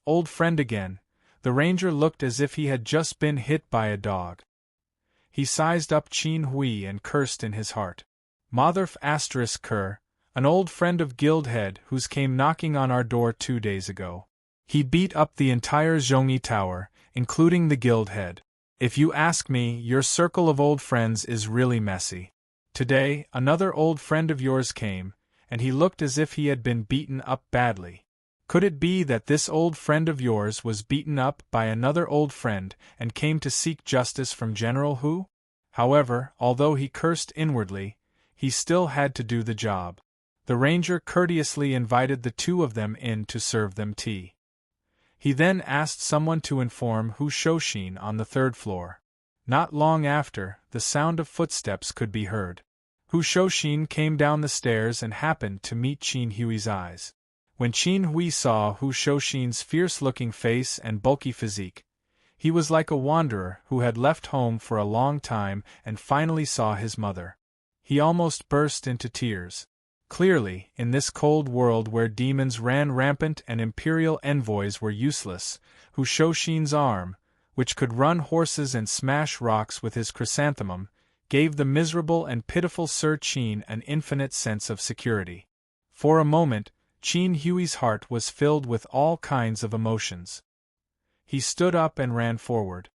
again. The ranger looked as if he had just been hit by a dog. He sized up Qin Hui and cursed in his heart. Motherf *cur, an old friend of Guildhead who's came knocking on our door 2 days ago. He beat up the entire Zhongyi Tower, including the Guildhead. If you ask me, your circle of old friends is really messy. Today, another old friend of yours came, and he looked as if he had been beaten up badly. Could it be that this old friend of yours was beaten up by another old friend and came to seek justice from General Hu? However, although he cursed inwardly, he still had to do the job. The ranger courteously invited the two of them in to serve them tea. He then asked someone to inform Hu Shouxin on the 3rd floor. Not long after, the sound of footsteps could be heard. Hu Shouxin came down the stairs and happened to meet Qin Hui's eyes. When Qin Hui saw Hu Shouxin's fierce-looking face and bulky physique, he was like a wanderer who had left home for a long time and finally saw his mother. He almost burst into tears. Clearly, in this cold world where demons ran rampant and imperial envoys were useless, Hu Shouxin's arm, which could run horses and smash rocks with his chrysanthemum, gave the miserable and pitiful Sir Qin an infinite sense of security. For a moment, Qin Hui's heart was filled with all kinds of emotions. He stood up and ran forward.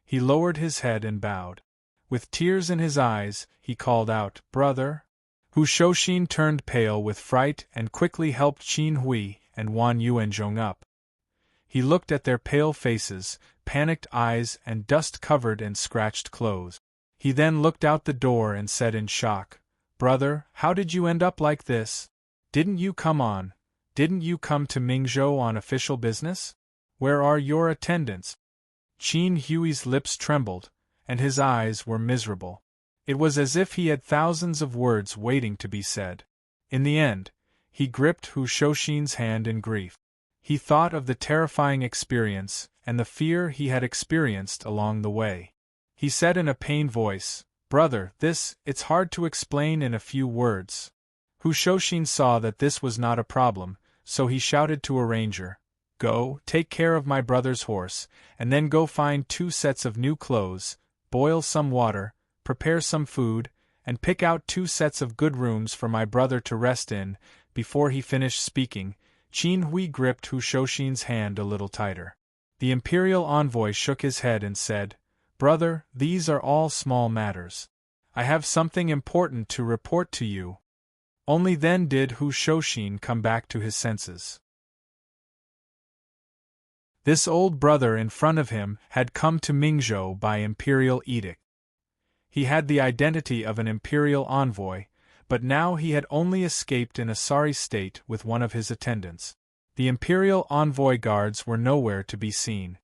He lowered his head and bowed. With tears in his eyes, he called out, "Brother?" Hu Shouxin turned pale with fright and quickly helped Qin Hui and Wan Yuanzhong up. He looked at their pale faces, panicked eyes and dust-covered and scratched clothes. He then looked out the door and said in shock, "Brother, how did you end up like this? Didn't you come to Mingzhou on official business? Where are your attendants?" Qin Hui's lips trembled, and his eyes were miserable. It was as if he had thousands of words waiting to be said. In the end, he gripped Hu Shouxin's hand in grief. He thought of the terrifying experience and the fear he had experienced along the way. He said in a pained voice, "Brother, it's hard to explain in a few words." Hu Shouxin saw that this was not a problem, so he shouted to a ranger, "Go, take care of my brother's horse, and then go find 2 sets of new clothes, boil some water, prepare some food, and pick out 2 sets of good rooms for my brother to rest in." Before he finished speaking, Qin Hui gripped Hu Shouxin's hand a little tighter. The imperial envoy shook his head and said, "Brother, these are all small matters. I have something important to report to you." Only then did Hu Shouxin come back to his senses. This old brother in front of him had come to Mingzhou by imperial edict. He had the identity of an imperial envoy, but now he had only escaped in a sorry state with one of his attendants. The imperial envoy guards were nowhere to be seen.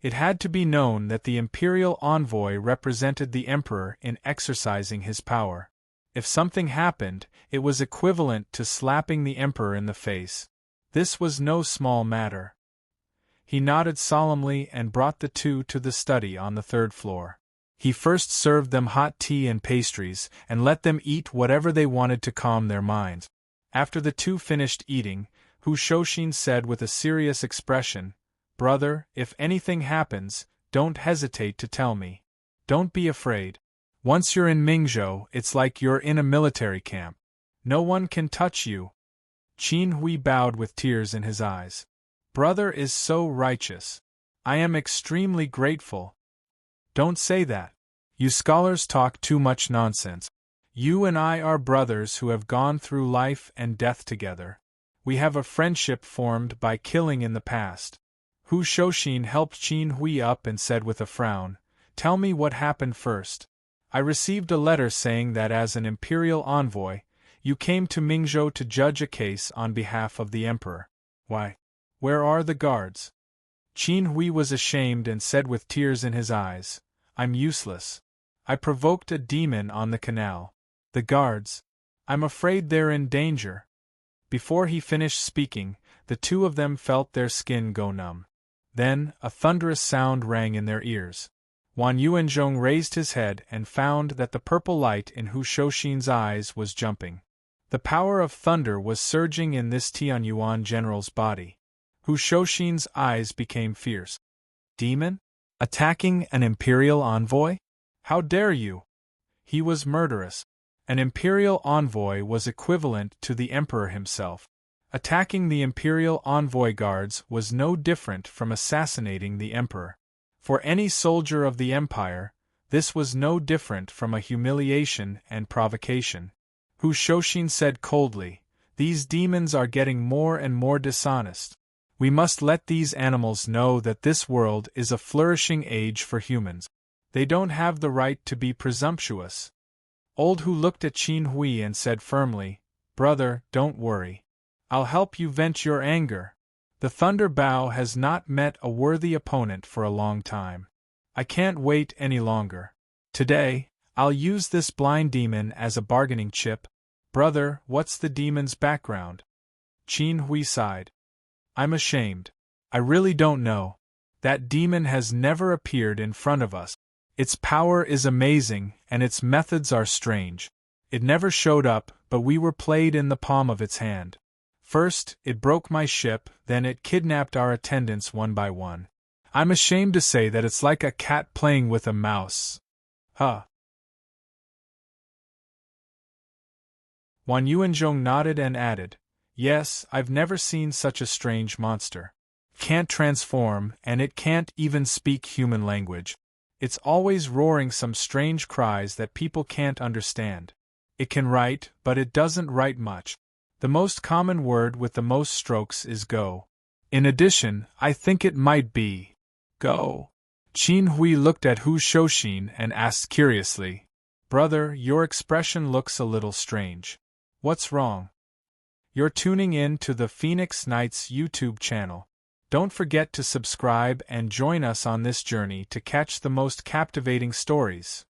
It had to be known that the imperial envoy represented the emperor in exercising his power. If something happened, it was equivalent to slapping the emperor in the face. This was no small matter. He nodded solemnly and brought the two to the study on the third floor. He first served them hot tea and pastries, and let them eat whatever they wanted to calm their minds. After the two finished eating, Hu Shoshin said with a serious expression, "Brother, if anything happens, don't hesitate to tell me. Don't be afraid. Once you're in Mingzhou, it's like you're in a military camp. No one can touch you." Qin Hui bowed with tears in his eyes. "Brother is so righteous. I am extremely grateful." "Don't say that. You scholars talk too much nonsense. You and I are brothers who have gone through life and death together. We have a friendship formed by killing in the past." Hu Shoshin helped Qin Hui up and said with a frown, "Tell me what happened first. I received a letter saying that as an imperial envoy, you came to Mingzhou to judge a case on behalf of the emperor. Why? Where are the guards?" Qin Hui was ashamed and said with tears in his eyes, "I'm useless. I provoked a demon on the canal. The guards. I'm afraid they're in danger." Before he finished speaking, the two of them felt their skin go numb. Then, a thunderous sound rang in their ears. Wan Yuanzhong raised his head and found that the purple light in Hu Shoshin's eyes was jumping. The power of thunder was surging in this Tianyuan general's body. Hu Shoshin's eyes became fierce. "Demon? Attacking an imperial envoy? How dare you?" He was murderous. An imperial envoy was equivalent to the emperor himself. Attacking the imperial envoy guards was no different from assassinating the emperor. For any soldier of the empire, this was no different from a humiliation and provocation. Hu Shoshin said coldly, "These demons are getting more and more dishonest. We must let these animals know that this world is a flourishing age for humans. They don't have the right to be presumptuous." Old Hu looked at Qin Hui and said firmly, "Brother, don't worry. I'll help you vent your anger. The Thunder Bao has not met a worthy opponent for a long time. I can't wait any longer. Today, I'll use this blind demon as a bargaining chip." "Brother, what's the demon's background?" Qin Hui sighed. "I'm ashamed. I really don't know. That demon has never appeared in front of us. Its power is amazing, and its methods are strange. It never showed up, but we were played in the palm of its hand. First, it broke my ship, then it kidnapped our attendants one by one. I'm ashamed to say that it's like a cat playing with a mouse. Huh." Wan Yuanzhong nodded and added, "Yes, I've never seen such a strange monster. Can't transform, and it can't even speak human language. It's always roaring some strange cries that people can't understand. It can write, but it doesn't write much. The most common word with the most strokes is go. In addition, I think it might be go." Qin Hui looked at Hu Shoshin and asked curiously, "Brother, your expression looks a little strange. What's wrong?" "You're tuning in to the Phoenix Nights YouTube channel. Don't forget to subscribe and join us on this journey to catch the most captivating stories."